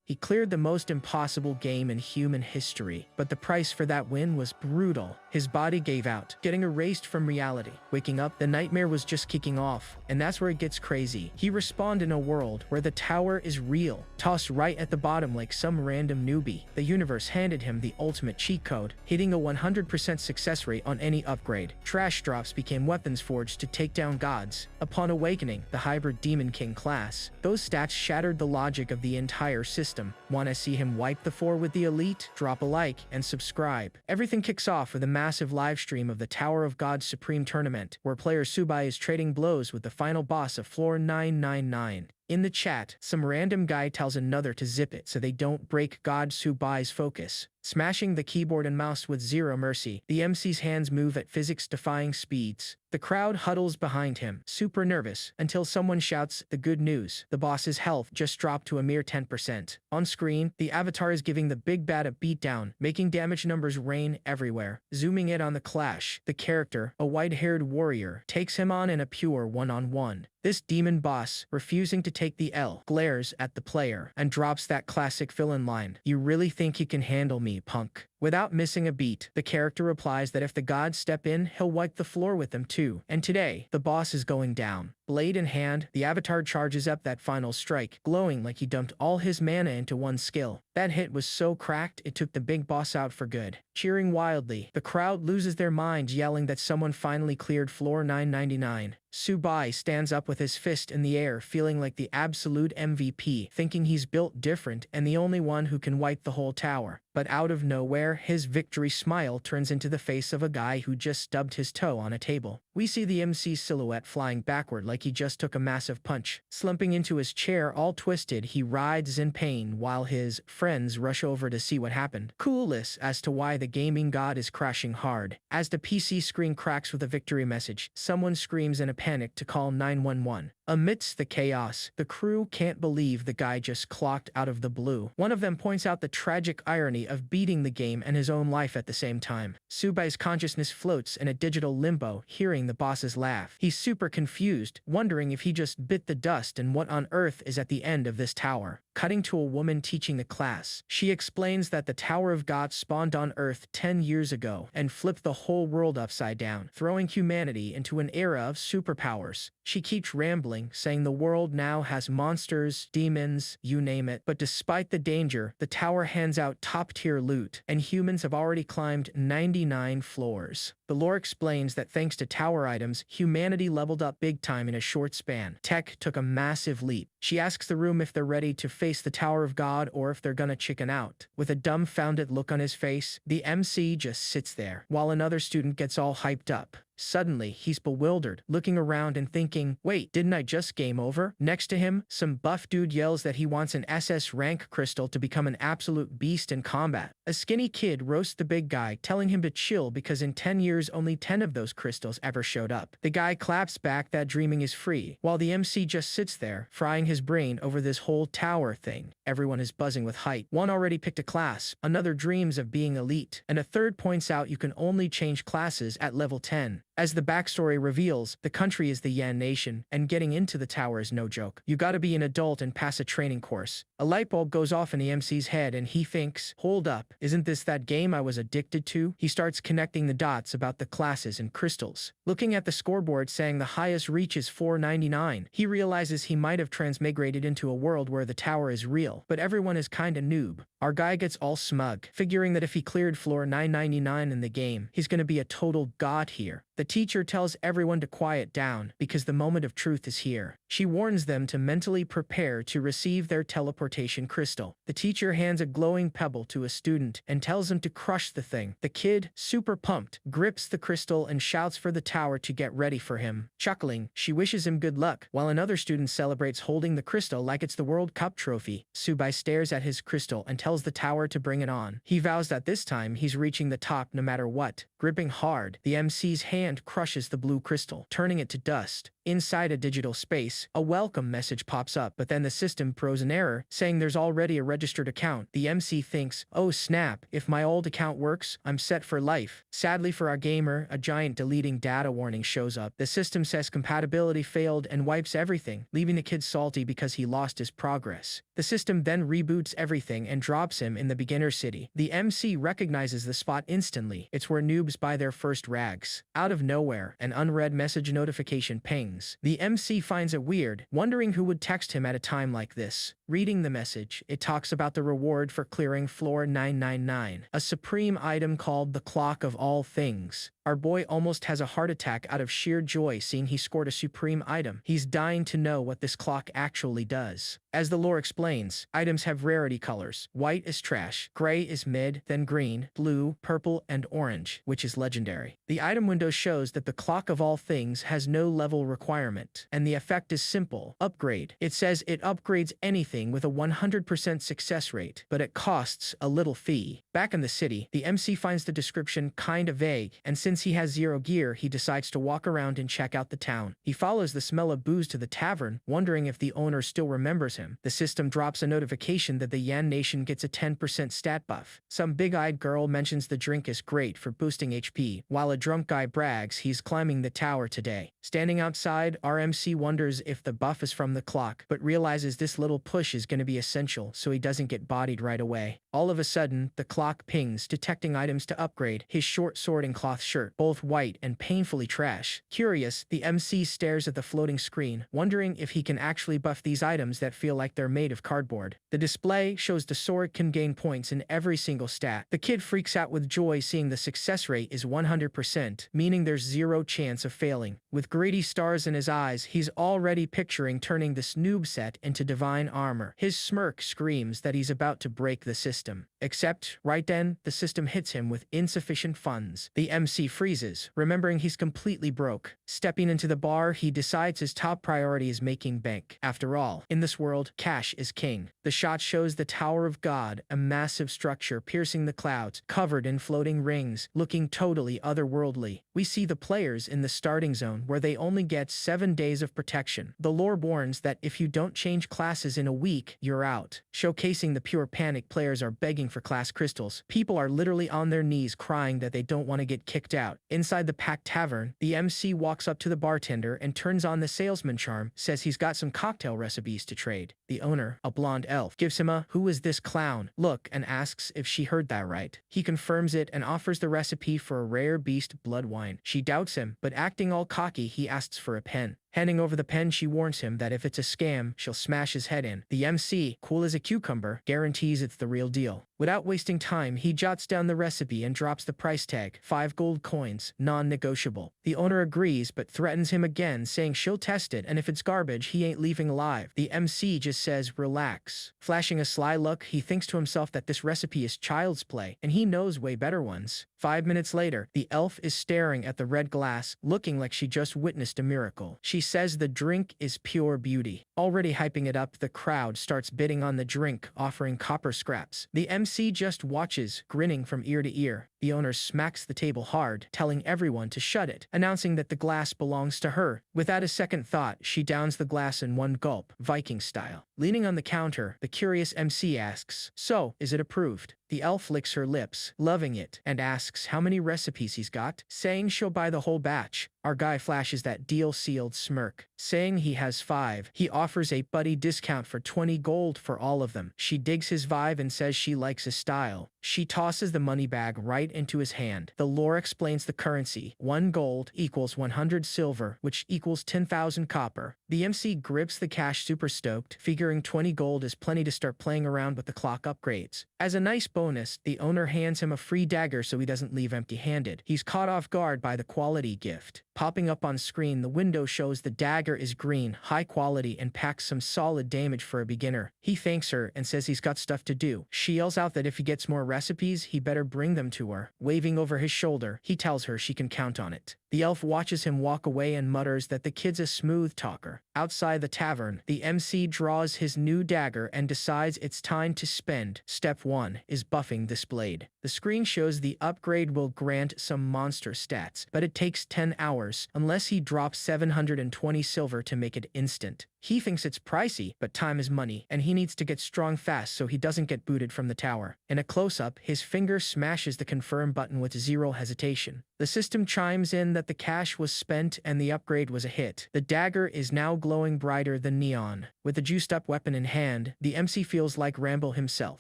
He cleared the most impossible game in human history, but the price for that win was brutal. His body gave out, getting erased from reality. Waking up, the nightmare was just kicking off, and that's where it gets crazy. He respawned in a world where the tower is real, tossed right at the bottom like some random newbie. The universe handed him the ultimate cheat code, hitting a 100% success rate on any upgrade. Trash drops became weapons forged to take down gods. Upon awakening, the hybrid Demon King class. Those stats shattered the logic of the entire system. Want to see him wipe the floor with the elite? Drop a like and subscribe. Everything kicks off with a massive live stream of the Tower of God's Supreme Tournament, where player Subai is trading blows with the final boss of floor 999. In the chat, some random guy tells another to zip it so they don't break God Subai's focus. Smashing the keyboard and mouse with zero mercy, the MC's hands move at physics-defying speeds. The crowd huddles behind him, super nervous, until someone shouts the good news. The boss's health just dropped to a mere 10%. On screen, the avatar is giving the big bad a beatdown, making damage numbers rain everywhere. Zooming in on the clash, the character, a white-haired warrior, takes him on in a pure one-on-one. This demon boss, refusing to take the L, glares at the player and drops that classic villain line, "You really think you can handle me, punk?" Without missing a beat, the character replies that if the gods step in, he'll wipe the floor with them too. And today, the boss is going down. Blade in hand, the avatar charges up that final strike, glowing like he dumped all his mana into one skill. That hit was so cracked, it took the big boss out for good. Cheering wildly, the crowd loses their minds, yelling that someone finally cleared floor 999. Subai stands up with his fist in the air, feeling like the absolute MVP, thinking he's built different and the only one who can wipe the whole tower. But out of nowhere, his victory smile turns into the face of a guy who just stubbed his toe on a table. We see the MC's silhouette flying backward like he just took a massive punch. Slumping into his chair all twisted, he writhes in pain while his friends rush over to see what happened, clueless as to why the gaming god is crashing hard. As the PC screen cracks with a victory message, someone screams in a panic to call 911. Amidst the chaos, the crew can't believe the guy just clocked out of the blue. One of them points out the tragic irony of beating the game and his own life at the same time. Subai's consciousness floats in a digital limbo, hearing the boss's laugh. He's super confused, wondering if he just bit the dust and what on earth is at the end of this tower. Cutting to a woman teaching the class. She explains that the Tower of God spawned on Earth 10 years ago and flipped the whole world upside down, throwing humanity into an era of superpowers. She keeps rambling, saying the world now has monsters, demons, you name it. But despite the danger, the tower hands out top-tier loot, and humans have already climbed 99 floors. The lore explains that thanks to tower items, humanity leveled up big time in a short span. Tech took a massive leap. She asks the room if they're ready to face the Tower of God or if they're gonna chicken out. With a dumbfounded look on his face, the MC just sits there, while another student gets all hyped up. Suddenly, he's bewildered, looking around and thinking, wait, didn't I just game over? Next to him, some buff dude yells that he wants an SS rank crystal to become an absolute beast in combat. A skinny kid roasts the big guy, telling him to chill because in 10 years only 10 of those crystals ever showed up. The guy claps back that dreaming is free, while the MC just sits there, frying his brain over this whole tower thing. Everyone is buzzing with hype. One already picked a class, another dreams of being elite, and a third points out you can only change classes at level 10. As the backstory reveals, the country is the Yan Nation, and getting into the tower is no joke. You gotta be an adult and pass a training course. A light bulb goes off in the MC's head and he thinks, hold up, isn't this that game I was addicted to? He starts connecting the dots about the classes and crystals. Looking at the scoreboard saying the highest reach is 499, he realizes he might have transmigrated into a world where the tower is real, but everyone is kinda noob. Our guy gets all smug, figuring that if he cleared floor 999 in the game, he's gonna be a total god here. The teacher tells everyone to quiet down because the moment of truth is here. She warns them to mentally prepare to receive their teleportation crystal. The teacher hands a glowing pebble to a student and tells him to crush the thing. The kid, super pumped, grips the crystal and shouts for the tower to get ready for him. Chuckling, she wishes him good luck, while another student celebrates holding the crystal like it's the World Cup trophy. Subai stares at his crystal and tells the tower to bring it on. He vows that this time he's reaching the top no matter what. Gripping hard, the MC's hand crushes the blue crystal, turning it to dust. Inside a digital space, a welcome message pops up, but then the system throws an error, saying there's already a registered account. The MC thinks, oh snap, if my old account works, I'm set for life. Sadly for our gamer, a giant deleting data warning shows up. The system says compatibility failed and wipes everything, leaving the kid salty because he lost his progress. The system then reboots everything and drops him in the beginner city. The MC recognizes the spot instantly. It's where noobs buy their first rags. Out of nowhere, an unread message notification pings. The MC finds it weird, wondering who would text him at a time like this. Reading the message, it talks about the reward for clearing floor 999, a supreme item called the Clock of All Things. Our boy almost has a heart attack out of sheer joy seeing he scored a supreme item. He's dying to know what this clock actually does. As the lore explains, items have rarity colors. White is trash, gray is mid, then green, blue, purple, and orange, which is legendary. The item window shows that the Clock of All Things has no level requirement, and the effect is simple: upgrade. It says it upgrades anything with a 100% success rate, but it costs a little fee. Back in the city, the MC finds the description kinda vague, and since he has zero gear, he decides to walk around and check out the town. He follows the smell of booze to the tavern, wondering if the owner still remembers him. The system drops a notification that the Yan Nation gets a 10% stat buff. Some big-eyed girl mentions the drink is great for boosting HP, while a drunk guy brags he's climbing the tower today. Standing outside, our MC wonders if the buff is from the clock, but realizes this little push is going to be essential so he doesn't get bodied right away. All of a sudden, the clock pings, detecting items to upgrade: his short sword and cloth shirt, both white and painfully trash. Curious, the MC stares at the floating screen, wondering if he can actually buff these items that feel like they're made of cardboard. The display shows the sword can gain points in every single stat. The kid freaks out with joy seeing the success rate is 100%, meaning there's zero chance of failing. With greedy stars in his eyes, he's already picturing turning this noob set into divine armor. His smirk screams that he's about to break the system. Except, right then, the system hits him with insufficient funds. The MC freezes, remembering he's completely broke. Stepping into the bar, he decides his top priority is making bank. After all, in this world, cash is king. The shot shows the Tower of God, a massive structure piercing the clouds, covered in floating rings, looking totally otherworldly. We see the players in the starting zone, where they only get 7 days of protection. The lore warns that if you don't change classes in a week, you're out. Showcasing the pure panic, players are begging for class crystals. People are literally on their knees crying that they don't want to get kicked out. Inside the packed tavern, the MC walks up to the bartender and turns on the salesman charm, says he's got some cocktail recipes to trade. The owner, a blonde elf, gives him a "who is this clown?" look and asks if she heard that right. He confirms it and offers the recipe for a rare beast blood wine. She doubts him, but acting all cocky, he asks for a pen. Handing over the pen, she warns him that if it's a scam, she'll smash his head in. The MC, cool as a cucumber, guarantees it's the real deal. Without wasting time, he jots down the recipe and drops the price tag: 5 gold coins, non-negotiable. The owner agrees, but threatens him again, saying she'll test it, and if it's garbage, he ain't leaving alive. The MC just says, relax. Flashing a sly look, he thinks to himself that this recipe is child's play, and he knows way better ones. 5 minutes later, the elf is staring at the red glass, looking like she just witnessed a miracle. She says the drink is pure beauty. Already hyping it up, the crowd starts bidding on the drink, offering copper scraps. The MC just watches, grinning from ear to ear. The owner smacks the table hard, telling everyone to shut it, announcing that the glass belongs to her. Without a second thought, she downs the glass in one gulp, Viking style. Leaning on the counter, the curious MC asks, "So, is it approved?" The elf licks her lips, loving it, and asks how many recipes he's got, saying she'll buy the whole batch. Our guy flashes that deal-sealed smirk, saying he has 5. He offers a buddy discount for 20 gold for all of them. She digs his vibe and says she likes his style. She tosses the money bag right into his hand. The lore explains the currency: 1 gold equals 100 silver, which equals 10,000 copper. The MC grips the cash super stoked, figuring 20 gold is plenty to start playing around with the clock upgrades. As a nice bonus, the owner hands him a free dagger so he doesn't leave empty-handed. He's caught off guard by the quality gift. Popping up on screen, the window shows the dagger is green, high quality, and packs some solid damage for a beginner. He thanks her and says he's got stuff to do. She yells out that if he gets more recipes, he better bring them to her. Waving over his shoulder, he tells her she can count on it. The elf watches him walk away and mutters that the kid's a smooth talker. Outside the tavern, the MC draws his new dagger and decides it's time to spend. Step 1 is buffing this blade. The screen shows the upgrade will grant some monster stats, but it takes 10 hours hours unless he drops 720 silver to make it instant. He thinks it's pricey, but time is money, and he needs to get strong fast so he doesn't get booted from the tower. In a close-up, his finger smashes the confirm button with zero hesitation. The system chimes in that the cash was spent and the upgrade was a hit. The dagger is now glowing brighter than neon. With a juiced-up weapon in hand, the MC feels like Rambo himself,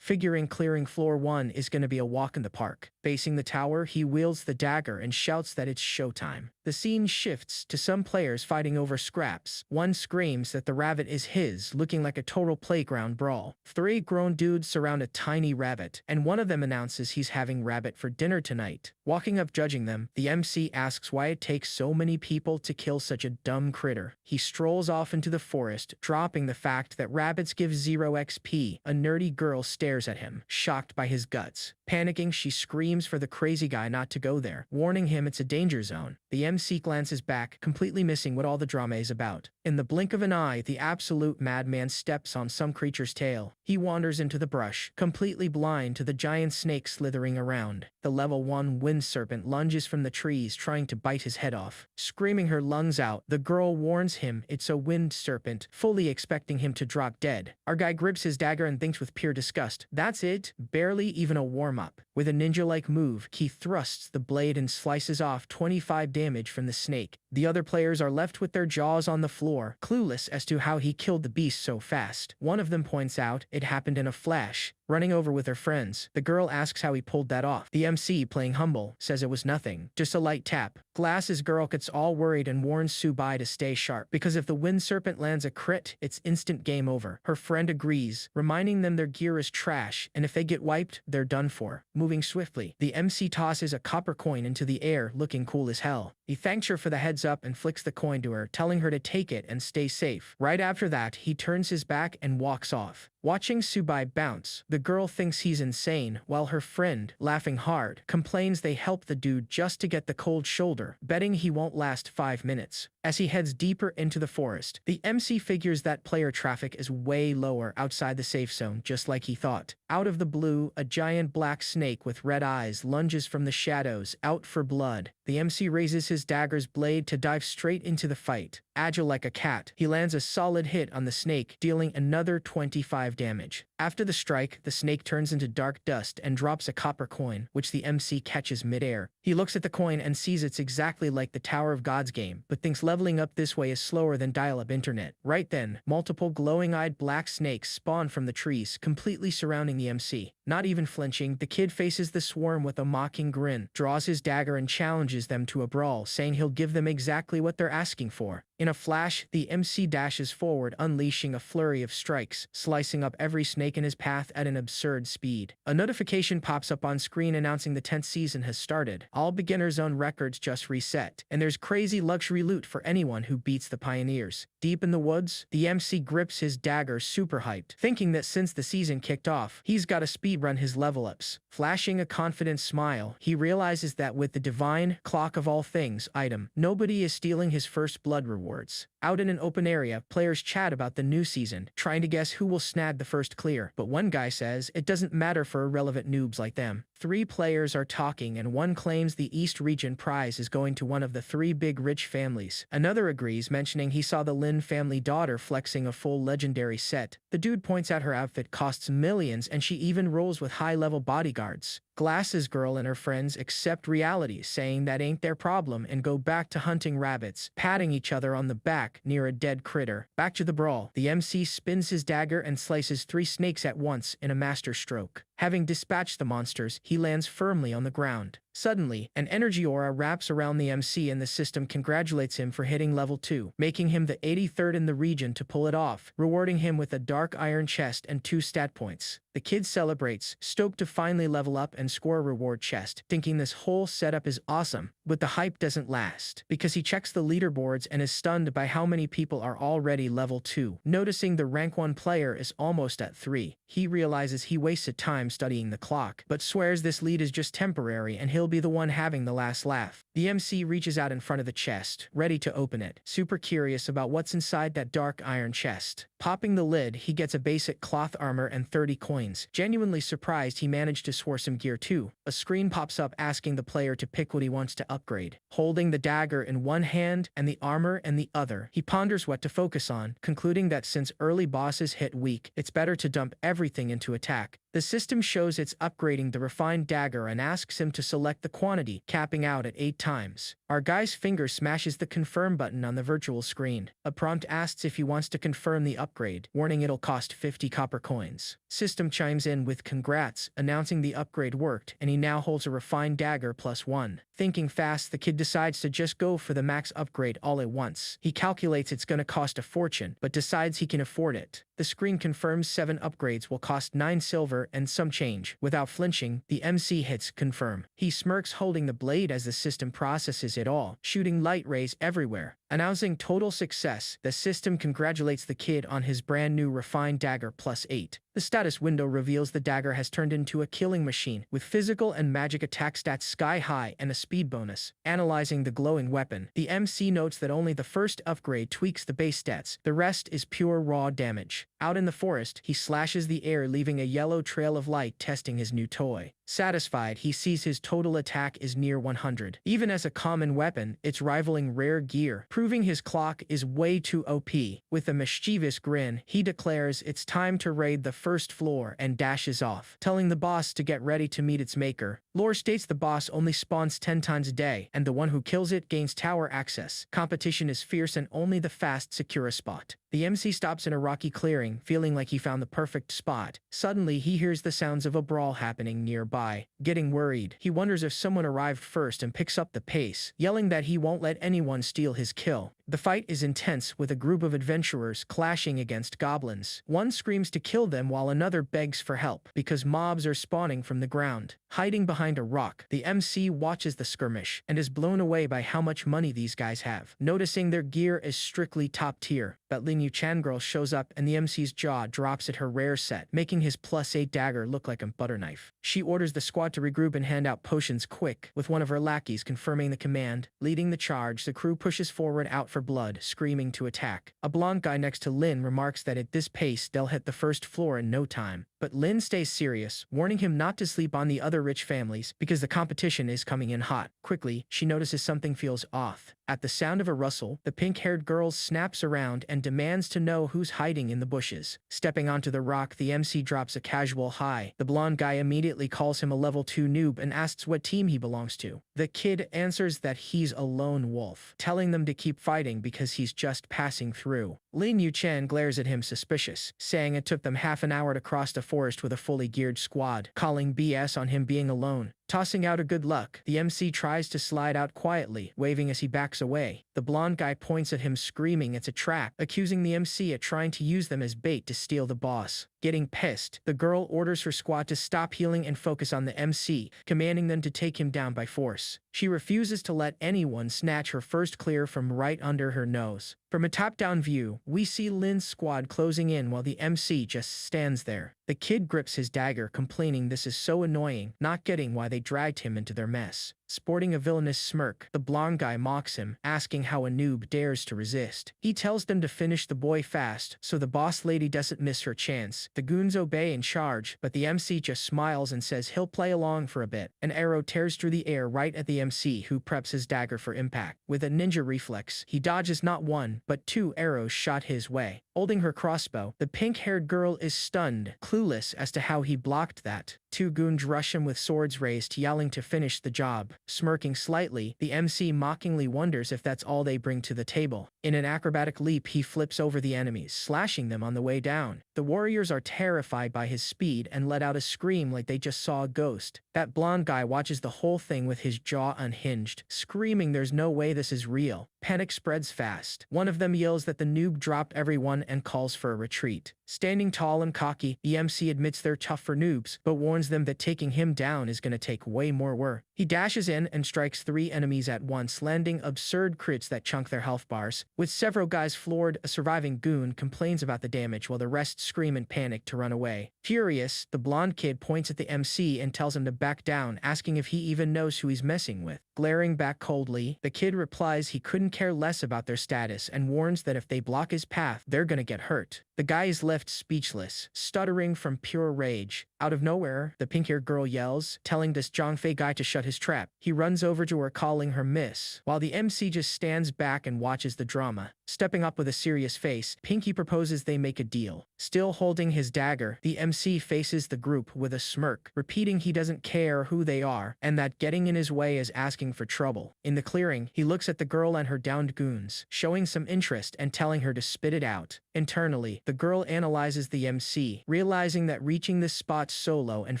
figuring clearing floor 1 is gonna be a walk in the park. Facing the tower, he wields the dagger and shouts that it's showtime. The scene shifts to some players fighting over scraps. One screams that the rabbit is his, looking like a total playground brawl. 3 grown dudes surround a tiny rabbit, and one of them announces he's having rabbit for dinner tonight. Walking up judging them, the MC asks why it takes so many people to kill such a dumb critter. He strolls off into the forest, dropping the fact that rabbits give 0 XP. A nerdy girl stares at him, shocked by his guts. Panicking, she screams for the crazy guy not to go there, warning him it's a danger zone. The MC glances back, completely missing what all the drama is about. In the blink of an eye, the absolute madman steps on some creature's tail. He wanders into the brush, completely blind to the giant snake slithering around. The level 1 wind serpent lunges from the trees, trying to bite his head off. Screaming her lungs out, the girl warns him it's a wind serpent, fully expecting him to drop dead. Our guy grips his dagger and thinks with pure disgust, that's it, barely even a warm-up. With a ninja-like move, he thrusts the blade and slices off 25 damage from the snake. The other players are left with their jaws on the floor, clueless as to how he killed the beast so fast. One of them points out it happened in a flash, running over with her friends. The girl asks how he pulled that off. The MC, playing humble, says it was nothing, just a light tap. Glasses girl gets all worried and warns Subai to stay sharp, because if the wind serpent lands a crit, it's instant game over. Her friend agrees, reminding them their gear is trash, and if they get wiped, they're done for. Moving swiftly, the MC tosses a copper coin into the air, looking cool as hell. He thanks her for the heads up and flicks the coin to her, telling her to take it and stay safe. Right after that, he turns his back and walks off. Watching Subai bounce, the girl thinks he's insane, while her friend, laughing hard, complains they helped the dude just to get the cold shoulder, betting he won't last 5 minutes. As he heads deeper into the forest, the MC figures that player traffic is way lower outside the safe zone, just like he thought. Out of the blue, a giant black snake with red eyes lunges from the shadows, out for blood. The MC raises his dagger's blade to dive straight into the fight. Agile like a cat, he lands a solid hit on the snake, dealing another 25 damage. After the strike, the snake turns into dark dust and drops a copper coin, which the MC catches midair. He looks at the coin and sees it's exactly like the Tower of Gods game, but thinks leveling up this way is slower than dial-up internet. Right then, multiple glowing-eyed black snakes spawn from the trees, completely surrounding the MC. Not even flinching, the kid faces the swarm with a mocking grin, draws his dagger and challenges them to a brawl, saying he'll give them exactly what they're asking for. In a flash, the MC dashes forward, unleashing a flurry of strikes, slicing up every snake in his path at an absurd speed. A notification pops up on screen announcing the 10th season has started. All beginner zone records just reset, and there's crazy luxury loot for anyone who beats the pioneers. Deep in the woods, the MC grips his dagger super hyped, thinking that since the season kicked off, he's got to speedrun his level ups. Flashing a confident smile, he realizes that with the divine clock of all things item, nobody is stealing his first blood rewards. Out in an open area, players chat about the new season, trying to guess who will snag the first clear, but one guy says it doesn't matter for irrelevant noobs like them. 3 players are talking and one claims the East Region prize is going to one of the 3 big rich families. Another agrees, mentioning he saw the Lin family daughter flexing a full legendary set. The dude points out her outfit costs millions and she even rolls with high-level bodyguards. Glasses girl and her friends accept reality, saying that ain't their problem and go back to hunting rabbits, patting each other on the back near a dead critter. Back to the brawl. The MC spins his dagger and slices 3 snakes at once in a master stroke. Having dispatched the monsters, he lands firmly on the ground. Suddenly, an energy aura wraps around the MC and the system congratulates him for hitting level 2, making him the 83rd in the region to pull it off, rewarding him with a dark iron chest and 2 stat points. The kid celebrates, stoked to finally level up and score a reward chest, thinking this whole setup is awesome. But the hype doesn't last, because he checks the leaderboards and is stunned by how many people are already level 2. Noticing the rank 1 player is almost at 3, he realizes he wasted time studying the clock, but swears this lead is just temporary and he'll be the one having the last laugh. The MC reaches out in front of the chest, ready to open it, super curious about what's inside that dark iron chest. Popping the lid, he gets a basic cloth armor and 30 coins. Genuinely surprised he managed to score some gear too. A screen pops up asking the player to pick what he wants to upgrade. Holding the dagger in one hand and the armor in the other, he ponders what to focus on, concluding that since early bosses hit weak, it's better to dump everything into attack. The system shows it's upgrading the refined dagger and asks him to select the quantity, capping out at 8 times. Our guy's finger smashes the confirm button on the virtual screen. A prompt asks if he wants to confirm the upgrade, warning it'll cost 50 copper coins. System chimes in with congrats, announcing the upgrade worked, and he now holds a refined dagger +1. Thinking fast, the kid decides to just go for the max upgrade all at once. He calculates it's gonna cost a fortune, but decides he can afford it. The screen confirms 7 upgrades will cost 9 silver and some change. Without flinching, the MC hits confirm. He smirks holding the blade as the system processes it all, shooting light rays everywhere. Announcing total success, the system congratulates the kid on his brand new refined dagger +8. The status window reveals the dagger has turned into a killing machine, with physical and magic attack stats sky high and a speed bonus. Analyzing the glowing weapon, the MC notes that only the first upgrade tweaks the base stats, the rest is pure raw damage. Out in the forest, he slashes the air leaving a yellow trail of light testing his new toy. Satisfied, he sees his total attack is near 100. Even as a common weapon, it's rivaling rare gear, proving his clock is way too OP. With a mischievous grin, he declares it's time to raid the first floor and dashes off, telling the boss to get ready to meet its maker. Lore states the boss only spawns 10 times a day, and the one who kills it gains tower access. Competition is fierce and only the fast secure a spot. The MC stops in a rocky clearing, feeling like he found the perfect spot. Suddenly, he hears the sounds of a brawl happening nearby. Getting worried, he wonders if someone arrived first and picks up the pace, yelling that he won't let anyone steal his kill. The fight is intense, with a group of adventurers clashing against goblins. One screams to kill them while another begs for help, because mobs are spawning from the ground. Hiding behind a rock, the MC watches the skirmish, and is blown away by how much money these guys have, noticing their gear is strictly top tier. But Lin Yu-chan girl shows up and the MC's jaw drops at her rare set, making his +8 dagger look like a butter knife. She orders the squad to regroup and hand out potions quick, with one of her lackeys confirming the command. Leading the charge, the crew pushes forward out for blood, screaming to attack. A blonde guy next to Lin remarks that at this pace they'll hit the first floor in no time. But Lin stays serious, warning him not to sleep on the other rich families because the competition is coming in hot. Quickly, she notices something feels off. At the sound of a rustle, the pink-haired girl snaps around and demands to know who's hiding in the bushes. Stepping onto the rock, the MC drops a casual hi. The blonde guy immediately calls him a level 2 noob and asks what team he belongs to. The kid answers that he's a lone wolf, telling them to keep fighting because he's just passing through. Lin Yu-chan glares at him suspicious, saying it took them half an hour to cross the forest with a fully geared squad, calling BS on him being alone. Tossing out a good luck, the MC tries to slide out quietly, waving as he backs away. The blonde guy points at him screaming it's a trap, accusing the MC of trying to use them as bait to steal the boss. Getting pissed, the girl orders her squad to stop healing and focus on the MC, commanding them to take him down by force. She refuses to let anyone snatch her first clear from right under her nose. From a top-down view, we see Lin's squad closing in while the MC just stands there. The kid grips his dagger, complaining this is so annoying, not getting why they dragged him into their mess. Sporting a villainous smirk, the blonde guy mocks him, asking how a noob dares to resist. He tells them to finish the boy fast, so the boss lady doesn't miss her chance. The goons obey and charge, but the MC just smiles and says he'll play along for a bit. An arrow tears through the air right at the MC, who preps his dagger for impact. With a ninja reflex, he dodges not 1, but 2 arrows shot his way. Holding her crossbow, the pink-haired girl is stunned, clueless as to how he blocked that. 2 goons rush him with swords raised, yelling to finish the job. Smirking slightly, the MC mockingly wonders if that's all they bring to the table. In an acrobatic leap, he flips over the enemies, slashing them on the way down. The warriors are terrified by his speed and let out a scream like they just saw a ghost. That blonde guy watches the whole thing with his jaw unhinged, screaming there's no way this is real. Panic spreads fast. One of them yells that the noob dropped everyone and calls for a retreat. Standing tall and cocky, the MC admits they're tough for noobs, but warns them that taking him down is gonna take way more work. He dashes in and strikes 3 enemies at once, landing absurd crits that chunk their health bars. With several guys floored, a surviving goon complains about the damage while the rest scream in panic to run away. Furious, the blonde kid points at the MC and tells him to back down, asking if he even knows who he's messing with. Glaring back coldly, the kid replies he couldn't care less about their status and warns that if they block his path, they're gonna get hurt. The guy is left speechless, stuttering from pure rage. Out of nowhere, the pink-haired girl yells, telling this Zhangfei guy to shut his trap. He runs over to her, calling her miss, while the MC just stands back and watches the drama. Stepping up with a serious face, Pinky proposes they make a deal. Still holding his dagger, the MC faces the group with a smirk, repeating he doesn't care who they are and that getting in his way is asking for trouble. In the clearing, he looks at the girl and her downed goons, showing some interest and telling her to spit it out. Internally, the girl analyzes the MC, realizing that reaching this spot solo and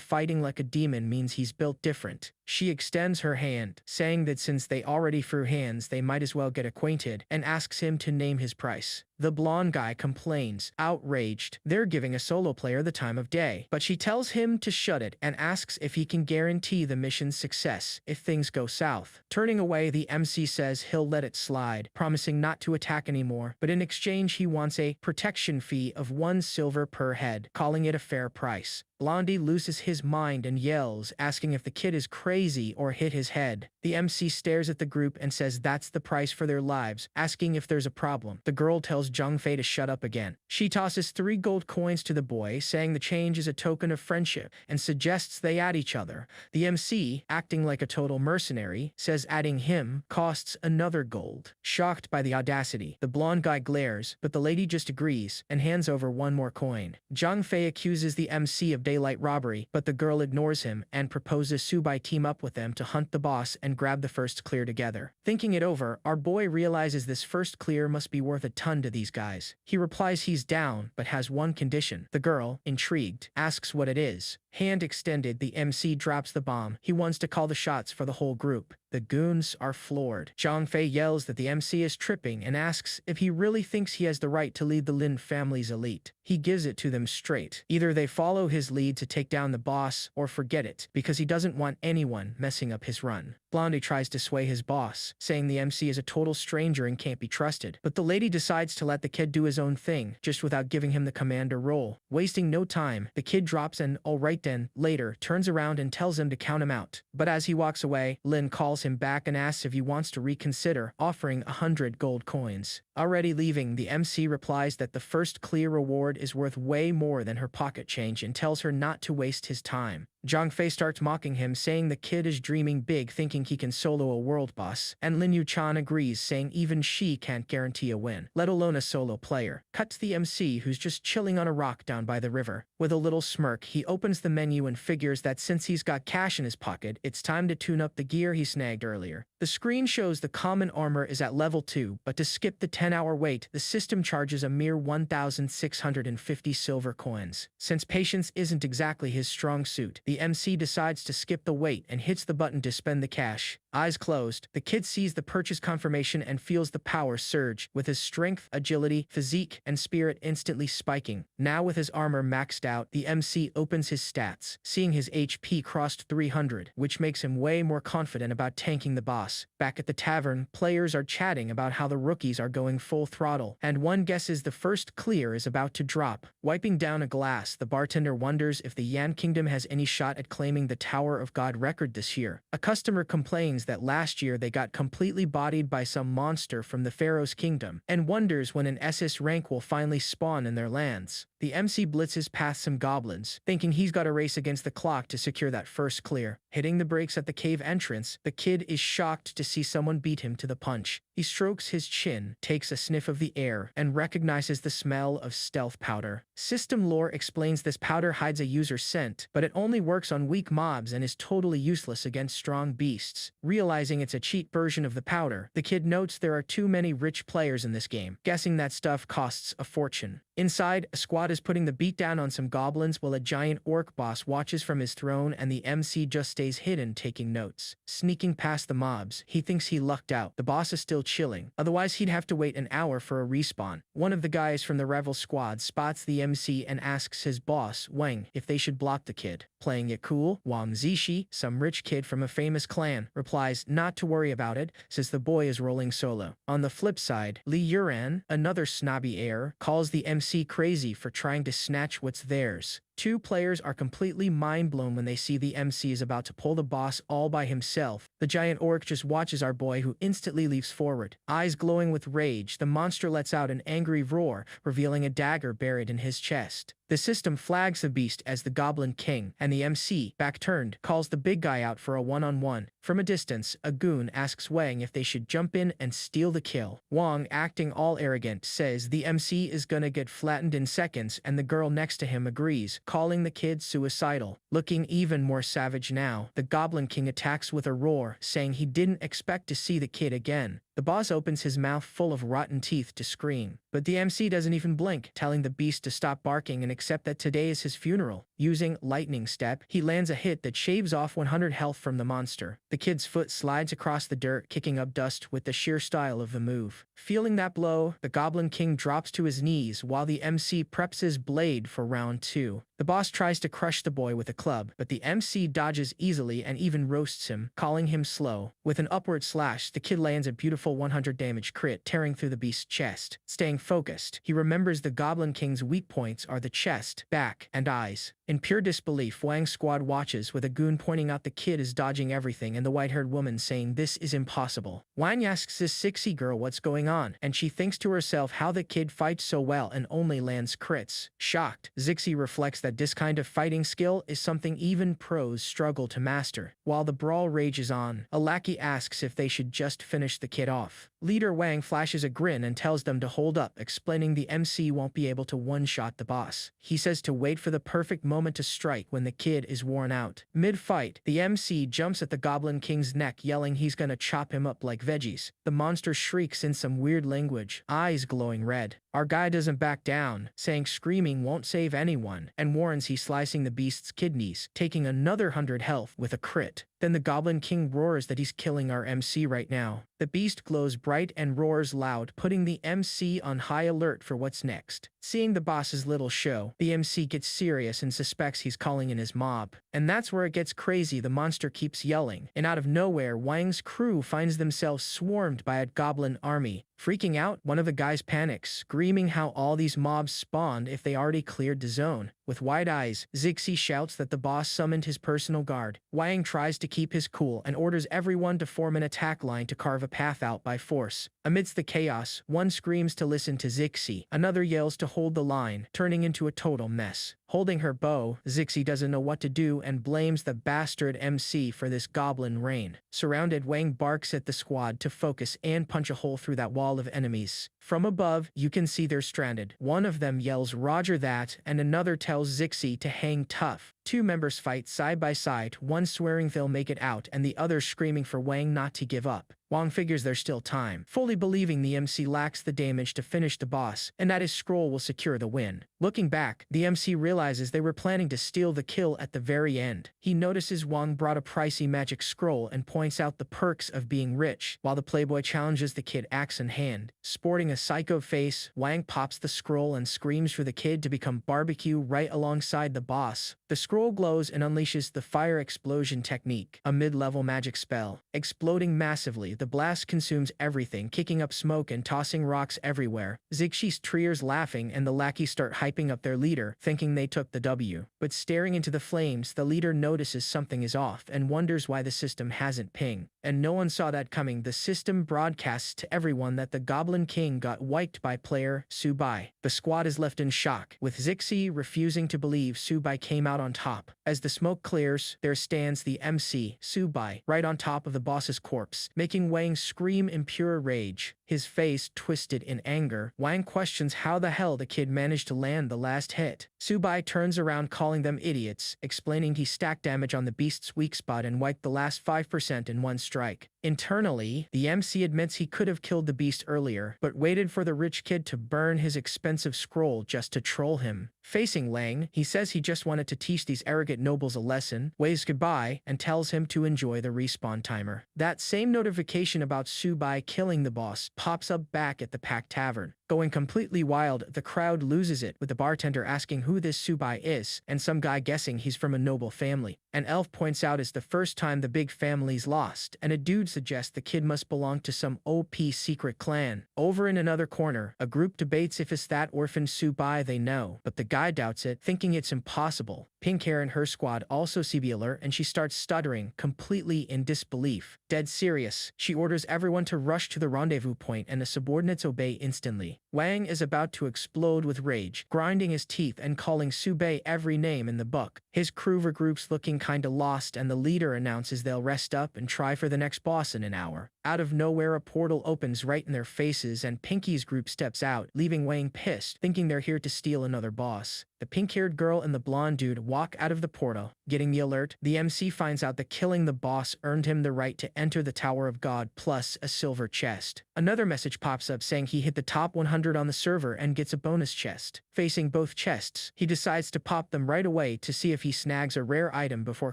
fighting like a demon means he's built different. She extends her hand, saying that since they already threw hands, they might as well get acquainted, and asks him to name his price. The blonde guy complains, outraged. They're giving a solo player the time of day, but she tells him to shut it and asks if he can guarantee the mission's success if things go south. Turning away, the MC says he'll let it slide, promising not to attack anymore, but in exchange he wants a protection fee of 1 silver per head, calling it a fair price. Blondie loses his mind and yells, asking if the kid is crazy or hit his head. The MC stares at the group and says that's the price for their lives, asking if there's a problem. The girl tells Zhangfei to shut up again. She tosses 3 gold coins to the boy, saying the change is a token of friendship, and suggests they add each other. The MC, acting like a total mercenary, says adding him costs another gold. Shocked by the audacity, the blonde guy glares, but the lady just agrees and hands over 1 more coin. Zhangfei accuses the MC of daylight robbery, but the girl ignores him and proposes Subai team up with them to hunt the boss and grab the first clear together. Thinking it over, our boy realizes this first clear must be worth a ton to these guys. He replies he's down, but has one condition. The girl, intrigued, asks what it is. Hand extended, the MC drops the bomb. He wants to call the shots for the whole group. The goons are floored. Zhangfei yells that the MC is tripping and asks if he really thinks he has the right to lead the Lin family's elite. He gives it to them straight. Either they follow his lead to take down the boss or forget it, because he doesn't want anyone messing up his run. Blondie tries to sway his boss, saying the MC is a total stranger and can't be trusted. But the lady decides to let the kid do his own thing, just without giving him the commander role. Wasting no time, the kid drops an "alright then" later, turns around and tells him to count him out. But as he walks away, Lin calls him back and asks if he wants to reconsider, offering 100 gold coins. Already leaving, the MC replies that the first clear reward is worth way more than her pocket change and tells her not to waste his time. Zhangfei starts mocking him, saying the kid is dreaming big, thinking he can solo a world boss, and Lin Yuchan agrees, saying even she can't guarantee a win, let alone a solo player. Cut to the MC, who's just chilling on a rock down by the river. With a little smirk, he opens the menu and figures that since he's got cash in his pocket, it's time to tune up the gear he snagged earlier. The screen shows the common armor is at level 2, but to skip the 10-hour wait, the system charges a mere 1,650 silver coins. Since patience isn't exactly his strong suit, the MC decides to skip the wait and hits the button to spend the cash. Eyes closed, the kid sees the purchase confirmation and feels the power surge, with his strength, agility, physique, and spirit instantly spiking. Now with his armor maxed out, the MC opens his stats, seeing his HP crossed 300, which makes him way more confident about tanking the boss. Back at the tavern, players are chatting about how the rookies are going full throttle, and one guesses the first clear is about to drop. Wiping down a glass, the bartender wonders if the Yan Kingdom has any shot at claiming the Tower of God record this year. A customer complains that last year they got completely bodied by some monster from the Pharaoh's kingdom, and wonders when an SS rank will finally spawn in their lands. The MC blitzes past some goblins, thinking he's got a race against the clock to secure that first clear. Hitting the brakes at the cave entrance, the kid is shocked to see someone beat him to the punch. He strokes his chin, takes a sniff of the air, and recognizes the smell of stealth powder. System lore explains this powder hides a user's scent, but it only works on weak mobs and is totally useless against strong beasts. Realizing it's a cheat version of the powder, the kid notes there are too many rich players in this game, guessing that stuff costs a fortune. Inside, a squad is putting the beat down on some goblins while a giant orc boss watches from his throne and the MC just stays hidden taking notes. Sneaking past the mobs, he thinks he lucked out. The boss is still chilling, otherwise he'd have to wait an hour for a respawn. One of the guys from the Revel squad spots the MC and asks his boss, Wang, if they should block the kid. Playing it cool, Wang Zishi, some rich kid from a famous clan, replies not to worry about it, says the boy is rolling solo. On the flip side, Li Yuran, another snobby heir, calls the MC crazy for trying to snatch what's theirs. Two players are completely mind-blown when they see the MC is about to pull the boss all by himself. The giant orc just watches our boy who instantly leaps forward. Eyes glowing with rage, the monster lets out an angry roar, revealing a dagger buried in his chest. The system flags the beast as the Goblin King, and the MC, back-turned, calls the big guy out for a one-on-one. From a distance, a goon asks Wang if they should jump in and steal the kill. Wang, acting all arrogant, says the MC is gonna get flattened in seconds, and the girl next to him agrees, calling the kid suicidal. Looking even more savage now, the Goblin King attacks with a roar, saying he didn't expect to see the kid again. The boss opens his mouth full of rotten teeth to scream, but the MC doesn't even blink, telling the beast to stop barking and accept that today is his funeral. Using Lightning Step, he lands a hit that shaves off 100 health from the monster. The kid's foot slides across the dirt, kicking up dust with the sheer style of the move. Feeling that blow, the Goblin King drops to his knees while the MC preps his blade for round 2. The boss tries to crush the boy with a club, but the MC dodges easily and even roasts him, calling him slow. With an upward slash, the kid lands a beautiful 100 damage crit, tearing through the beast's chest. Staying focused, he remembers the Goblin King's weak points are the chest, back, and eyes. In pure disbelief, Wang's squad watches, with a goon pointing out the kid is dodging everything and the white-haired woman saying this is impossible. Wang asks this Sixie girl what's going on, and she thinks to herself how the kid fights so well and only lands crits. Shocked, Zixi reflects that this kind of fighting skill is something even pros struggle to master. While the brawl rages on, a lackey asks if they should just finish the kid off. Leader Wang flashes a grin and tells them to hold up, explaining the MC won't be able to one-shot the boss. He says to wait for the perfect moment to strike when the kid is worn out. Mid-fight, the MC jumps at the Goblin King's neck, yelling he's gonna chop him up like veggies. The monster shrieks in some weird language, eyes glowing red. Our guy doesn't back down, saying screaming won't save anyone, and warns he's slicing the beast's kidneys, taking another 100 health with a crit. Then the Goblin King roars that he's killing our MC right now. The beast glows bright and roars loud, putting the MC on high alert for what's next. Seeing the boss's little show, the MC gets serious and suspects he's calling in his mob. And that's where it gets crazy. The monster keeps yelling, and out of nowhere, Wang's crew finds themselves swarmed by a goblin army. Freaking out, one of the guys panics, screaming how all these mobs spawned if they already cleared the zone. With wide eyes, Zixi shouts that the boss summoned his personal guard. Wang tries to keep his cool and orders everyone to form an attack line to carve a path out by force. Amidst the chaos, one screams to listen to Zixi, another yells to hold the line, turning into a total mess. Holding her bow, Zixi doesn't know what to do and blames the bastard MC for this goblin rain. Surrounded, Wang barks at the squad to focus and punch a hole through that wall of enemies. From above, you can see they're stranded. One of them yells "Roger that," and another tells Zixi to hang tough. Two members fight side by side, one swearing they'll make it out and the other screaming for Wang not to give up. Wang figures there's still time, fully believing the MC lacks the damage to finish the boss, and that his scroll will secure the win. Looking back, the MC realizes they were planning to steal the kill at the very end. He notices Wang brought a pricey magic scroll and points out the perks of being rich, while the playboy challenges the kid axe in hand. Sporting a psycho face, Wang pops the scroll and screams for the kid to become barbecue right alongside the boss. The scroll glows and unleashes the fire explosion technique, a mid-level magic spell. Exploding massively, the blast consumes everything, kicking up smoke and tossing rocks everywhere. Zixi's triers laughing and the lackeys start hyping up their leader, thinking they took the W. But staring into the flames, the leader notices something is off and wonders why the system hasn't pinged. And no one saw that coming. The system broadcasts to everyone that the Goblin King got wiped by player Subai. The squad is left in shock, with Zixi refusing to believe Subai came out on top. As the smoke clears, there stands the MC, Subai, right on top of the boss's corpse, making Wang scream in pure rage. His face twisted in anger, Wang questions how the hell the kid managed to land the last hit. Subai turns around calling them idiots, explaining he stacked damage on the beast's weak spot and wiped the last 5% in one strike. Internally, the MC admits he could have killed the beast earlier, but waited for the rich kid to burn his expensive scroll just to troll him. Facing Wang, he says he just wanted to teach these arrogant nobles a lesson, waves goodbye, and tells him to enjoy the respawn timer. That same notification about Subai killing the boss pops up back at the Pack Tavern. Going completely wild, the crowd loses it, with the bartender asking who this Subai is, and some guy guessing he's from a noble family. An elf points out it's the first time the big family's lost, and a dude suggests the kid must belong to some OP secret clan. Over in another corner, a group debates if it's that orphan Subai they know, but the guy doubts it, thinking it's impossible. Pink Hair and her squad also see the alert, and she starts stuttering, completely in disbelief. Dead serious, she orders everyone to rush to the rendezvous point, and the subordinates obey instantly. Wang is about to explode with rage, grinding his teeth and calling Subai every name in the book. His crew regroups looking kinda lost, and the leader announces they'll rest up and try for the next boss in an hour. Out of nowhere, a portal opens right in their faces, and Pinky's group steps out, leaving Wang pissed, thinking they're here to steal another boss. The pink-haired girl and the blonde dude walk out of the portal. Getting the alert, the MC finds out that killing the boss earned him the right to enter the Tower of God plus a silver chest. Another message pops up saying he hit the top 100 on the server and gets a bonus chest. Facing both chests, he decides to pop them right away to see if he snags a rare item before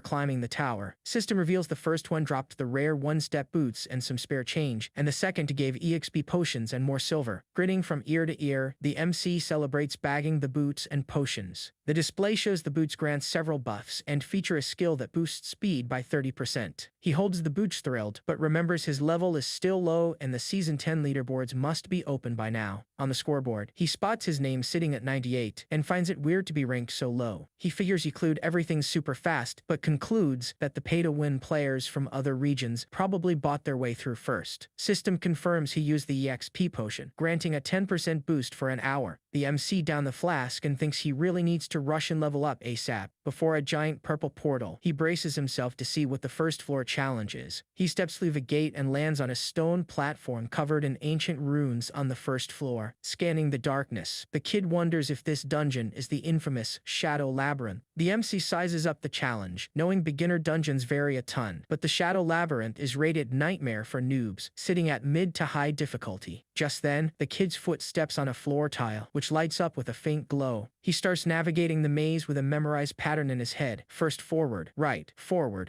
climbing the tower. System reveals the first one dropped the rare one-step boots and some spare change, and the second gave EXP potions and more silver. Grinning from ear to ear, the MC celebrates bagging the boots and potions. The display shows the boots grant several buffs and feature a skill that boosts speed by 30%. He holds the boots thrilled, but remembers his level is still low and the Season 10 leaderboards must be open by now. On the scoreboard, he spots his name sitting at 98 and finds it weird to be ranked so low. He figures he clued everything super fast, but concludes that the pay-to-win players from other regions probably bought their way through first. System confirms he used the EXP potion, granting a 10% boost for an hour. The MC down the flask and thinks he really needs to rush and level up ASAP. Before a giant purple portal, he braces himself to see what the first floor challenge is. He steps through the gate and lands on a stone platform covered in ancient runes on the first floor. Scanning the darkness, the kid wonders if this dungeon is the infamous Shadow Labyrinth. The MC sizes up the challenge, knowing beginner dungeons vary a ton, but the Shadow Labyrinth is rated Nightmare for noobs, sitting at mid to high difficulty. Just then, the kid's foot steps on a floor tile, which lights up with a faint glow. He starts navigating the maze with a memorized pattern in his head. First forward,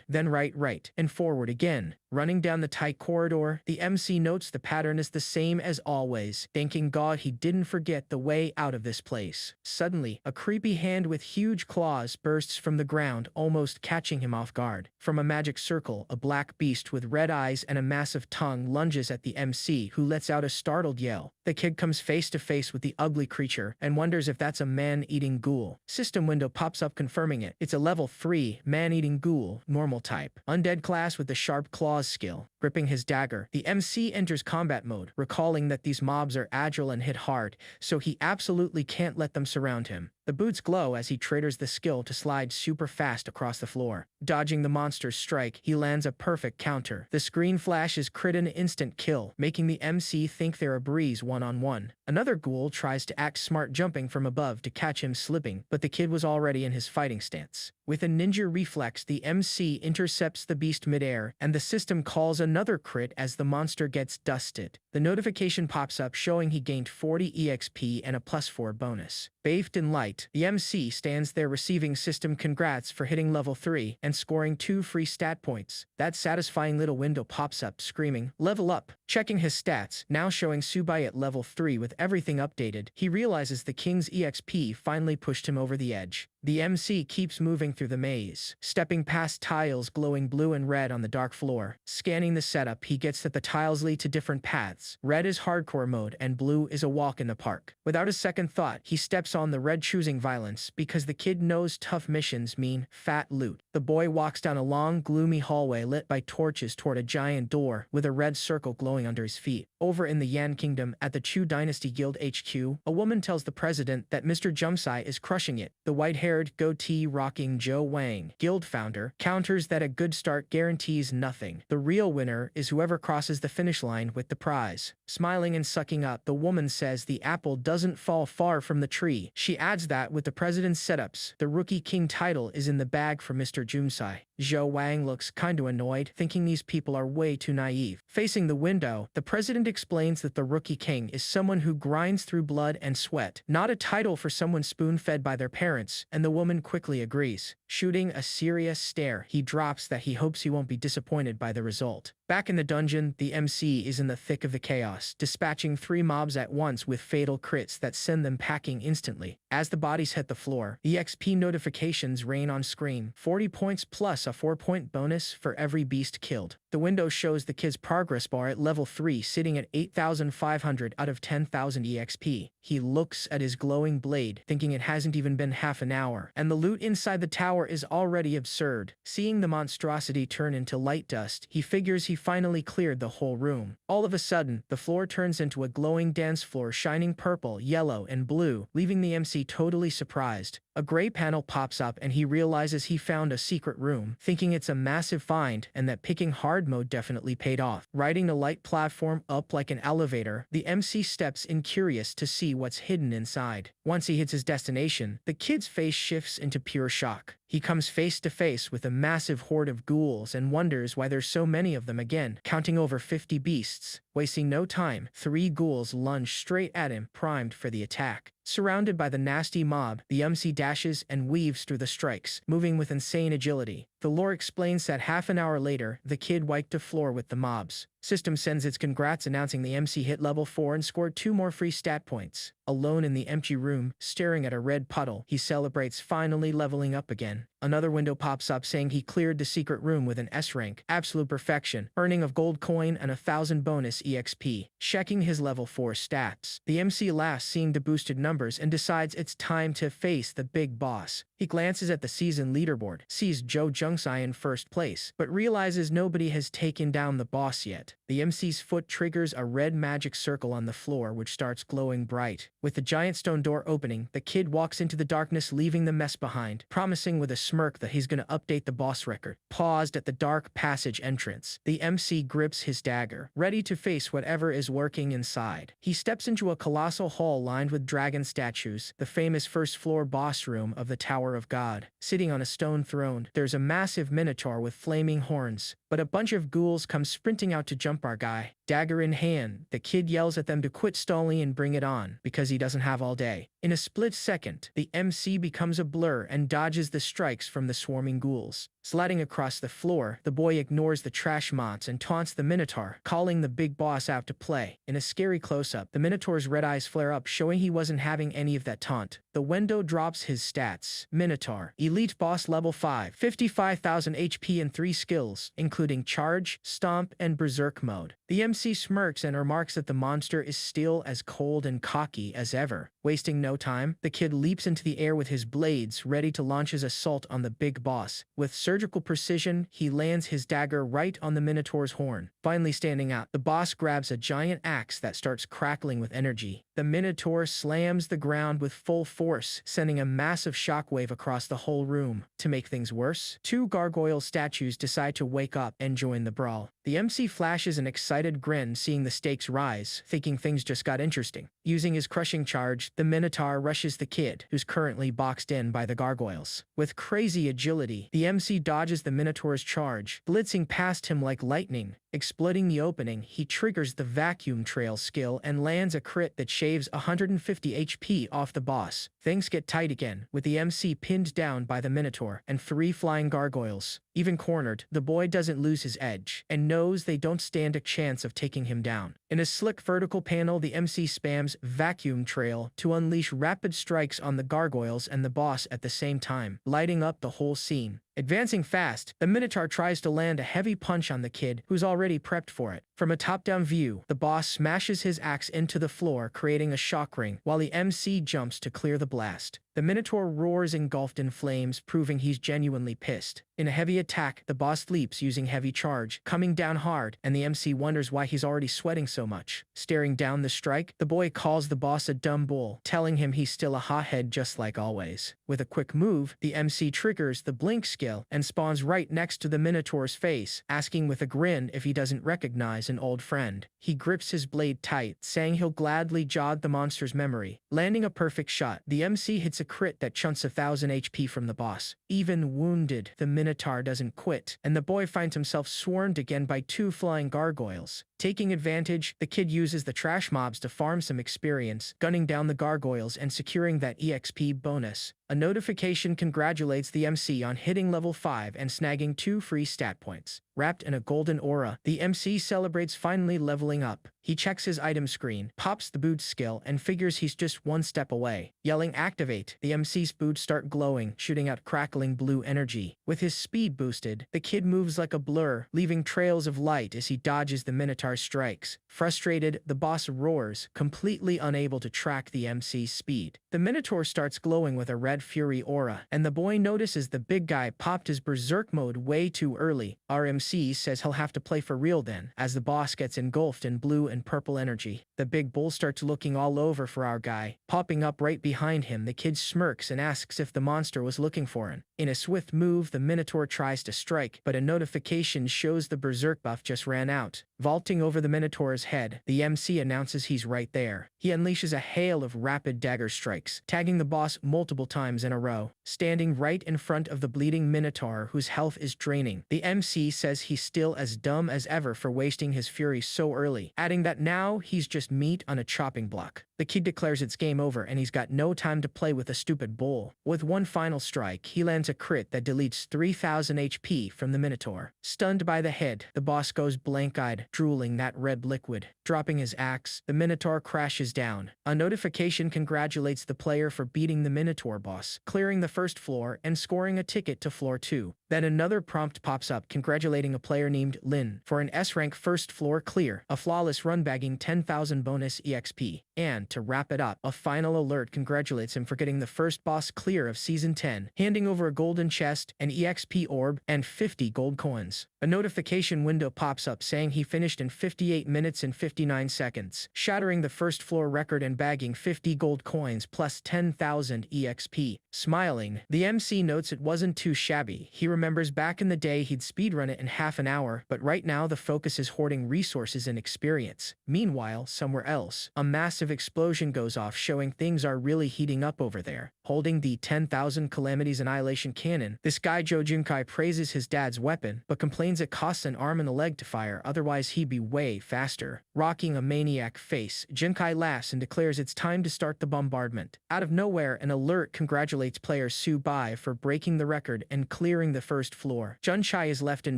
then right, and forward again. Running down the tight corridor, the MC notes the pattern is the same as always, thanking God he didn't forget the way out of this place. Suddenly, a creepy hand with huge claws bursts from the ground, almost catching him off guard. From a magic circle, a black beast with red eyes and a massive tongue lunges at the MC, who lets out a startled yell. The kid comes face to face with the ugly creature and wonders if that's a man-eating ghoul. System window pops up confirming it. It's a level 3 man-eating ghoul, normal type. Undead class with the sharp claws skill. Gripping his dagger, the MC enters combat mode, recalling that these mobs are agile and hit hard, so he absolutely can't let them surround him. The boots glow as he triggers the skill to slide super fast across the floor. Dodging the monster's strike, he lands a perfect counter. The screen flashes crit an instant kill, making the MC think they're a breeze one-on-one. Another ghoul tries to act smart jumping from above to catch him slipping, but the kid was already in his fighting stance. With a ninja reflex, the MC intercepts the beast midair, and the system calls another crit as the monster gets dusted. The notification pops up showing he gained 40 EXP and a +4 bonus. Bathed in light, the MC stands there receiving system congrats for hitting level 3 and scoring 2 free stat points. That satisfying little window pops up screaming, "Level up!" Checking his stats, now showing Subai at level 3 with everything updated, he realizes the king's EXP finally pushed him over the edge. The MC keeps moving through the maze, stepping past tiles glowing blue and red on the dark floor. Scanning the setup, he gets that the tiles lead to different paths. Red is hardcore mode and blue is a walk in the park. Without a second thought, he steps on the red, choosing violence because the kid knows tough missions mean fat loot. The boy walks down a long, gloomy hallway lit by torches toward a giant door with a red circle glowing under his feet. Over in the Yan Kingdom, at the Chu Dynasty Guild HQ, a woman tells the president that Mr. Jumsai is crushing it. The white-haired long-haired, goatee-rocking Joe Wang, guild founder, counters that a good start guarantees nothing. The real winner is whoever crosses the finish line with the prize. Smiling and sucking up, the woman says the apple doesn't fall far from the tree. She adds that with the president's setups, the Rookie King title is in the bag for Mr. Jumsai. Zhou Wang looks kinda annoyed, thinking these people are way too naive. Facing the window, the president explains that the Rookie King is someone who grinds through blood and sweat, not a title for someone spoon-fed by their parents, and the woman quickly agrees. Shooting a serious stare, he drops that he hopes he won't be disappointed by the result. Back in the dungeon, the MC is in the thick of the chaos, dispatching 3 mobs at once with fatal crits that send them packing instantly. As the bodies hit the floor, the XP notifications rain on screen, 40 points plus a 4-point bonus for every beast killed. The window shows the kid's progress bar at level 3 sitting at 8,500 out of 10,000 EXP. He looks at his glowing blade, thinking it hasn't even been half an hour, and the loot inside the tower is already absurd. Seeing the monstrosity turn into light dust, he figures he finally cleared the whole room. All of a sudden, the floor turns into a glowing dance floor shining purple, yellow, and blue, leaving the MC totally surprised. A gray panel pops up and he realizes he found a secret room, thinking it's a massive find and that picking hard mode definitely paid off. Riding the light platform up like an elevator, the MC steps in curious to see what's hidden inside. Once he hits his destination, the kid's face shifts into pure shock. He comes face to face with a massive horde of ghouls and wonders why there's so many of them again, counting over 50 beasts. Wasting no time, 3 ghouls lunge straight at him, primed for the attack. Surrounded by the nasty mob, the MC dashes and weaves through the strikes, moving with insane agility. The lore explains that half an hour later, the kid wiped the floor with the mobs. System sends its congrats announcing the MC hit level 4 and scored 2 more free stat points. Alone in the empty room, staring at a red puddle, he celebrates finally leveling up again. Another window pops up saying he cleared the secret room with an S rank, absolute perfection, earning a gold coin and 1,000 bonus EXP. Checking his level 4 stats, the MC laughs seeing the boosted numbers and decides it's time to face the big boss. He glances at the season leaderboard, sees Joe Jungsai in first place, but realizes nobody has taken down the boss yet. The MC's foot triggers a red magic circle on the floor which starts glowing bright. With the giant stone door opening, the kid walks into the darkness, leaving the mess behind, promising with a smirk that he's gonna update the boss record. Paused at the dark passage entrance, the MC grips his dagger, ready to face whatever is lurking inside. He steps into a colossal hall lined with dragon statues, the famous first floor boss room of the Tower of God. Sitting on a stone throne, there's a massive minotaur with flaming horns, but a bunch of ghouls come sprinting out to jump our guy. Dagger in hand, the kid yells at them to quit stalling and bring it on, because he doesn't have all day. In a split second, the MC becomes a blur and dodges the strikes from the swarming ghouls. Sliding across the floor, the boy ignores the trash mods and taunts the Minotaur, calling the big boss out to play. In a scary close-up, the Minotaur's red eyes flare up, showing he wasn't having any of that taunt. The Wendo drops his stats. Minotaur, Elite Boss Level 5, 55,000 HP and 3 skills, including Charge, Stomp, and Berserk mode. The MC smirks and remarks that the monster is still as cold and cocky as ever. Wasting no time, the kid leaps into the air with his blades, ready to launch his assault on the big boss. With surgical precision, he lands his dagger right on the Minotaur's horn. Finally standing out, the boss grabs a giant axe that starts crackling with energy. The Minotaur slams the ground with full force, sending a massive shockwave across the whole room. To make things worse, 2 gargoyle statues decide to wake up and join the brawl. The MC flashes an excited grin seeing the stakes rise, thinking things just got interesting. Using his crushing charge, the Minotaur rushes the kid, who's currently boxed in by the gargoyles. With crazy agility, the MC dodges the Minotaur's charge, blitzing past him like lightning. Exploiting the opening, he triggers the vacuum trail skill and lands a crit that shaves 150 HP off the boss. Things get tight again, with the MC pinned down by the Minotaur and 3 flying gargoyles. Even cornered, the boy doesn't lose his edge, and knows they don't stand a chance of taking him down. In a slick vertical panel, the MC spams Vacuum Trail to unleash rapid strikes on the gargoyles and the boss at the same time, lighting up the whole scene. Advancing fast, the Minotaur tries to land a heavy punch on the kid, who's already prepped for it. From a top-down view, the boss smashes his axe into the floor, creating a shock ring, while the MC jumps to clear the blast. The Minotaur roars engulfed in flames, proving he's genuinely pissed. In a heavy attack, the boss leaps using heavy charge, coming down hard, and the MC wonders why he's already sweating so much. Staring down the strike, the boy calls the boss a dumb bull, telling him he's still a hothead just like always. With a quick move, the MC triggers the blink skill and spawns right next to the Minotaur's face, asking with a grin if he doesn't recognize an old friend. He grips his blade tight, saying he'll gladly jog the monster's memory. Landing a perfect shot, the MC hits a crit that chunks 1000 HP from the boss. Even wounded, the Minotaur doesn't quit, and the boy finds himself swarmed again by 2 flying gargoyles. Taking advantage, the kid uses the trash mobs to farm some experience, gunning down the gargoyles and securing that EXP bonus. A notification congratulates the MC on hitting level 5 and snagging 2 free stat points. Wrapped in a golden aura, the MC celebrates finally leveling up. He checks his item screen, pops the boot skill, and figures he's just 1 step away. Yelling activate, the MC's boots start glowing, shooting out crackling blue energy. With his speed boosted, the kid moves like a blur, leaving trails of light as he dodges the Minotaur strikes. Frustrated, the boss roars, completely unable to track the MC's speed. The Minotaur starts glowing with a red fury aura, and the boy notices the big guy popped his berserk mode way too early. Our MC says he'll have to play for real then, as the boss gets engulfed in blue and purple energy. The big bull starts looking all over for our guy. Popping up right behind him, the kid smirks and asks if the monster was looking for him. In a swift move, the Minotaur tries to strike, but a notification shows the berserk buff just ran out. Vaulting over the Minotaur's head, the MC announces he's right there. He unleashes a hail of rapid dagger strikes, tagging the boss multiple times in a row. Standing right in front of the bleeding Minotaur, whose health is draining, the MC says he's still as dumb as ever for wasting his fury so early, adding that now he's just meat on a chopping block. The kid declares it's game over and he's got no time to play with a stupid bull. With one final strike, he lands a crit that deletes 3000 HP from the Minotaur. Stunned by the head, the boss goes blank-eyed, drooling that red liquid. Dropping his axe, the Minotaur crashes down. A notification congratulates the player for beating the Minotaur boss, clearing the first floor, and scoring a ticket to floor 2. Then another prompt pops up congratulating a player named Lin for an S-rank first floor clear, a flawless run bagging 10,000 bonus EXP. And, to wrap it up, a final alert congratulates him for getting the first boss clear of Season 10, handing over a golden chest, an EXP orb, and 50 gold coins. A notification window pops up saying he finished in 58 minutes and 59 seconds, shattering the first floor record and bagging 50 gold coins plus 10,000 EXP. Smiling, the MC notes it wasn't too shabby. He remembers back in the day he'd speedrun it in half an hour, but right now the focus is hoarding resources and experience. Meanwhile, somewhere else, a massive explosion goes off, showing things are really heating up over there. Holding the 10,000 Calamities Annihilation Cannon, this guy Joe Junkai praises his dad's weapon, but complains it costs an arm and a leg to fire, otherwise he'd be way faster. Rocking a maniac face, Junkai laughs and declares it's time to start the bombardment. Out of nowhere, an alert congratulates player Subai for breaking the record and clearing the first floor. Junkai is left in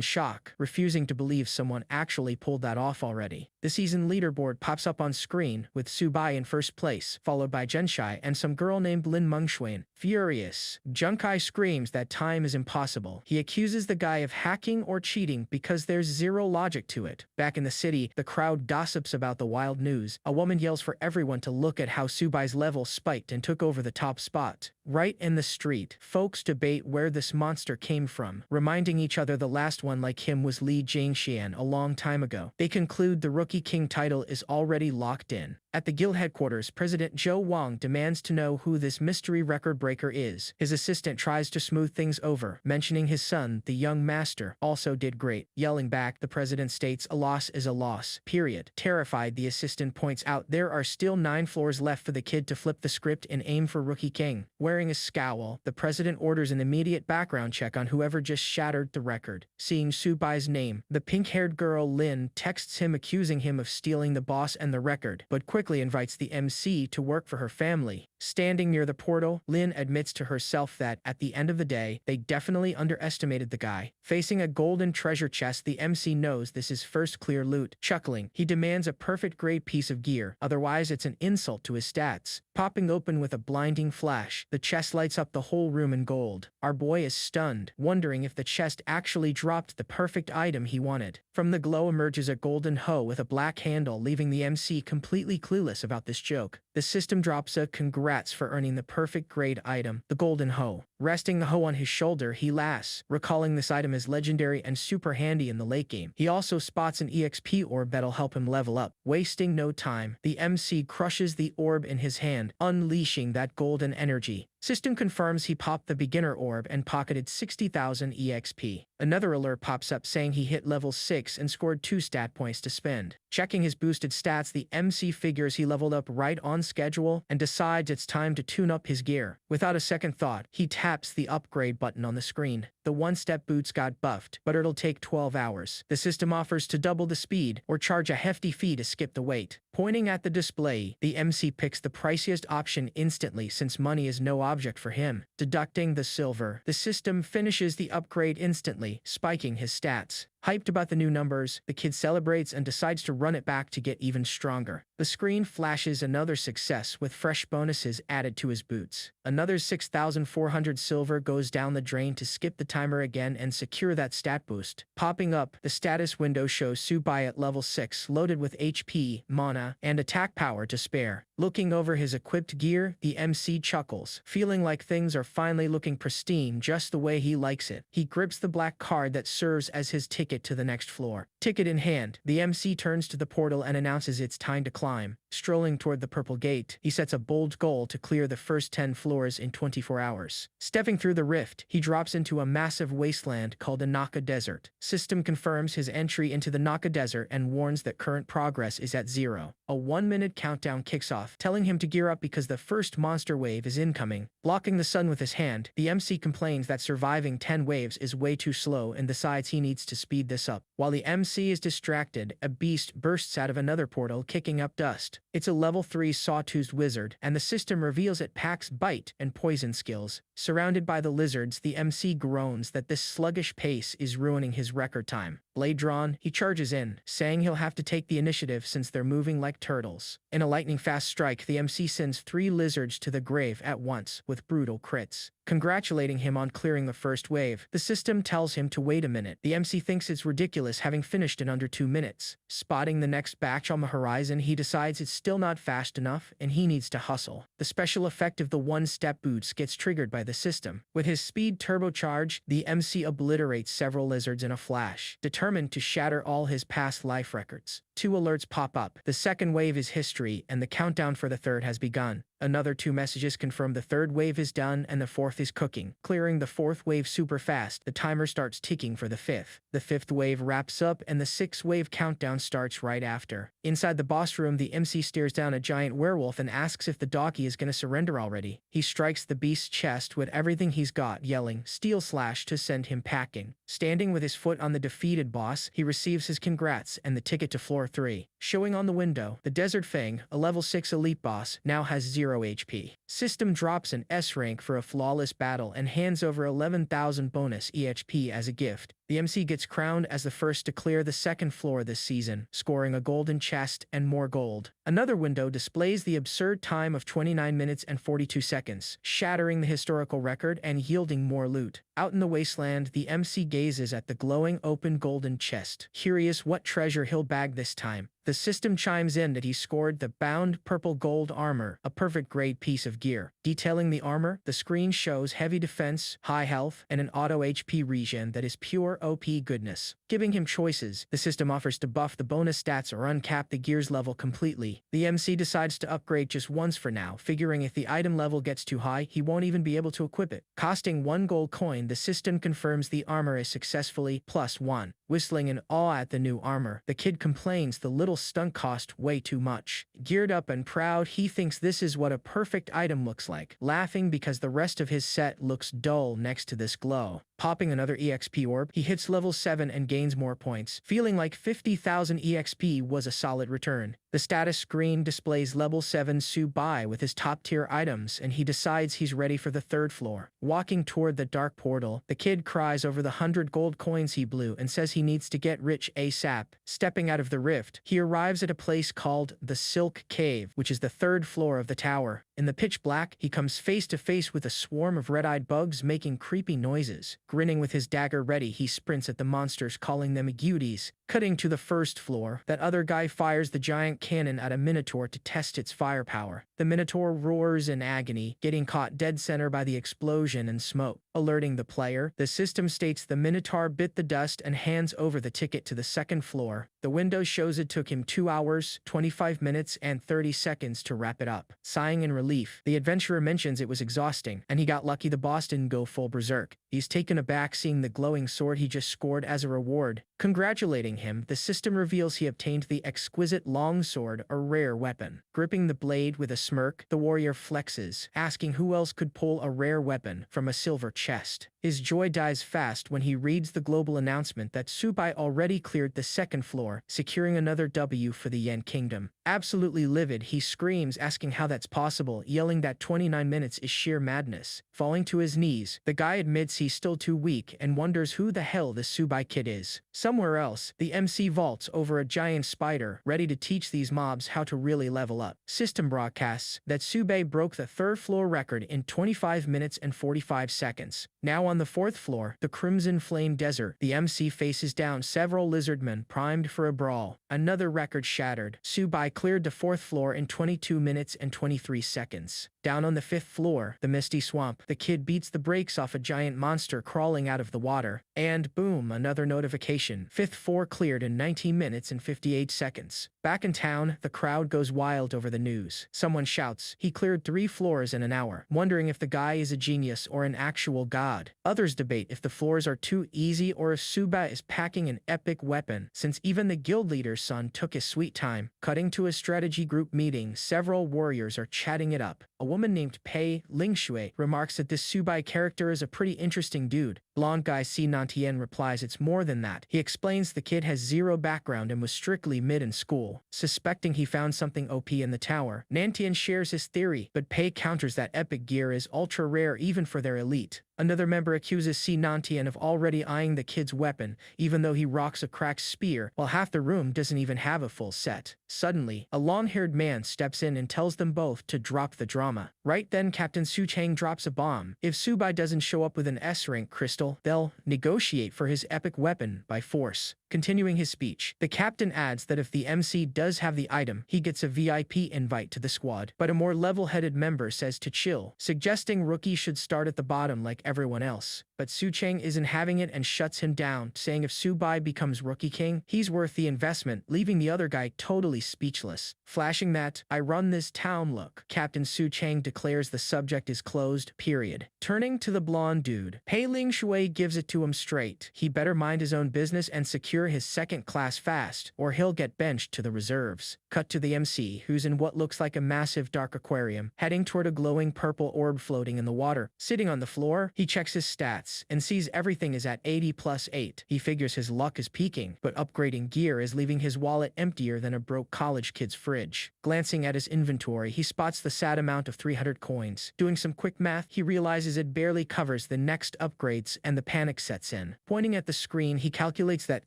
shock, refusing to believe someone actually pulled that off already. The season leaderboard pops up on screen, with Subai in first place, followed by Junkai and some girl named Lin Mengxuan. Furious, Junkai screams that time is impossible. He accuses the guy of hacking or cheating because there's zero logic to it. Back in the city, the crowd gossips about the wild news. A woman yells for everyone to look at how Subai's level spiked and took over the top spot. Right in the street, folks debate where this monster came from, reminding each other the last one like him was Li Jingxian a long time ago. They conclude the Rookie King title is already locked in. At the guild headquarters, President Zhou Wang demands to know who this mystery record breaker is. His assistant tries to smooth things over, mentioning his son, the young master, also did great. Yelling back, the president states a loss is a loss, period. Terrified, the assistant points out there are still 9 floors left for the kid to flip the script and aim for Rookie King. Wearing a scowl, the president orders an immediate background check on whoever just shattered the record. Seeing Subai's name, the pink-haired girl Lin texts him accusing him of stealing the boss and the record, but quickly invites the MC to work for her family. Standing near the portal, Lin admits to herself that, at the end of the day, they definitely underestimated the guy. Facing a golden treasure chest, the MC knows this is first clear loot. Chuckling, he demands a perfect grade piece of gear, otherwise it's an insult to his stats. Popping open with a blinding flash, the chest lights up the whole room in gold. Our boy is stunned, wondering if the chest actually dropped the perfect item he wanted. From the glow emerges a golden hoe with a black handle, leaving the MC completely clueless about this joke. The system drops a "congrats for earning the perfect grade item," the golden hoe. Resting the hoe on his shoulder, he laughs, recalling this item is legendary and super handy in the late game. He also spots an EXP orb that'll help him level up. Wasting no time, the MC crushes the orb in his hand, unleashing that golden energy. System confirms he popped the beginner orb and pocketed 60,000 EXP. Another alert pops up saying he hit level 6 and scored 2 stat points to spend. Checking his boosted stats, the MC figures he leveled up right on schedule and decides it's time to tune up his gear. Without a second thought, he taps the upgrade button on the screen. The one-step boots got buffed, but it'll take 12 hours. The system offers to double the speed or charge a hefty fee to skip the wait. Pointing at the display, the MC picks the priciest option instantly since money is no object for him. Deducting the silver, the system finishes the upgrade instantly, spiking his stats. Hyped about the new numbers, the kid celebrates and decides to run it back to get even stronger. The screen flashes another success with fresh bonuses added to his boots. Another 6,400 silver goes down the drain to skip the timer again and secure that stat boost. Popping up, the status window shows Subai at level 6, loaded with HP, mana, and attack power to spare. Looking over his equipped gear, the MC chuckles, feeling like things are finally looking pristine just the way he likes it. He grips the black card that serves as his ticket to the next floor. Ticket in hand, the MC turns to the portal and announces it's time to climb. Strolling toward the purple gate, he sets a bold goal to clear the first 10 floors in 24 hours. Stepping through the rift, he drops into a massive wasteland called the Naka Desert. System confirms his entry into the Naka Desert and warns that current progress is at 0. A 1-minute countdown kicks off, telling him to gear up because the first monster wave is incoming. Blocking the sun with his hand, the MC complains that surviving 10 waves is way too slow and decides he needs to speed this up. While the MC is distracted, a beast bursts out of another portal, kicking up dust. It's a level 3 sawtoothed wizard, and the system reveals it packs bite and poison skills. Surrounded by the lizards, the MC groans that this sluggish pace is ruining his record time. Blade drawn, he charges in, saying he'll have to take the initiative since they're moving like turtles. In a lightning-fast strike, the MC sends 3 lizards to the grave at once with brutal crits. Congratulating him on clearing the first wave, the system tells him to wait a minute. The MC thinks it's ridiculous having finished in under 2 minutes. Spotting the next batch on the horizon, he decides it's still not fast enough and he needs to hustle. The special effect of the one-step boots gets triggered by the system. With his speed turbocharged, the MC obliterates several lizards in a flash, determined to shatter all his past life records. 2 alerts pop up. The second wave is history, and the countdown for the third has begun. Another 2 messages confirm the third wave is done and the fourth is cooking. Clearing the fourth wave super fast, the timer starts ticking for the fifth. The fifth wave wraps up and the 6th wave countdown starts right after. Inside the boss room, the MC stares down a giant werewolf and asks if the doggy is gonna surrender already. He strikes the beast's chest with everything he's got, yelling "Steel Slash" to send him packing. Standing with his foot on the defeated boss, he receives his congrats and the ticket to floor 3. Showing on the window, the Desert Fang, a level 6 elite boss, now has 0 HP. System drops an S rank for a flawless battle and hands over 11,000 bonus EHP as a gift. The MC gets crowned as the first to clear the 2nd floor this season, scoring a golden chest and more gold. Another window displays the absurd time of 29 minutes and 42 seconds, shattering the historical record and yielding more loot. Out in the wasteland, the MC gazes at the glowing open golden chest, curious what treasure he'll bag this time. The system chimes in that he scored the bound purple gold armor, a perfect grade piece of gear. Detailing the armor, the screen shows heavy defense, high health, and an auto HP regen that is pure OP goodness. Giving him choices, the system offers to buff the bonus stats or uncap the gear's level completely. The MC decides to upgrade just once for now, figuring if the item level gets too high, he won't even be able to equip it. Costing 1 gold coin, the system confirms the armor is successfully +1. Whistling in awe at the new armor, the kid complains the little stunt cost way too much. Geared up and proud, he thinks this is what a perfect item looks like, laughing because the rest of his set looks dull next to this glow. Popping another EXP orb, he hits level 7 and gains more points, feeling like 50,000 EXP was a solid return. The status screen displays level 7 Subai with his top-tier items, and he decides he's ready for the 3rd floor. Walking toward the dark portal, the kid cries over the 100 gold coins he blew and says he needs to get rich ASAP. Stepping out of the rift, he arrives at a place called the Silk Cave, which is the 3rd floor of the tower. In the pitch black, he comes face to face with a swarm of red-eyed bugs making creepy noises. Grinning with his dagger ready, he sprints at the monsters, calling them agouties. Cutting to the first floor, that other guy fires the giant cannon at a minotaur to test its firepower. The minotaur roars in agony, getting caught dead center by the explosion and smoke. Alerting the player, the system states the minotaur bit the dust and hands over the ticket to the second floor. The window shows it took him 2 hours, 25 minutes, and 30 seconds to wrap it up. Sighing in relief, the adventurer mentions it was exhausting, and he got lucky the boss didn't go full berserk. He's taken aback seeing the glowing sword he just scored as a reward. Congratulating him, the system reveals he obtained the exquisite longsword, a rare weapon. Gripping the blade with a smirk, the warrior flexes, asking who else could pull a rare weapon from a silver chest. His joy dies fast when he reads the global announcement that Subai already cleared the second floor, securing another W for the Yen Kingdom. Absolutely livid, he screams, asking how that's possible, yelling that 29 minutes is sheer madness. Falling to his knees, the guy admits he's still too weak and wonders who the hell this Subai kid is. Somewhere else, the MC vaults over a giant spider, ready to teach these mobs how to really level up. System broadcasts that Subai broke the third floor record in 25 minutes and 45 seconds. Now on the fourth floor, the Crimson Flame Desert, the MC faces down several lizardmen primed for a brawl. Another record shattered. Subai cleared the fourth floor in 22 minutes and 23 seconds. Down on the fifth floor, the Misty Swamp, the kid beats the brakes off a giant monster crawling out of the water. And boom, another notification. Fifth floor cleared in 19 minutes and 58 seconds. Back in town, the crowd goes wild over the news. Someone shouts, he cleared 3 floors in an hour, wondering if the guy is a genius or an actual god. Others debate if the floors are too easy or if Subai is packing an epic weapon, since even the guild leader's son took his sweet time. Cutting to a strategy group meeting, several warriors are chatting it up. A woman named Pei Lingshui remarks that this Subai character is a pretty interesting dude. Blonde guy Si Nantien replies it's more than that. He explains the kid has 0 background and was strictly mid in school. Suspecting he found something OP in the tower, Nantien shares his theory, but Pei counters that epic gear is ultra rare even for their elite. Another member accuses Si Nantien of already eyeing the kid's weapon, even though he rocks a cracked spear, while half the room doesn't even have a full set. Suddenly, a long-haired man steps in and tells them both to drop the drama. Right then, Captain Su Chang drops a bomb. If Subai doesn't show up with an S-rank crystal, they'll negotiate for his epic weapon by force. Continuing his speech, the captain adds that if the MC does have the item, he gets a VIP invite to the squad, but a more level-headed member says to chill, suggesting rookie should start at the bottom like everyone else. But Su Chang isn't having it and shuts him down, saying if Subai becomes rookie king, he's worth the investment, leaving the other guy totally speechless. Flashing that, I run this town look, Captain Su Chang declares the subject is closed, period. Turning to the blonde dude, Pei Ling Shui gives it to him straight. He better mind his own business and secure his second class fast, or he'll get benched to the reserves. Cut to the MC, who's in what looks like a massive dark aquarium, heading toward a glowing purple orb floating in the water. Sitting on the floor, he checks his stats and sees everything is at 80+8. He figures his luck is peaking, but upgrading gear is leaving his wallet emptier than a broke college kid's fridge. Glancing at his inventory, he spots the sad amount of 300 coins. Doing some quick math, he realizes it barely covers the next upgrades and the panic sets in. Pointing at the screen, he calculates that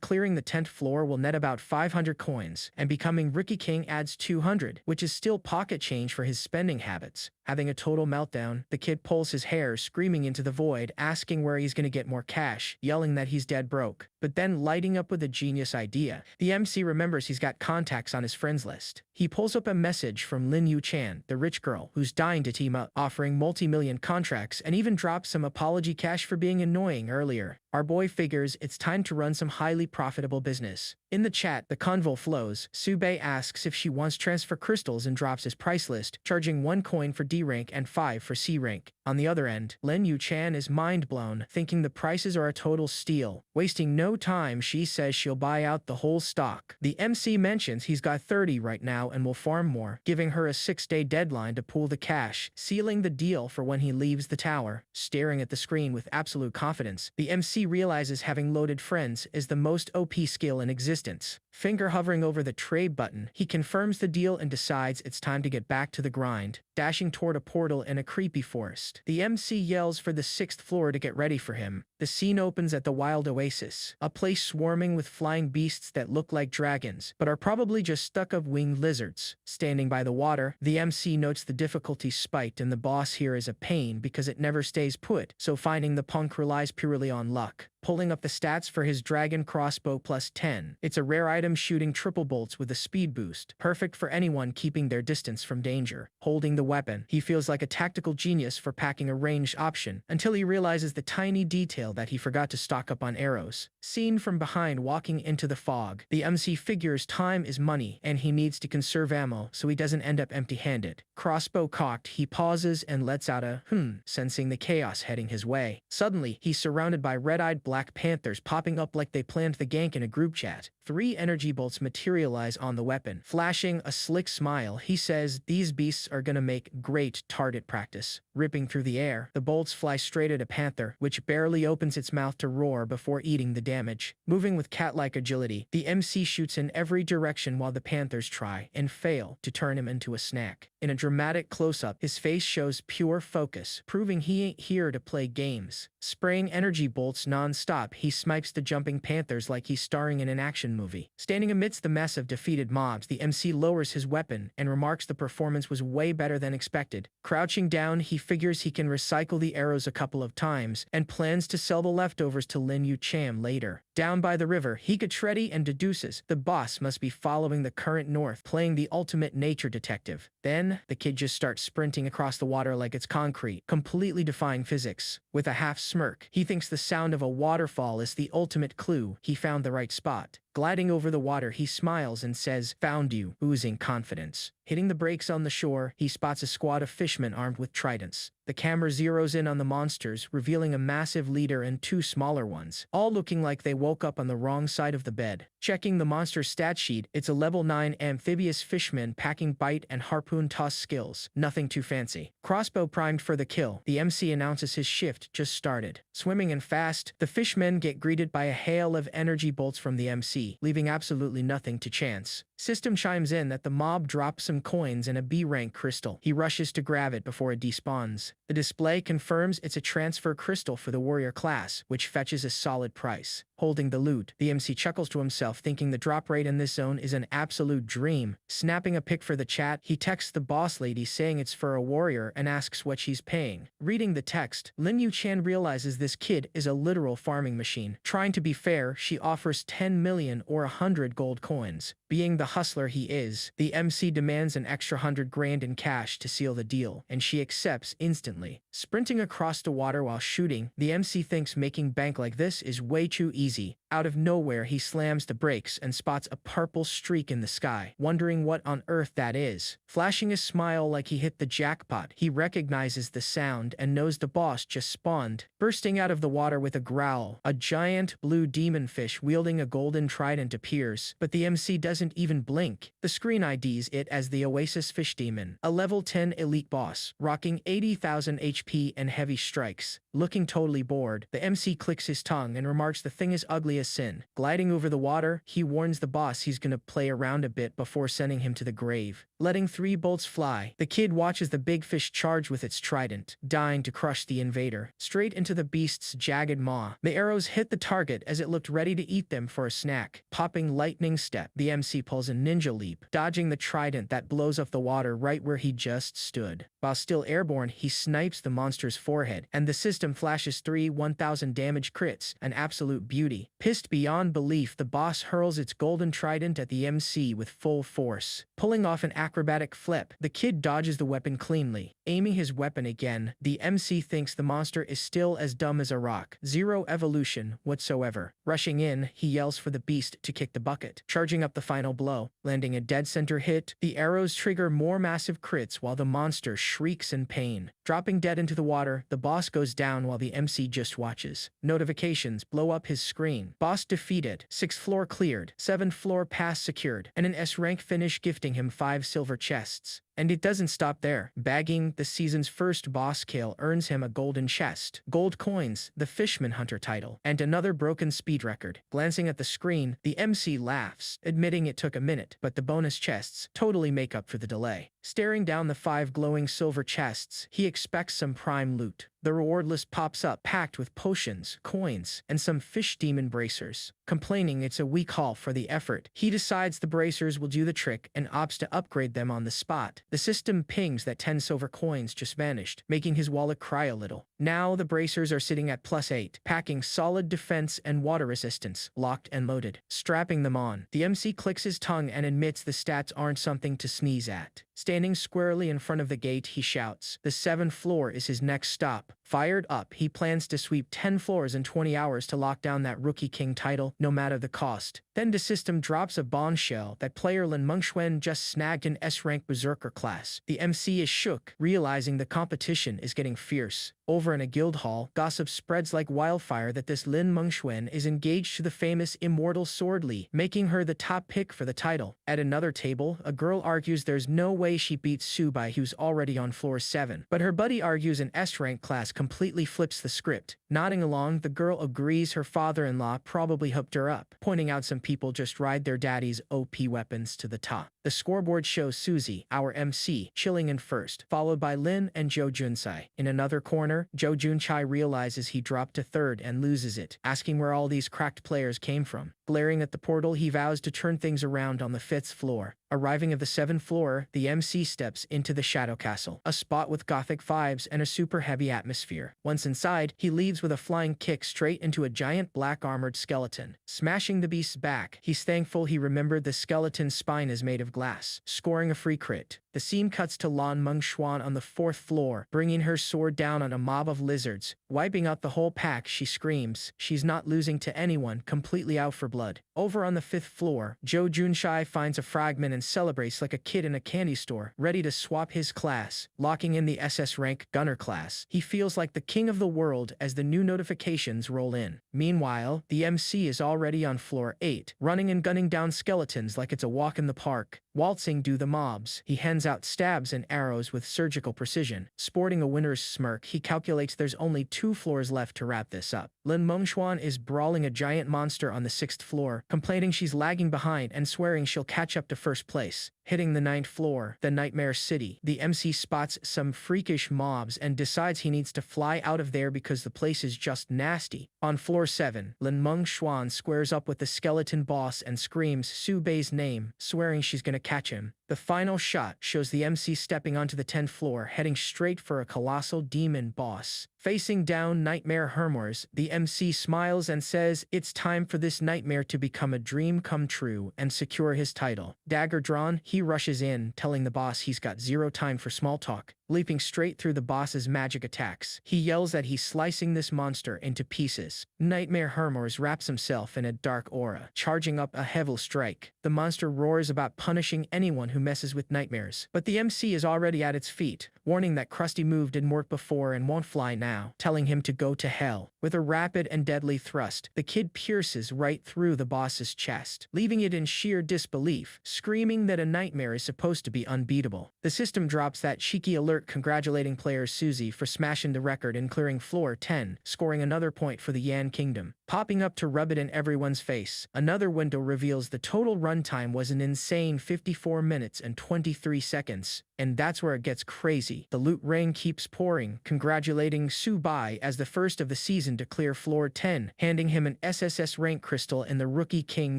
clearing the 10th floor will net about 500 coins, and becoming Rookie King adds 200, which is still pocket change for his spending habits. Having a total meltdown, the kid pulls his hair, screaming into the void, asking where he's gonna get more cash, yelling that he's dead broke. But then lighting up with a genius idea. The MC remembers he's got contacts on his friends list. He pulls up a message from Lin Yu Chan, the rich girl, who's dying to team up, offering multi-million contracts, and even drops some apology cash for being annoying earlier. Our boy figures it's time to run some highly profitable business. In the chat, the convo flows. Subai asks if she wants transfer crystals and drops his price list, charging 1 coin for D rank and 5 for C rank. On the other end, Lin Yu Chan is mind blown, thinking the prices are a total steal. Wasting no time, she says she'll buy out the whole stock. The MC mentions he's got 30 right now and will farm more, giving her a 6-day deadline to pool the cash, sealing the deal for when he leaves the tower. Staring at the screen with absolute confidence, the MC realizes having loaded friends is the most OP skill in existence. Finger hovering over the trade button, he confirms the deal and decides it's time to get back to the grind, dashing toward a portal in a creepy forest. The MC yells for the 6th floor to get ready for him. The scene opens at the Wild Oasis, a place swarming with flying beasts that look like dragons, but are probably just stuck-up winged lizards. Standing by the water, the MC notes the difficulty spiked and the boss here is a pain because it never stays put, so finding the punk relies purely on luck. Pulling up the stats for his dragon crossbow plus 10. It's a rare item shooting triple bolts with a speed boost, perfect for anyone keeping their distance from danger. Holding the weapon, he feels like a tactical genius for packing a ranged option, until he realizes the tiny detail that he forgot to stock up on arrows. Seen from behind walking into the fog, the MC figures time is money, and he needs to conserve ammo so he doesn't end up empty-handed. Crossbow cocked, he pauses and lets out a sensing the chaos heading his way. Suddenly, he's surrounded by red-eyed Black Panthers popping up like they planned the gank in a group chat. 3 energy bolts materialize on the weapon. Flashing a slick smile, he says these beasts are gonna make great target practice. Ripping through the air, the bolts fly straight at a panther, which barely opens its mouth to roar before eating the damage. Moving with cat-like agility, the MC shoots in every direction while the panthers try and fail to turn him into a snack. In a dramatic close-up, his face shows pure focus, proving he ain't here to play games. Spraying energy bolts non-stop, he snipes the jumping panthers like he's starring in an action movie. Standing amidst the mess of defeated mobs, the MC lowers his weapon and remarks the performance was way better than expected. Crouching down, he figures he can recycle the arrows a couple of times and plans to sell the leftovers to Lin Yu Cham later. Down by the river, he gets ready and deduces the boss must be following the current north, playing the ultimate nature detective. Then, the kid just starts sprinting across the water like it's concrete, completely defying physics. With a half smirk, he thinks the sound of a waterfall is the ultimate clue he found the right spot. Gliding over the water, he smiles and says, "Found you," oozing confidence. Hitting the brakes on the shore, he spots a squad of fishmen armed with tridents. The camera zeroes in on the monsters, revealing a massive leader and 2 smaller ones, all looking like they woke up on the wrong side of the bed. Checking the monster's stat sheet, it's a level 9 amphibious fishman packing bite and harpoon toss skills. Nothing too fancy. Crossbow primed for the kill. The MC announces his shift just started. Swimming and fast, the fishmen get greeted by a hail of energy bolts from the MC, leaving absolutely nothing to chance. System chimes in that the mob drops some coins and a B-rank crystal. He rushes to grab it before it despawns. The display confirms it's a transfer crystal for the warrior class, which fetches a solid price. Holding the loot, the MC chuckles to himself, thinking the drop rate in this zone is an absolute dream. Snapping a pic for the chat, he texts the boss lady saying it's for a warrior and asks what she's paying. Reading the text, Lin Yu Chan realizes this kid is a literal farming machine. Trying to be fair, she offers 10 million or 100 gold coins. Being the hustler he is, the MC demands an extra 100 grand in cash to seal the deal, and she accepts instantly. Sprinting across the water while shooting, the MC thinks making bank like this is way too easy. Out of nowhere, he slams the brakes and spots a purple streak in the sky, wondering what on earth that is. Flashing a smile like he hit the jackpot, he recognizes the sound and knows the boss just spawned. Bursting out of the water with a growl, a giant blue demon fish wielding a golden trident appears, but the MC doesn't even blink. The screen IDs it as the Oasis Fish Demon, a level 10 elite boss, rocking 80,000 HP and heavy strikes. Looking totally bored, the MC clicks his tongue and remarks the thing is ugly as sin. Gliding over the water, he warns the boss he's gonna play around a bit before sending him to the grave. Letting 3 bolts fly, the kid watches the big fish charge with its trident, dying to crush the invader, straight into the beast's jagged maw. The arrows hit the target as it looked ready to eat them for a snack. Popping lightning step, the MC pulls a ninja leap, dodging the trident that blows up the water right where he just stood. While still airborne, he snipes the monster's forehead, and the system flashes 3 1,000 damage crits, an absolute beauty. Pissed beyond belief, the boss hurls its golden trident at the MC with full force. Pulling off an acrobatic flip, the kid dodges the weapon cleanly. Aiming his weapon again, the MC thinks the monster is still as dumb as a rock. Zero evolution whatsoever. Rushing in, he yells for the beast to kick the bucket, charging up the final blow. Landing a dead center hit, the arrows trigger more massive crits while the monster shrieks in pain. Dropping dead into the water, the boss goes down while the MC just watches. Notifications blow up his screen. Boss defeated, 6th floor cleared, 7th floor pass secured, and an S-rank finish gifting him 5 silver chests. And it doesn't stop there. Bagging the season's first boss kill earns him a golden chest, gold coins, the Fishman Hunter title, and another broken speed record. Glancing at the screen, the MC laughs, admitting it took a minute, but the bonus chests totally make up for the delay. Staring down the 5 glowing silver chests, he expects some prime loot. The reward list pops up, packed with potions, coins, and some fish demon bracers. Complaining it's a weak haul for the effort, he decides the bracers will do the trick and opts to upgrade them on the spot. The system pings that 10 silver coins just vanished, making his wallet cry a little. Now the bracers are sitting at +8, packing solid defense and water resistance, locked and loaded. Strapping them on, the MC clicks his tongue and admits the stats aren't something to sneeze at. Standing squarely in front of the gate, he shouts. The 7th floor is his next stop. Fired up, he plans to sweep 10 floors in 20 hours to lock down that Rookie King title, no matter the cost. Then the system drops a bombshell that player Lin Mengxuan just snagged an S-rank Berserker class. The MC is shook, realizing the competition is getting fierce. Over in a guild hall, gossip spreads like wildfire that this Lin Mengxuan is engaged to the famous Immortal Sword Li, making her the top pick for the title. At another table, a girl argues there's no way she beats Subai, who's already on floor 7. But her buddy argues an S-rank class completely flips the script. Nodding along, the girl agrees her father-in-law probably hooked her up, pointing out some people just ride their daddy's OP weapons to the top. The scoreboard shows Suzy, our MC, chilling in first, followed by Lin and Zhou Junsai. In another corner, Zhou Junchai realizes he dropped to 3rd and loses it, asking where all these cracked players came from. Glaring at the portal, he vows to turn things around on the 5th floor. Arriving at the 7th floor, the MC steps into the Shadow Castle, a spot with gothic vibes and a super heavy atmosphere. Once inside, he leads with a flying kick straight into a giant black armored skeleton. Smashing the beast's back, he's thankful he remembered the skeleton's spine is made of glass, scoring a free crit. The scene cuts to Lan Mengxuan on the 4th floor, bringing her sword down on a mob of lizards. Wiping out the whole pack, she screams. She's not losing to anyone, completely out for blood. Over on the 5th floor, Zhou Junshai finds a fragment and celebrates like a kid in a candy store, ready to swap his class. Locking in the SS rank Gunner class, he feels like the king of the world as the new notifications roll in. Meanwhile, the MC is already on floor 8, running and gunning down skeletons like it's a walk in the park. Waltzing do the mobs, he hands out stabs and arrows with surgical precision. Sporting a winner's smirk, he calculates there's only 2 floors left to wrap this up. Lin Mengxuan is brawling a giant monster on the 6th floor, complaining she's lagging behind and swearing she'll catch up to 1st place. Hitting the 9th floor, the Nightmare City, the MC spots some freakish mobs and decides he needs to fly out of there because the place is just nasty. On floor 7, Lin Mengxuan squares up with the skeleton boss and screams Su Bei's name, swearing she's gonna catch him. The final shot shows the MC stepping onto the 10th floor, heading straight for a colossal demon boss. Facing down Nightmare Hermors, the MC smiles and says it's time for this nightmare to become a dream come true and secure his title. Dagger drawn, he rushes in, telling the boss he's got 0 time for small talk. Leaping straight through the boss's magic attacks, he yells that he's slicing this monster into pieces. Nightmare Hermors wraps himself in a dark aura, charging up a Hevel strike. The monster roars about punishing anyone who messes with nightmares, but the MC is already at its feet, warning that Krusty move didn't work before and won't fly now, telling him to go to hell. With a rapid and deadly thrust, the kid pierces right through the boss's chest, leaving it in sheer disbelief, screaming that a nightmare is supposed to be unbeatable. The system drops that cheeky alert congratulating player Suzy for smashing the record and clearing floor 10, scoring another point for the Yan Kingdom. Popping up to rub it in everyone's face, another window reveals the total runtime was an insane 54 minutes and 23 seconds. And that's where it gets crazy. The loot rain keeps pouring, congratulating Su Bai as the first of the season to clear floor 10, handing him an SSS rank crystal and the Rookie King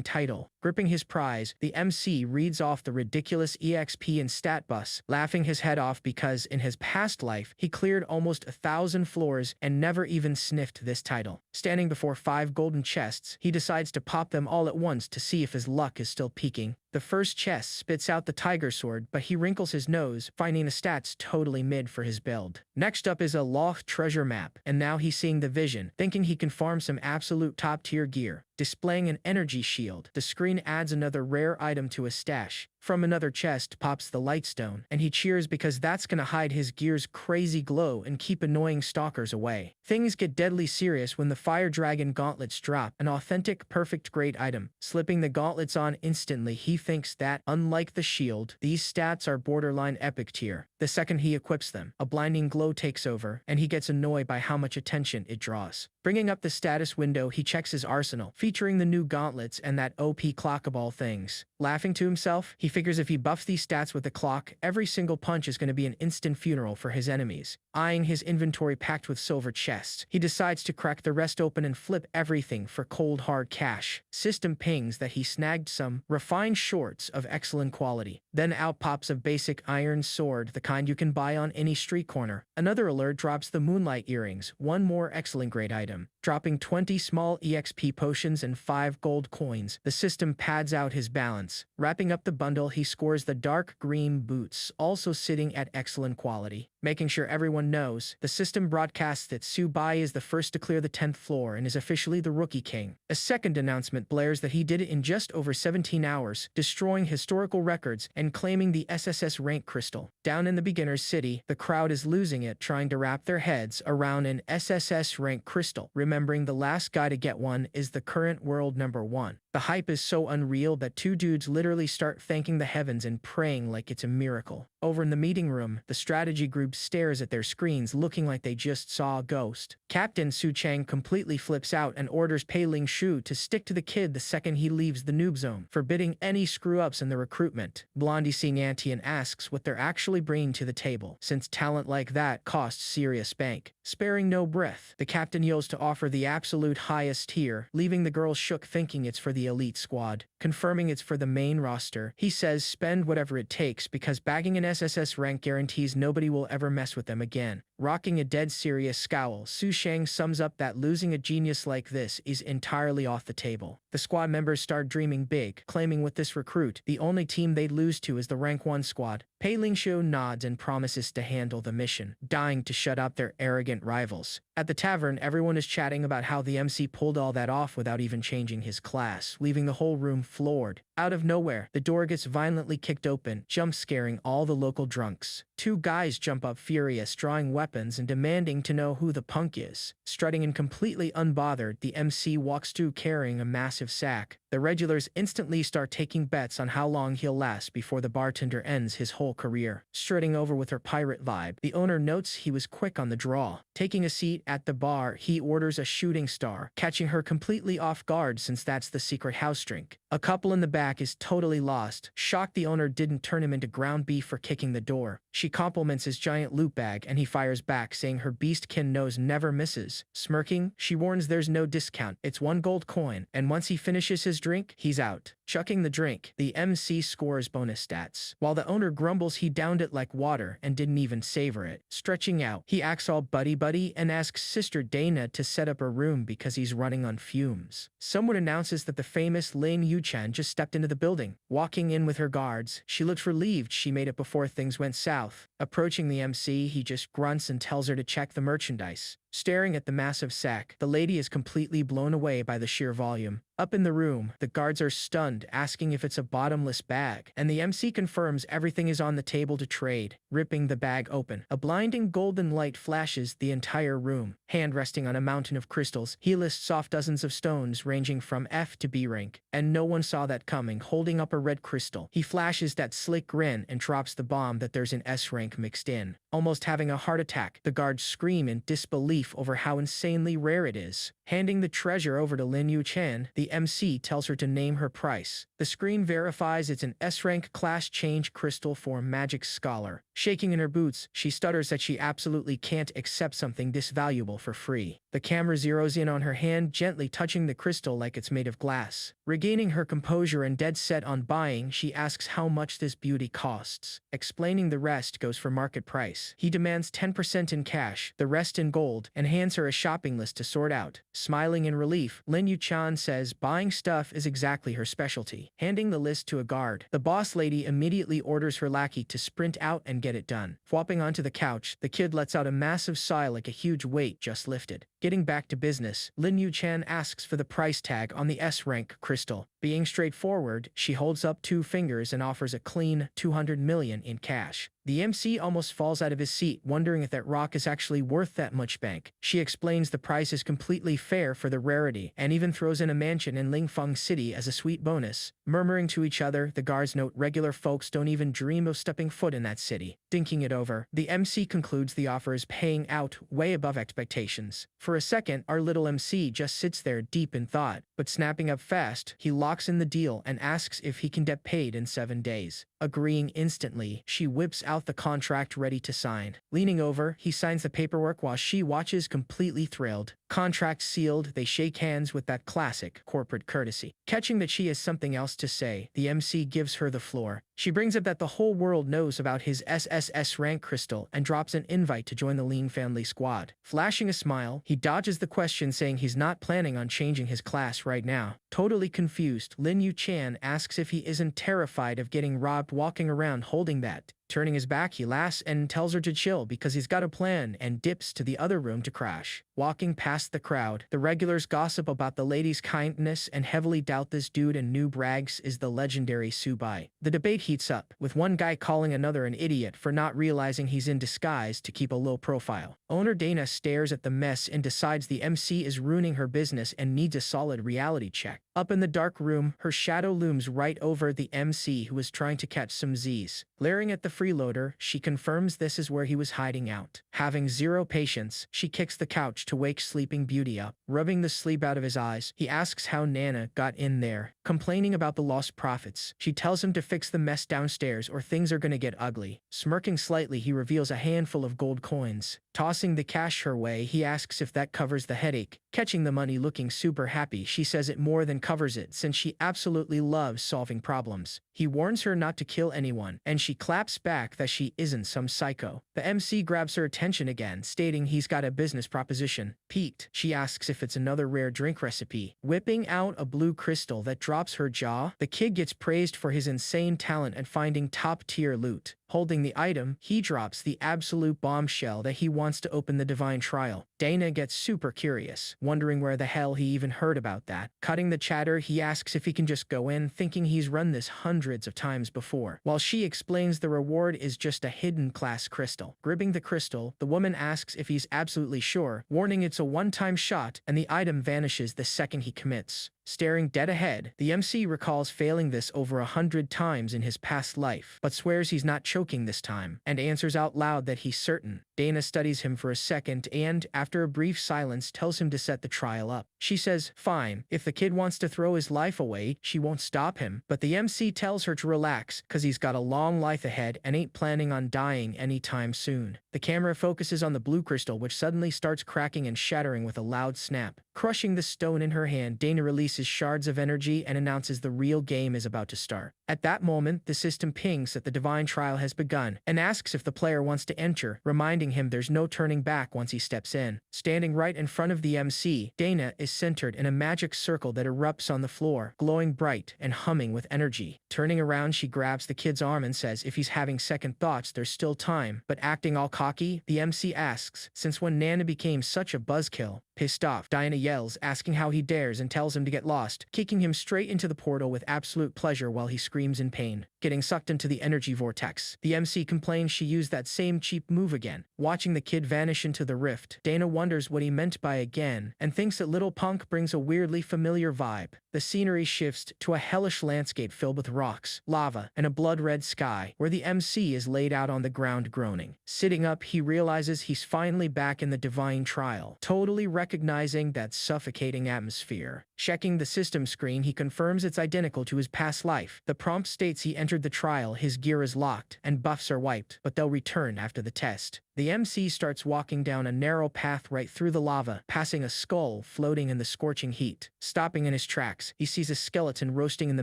title. Gripping his prize, the MC reads off the ridiculous EXP and stat bus, laughing his head off because in his past life, he cleared almost 1,000 floors and never even sniffed this title. Standing before 5 golden chests, he decides to pop them all at once to see if his luck is still peaking. The first chest spits out the tiger sword, but he wrinkles his nose, finding the stats totally mid for his build. Next up is a Loth treasure map, and now he's seeing the vision, thinking he can farm some absolute top-tier gear. Displaying an energy shield, the screen adds another rare item to his stash. From another chest pops the Lightstone, and he cheers because that's gonna hide his gear's crazy glow and keep annoying stalkers away. Things get deadly serious when the Fire Dragon gauntlets drop, an authentic perfect grade item. Slipping the gauntlets on instantly, he thinks that, unlike the shield, these stats are borderline epic tier. The second he equips them, a blinding glow takes over, and he gets annoyed by how much attention it draws. Bringing up the status window, he checks his arsenal, featuring the new gauntlets and that OP clock of all things. Laughing to himself, he figures if he buffs these stats with the clock, every single punch is going to be an instant funeral for his enemies. Eyeing his inventory packed with silver chests, he decides to crack the rest open and flip everything for cold hard cash. System pings that he snagged some refined shorts of excellent quality. Then out pops a basic iron sword, the kind you can buy on any street corner. Another alert drops the moonlight earrings, one more excellent grade item. Dropping 20 small EXP potions and 5 gold coins, the system pads out his balance. Wrapping up the bundle, he scores the dark green boots, also sitting at excellent quality. Making sure everyone knows, the system broadcasts that Subai is the first to clear the 10th floor and is officially the Rookie King. A second announcement blares that he did it in just over 17 hours, destroying historical records and claiming the SSS rank crystal. Down in the beginner's city, the crowd is losing it trying to wrap their heads around an SSS rank crystal, remembering the last guy to get one is the current world #1. The hype is so unreal that two dudes literally start thanking the heavens and praying like it's a miracle. Over in the meeting room, the strategy group stares at their screens looking like they just saw a ghost. Captain Su Chang completely flips out and orders Pei Ling Shu to stick to the kid the second he leaves the noob zone, forbidding any screw-ups in the recruitment. Blondie seeing Auntie and asks what they're actually bringing to the table, since talent like that costs serious bank. Sparing no breath, the captain yells to offer the absolute highest tier, leaving the girls shook thinking it's for the elite squad. Confirming it's for the main roster, he says spend whatever it takes because bagging an SSS rank guarantees nobody will ever mess with them again. Rocking a dead serious scowl, Su Shang sums up that losing a genius like this is entirely off the table. The squad members start dreaming big, claiming with this recruit, the only team they'd lose to is the rank 1 squad. Pei Ling Shu nods and promises to handle the mission, dying to shut up their arrogant rivals. At the tavern, everyone is chatting about how the MC pulled all that off without even changing his class, leaving the whole room floored. Out of nowhere, the door gets violently kicked open, jump-scaring all the local drunks. Two guys jump up furious, drawing weapons and demanding to know who the punk is. Strutting and completely unbothered, the MC walks through carrying a massive sack. The regulars instantly start taking bets on how long he'll last before the bartender ends his whole career. Strutting over with her pirate vibe, the owner notes he was quick on the draw. Taking a seat at the bar, he orders a shooting star, catching her completely off guard since that's the secret house drink. A couple in the back is totally lost, shocked the owner didn't turn him into ground beef for kicking the door. She compliments his giant loot bag and he fires back saying her beastkin nose never misses. Smirking, she warns there's no discount, it's 1 gold coin, and once he finishes his drink, he's out. Chucking the drink, the MC scores bonus stats, while the owner grumbles he downed it like water and didn't even savor it. Stretching out, he acts all buddy-buddy and asks Sister Dana to set up a room because he's running on fumes. Someone announces that the famous Lin Yuchan just stepped into the building. Walking in with her guards, she looks relieved she made it before things went south. Approaching the MC, he just grunts and tells her to check the merchandise. Staring at the massive sack, the lady is completely blown away by the sheer volume. Up in the room, the guards are stunned, asking if it's a bottomless bag, and the MC confirms everything is on the table to trade. Ripping the bag open, a blinding golden light flashes the entire room. Hand resting on a mountain of crystals, he lists off dozens of stones ranging from F to B rank, and no one saw that coming. Holding up a red crystal, he flashes that slick grin and drops the bomb that there's an S rank mixed in. Almost having a heart attack, the guards scream in disbelief over how insanely rare it is. Handing the treasure over to Lin Yu Chan, the MC tells her to name her price. The screen verifies it's an S-rank class change crystal for Magic Scholar. Shaking in her boots, she stutters that she absolutely can't accept something this valuable for free. The camera zeroes in on her hand, gently touching the crystal like it's made of glass. Regaining her composure and dead set on buying, she asks how much this beauty costs. Explaining the rest goes for market price. He demands 10% in cash, the rest in gold, and hands her a shopping list to sort out. Smiling in relief, Lin Yu-chan says buying stuff is exactly her specialty. Handing the list to a guard, the boss lady immediately orders her lackey to sprint out and get it done. Flopping onto the couch, the kid lets out a massive sigh like a huge weight just lifted. Getting back to business, Lin Yu-chan asks for the price tag on the S-rank crystal. Being straightforward, she holds up 2 fingers and offers a clean 200 million in cash. The MC almost falls out of his seat, wondering if that rock is actually worth that much bank. She explains the price is completely fair for the rarity, and even throws in a mansion in Lingfeng City as a sweet bonus. Murmuring to each other, the guards note regular folks don't even dream of stepping foot in that city. Thinking it over, the MC concludes the offer is paying out way above expectations. For a second, our little MC just sits there deep in thought, but snapping up fast, he locks in the deal and asks if he can get paid in 7 days. Agreeing instantly, she whips out the contract ready to sign. Leaning over, he signs the paperwork while she watches completely thrilled. Contract sealed, they shake hands with that classic corporate courtesy. Catching that she has something else to say, the MC gives her the floor. She brings up that the whole world knows about his SSS rank crystal and drops an invite to join the Lean family squad. Flashing a smile, he dodges the question saying he's not planning on changing his class right now. Totally confused, Lin Yu-chan asks if he isn't terrified of getting robbed walking around holding that. Turning his back, he laughs and tells her to chill because he's got a plan and dips to the other room to crash. Walking past the crowd, the regulars gossip about the lady's kindness and heavily doubt this dude and noob rags is the legendary Subai. The debate heats up, with one guy calling another an idiot for not realizing he's in disguise to keep a low profile. Owner Dana stares at the mess and decides the MC is ruining her business and needs a solid reality check. Up in the dark room, her shadow looms right over the MC who is trying to catch some Z's. Glaring at the freeloader, she confirms this is where he was hiding out. Having zero patience, she kicks the couch to wake Sleeping Beauty up. Rubbing the sleep out of his eyes, he asks how Nana got in there. Complaining about the lost profits, she tells him to fix the mess downstairs or things are gonna get ugly. Smirking slightly, he reveals a handful of gold coins. Tossing the cash her way, he asks if that covers the headache. Catching the money looking super happy, she says it more than covers it since she absolutely loves solving problems. He warns her not to kill anyone, and she claps back that she isn't some psycho. The MC grabs her attention again, stating he's got a business proposition. Piqued, she asks if it's another rare drink recipe. Whipping out a blue crystal that drops her jaw, the kid gets praised for his insane talent at finding top-tier loot. Holding the item, he drops the absolute bombshell that he wants to open the divine trial. Dana gets super curious, wondering where the hell he even heard about that. Cutting the chatter, he asks if he can just go in, thinking he's run this hundreds of times before, while she explains the reward is just a hidden class crystal. Gripping the crystal, the woman asks if he's absolutely sure, warning it's a one-time shot, and the item vanishes the second he commits. Staring dead ahead, the MC recalls failing this over 100 times in his past life, but swears he's not choking this time, and answers out loud that he's certain. Dana studies him for a second and, after a brief silence, tells him to set the trial up. She says, fine, if the kid wants to throw his life away, she won't stop him, but the MC tells her to relax, cause he's got a long life ahead and ain't planning on dying anytime soon. The camera focuses on the blue crystal, which suddenly starts cracking and shattering with a loud snap. Crushing the stone in her hand, Dana releases shards of energy and announces the real game is about to start. At that moment, the system pings that the divine trial has begun and asks if the player wants to enter, reminding him there's no turning back once he steps in. Standing right in front of the MC, Dana is centered in a magic circle that erupts on the floor, glowing bright and humming with energy. Turning around, she grabs the kid's arm and says if he's having second thoughts, there's still time. But acting all cocky, the MC asks, since when Nana became such a buzzkill? Pissed off, Diana yells, asking how he dares and tells him to get lost, kicking him straight into the portal with absolute pleasure while he screams in pain. Getting sucked into the energy vortex, the MC complains she used that same cheap move again. Watching the kid vanish into the rift, Dana wonders what he meant by again and thinks that little punk brings a weirdly familiar vibe. The scenery shifts to a hellish landscape filled with rocks, lava, and a blood-red sky, where the MC is laid out on the ground groaning. Sitting up, he realizes he's finally back in the divine trial, totally recognizing that suffocating atmosphere. Checking the system screen, he confirms it's identical to his past life. The prompt states he entered the trial, his gear is locked, and buffs are wiped, but they'll return after the test. The MC starts walking down a narrow path right through the lava, passing a skull floating in the scorching heat. Stopping in his tracks, he sees a skeleton roasting in the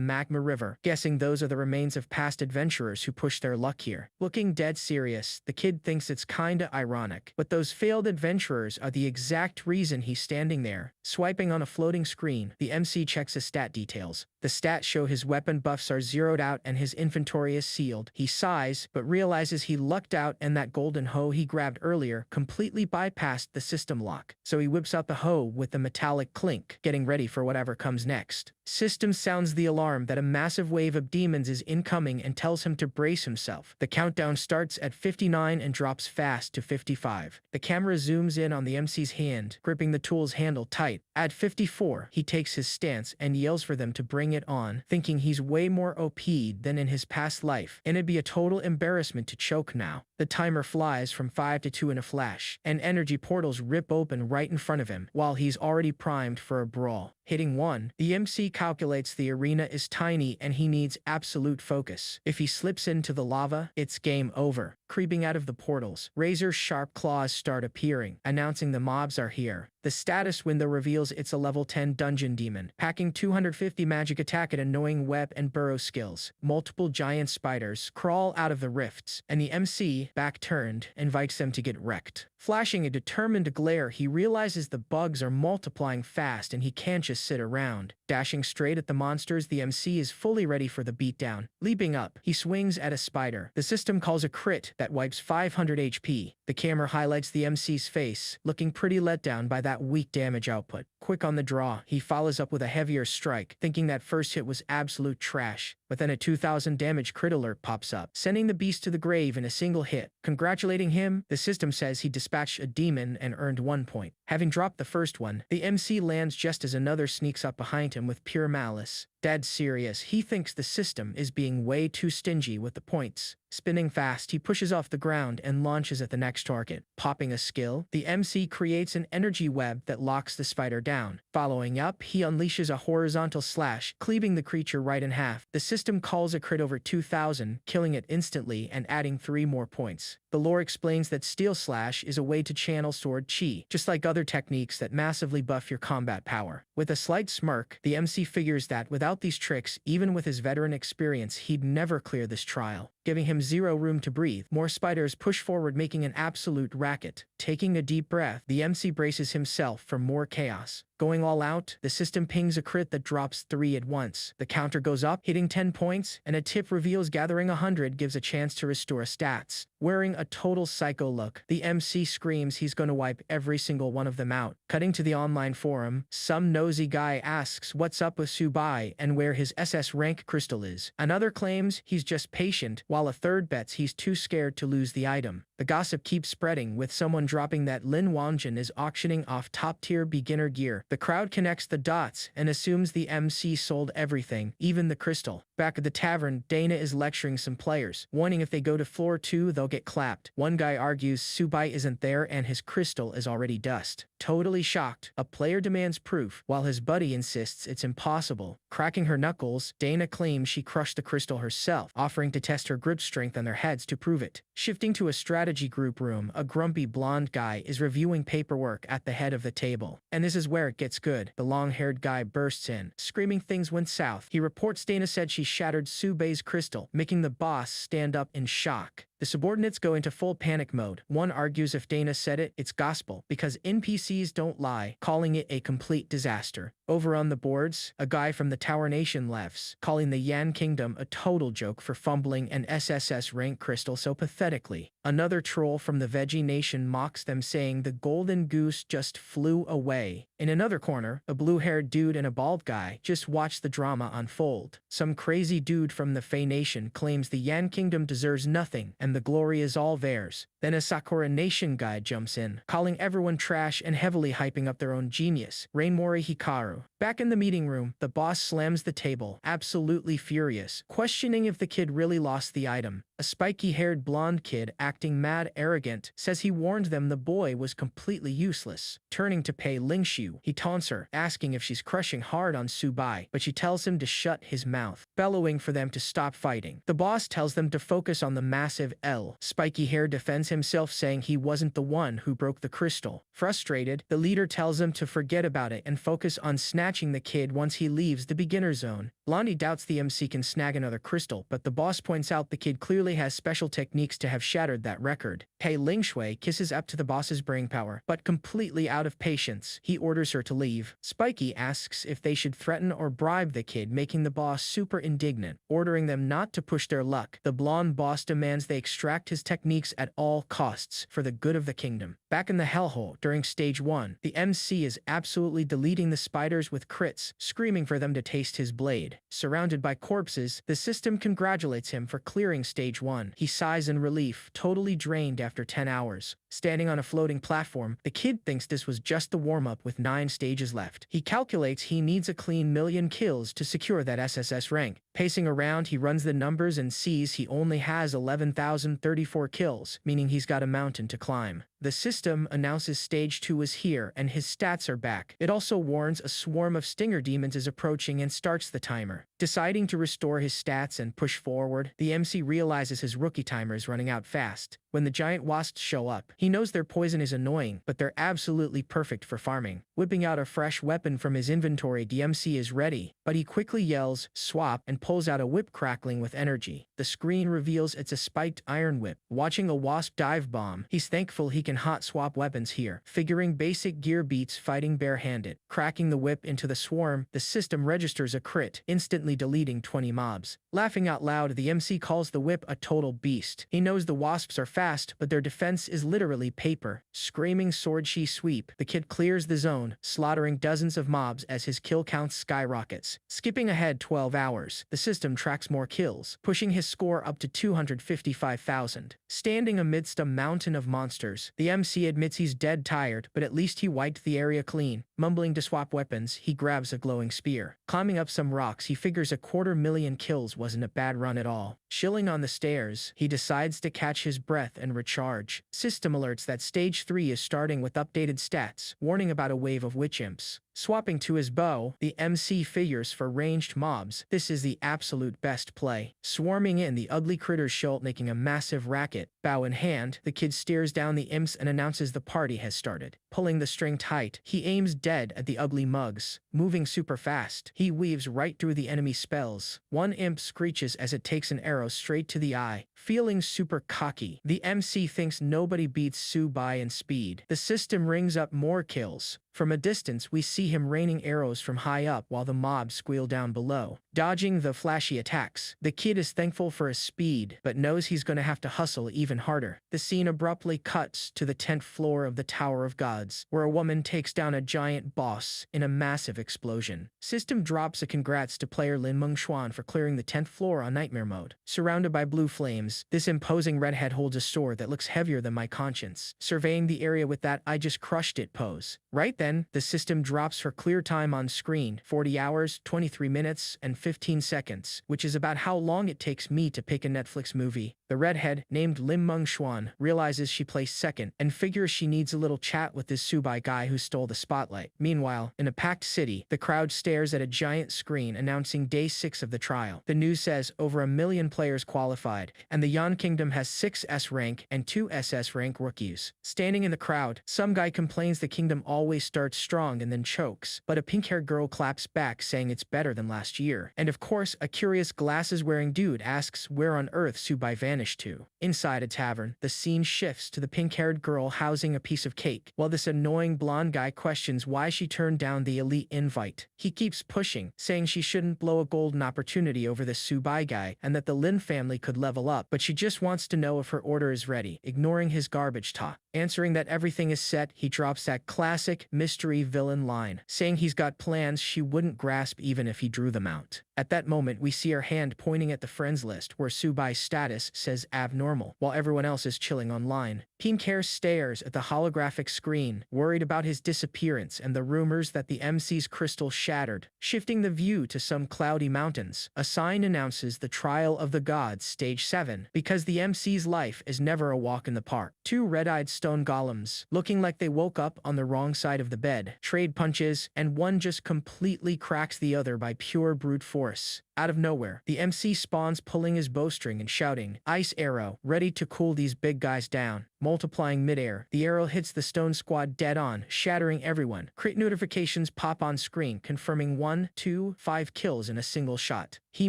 magma river, guessing those are the remains of past adventurers who pushed their luck here. Looking dead serious, the kid thinks it's kinda ironic, but those failed adventurers are the exact reason he's standing there. Swiping on a floating screen, the MC checks his stat details. The stats show his weapon buffs are zeroed out and his inventory is sealed. He sighs, but realizes he lucked out and that golden hoe he grabbed earlier completely bypassed the system lock. So he whips out the hoe with the metallic clink, getting ready for whatever comes next. System sounds the alarm that a massive wave of demons is incoming and tells him to brace himself. The countdown starts at 59 and drops fast to 55. The camera zooms in on the MC's hand, gripping the tool's handle tight. At 54, he takes his stance and yells for them to bring it on, thinking he's way more OP'd than in his past life, and it'd be a total embarrassment to choke now. The timer flies from 5 to 2 in a flash, and energy portals rip open right in front of him, while he's already primed for a brawl. Hitting 1, the MC calculates the arena is tiny and he needs absolute focus. If he slips into the lava, it's game over. Creeping out of the portals, razor-sharp claws start appearing, announcing the mobs are here. The status window reveals it's a level 10 dungeon demon, packing 250 magic attack and annoying web and burrow skills. Multiple giant spiders crawl out of the rifts, and the MC, back turned, invites them to get wrecked. Flashing a determined glare, he realizes the bugs are multiplying fast and he can't just sit around. Dashing straight at the monsters, the MC is fully ready for the beatdown. Leaping up, he swings at a spider. The system calls a crit that wipes 500 HP. The camera highlights the MC's face, looking pretty let down by that weak damage output. Quick on the draw, he follows up with a heavier strike, thinking that first hit was absolute trash. But then a 2000 damage crit alert pops up, sending the beast to the grave in a single hit. Congratulating him, the system says he dispatched a demon and earned 1 point. Having dropped the first one, the MC lands just as another sneaks up behind him with pure malice. Dead serious, he thinks the system is being way too stingy with the points. Spinning fast, he pushes off the ground and launches at the next target. Popping a skill, the MC creates an energy web that locks the spider down. Following up, he unleashes a horizontal slash, cleaving the creature right in half. The system calls a crit over 2000, killing it instantly and adding 3 more points. The lore explains that Steel Slash is a way to channel sword chi, just like other techniques that massively buff your combat power. With a slight smirk, the MC figures that without these tricks, even with his veteran experience, he'd never clear this trial. Giving him 0 room to breathe, more spiders push forward, making an absolute racket. Taking a deep breath, the MC braces himself for more chaos. Going all out, the system pings a crit that drops 3 at once. The counter goes up, hitting 10 points, and a tip reveals gathering 100 gives a chance to restore stats. Wearing a total psycho look, the MC screams he's gonna wipe every single one of them out. Cutting to the online forum, some nosy guy asks what's up with Subai and where his SS rank crystal is. Another claims he's just patient, while a third bets he's too scared to lose the item. The gossip keeps spreading, with someone dropping that Lin Wanjin is auctioning off top-tier beginner gear. The crowd connects the dots and assumes the MC sold everything, even the crystal. Back at the tavern, Dana is lecturing some players, warning if they go to floor 2 they'll get clapped. One guy argues Subai isn't there and his crystal is already dust. Totally shocked, a player demands proof, while his buddy insists it's impossible. Cracking her knuckles, Dana claims she crushed the crystal herself, offering to test her grip strength on their heads to prove it. Shifting to a strategy group room, a grumpy blonde guy is reviewing paperwork at the head of the table. And this is where it gets good. The long-haired guy bursts in, screaming things went south. He reports Dana said she shattered Subai's crystal, making the boss stand up in shock. The subordinates go into full panic mode. One argues if Dana said it, it's gospel, because NPCs don't lie, calling it a complete disaster. Over on the boards, a guy from the Tower Nation laughs, calling the Yan Kingdom a total joke for fumbling an SSS rank crystal so pathetically. Another troll from the Veggie Nation mocks them, saying the golden goose just flew away. In another corner, a blue-haired dude and a bald guy just watch the drama unfold. Some crazy dude from the Fey Nation claims the Yan Kingdom deserves nothing and the glory is all theirs. Then a Sakura Nation guy jumps in, calling everyone trash and heavily hyping up their own genius, Rainmori Hikaru. Back in the meeting room, the boss slams the table, absolutely furious, questioning if the kid really lost the item. A spiky-haired blonde kid, acting mad arrogant, says he warned them the boy was completely useless. Turning to Pei Lingshu, he taunts her, asking if she's crushing hard on Subai, but she tells him to shut his mouth, bellowing for them to stop fighting. The boss tells them to focus on the massive L. Spiky Hair defends himself, saying he wasn't the one who broke the crystal. Frustrated, the leader tells him to forget about it and focus on snatching the kid once he leaves the beginner zone. Blondie doubts the MC can snag another crystal, but the boss points out the kid clearly has special techniques to have shattered that record. Pei Lingshui kisses up to the boss's brainpower, but completely out of patience, he orders her to leave. Spiky asks if they should threaten or bribe the kid, making the boss super indignant, ordering them not to push their luck. The blonde boss demands they extract his techniques at all costs for the good of the kingdom. Back in the hellhole, during stage 1, the MC is absolutely deleting the spiders with with crits, screaming for them to taste his blade. Surrounded by corpses, the system congratulates him for clearing stage 1. He sighs in relief, totally drained after 10 hours. Standing on a floating platform, the kid thinks this was just the warm-up with 9 stages left. He calculates he needs a clean million kills to secure that SSS rank. Pacing around, he runs the numbers and sees he only has 11,034 kills, meaning he's got a mountain to climb. The system announces stage 2 is here and his stats are back. It also warns a swarm of stinger demons is approaching and starts the timer. Deciding to restore his stats and push forward, the MC realizes his rookie timer is running out fast. When the giant wasps show up, he knows their poison is annoying, but they're absolutely perfect for farming. Whipping out a fresh weapon from his inventory, the MC is ready, but he quickly yells, "Swap," and pulls out a whip crackling with energy. The screen reveals it's a spiked iron whip. Watching a wasp dive bomb, he's thankful he can hot swap weapons here, figuring basic gear beats fighting barehanded. Cracking the whip into the swarm, the system registers a crit, instantly deleting 20 mobs. Laughing out loud, the MC calls the whip a total beast. He knows the wasps are fast, but their defense is literally paper. Screaming sword chi sweep, the kid clears the zone, slaughtering dozens of mobs as his kill count skyrockets. Skipping ahead 12 hours, the system tracks more kills, pushing his score up to 255,000. Standing amidst a mountain of monsters, the MC admits he's dead tired, but at least he wiped the area clean. Mumbling to swap weapons, he grabs a glowing spear. Climbing up some rocks, he figures a 250,000 kills wasn't a bad run at all. Chilling on the stairs, he decides to catch his breath and recharge. System alerts that stage 3 is starting with updated stats, warning about a wave of witch imps. Swapping to his bow, the MC figures for ranged mobs. This is the absolute best play. Swarming in, the ugly critters show up making a massive racket. Bow in hand, the kid stares down the imps and announces the party has started. Pulling the string tight, he aims dead at the ugly mugs. Moving super fast, he weaves right through the enemy spells. One imp screeches as it takes an arrow straight to the eye. Feeling super cocky, the MC thinks nobody beats Subai in speed. The system rings up more kills. From a distance, we see him raining arrows from high up while the mobs squeal down below. Dodging the flashy attacks, the kid is thankful for his speed, but knows he's going to have to hustle even harder. The scene abruptly cuts to the 10th floor of the Tower of Gods, where a woman takes down a giant boss in a massive explosion. System drops a congrats to player Lin Mengxuan for clearing the 10th floor on Nightmare mode. Surrounded by blue flames, this imposing redhead holds a sword that looks heavier than my conscience, surveying the area with that "I just crushed it" pose. Right then, the system drops her clear time on screen, 40 hours, 23 minutes, and 15 seconds, which is about how long it takes me to pick a Netflix movie. The redhead, named Lim Mengxuan, realizes she placed second and figures she needs a little chat with this Subai guy who stole the spotlight. Meanwhile, in a packed city, the crowd stares at a giant screen announcing day 6 of the trial. The news says over 1 million players qualified, and the Yan Kingdom has 6 S rank and 2 SS rank rookies. Standing in the crowd, some guy complains the kingdom always starts strong and then chokes, but a pink-haired girl claps back saying it's better than last year. And of course, a curious glasses-wearing dude asks where on earth Subai vanished to. Inside a tavern, the scene shifts to the pink-haired girl housing a piece of cake, while this annoying blonde guy questions why she turned down the elite invite. He keeps pushing, saying she shouldn't blow a golden opportunity over this Subai guy and that the Lin family could level up, but she just wants to know if her order is ready, ignoring his garbage talk. Answering that everything is set, he drops that classic mystery villain line, saying he's got plans she wouldn't grasp even if he drew them out. At that moment, we see her hand pointing at the friends list, where Subai's status says abnormal, while everyone else is chilling online. Pink-hair stares at the holographic screen, worried about his disappearance and the rumors that the MC's crystal shattered. Shifting the view to some cloudy mountains, a sign announces the Trial of the Gods Stage 7, because the MC's life is never a walk in the park. 2 red-eyed stone golems, looking like they woke up on the wrong side of the bed, trade punches, and one just completely cracks the other by pure brute force. Out of nowhere, the MC spawns pulling his bowstring and shouting, "Ice arrow," ready to cool these big guys down. Multiplying midair, the arrow hits the stone squad dead on, shattering everyone. Crit notifications pop on screen, confirming 1, 2, 5 kills in a single shot. He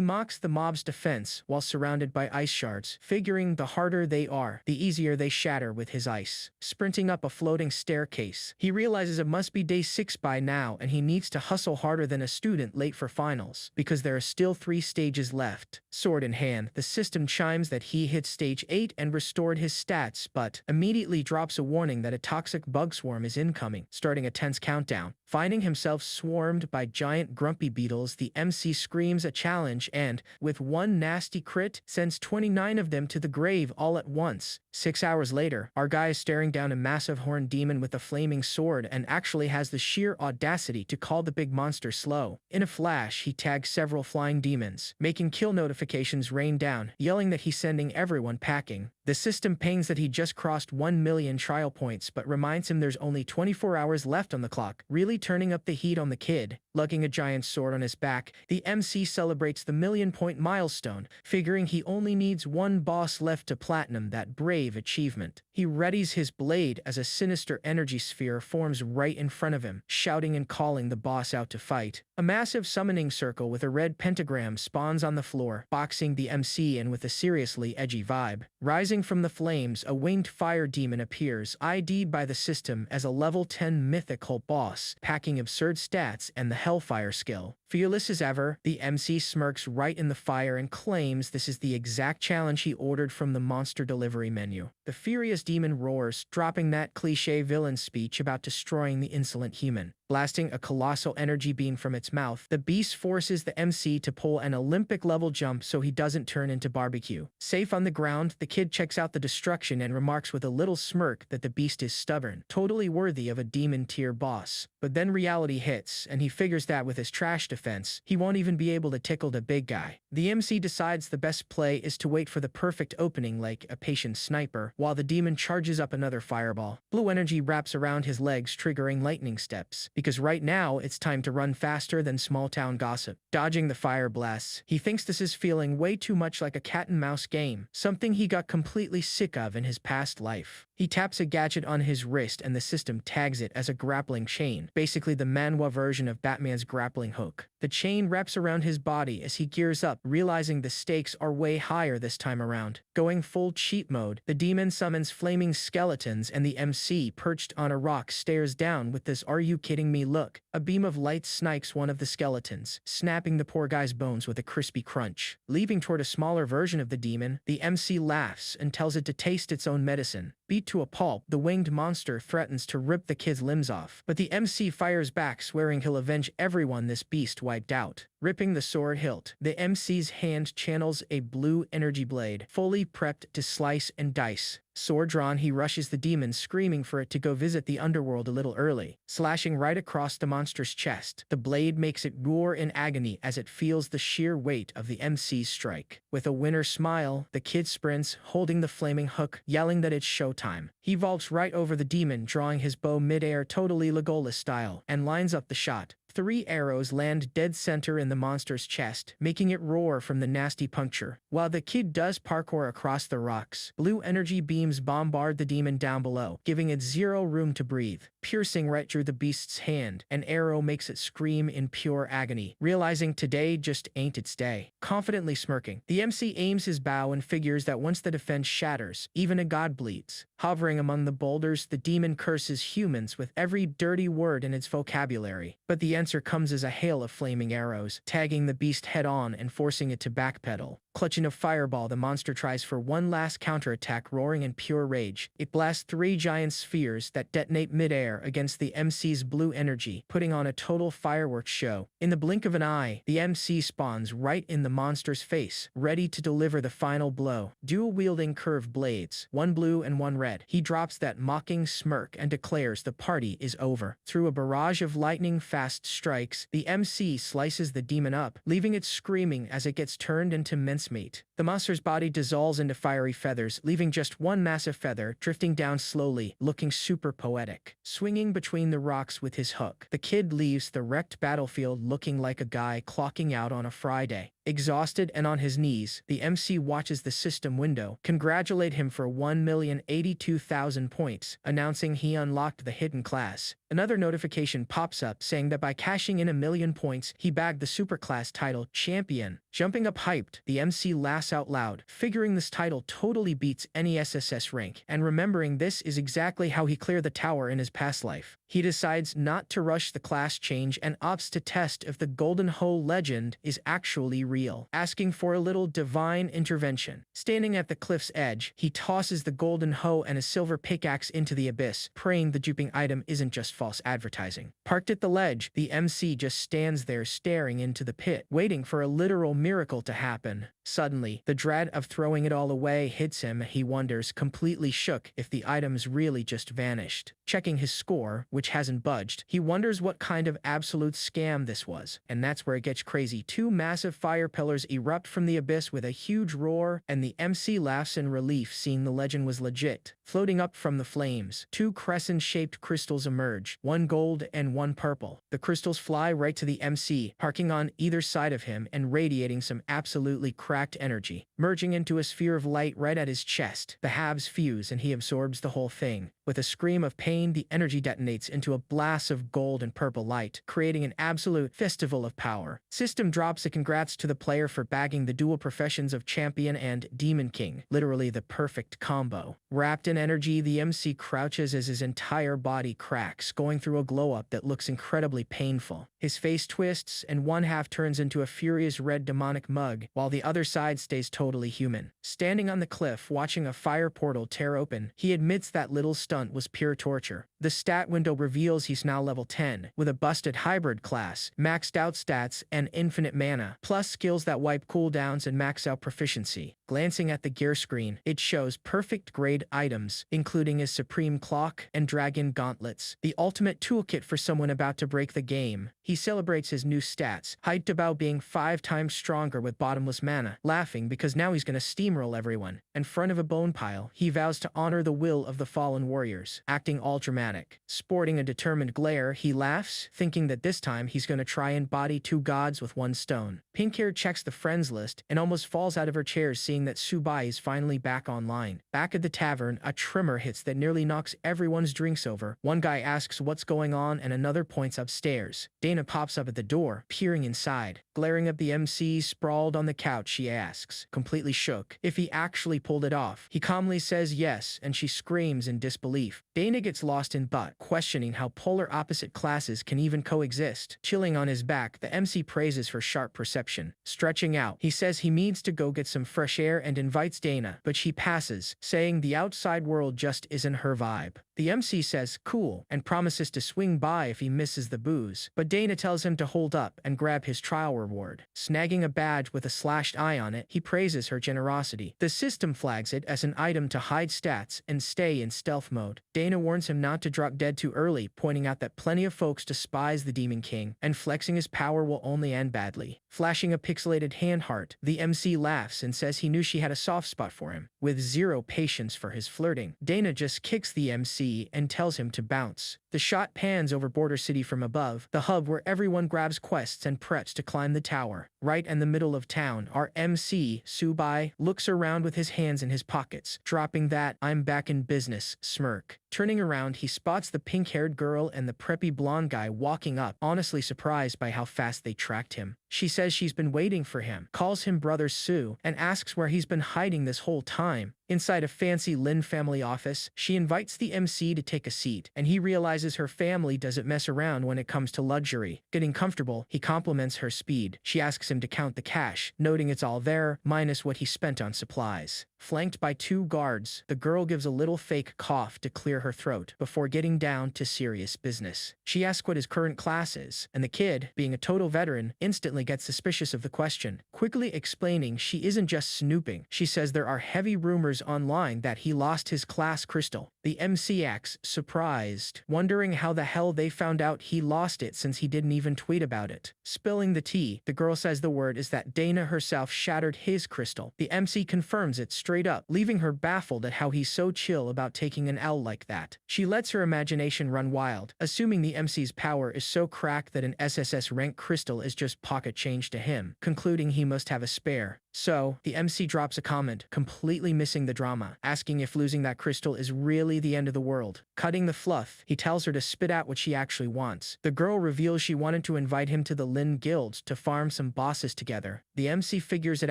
mocks the mob's defense while surrounded by ice shards, figuring the harder they are, the easier they shatter with his ice. Sprinting up a floating staircase, he realizes it must be day 6 by now and he needs to hustle harder than a student late for finals, because there are still 3 stages left. Sword in hand, the system chimes that he hit stage 8 and restored his stats, but immediately drops a warning that a toxic bug swarm is incoming, starting a tense countdown. Finding himself swarmed by giant grumpy beetles, the MC screams a challenge and, with one nasty crit, sends 29 of them to the grave all at once. 6 hours later, our guy is staring down a massive horned demon with a flaming sword and actually has the sheer audacity to call the big monster slow. In a flash, he tags several flying demons, making kill notifications rain down, yelling that he's sending everyone packing. The system pings that he just crossed 1 million trial points but reminds him there's only 24 hours left on the clock, really turning up the heat on the kid. Lugging a giant sword on his back, the MC celebrates the million-point milestone, figuring he only needs one boss left to platinum that brave achievement. He readies his blade as a sinister energy sphere forms right in front of him, shouting and calling the boss out to fight. A massive summoning circle with a red pentagram spawns on the floor, boxing the MC in with a seriously edgy vibe. Rising from the flames, a winged fire demon appears, ID'd by the system as a level 10 mythical boss, packing absurd stats and the Hellfire skill. Fearless as ever, the MC smirks right in the fire and claims this is the exact challenge he ordered from the monster delivery menu. The furious demon roars, dropping that cliché villain speech about destroying the insolent human. Blasting a colossal energy beam from its mouth, the beast forces the MC to pull an Olympic-level jump so he doesn't turn into barbecue. Safe on the ground, the kid checks out the destruction and remarks with a little smirk that the beast is stubborn, totally worthy of a demon-tier boss. But then reality hits, and he figures that with his trash defense, he won't even be able to tickle the big guy. The MC decides the best play is to wait for the perfect opening like a patient sniper, while the demon charges up another fireball. Blue energy wraps around his legs, triggering lightning steps, because right now it's time to run faster than small-town gossip. Dodging the fire blasts, he thinks this is feeling way too much like a cat-and-mouse game, something he got completely sick of in his past life. He taps a gadget on his wrist and the system tags it as a grappling chain, basically the Manhwa version of Batman's grappling hook. The chain wraps around his body as he gears up, realizing the stakes are way higher this time around. Going full cheat mode, the demon summons flaming skeletons and the MC, perched on a rock, stares down with this "are you kidding me" look. A beam of light snipes one of the skeletons, snapping the poor guy's bones with a crispy crunch. Leaping toward a smaller version of the demon, the MC laughs and tells it to taste its own medicine. Beat to a pulp, the winged monster threatens to rip the kid's limbs off, but the MC fires back, swearing he'll avenge everyone this beast wiped out. Ripping the sword hilt, the MC's hand channels a blue energy blade, fully prepped to slice and dice. Sword drawn, he rushes the demon, screaming for it to go visit the underworld a little early. Slashing right across the monster's chest, the blade makes it roar in agony as it feels the sheer weight of the MC's strike. With a winner smile, the kid sprints, holding the flaming hook, yelling that it's showtime. He vaults right over the demon, drawing his bow mid-air totally Legolas style, and lines up the shot. 3 arrows land dead center in the monster's chest, making it roar from the nasty puncture. While the kid does parkour across the rocks, blue energy beams bombard the demon down below, giving it zero room to breathe. Piercing right through the beast's hand, an arrow makes it scream in pure agony, realizing today just ain't its day. Confidently smirking, the MC aims his bow and figures that once the defense shatters, even a god bleeds. Hovering among the boulders, the demon curses humans with every dirty word in its vocabulary. But the answer comes as a hail of flaming arrows, tagging the beast head-on and forcing it to backpedal. Clutching a fireball, the monster tries for one last counterattack, roaring in pure rage. It blasts 3 giant spheres that detonate midair against the MC's blue energy, putting on a total fireworks show. In the blink of an eye, the MC spawns right in the monster's face, ready to deliver the final blow. Dual-wielding curved blades, one blue and one red, he drops that mocking smirk and declares the party is over. Through a barrage of lightning-fast strikes, the MC slices the demon up, leaving it screaming as it gets turned into mincemeat. The monster's body dissolves into fiery feathers, leaving just one massive feather drifting down slowly, looking super poetic. Swinging between the rocks with his hook, the kid leaves the wrecked battlefield looking like a guy clocking out on a Friday. Exhausted and on his knees, the MC watches the system window, congratulate him for 1,082,000 points, announcing he unlocked the hidden class. Another notification pops up saying that by cashing in 1,000,000 points, he bagged the superclass title Champion. Jumping up hyped, the MC laughs out loud, figuring this title totally beats any SSS rank, and remembering this is exactly how he cleared the tower in his past life. he decides not to rush the class change and opts to test if the Golden Hoe legend is actually real, asking for a little divine intervention. Standing at the cliff's edge, he tosses the Golden Hoe and a silver pickaxe into the abyss, praying the duping item isn't just false advertising. Parked at the ledge, the MC just stands there staring into the pit, waiting for a literal miracle to happen. Suddenly, the dread of throwing it all away hits him. He wonders, completely shook, if the items really just vanished. Checking his score, which hasn't budged, he wonders what kind of absolute scam this was. And that's where it gets crazy. Two massive fire pillars erupt from the abyss with a huge roar, and the MC laughs in relief, seeing the legend was legit. Floating up from the flames, two crescent-shaped crystals emerge, one gold and one purple. The crystals fly right to the MC, parking on either side of him and radiating some absolutely cracked energy, merging into a sphere of light right at his chest. The halves fuse and he absorbs the whole thing. With a scream of pain, the energy detonates into a blast of gold and purple light, creating an absolute festival of power. System drops a congrats to the player for bagging the dual professions of champion and demon king, literally the perfect combo. Wrapped in energy, the MC crouches as his entire body cracks, going through a glow-up that looks incredibly painful. His face twists, and one half turns into a furious red demonic mug, while the other side stays totally human. Standing on the cliff, watching a fire portal tear open, he admits that little stunt was pure torture. The stat window reveals he's now level 10, with a busted hybrid class, maxed out stats, and infinite mana, plus skills that wipe cooldowns and max out proficiency. Glancing at the gear screen, it shows perfect grade items, including his supreme clock and dragon gauntlets, the ultimate toolkit for someone about to break the game. He celebrates his new stats, hyped about being 5 times stronger with bottomless mana, laughing because now he's gonna steamroll everyone. In front of a bone pile, he vows to honor the will of the fallen warriors, acting all dramatic. Sporting a determined glare, he laughs, thinking that this time he's gonna try and body 2 gods with 1 stone. Pink-Hair checks the friends list and almost falls out of her chair, seeing that Subai is finally back online. Back at the tavern, a tremor hits that nearly knocks everyone's drinks over. One guy asks what's going on and another points upstairs. Dana pops up at the door, peering inside. Glaring at the MC sprawled on the couch, she asks, completely shook, if he actually pulled it off. He calmly says yes, and she screams in disbelief. Dana gets lost in butt, questioning how polar opposite classes can even coexist. Chilling on his back, the MC praises her sharp perception. Stretching out, he says he needs to go get some fresh air and invites Dana, but she passes, saying the outside world just isn't her vibe. The MC says cool and promises to swing by if he misses the booze, but Dana tells him to hold up and grab his trial reward. Snagging a badge with a slashed eye on it, he praises her generosity. The system flags it as an item to hide stats and stay in stealth mode. Dana warns him not to drop dead too early, pointing out that plenty of folks despise the Demon King, and flexing his power will only end badly. Flashing a pixelated hand heart, the MC laughs and says he knew she had a soft spot for him. With zero patience for his flirting, Dana just kicks the MC and tells him to bounce. The shot pans over Border City from above, the hub where everyone grabs quests and preps to climb the tower. Right in the middle of town, our MC, Subai, looks around with his hands in his pockets, dropping that "I'm back in business" smirk. Turning around, he spots the pink-haired girl and the preppy blonde guy walking up, honestly surprised by how fast they tracked him. She says she's been waiting for him, calls him Brother Sue, and asks where he's been hiding this whole time. Inside a fancy Lin family office, she invites the MC to take a seat, and he realizes her family doesn't mess around when it comes to luxury. Getting comfortable, he compliments her speed. She asks him to count the cash, noting it's all there, minus what he spent on supplies. Flanked by 2 guards, the girl gives a little fake cough to clear her throat before getting down to serious business. She asks what his current class is, and the kid, being a total veteran, instantly gets suspicious of the question, quickly explaining she isn't just snooping. She says there are heavy rumors online that he lost his class crystal. The MC acts surprised, wondering how the hell they found out he lost it since he didn't even tweet about it. Spilling the tea, the girl says the word is that Dana herself shattered his crystal. The MC confirms it straight up, leaving her baffled at how he's so chill about taking an L like that. She lets her imagination run wild, assuming the MC's power is so cracked that an SSS rank crystal is just pocket change to him, concluding he must have a spare. So, the MC drops a comment, completely missing the drama, asking if losing that crystal is really the end of the world. Cutting the fluff, he tells her to spit out what she actually wants. The girl reveals she wanted to invite him to the Lin Guild to farm some bosses together. The MC figures it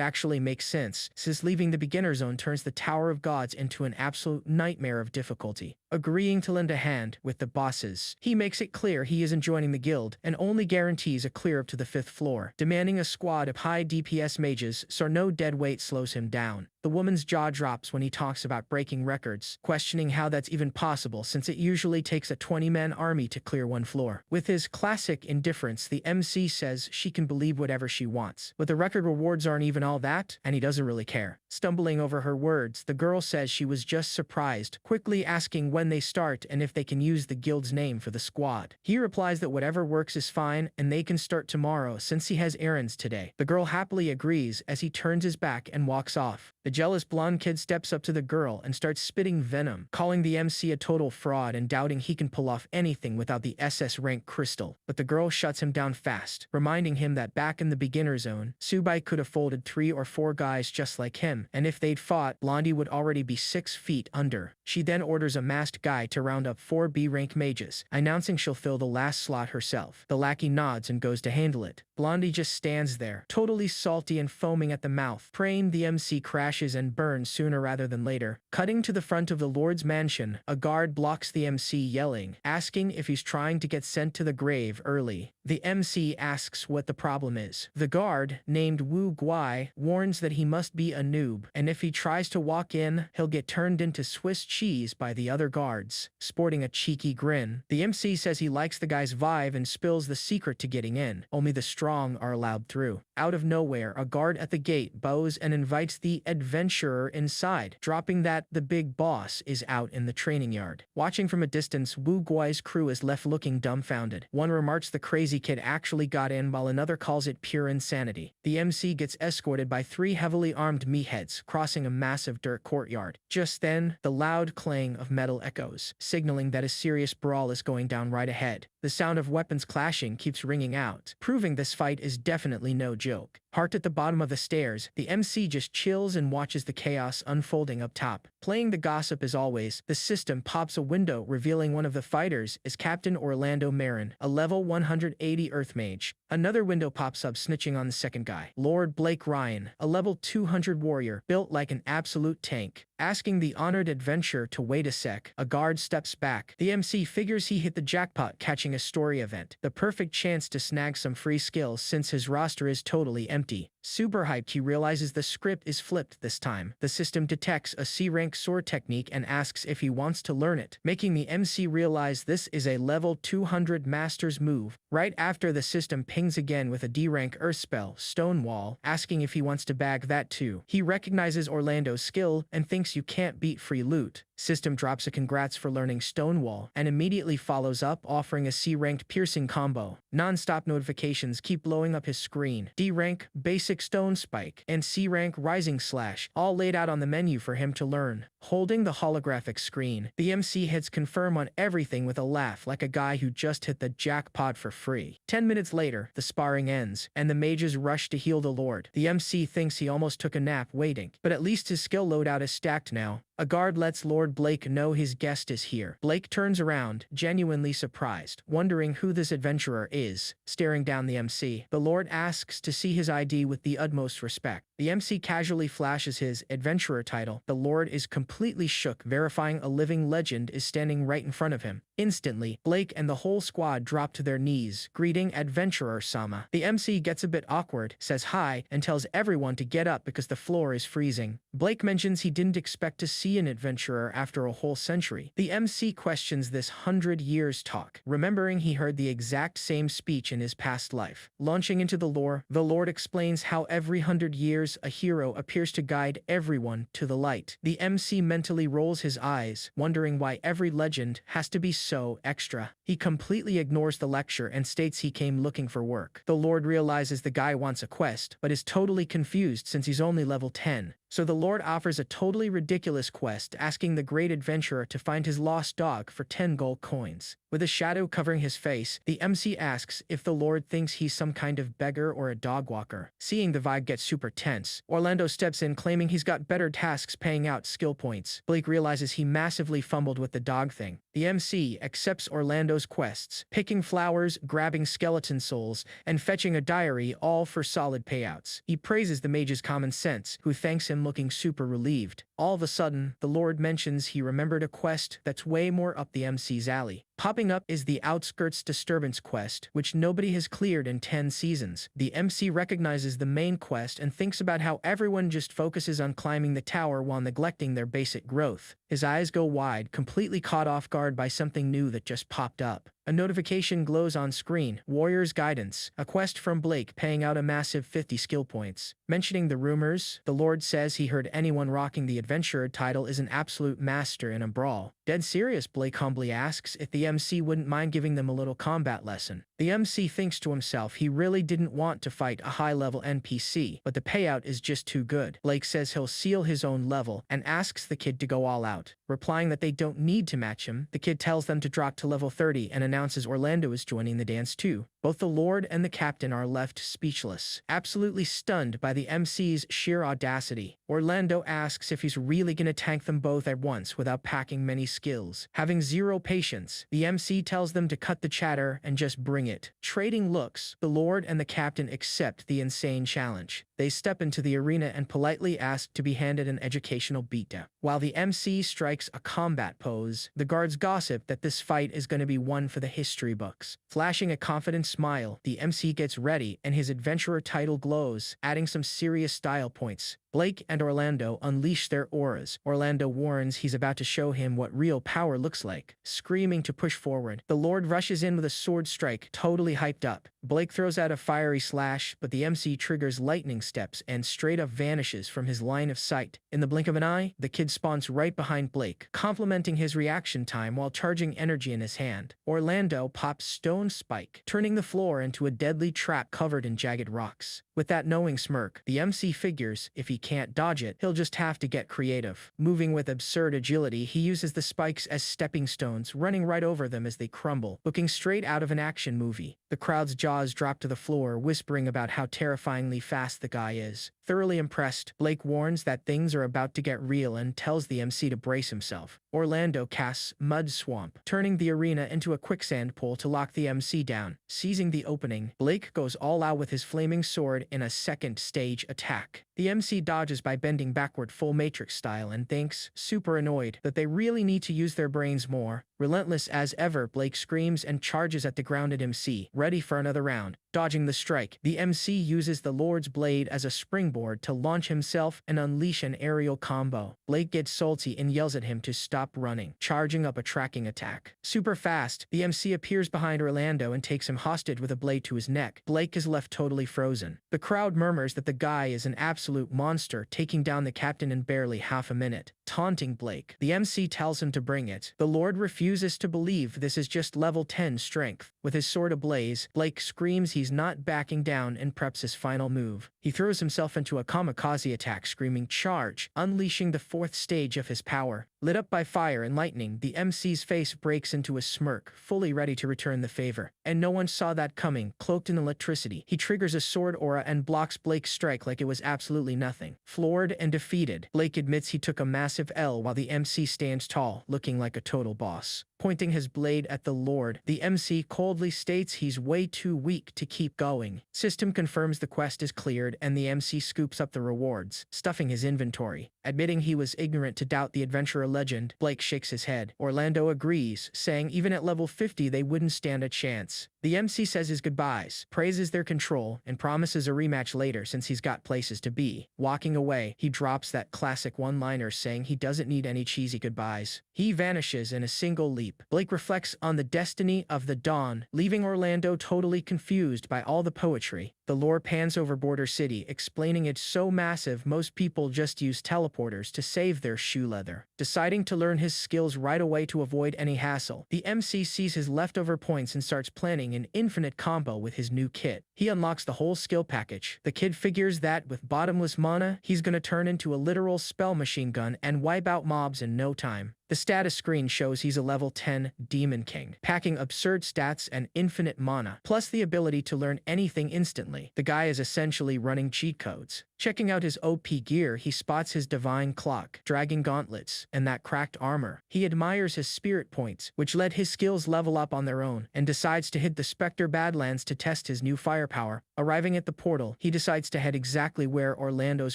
actually makes sense, since leaving the beginner zone turns the Tower of Gods into an absolute nightmare of difficulty. agreeing to lend a hand with the bosses. He makes it clear he isn't joining the guild and only guarantees a clear up to the 5th floor, demanding a squad of high DPS mages so no dead weight slows him down. The woman's jaw drops when he talks about breaking records, questioning how that's even possible since it usually takes a 20-man army to clear one floor. With his classic indifference, the MC says she can believe whatever she wants, but the record rewards aren't even all that, and he doesn't really care. Stumbling over her words, the girl says she was just surprised, quickly asking when they start and if they can use the guild's name for the squad. He replies that whatever works is fine and they can start tomorrow since he has errands today. The girl happily agrees as he turns his back and walks off. The jealous blonde kid steps up to the girl and starts spitting venom, calling the MC a total fraud and doubting he can pull off anything without the SS rank crystal. But the girl shuts him down fast, reminding him that back in the beginner zone, Subai could have folded 3 or 4 guys just like him, and if they'd fought, Blondie would already be 6 feet under. She then orders a masked guy to round up 4 B-rank mages, announcing she'll fill the last slot herself. The lackey nods and goes to handle it. Blondie just stands there, totally salty and foaming at the mouth, praying the MC crashes and burns sooner rather than later. Cutting to the front of the Lord's mansion, a guard blocks the MC, yelling, asking if he's trying to get sent to the grave early. The MC asks what the problem is. The guard, named Wu Guai, warns that he must be a noob, and if he tries to walk in, he'll get turned into Swiss cheese by the other guards. Sporting a cheeky grin, the MC says he likes the guy's vibe and spills the secret to getting in. Only the strong are allowed through. Out of nowhere, a guard at the gate bows and invites the adventurer inside, dropping that the big boss is out in the training yard. Watching from a distance, Wu Guai's crew is left looking dumbfounded. One remarks the crazy kid actually got in while another calls it pure insanity. The MC gets escorted by 3 heavily armed meatheads, crossing a massive dirt courtyard. Just then, the loud clang of metal echoes, signaling that a serious brawl is going down right ahead. The sound of weapons clashing keeps ringing out, proving this fight is definitely no joke. Parked at the bottom of the stairs, the MC just chills and watches the chaos unfolding up top. Playing the gossip as always, the system pops a window revealing one of the fighters is Captain Orlando Marin, a level 180 Earth Mage. Another window pops up snitching on the second guy, Lord Blake Ryan, a level 200 warrior, built like an absolute tank. Asking the honored adventurer to wait a sec, a guard steps back. The MC figures he hit the jackpot catching a story event, the perfect chance to snag some free skills since his roster is totally empty. Super hyped, he realizes the script is flipped this time. The system detects a C-rank sword technique and asks if he wants to learn it, making the MC realize this is a level 200 master's move. Right after, the system pings again with a D-rank earth spell, Stonewall, asking if he wants to bag that too. He recognizes Orlando's skill and thinks you can't beat free loot. System drops a congrats for learning Stonewall and immediately follows up offering a C-ranked piercing combo. Non-stop notifications keep blowing up his screen. D-rank, basic stone spike, and C-rank rising slash, all laid out on the menu for him to learn. Holding the holographic screen, the MC hits confirm on everything with a laugh like a guy who just hit the jackpot for free. 10 minutes later, the sparring ends, and the mages rush to heal the Lord. The MC thinks he almost took a nap waiting, but at least his skill loadout is stacked now. A guard lets Lord Blake know his guest is here. Blake turns around, genuinely surprised, wondering who this adventurer is. Staring down the MC, the Lord asks to see his ID with the utmost respect. The MC casually flashes his adventurer title. The Lord is completely shook, verifying a living legend is standing right in front of him. Instantly, Blake and the whole squad drop to their knees, greeting Adventurer Sama. The MC gets a bit awkward, says hi, and tells everyone to get up because the floor is freezing. Blake mentions he didn't expect to see an adventurer after a whole century. The MC questions this 100 years talk, remembering he heard the exact same speech in his past life. Launching into the lore, the Lord explains how every 100 years a hero appears to guide everyone to the light. The MC mentally rolls his eyes, wondering why every legend has to be so extra. He completely ignores the lecture and states he came looking for work. The Lord realizes the guy wants a quest, but is totally confused since he's only level 10. So the Lord offers a totally ridiculous quest, asking the great adventurer to find his lost dog for 10 gold coins. With a shadow covering his face, the MC asks if the Lord thinks he's some kind of beggar or a dog walker. Seeing the vibe get super tense, Orlando steps in claiming he's got better tasks paying out skill points. Blake realizes he massively fumbled with the dog thing. The MC accepts Orlando's quests, picking flowers, grabbing skeleton souls, and fetching a diary, all for solid payouts. He praises the mage's common sense, who thanks him looking super relieved. All of a sudden, sudden, the Lord mentions he remembered a quest that's way more up the MC's alley. Popping up is the Outskirts Disturbance quest, which nobody has cleared in 10 seasons. The MC recognizes the main quest and thinks about how everyone just focuses on climbing the tower while neglecting their basic growth. His eyes go wide, completely caught off guard by something new that just popped up. A notification glows on screen. Warrior's Guidance, a quest from Blake paying out a massive 50 skill points. Mentioning the rumors, the Lord says he heard anyone rocking the Adventurer title is an absolute master in a brawl. Dead serious, Blake humbly asks if the MC wouldn't mind giving them a little combat lesson. The MC thinks to himself he really didn't want to fight a high-level NPC, but the payout is just too good. Blake says he'll seal his own level and asks the kid to go all out. Replying that they don't need to match him, the kid tells them to drop to level 30 and announces Orlando is joining the dance too. Both the Lord and the Captain are left speechless, absolutely stunned by the MC's sheer audacity. Orlando asks if he's really gonna tank them both at once without packing many skills. Having zero patience, the MC tells them to cut the chatter and just bring it. Trading looks, the Lord and the Captain accept the insane challenge. They step into the arena and politely ask to be handed an educational beatdown. While the MC strikes a combat pose, the guards gossip that this fight is going to be one for the history books. Flashing a confident smile, the MC gets ready and his adventurer title glows, adding some serious style points. Blake and Orlando unleash their auras. Orlando warns he's about to show him what real power looks like. Screaming to push forward, the Lord rushes in with a sword strike, totally hyped up. Blake throws out a fiery slash, but the MC triggers lightning steps and straight up vanishes from his line of sight. In the blink of an eye, the kid spawns right behind Blake, complimenting his reaction time while charging energy in his hand. Orlando pops Stone Spike, turning the floor into a deadly trap covered in jagged rocks. With that knowing smirk, the MC figures if he can't dodge it, he'll just have to get creative. Moving with absurd agility, he uses the spikes as stepping stones, running right over them as they crumble, looking straight out of an action movie. The crowd's jaws drop to the floor, whispering about how terrifyingly fast the guy is. Thoroughly impressed, Blake warns that things are about to get real and tells the MC to brace himself. Orlando casts Mud Swamp, turning the arena into a quicksand pool to lock the MC down. Seizing the opening, Blake goes all out with his flaming sword in a second stage attack. The MC dodges by bending backward full Matrix style and thinks, super annoyed, that they really need to use their brains more. Relentless as ever, Blake screams and charges at the grounded MC, ready for another round. Dodging the strike, the MC uses the Lord's blade as a springboard to launch himself and unleash an aerial combo. Blake gets salty and yells at him to stop running, charging up a tracking attack. Super fast, the MC appears behind Orlando and takes him hostage with a blade to his neck. Blake is left totally frozen. The crowd murmurs that the guy is an absolute monster, taking down the Captain in barely half a minute. Taunting Blake, the MC tells him to bring it. The Lord refuses to believe this is just level 10 strength. With his sword ablaze, Blake screams he's not backing down and preps his final move. He throws himself into a kamikaze attack, screaming charge, unleashing the 4th stage of his power. Lit up by fire and lightning, the MC's face breaks into a smirk, fully ready to return the favor. And no one saw that coming. Cloaked in electricity, he triggers a sword aura and blocks Blake's strike like it was absolutely nothing. Floored and defeated, Blake admits he took a massive L while the MC stands tall, looking like a total boss. Pointing his blade at the Lord, the MC coldly states he's way too weak to keep going. System confirms the quest is cleared and the MC scoops up the rewards, stuffing his inventory. Admitting he was ignorant to doubt the adventurer legend, Blake shakes his head. Orlando agrees, saying even at level 50 they wouldn't stand a chance. The MC says his goodbyes, praises their control, and promises a rematch later since he's got places to be. Walking away, he drops that classic one-liner saying he doesn't need any cheesy goodbyes. He vanishes in a single leap. Blake reflects on the destiny of the Dawn, leaving Orlando totally confused by all the poetry. The lore pans over Border City, explaining it's so massive most people just use teleporters to save their shoe leather. Deciding to learn his skills right away to avoid any hassle, the MC sees his leftover points and starts planning an infinite combo with his new kit. He unlocks the whole skill package. The kid figures that with bottomless mana, he's gonna turn into a literal spell machine gun and wipe out mobs in no time. The status screen shows he's a level 10 Demon King, packing absurd stats and infinite mana, plus the ability to learn anything instantly. The guy is essentially running cheat codes. Checking out his OP gear, he spots his divine clock, dragon gauntlets, and that cracked armor. He admires his spirit points, which let his skills level up on their own, and decides to hit the Spectre Badlands to test his new firepower. Arriving at the portal, he decides to head exactly where Orlando's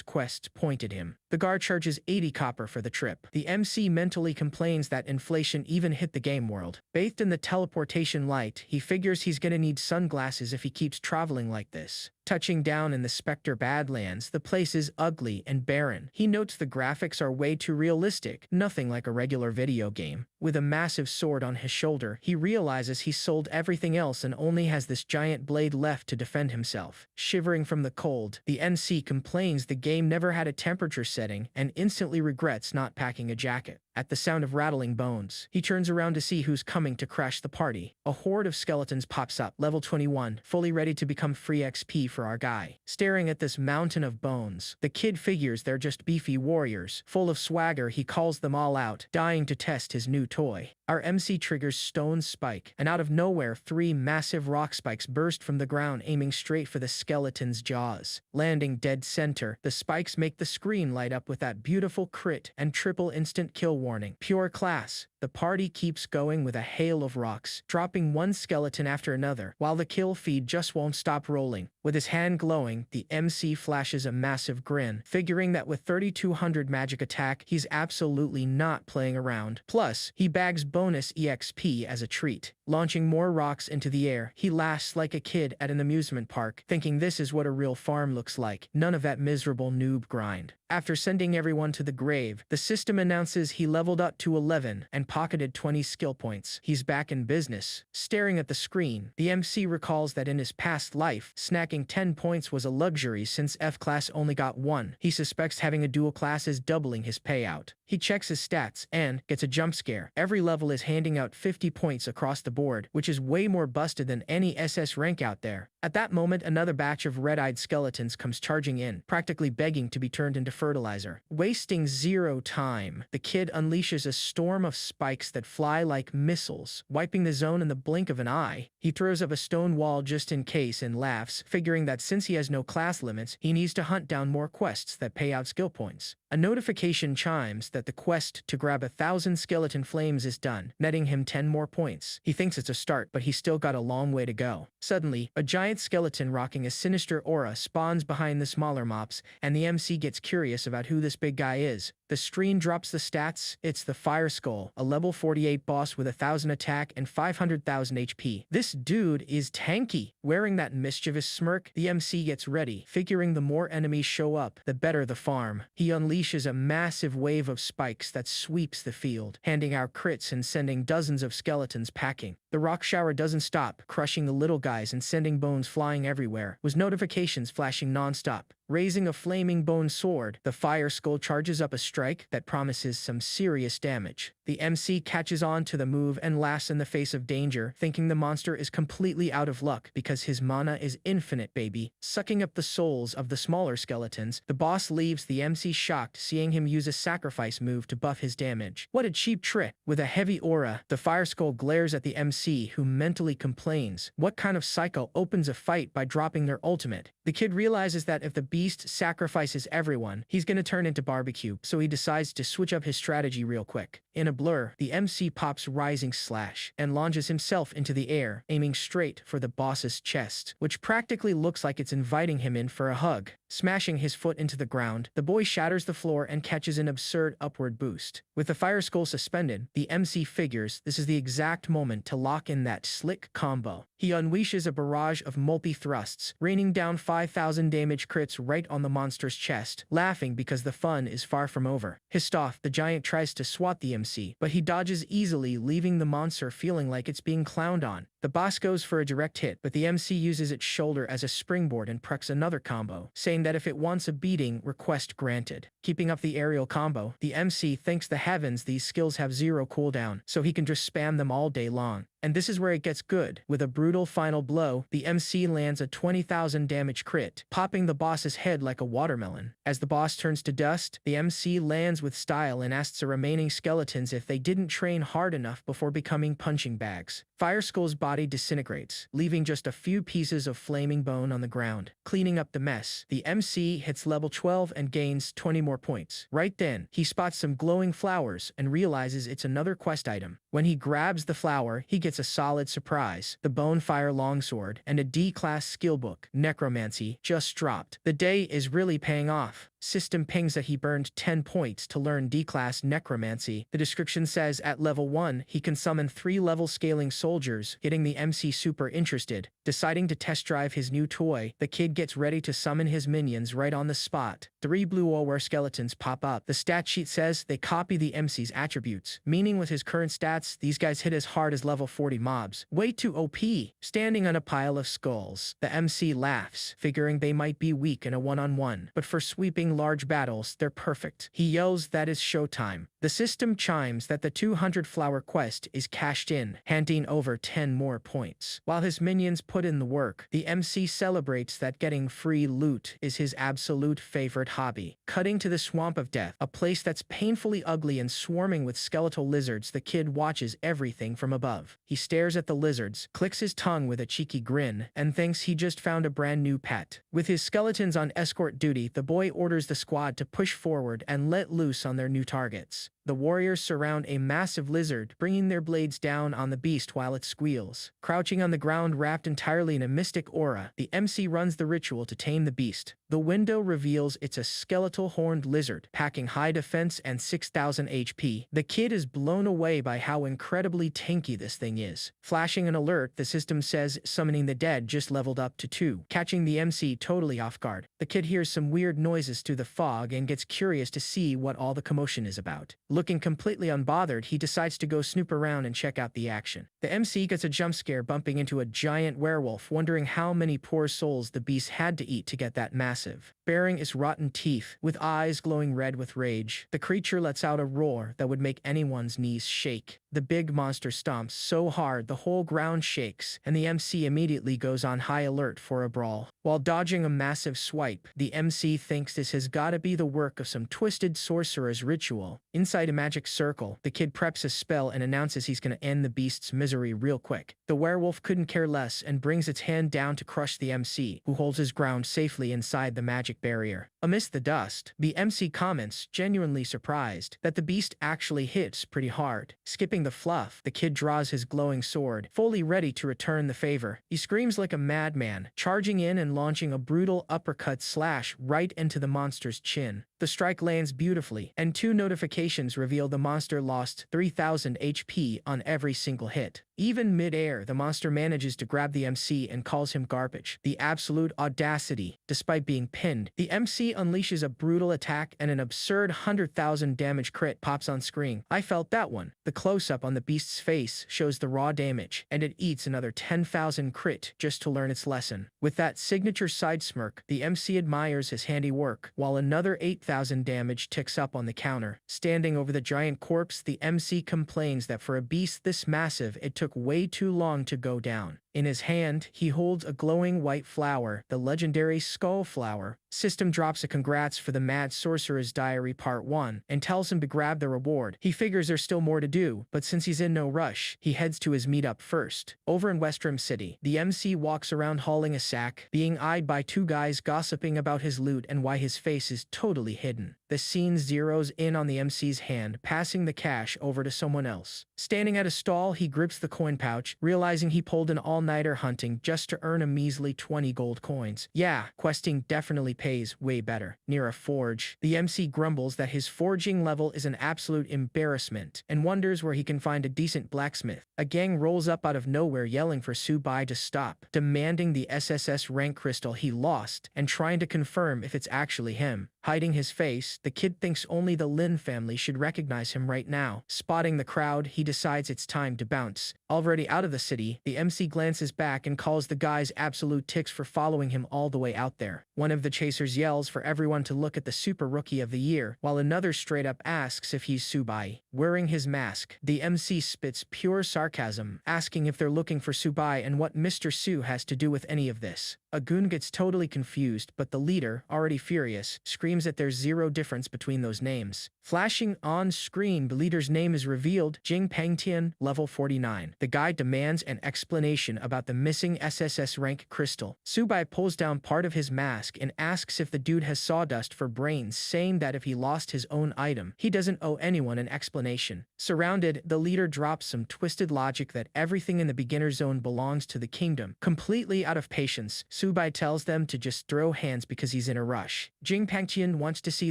quest pointed him. The guard charges 80 copper for the trip. The MC mentally complains that inflation even hit the game world. Bathed in the teleportation light, he figures he's gonna need sunglasses if he keeps traveling like this. Touching down in the Spectre Badlands, the place is ugly and barren. He notes the graphics are way too realistic, nothing like a regular video game. With a massive sword on his shoulder, he realizes he's sold everything else and only has this giant blade left to defend himself. Shivering from the cold, the MC complains the game never had a temperature setting and instantly regrets not packing a jacket. At the sound of rattling bones, he turns around to see who's coming to crash the party. A horde of skeletons pops up, level 21, fully ready to become free XP for our guy. Staring at this mountain of bones, the kid figures they're just beefy warriors. Full of swagger, he calls them all out, dying to test his new toy. Our MC triggers Stone Spike, and out of nowhere, 3 massive rock spikes burst from the ground, aiming straight for the skeleton's jaws. Landing dead center, the spikes make the screen light up with that beautiful crit and triple instant kill warning. Pure class. The party keeps going with a hail of rocks, dropping one skeleton after another, while the kill feed just won't stop rolling. With his hand glowing, the MC flashes a massive grin, figuring that with 3200 magic attack, he's absolutely not playing around. Plus, he bags bonus EXP as a treat. Launching more rocks into the air, he laughs like a kid at an amusement park, thinking this is what a real farm looks like, none of that miserable noob grind. After sending everyone to the grave, the system announces he leveled up to 11 and pocketed 20 skill points. He's back in business. Staring at the screen, the MC recalls that in his past life, snacking 10 points was a luxury since F-class only got 1. He suspects having a dual class is doubling his payout. He checks his stats and gets a jump scare. Every level is handing out 50 points across the board, which is way more busted than any SS rank out there. At that moment, another batch of red-eyed skeletons comes charging in, practically begging to be turned into fertilizer. Wasting zero time, the kid unleashes a storm of spikes that fly like missiles, wiping the zone in the blink of an eye. He throws up a stone wall just in case and laughs, figuring that since he has no class limits, he needs to hunt down more quests that pay out skill points. A notification chimes that the quest to grab 1,000 skeleton flames is done, netting him 10 more points. He thinks it's a start, but he's still got a long way to go. Suddenly, a giant skeleton rocking a sinister aura spawns behind the smaller mobs, and the MC gets curious about who this big guy is. The screen drops the stats. It's the Fire Skull, a level 48 boss with 1,000 attack and 500,000 HP. This dude is tanky. Wearing that mischievous smirk, the MC gets ready, figuring the more enemies show up, the better the farm. He unleashes a massive wave of spikes that sweeps the field, handing out crits and sending dozens of skeletons packing. The rock shower doesn't stop, crushing the little guys and sending bones flying everywhere, with notifications flashing non-stop. Raising a flaming bone sword, the Fire Skull charges up a strike that promises some serious damage. The MC catches on to the move and laughs in the face of danger, thinking the monster is completely out of luck because his mana is infinite, baby. Sucking up the souls of the smaller skeletons, the boss leaves the MC shocked, seeing him use a sacrifice move to buff his damage. What a cheap trick. With a heavy aura, the Fire Skull glares at the MC, who mentally complains. What kind of psycho opens a fight by dropping their ultimate? The kid realizes that if the beast sacrifices everyone, he's gonna turn into barbecue, so he decides to switch up his strategy real quick. In a blur, the MC pops Rising Slash and launches himself into the air, aiming straight for the boss's chest, which practically looks like it's inviting him in for a hug. Smashing his foot into the ground, the boy shatters the floor and catches an absurd upward boost. With the Fire Skull suspended, the MC figures this is the exact moment to lock in that slick combo. He unleashes a barrage of multi-thrusts, raining down 5,000 damage crits right on the monster's chest, laughing because the fun is far from over. Pissed off, the giant tries to swat the MC, but he dodges easily, leaving the monster feeling like it's being clowned on. The boss goes for a direct hit, but the MC uses its shoulder as a springboard and precs another combo, saying that if it wants a beating, request granted. Keeping up the aerial combo, the MC thanks the heavens these skills have zero cooldown, so he can just spam them all day long. And this is where it gets good. With a brutal final blow, the MC lands a 20,000 damage crit, popping the boss's head like a watermelon. As the boss turns to dust, the MC lands with style and asks the remaining skeletons if they didn't train hard enough before becoming punching bags. Fire Skull's body disintegrates, leaving just a few pieces of flaming bone on the ground. Cleaning up the mess, the MC hits level 12 and gains 20 more points. Right then, he spots some glowing flowers and realizes it's another quest item. When he grabs the flower, he gets a solid surprise. The Bonefire Longsword and a D-class skill book, Necromancy, just dropped. The day is really paying off. System pings that he burned 10 points to learn D-class Necromancy. The description says at level 1, he can summon 3 level scaling soldiers, getting the MC super interested. Deciding to test drive his new toy, the kid gets ready to summon his minions right on the spot. 3 blue Wallware skeletons pop up. The stat sheet says they copy the MC's attributes, meaning with his current stats, these guys hit as hard as level 40 mobs. Way too OP. Standing on a pile of skulls, the MC laughs, figuring they might be weak in a one-on-one, but for sweeping large battles, they're perfect. He yells that is showtime. The system chimes that the 200 flower quest is cashed in, handing over 10 more points. While his minions put in the work, the MC celebrates that getting free loot is his absolute favorite hobby. Cutting to the Swamp of Death, a place that's painfully ugly and swarming with skeletal lizards, the kid watches everything from above. He stares at the lizards, clicks his tongue with a cheeky grin, and thinks he just found a brand new pet. With his skeletons on escort duty, the boy orders the squad to push forward and let loose on their new targets. The warriors surround a massive lizard, bringing their blades down on the beast while it squeals. Crouching on the ground wrapped entirely in a mystic aura, the MC runs the ritual to tame the beast. The window reveals it's a skeletal horned lizard, packing high defense and 6,000 HP. The kid is blown away by how incredibly tanky this thing is. Flashing an alert, the system says summoning the dead just leveled up to 2, catching the MC totally off guard. The kid hears some weird noises through the fog and gets curious to see what all the commotion is about. Looking completely unbothered, he decides to go snoop around and check out the action. The MC gets a jump scare bumping into a giant werewolf, wondering how many poor souls the beast had to eat to get that massive. Baring its rotten teeth, with eyes glowing red with rage, the creature lets out a roar that would make anyone's knees shake. The big monster stomps so hard the whole ground shakes, and the MC immediately goes on high alert for a brawl. While dodging a massive swipe, the MC thinks this has gotta be the work of some twisted sorcerer's ritual. Inside a magic circle, the kid preps a spell and announces he's gonna end the beast's misery real quick. The werewolf couldn't care less and brings its hand down to crush the MC, who holds his ground safely inside the magic barrier. Amidst the dust, the MC comments, genuinely surprised, that the beast actually hits pretty hard. Skipping the fluff, the kid draws his glowing sword, fully ready to return the favor. He screams like a madman, charging in and launching a brutal uppercut slash right into the monster's chin. The strike lands beautifully, and 2 notifications reveal the monster lost 3,000 HP on every single hit. Even mid-air, the monster manages to grab the MC and calls him garbage. The absolute audacity. Despite being pinned, the MC unleashes a brutal attack and an absurd 100,000 damage crit pops on screen. I felt that one. The close-up on the beast's face shows the raw damage, and it eats another 10,000 crit just to learn its lesson. With that signature side smirk, the MC admires his handiwork, while another 8,000 damage ticks up on the counter. Standing over the giant corpse, the MC complains that for a beast this massive, it took way too long to go down. In his hand, he holds a glowing white flower, the legendary Skull Flower. System drops a congrats for the Mad Sorcerer's Diary Part 1 and tells him to grab the reward. He figures there's still more to do, but since he's in no rush, he heads to his meetup first. Over in Westrum City, the MC walks around hauling a sack, being eyed by 2 guys gossiping about his loot and why his face is totally hidden. The scene zeroes in on the MC's hand, passing the cash over to someone else. Standing at a stall, he grips the coin pouch, realizing he pulled an all-nighter hunting just to earn a measly 20 gold coins. Yeah, questing definitely pays way better. Near a forge, the MC grumbles that his forging level is an absolute embarrassment and wonders where he can find a decent blacksmith. A gang rolls up out of nowhere yelling for Subai to stop, demanding the SSS rank crystal he lost and trying to confirm if it's actually him. Hiding his face, the kid thinks only the Lin family should recognize him right now. Spotting the crowd, he decides it's time to bounce. Already out of the city, the MC glances back and calls the guys absolute ticks for following him all the way out there. One of the chasers yells for everyone to look at the super rookie of the year, while another straight up asks if he's Subai. Wearing his mask, the MC spits pure sarcasm, asking if they're looking for Subai and what Mr. Su has to do with any of this. A goon gets totally confused, but the leader, already furious, screams that there's zero difference between those names. Flashing on screen, the leader's name is revealed: Jing Pengtian, level 49. The guy demands an explanation about the missing SSS rank crystal. Subai pulls down part of his mask and asks if the dude has sawdust for brains, saying that if he lost his own item, he doesn't owe anyone an explanation. Surrounded, the leader drops some twisted logic that everything in the beginner zone belongs to the kingdom. Completely out of patience, Subai tells them to just throw hands because he's in a rush. Jing Pengtian wants to see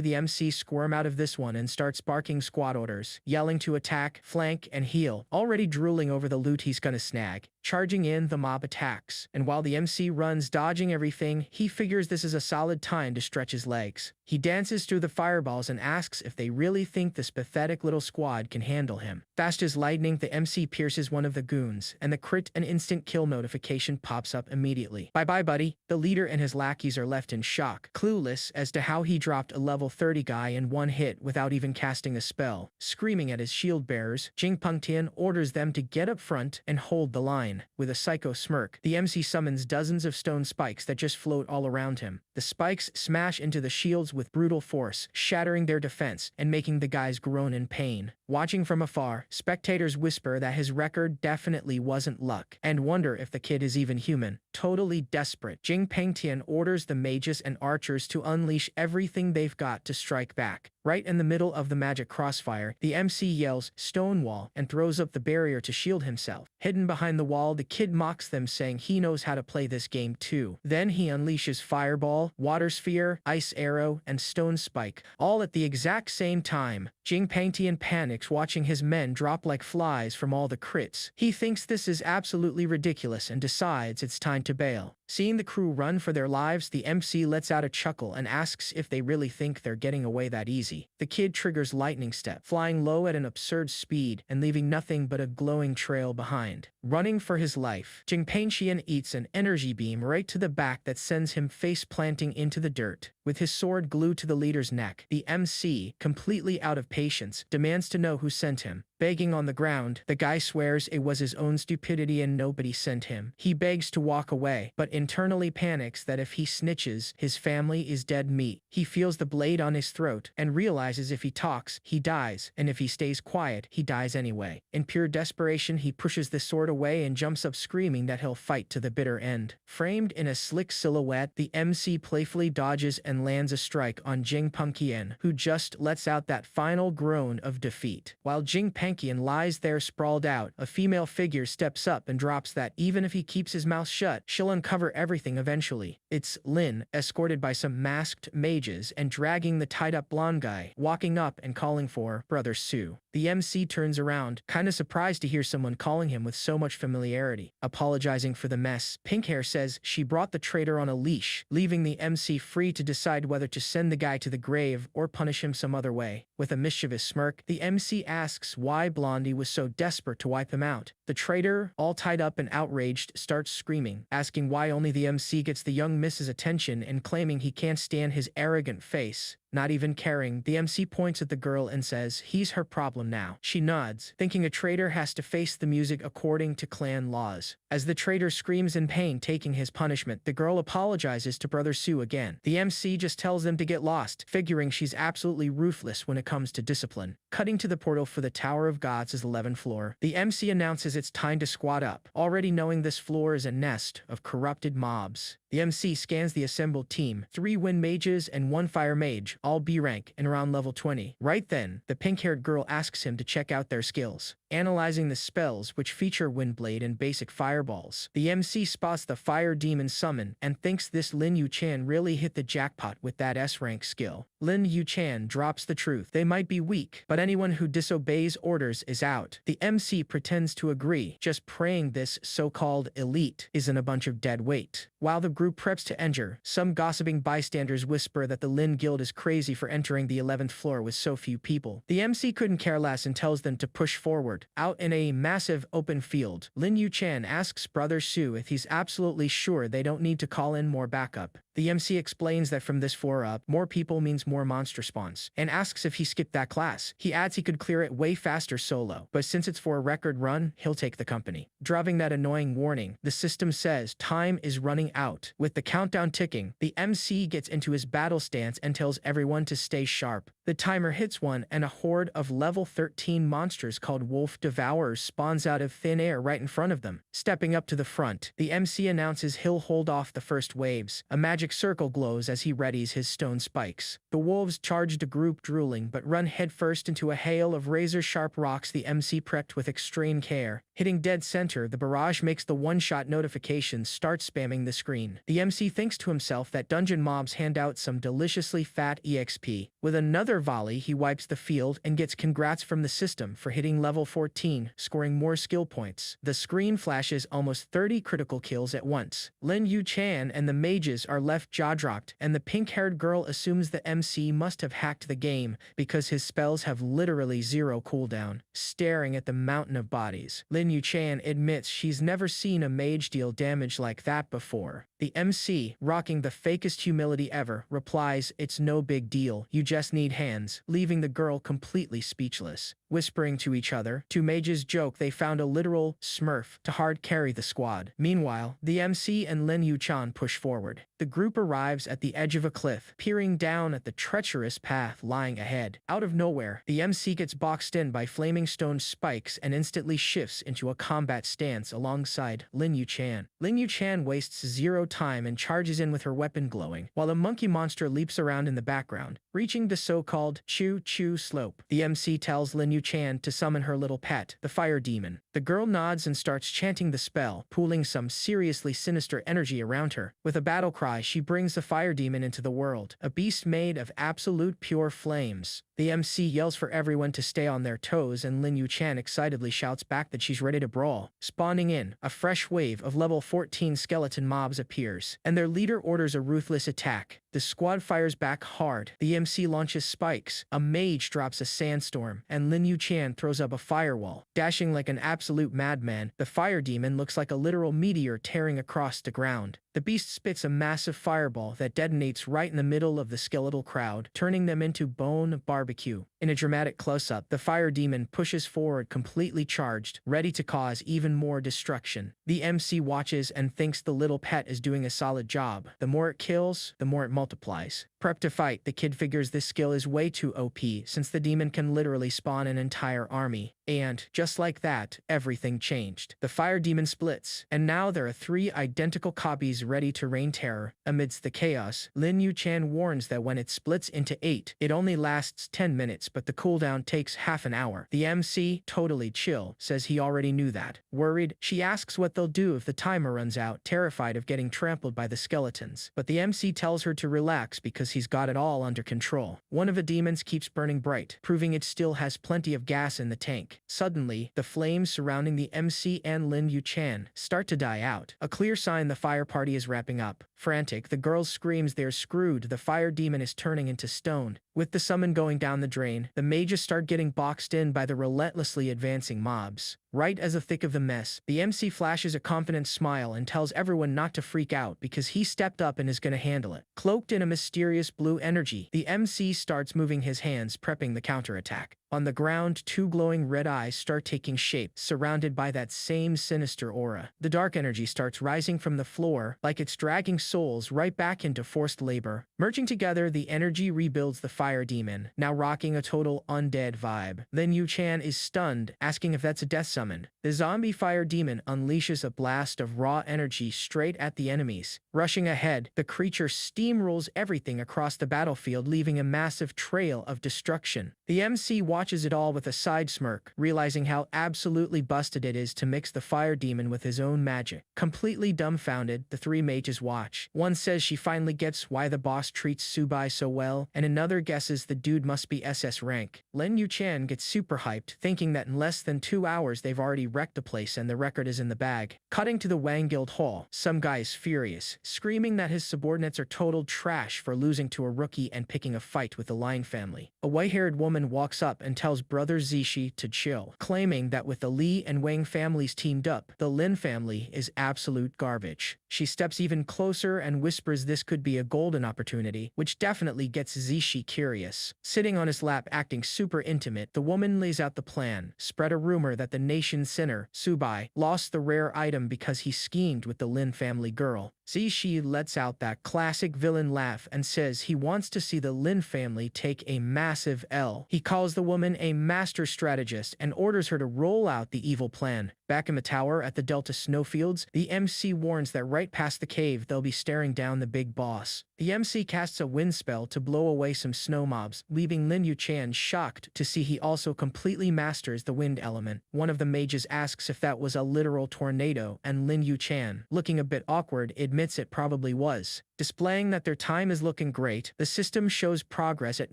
the MC squirm out of this one and starts barking squad orders, yelling to attack, flank, and heal, already drooling over the loot he's gonna snag. Charging in, the mob attacks, and while the MC runs dodging everything, he figures this is a solid time to stretch his legs. He dances through the fireballs and asks if they really think this pathetic little squad can handle him. Fast as lightning, the MC pierces one of the goons, and the crit and instant kill notification pops up immediately. Bye-bye, buddy. The leader and his lackeys are left in shock, clueless as to how he dropped a level 30 guy in one hit without even casting a spell. Screaming at his shield bearers, Jing Pengtian orders them to get up front and hold the line. With a psycho smirk, the MC summons dozens of stone spikes that just float all around him. The spikes smash into the shields with brutal force, shattering their defense and making the guys groan in pain. Watching from afar, spectators whisper that his record definitely wasn't luck, and wonder if the kid is even human. Totally desperate, Jing Pengtian orders the mages and archers to unleash everything they've got to strike back. Right in the middle of the magic crossfire, the MC yells, "Stonewall," and throws up the barrier to shield himself. Hidden behind the wall, the kid mocks them, saying he knows how to play this game too. Then he unleashes Fireball, Water Sphere, Ice Arrow, and Stone Spike, all at the exact same time. Jing Pengtian panics, watching his men drop like flies from all the crits. He thinks this is absolutely ridiculous and decides it's time to bail. Seeing the crew run for their lives, the MC lets out a chuckle and asks if they really think they're getting away that easy. The kid triggers Lightning Step, flying low at an absurd speed and leaving nothing but a glowing trail behind. Running for his life, Jing Pengtian eats an energy beam right to the back that sends him face-planting into the dirt. With his sword glued to the leader's neck, the MC, completely out of patience, demands to know who sent him. Begging on the ground, the guy swears it was his own stupidity and nobody sent him. He begs to walk away, but internally panics that if he snitches, his family is dead meat. He feels the blade on his throat and realizes if he talks, he dies, and if he stays quiet, he dies anyway. In pure desperation, he pushes the sword away and jumps up screaming that he'll fight to the bitter end. Framed in a slick silhouette, the MC playfully dodges and lands a strike on Jing Pengtian, who just lets out that final groan of defeat. While Jing Pengtian lies there sprawled out, a female figure steps up and drops that even if he keeps his mouth shut, she'll uncover everything eventually. It's Lin, escorted by some masked mages and dragging the tied-up blonde guy, walking up and calling for Brother Su. The MC turns around, kinda surprised to hear someone calling him with so much familiarity. Apologizing for the mess, Pinkhair says she brought the traitor on a leash, leaving the MC free to decide whether to send the guy to the grave or punish him some other way. With a mischievous smirk, the MC asks why Blondie was so desperate to wipe him out. The traitor, all tied up and outraged, starts screaming, asking why only the MC gets the young miss's attention and claiming he can't stand his arrogant face. Not even caring, the MC points at the girl and says he's her problem now. She nods, thinking a traitor has to face the music according to clan laws. As the traitor screams in pain, taking his punishment, the girl apologizes to Brother Su again. The MC just tells them to get lost, figuring she's absolutely ruthless when it comes to discipline. Cutting to the portal for the Tower of Gods' 11th floor, the MC announces it's time to squad up, already knowing this floor is a nest of corrupted mobs. The MC scans the assembled team, 3 wind mages and 1 fire mage, all B rank and around level 20. Right then, the pink-haired girl asks him to check out their skills. analyzing the spells, which feature Windblade and basic fireballs. The MC spots the Fire Demon summon and thinks this Lin Yu-chan really hit the jackpot with that S-rank skill. Lin Yu-chan drops the truth. They might be weak, but anyone who disobeys orders is out. The MC pretends to agree, just praying this so-called elite isn't a bunch of dead weight. While the group preps to enter, some gossiping bystanders whisper that the Lin Guild is crazy for entering the 11th floor with so few people. The MC couldn't care less and tells them to push forward. Out in a massive open field, Lin Yu-chan asks Brother Su if he's absolutely sure they don't need to call in more backup. The MC explains that from this floor up, more people means more monster spawns, and asks if he skipped that class. He adds he could clear it way faster solo, but since it's for a record run, he'll take the company. Dropping that annoying warning, the system says time is running out. With the countdown ticking, the MC gets into his battle stance and tells everyone to stay sharp. The timer hits one, and a horde of level 13 monsters called Wolf Devourers spawns out of thin air right in front of them. Stepping up to the front, the MC announces he'll hold off the first waves. A magic circle glows as he readies his stone spikes. The wolves charge the group, drooling, but run headfirst into a hail of razor-sharp rocks the MC prepped with extreme care. Hitting dead center, the barrage makes the one-shot notifications start spamming the screen. The MC thinks to himself that dungeon mobs hand out some deliciously fat EXP. With another volley, he wipes the field and gets congrats from the system for hitting level 14, scoring more skill points. The screen flashes almost 30 critical kills at once. Lin Yu-chan and the mages are left jaw-dropped, and the pink-haired girl assumes the MC must have hacked the game because his spells have literally zero cooldown. Staring at the mountain of bodies, Lin Yu-chan admits she's never seen a mage deal damage like that before. The MC, rocking the fakest humility ever, replies, "It's no big deal, you just need hands," leaving the girl completely speechless. Whispering to each other, two mages joke they found a literal smurf to hard carry the squad. Meanwhile, the MC and Lin Yu-chan push forward. The group arrives at the edge of a cliff, peering down at the treacherous path lying ahead. Out of nowhere, the MC gets boxed in by flaming stone spikes and instantly shifts into a combat stance alongside Lin Yu-chan. Lin Yu-chan wastes zero time and charges in with her weapon glowing, while a monkey monster leaps around in the background, reaching the so-called Choo-Choo slope. The MC tells Lin Yu-chan to summon her little pet, the Fire Demon. The girl nods and starts chanting the spell, pooling some seriously sinister energy around her. With a battle cry, she brings the Fire Demon into the world, a beast made of absolute pure flames. The MC yells for everyone to stay on their toes, and Lin Yu-chan excitedly shouts back that she's ready to brawl. Spawning in, a fresh wave of level 14 skeleton mobs appears, and their leader orders a ruthless attack. The squad fires back hard. The MC launches spikes, a mage drops a sandstorm, and Lin Yu-chan throws up a firewall. Dashing like an absolute madman, the Fire Demon looks like a literal meteor tearing across the ground. The beast spits a massive fireball that detonates right in the middle of the skeletal crowd, turning them into bone barbecue. In a dramatic close-up, the Fire Demon pushes forward completely charged, ready to cause even more destruction. The MC watches and thinks the little pet is doing a solid job. The more it kills, the more it multiplies. Prep to fight, the kid figures this skill is way too OP since the demon can literally spawn an entire army. And, just like that, everything changed. The Fire Demon splits, and now there are 3 identical copies ready to rain terror. Amidst the chaos, Lin Yu-chan warns that when it splits into 8, it only lasts 10 minutes, but the cooldown takes half an hour. The MC, totally chill, says he already knew that. Worried, she asks what they'll do if the timer runs out, terrified of getting trampled by the skeletons. But the MC tells her to relax because he's got it all under control. One of the demons keeps burning bright, proving it still has plenty of gas in the tank. Suddenly, the flames surrounding the MC and Lin Yu-chan start to die out, a clear sign the fire party is wrapping up. Frantic, the girl screams they're screwed. The Fire Demon is turning into stone. With the summon going down the drain, the mages start getting boxed in by the relentlessly advancing mobs. Right as the thick of the mess, the MC flashes a confident smile and tells everyone not to freak out because he stepped up and is gonna handle it. Cloaked in a mysterious blue energy, the MC starts moving his hands, prepping the counterattack. On the ground, 2 glowing red eyes start taking shape, surrounded by that same sinister aura. The dark energy starts rising from the floor, like it's dragging souls right back into forced labor. Merging together, the energy rebuilds the fire demon, now rocking a total undead vibe. Lin Yu-chan is stunned, asking if that's a death summon. The zombie fire demon unleashes a blast of raw energy straight at the enemies. Rushing ahead, the creature steamrolls everything across the battlefield, leaving a massive trail of destruction. The MC watches it all with a side smirk, realizing how absolutely busted it is to mix the fire demon with his own magic. Completely dumbfounded, the three mages watch. One says she finally gets why the boss treats Subai so well, and another guesses the dude must be SS rank. Lin Yu-chan gets super hyped, thinking that in less than 2 hours they've already wrecked the place and the record is in the bag. Cutting to the Wang Guild Hall, some guy is furious, screaming that his subordinates are total trash for losing to a rookie and picking a fight with the Lion family. A white-haired woman walks up and tells Brother Zishi to chill, claiming that with the Li and Wang families teamed up, the Lin family is absolute garbage. She steps even closer and whispers this could be a golden opportunity, which definitely gets Zishi curious. Sitting on his lap acting super intimate, the woman lays out the plan, spread a rumor that the nation's sinner, Subai, lost the rare item because he schemed with the Lin family girl. Zishi lets out that classic villain laugh and says he wants to see the Lin family take a massive L. He calls the woman a master strategist and orders her to roll out the evil plan. Back in the tower at the Delta Snowfields, the MC warns that right past the cave they'll be staring down the big boss. The MC casts a wind spell to blow away some snow mobs, leaving Lin Yu-chan shocked to see he also completely masters the wind element. One of the mages asks if that was a literal tornado, and Lin Yu-chan, looking a bit awkward, admits it probably was. Displaying that their time is looking great, the system shows progress at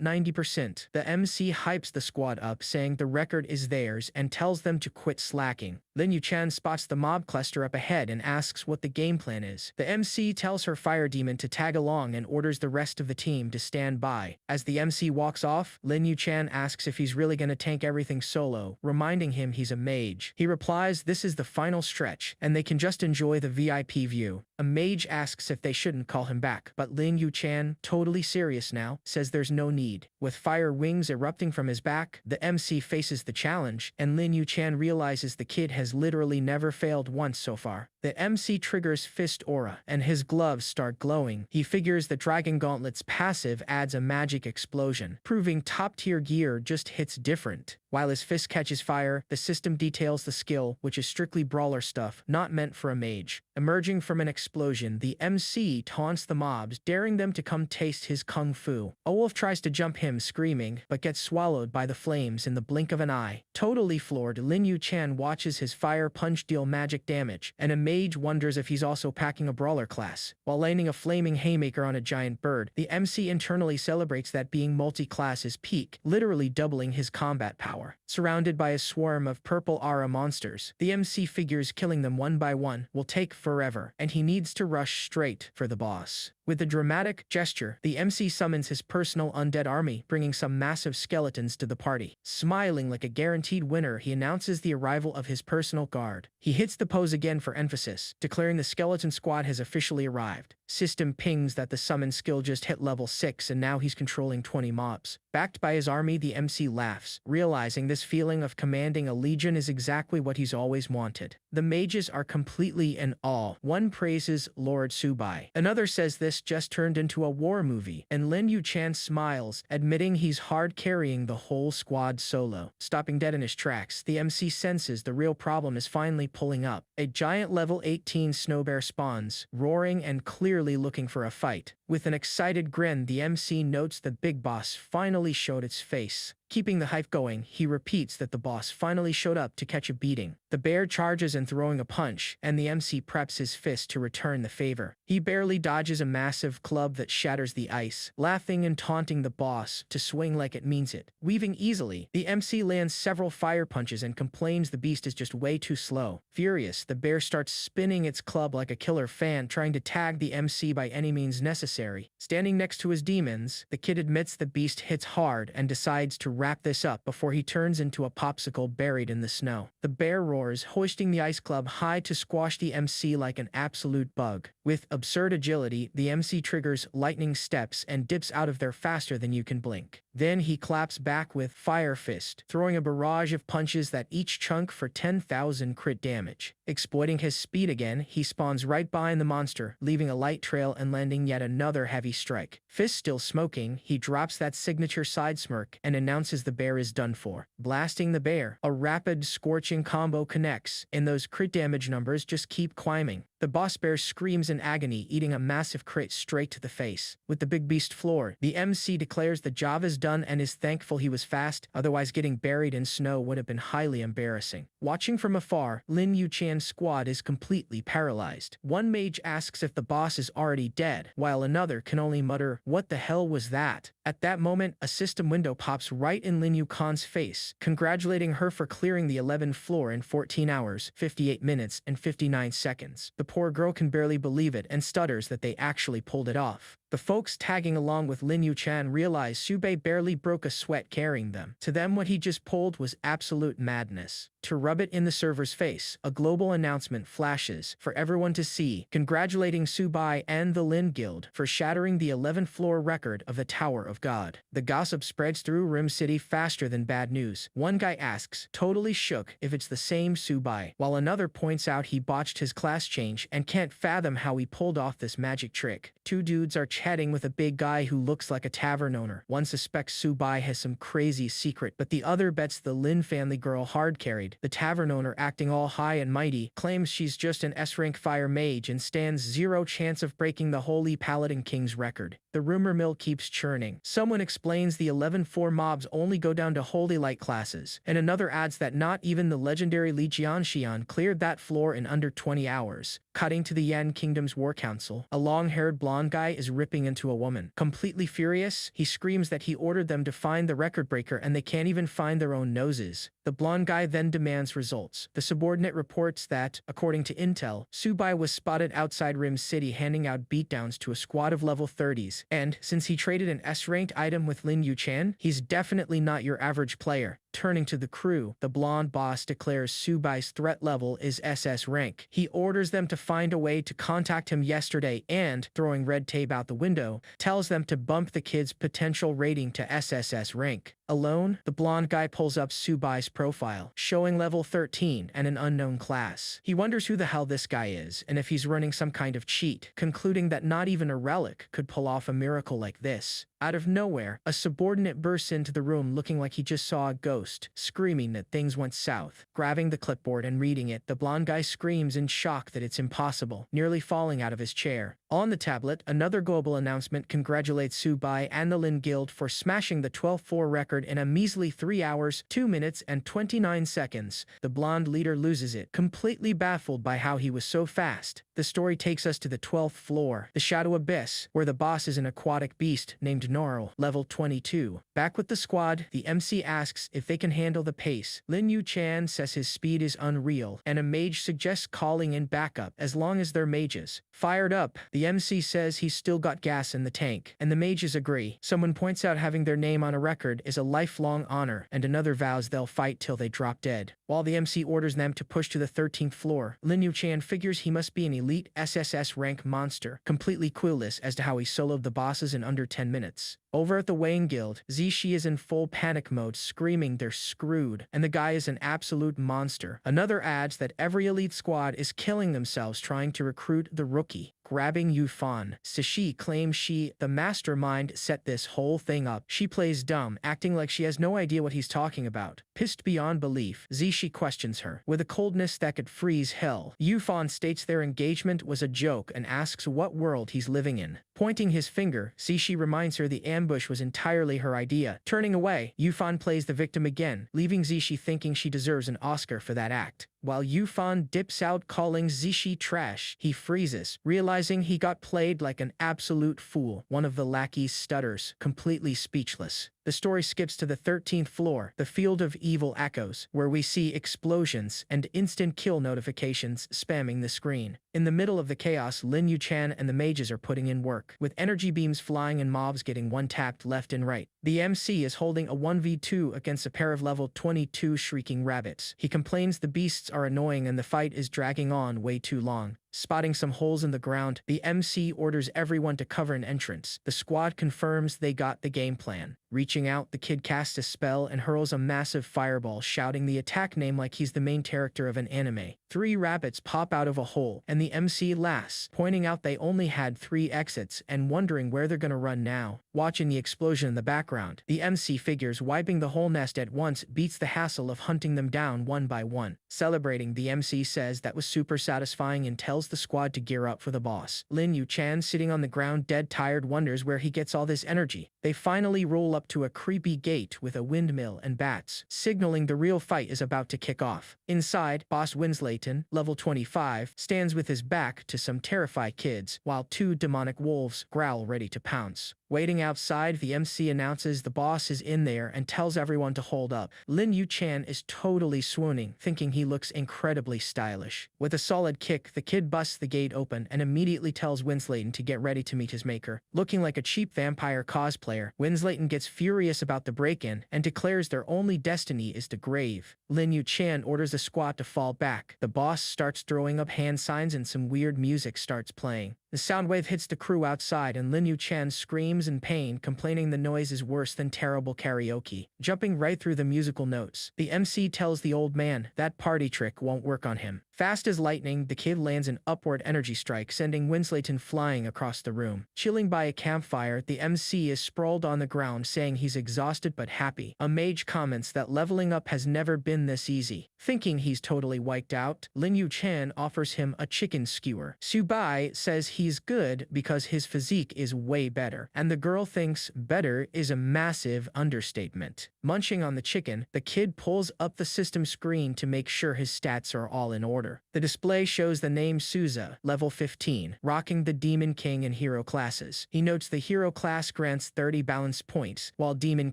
90%. The MC hypes the squad up, saying the record is theirs and tells them to quit slacking. Lin Yu-chan spots the mob cluster up ahead and asks what the game plan is. The MC tells her fire demon to tag along and orders the rest of the team to stand by. As the MC walks off, Lin Yu-chan asks if he's really gonna tank everything solo, reminding him he's a mage. He replies this is the final stretch, and they can just enjoy the VIP view. A mage asks if they shouldn't call him back, but Lin Yu-chan, totally serious now, says there's no need. With fire wings erupting from his back, the MC faces the challenge, and Lin Yu-chan realizes the kid has literally never failed once so far. The MC triggers Fist Aura, and his gloves start glowing. He figures the Dragon Gauntlet's passive adds a magic explosion, proving top-tier gear just hits different. While his fist catches fire, the system details the skill, which is strictly brawler stuff, not meant for a mage. Emerging from an explosion, the MC taunts the mobs, daring them to come taste his kung fu. A wolf tries to jump him, screaming, but gets swallowed by the flames in the blink of an eye. Totally floored, Lin Yu-chan watches his fire punch deal magic damage, and a mage wonders if he's also packing a brawler class. While landing a flaming haymaker on a giant bird, the MC internally celebrates that being multi-class is peak, literally doubling his combat power. Surrounded by a swarm of purple aura monsters, the MC figures killing them one by one will take forever, and he needs to rush straight for the boss. With a dramatic gesture, the MC summons his personal undead army, bringing some massive skeletons to the party. Smiling like a guaranteed winner, he announces the arrival of his personal guard. He hits the pose again for emphasis, declaring the skeleton squad has officially arrived. System pings that the summon skill just hit level 6 and now he's controlling 20 mobs. Backed by his army, the MC laughs, realizing this feeling of commanding a legion is exactly what he's always wanted. The mages are completely in awe. One praises Lord Subai. Another says this just turned into a war movie, and Lin Yu-chan smiles, admitting he's hard carrying the whole squad solo. Stopping dead in his tracks, the MC senses the real problem is finally pulling up. A giant level 18 snow bear spawns, roaring and clearly looking for a fight. With an excited grin, the MC notes the big boss finally showed its face. Keeping the hype going, he repeats that the boss finally showed up to catch a beating. The bear charges and throwing a punch, and the MC preps his fist to return the favor. He barely dodges a massive club that shatters the ice, laughing and taunting the boss to swing like it means it. Weaving easily, the MC lands several fire punches and complains the beast is just way too slow. Furious, the bear starts spinning its club like a killer fan, trying to tag the MC by any means necessary. Standing next to his demons, the kid admits the beast hits hard and decides to wrap this up before he turns into a popsicle buried in the snow. The bear roars, hoisting the ice club high to squash the MC like an absolute bug. With absurd agility, the MC triggers lightning steps and dips out of there faster than you can blink. Then he claps back with Fire Fist, throwing a barrage of punches that each chunk for 10,000 crit damage. Exploiting his speed again, he spawns right behind the monster, leaving a light trail and landing yet another heavy strike. Fist still smoking, he drops that signature side smirk and announces the bear is done for. Blasting the bear, a rapid, scorching combo connects, and those crit damage numbers just keep climbing. The boss bear screams in agony, eating a massive crit straight to the face. With the big beast floored, the MC declares the job is done and is thankful he was fast, otherwise getting buried in snow would have been highly embarrassing. Watching from afar, Lin Yu-chan's squad is completely paralyzed. One mage asks if the boss is already dead, while another can only mutter, "What the hell was that?" At that moment, a system window pops right in Lin Yu-chan's face, congratulating her for clearing the 11th floor in 14 hours, 58 minutes, and 59 seconds. The poor girl can barely believe it and stutters that they actually pulled it off. The folks tagging along with Lin Yu-chan realize Subei barely broke a sweat carrying them. To them, what he just pulled was absolute madness. To rub it in the server's face, a global announcement flashes for everyone to see, congratulating Subei and the Lin Guild for shattering the 11th floor record of the Tower of God. The gossip spreads through Rim City faster than bad news. One guy asks, totally shook, if it's the same Subei, while another points out he botched his class change and can't fathom how he pulled off this magic trick. Two dudes are chatting with a big guy who looks like a tavern owner. One suspects Subei has some crazy secret, but the other bets the Lin family girl hard carried. The tavern owner, acting all high and mighty, claims she's just an S-rank fire mage and stands zero chance of breaking the Holy Paladin King's record. The rumor mill keeps churning. Someone explains the 11-4 mobs only go down to Holy Light classes, and another adds that not even the legendary Li Jianxian cleared that floor in under 20 hours. Cutting to the Yan Kingdom's War Council, a long-haired blonde guy is ripping into a woman. Completely furious, he screams that he ordered them to find the record breaker and they can't even find their own noses. The blonde guy then demands results. The subordinate reports that, according to intel, Subei was spotted outside Rim City handing out beatdowns to a squad of level 30s, and since he traded an S-ranked item with Lin Yu-chan, he's definitely not your average player. Turning to the crew, the blonde boss declares Subei's threat level is SS rank. He orders them to find a way to contact him yesterday and, throwing red tape out the window, tells them to bump the kid's potential rating to SSS rank. Alone, the blonde guy pulls up Subei's profile, showing level 13 and an unknown class. He wonders who the hell this guy is and if he's running some kind of cheat, concluding that not even a relic could pull off a miracle like this. Out of nowhere, a subordinate bursts into the room looking like he just saw a ghost, screaming that things went south. Grabbing the clipboard and reading it, the blonde guy screams in shock that it's impossible, nearly falling out of his chair. On the tablet, another global announcement congratulates Subei and the Lin Guild for smashing the 12-4 record in a measly 3 hours, 2 minutes, and 29 seconds. The blonde leader loses it, completely baffled by how he was so fast. The story takes us to the 12th floor, the Shadow Abyss, where the boss is an aquatic beast named Gnarl, level 22. Back with the squad, the MC asks if they can handle the pace. Lin Yu-chan says his speed is unreal, and a mage suggests calling in backup as long as they're mages. Fired up, the MC says he's still got gas in the tank, and the mages agree. Someone points out having their name on a record is a lifelong honor, and another vows they'll fight till they drop dead. While the MC orders them to push to the 13th floor, Lin Yu-chan figures he must be an elite SSS rank monster, completely clueless as to how he soloed the bosses in under 10 minutes. Over at the Wayne Guild, Zishi is in full panic mode, screaming they're screwed, and the guy is an absolute monster. Another adds that every elite squad is killing themselves trying to recruit the rookie. Grabbing Yufan, Sishi claims she, the mastermind, set this whole thing up. She plays dumb, acting like she has no idea what he's talking about. Pissed beyond belief, Zishi questions her. With a coldness that could freeze hell, Yufan states their engagement was a joke and asks what world he's living in. Pointing his finger, Zishi reminds her the ambush was entirely her idea. Turning away, Yufan plays the victim again, leaving Zishi thinking she deserves an Oscar for that act. While Yufan dips out calling Zishi trash, he freezes, realizing he got played like an absolute fool. One of the lackeys stutters, completely speechless. The story skips to the 13th floor, the Field of Evil Echoes, where we see explosions and instant kill notifications spamming the screen. In the middle of the chaos, Lin Yu-chan and the mages are putting in work, with energy beams flying and mobs getting one-tapped left and right. The MC is holding a 1v2 against a pair of level 22 shrieking rabbits. He complains the beasts are annoying and the fight is dragging on way too long. Spotting some holes in the ground, the MC orders everyone to cover an entrance. The squad confirms they got the game plan. Reaching out, the kid casts a spell and hurls a massive fireball, shouting the attack name like he's the main character of an anime. 3 rabbits pop out of a hole, and the MC laughs, pointing out they only had 3 exits and wondering where they're gonna run now. Watching the explosion in the background, the MC figures wiping the whole nest at once beats the hassle of hunting them down one by one. Celebrating, the MC says that was super satisfying and tells the squad to gear up for the boss. Lin Yu-chan, sitting on the ground dead tired, wonders where he gets all this energy. They finally roll up to a creepy gate with a windmill and bats, signaling the real fight is about to kick off. Inside, Boss Winslayton, level 25, stands with his back to some terrified kids, while 2 demonic wolves growl ready to pounce. Waiting outside, the MC announces the boss is in there and tells everyone to hold up. Lin Yu-chan is totally swooning, thinking he looks incredibly stylish. With a solid kick, the kid busts the gate open and immediately tells Winslayton to get ready to meet his maker. Looking like a cheap vampire cosplayer, Winslayton gets furious about the break-in and declares their only destiny is the grave. Lin Yu-chan orders the squad to fall back. The boss starts throwing up hand signs and some weird music starts playing. The sound wave hits the crew outside and Lin Yu-chan screams in pain, complaining the noise is worse than terrible karaoke. Jumping right through the musical notes, the MC tells the old man that party trick won't work on him. Fast as lightning, the kid lands an upward energy strike, sending Winslayton flying across the room. Chilling by a campfire, the MC is sprawled on the ground, saying he's exhausted but happy. A mage comments that leveling up has never been this easy. Thinking he's totally wiped out, Lin Yu-chan offers him a chicken skewer. Subai says he's good because his physique is way better, and the girl thinks better is a massive understatement. Munching on the chicken, the kid pulls up the system screen to make sure his stats are all in order. The display shows the name Souza, level 15, rocking the Demon King and Hero classes. He notes the Hero class grants 30 balance points, while Demon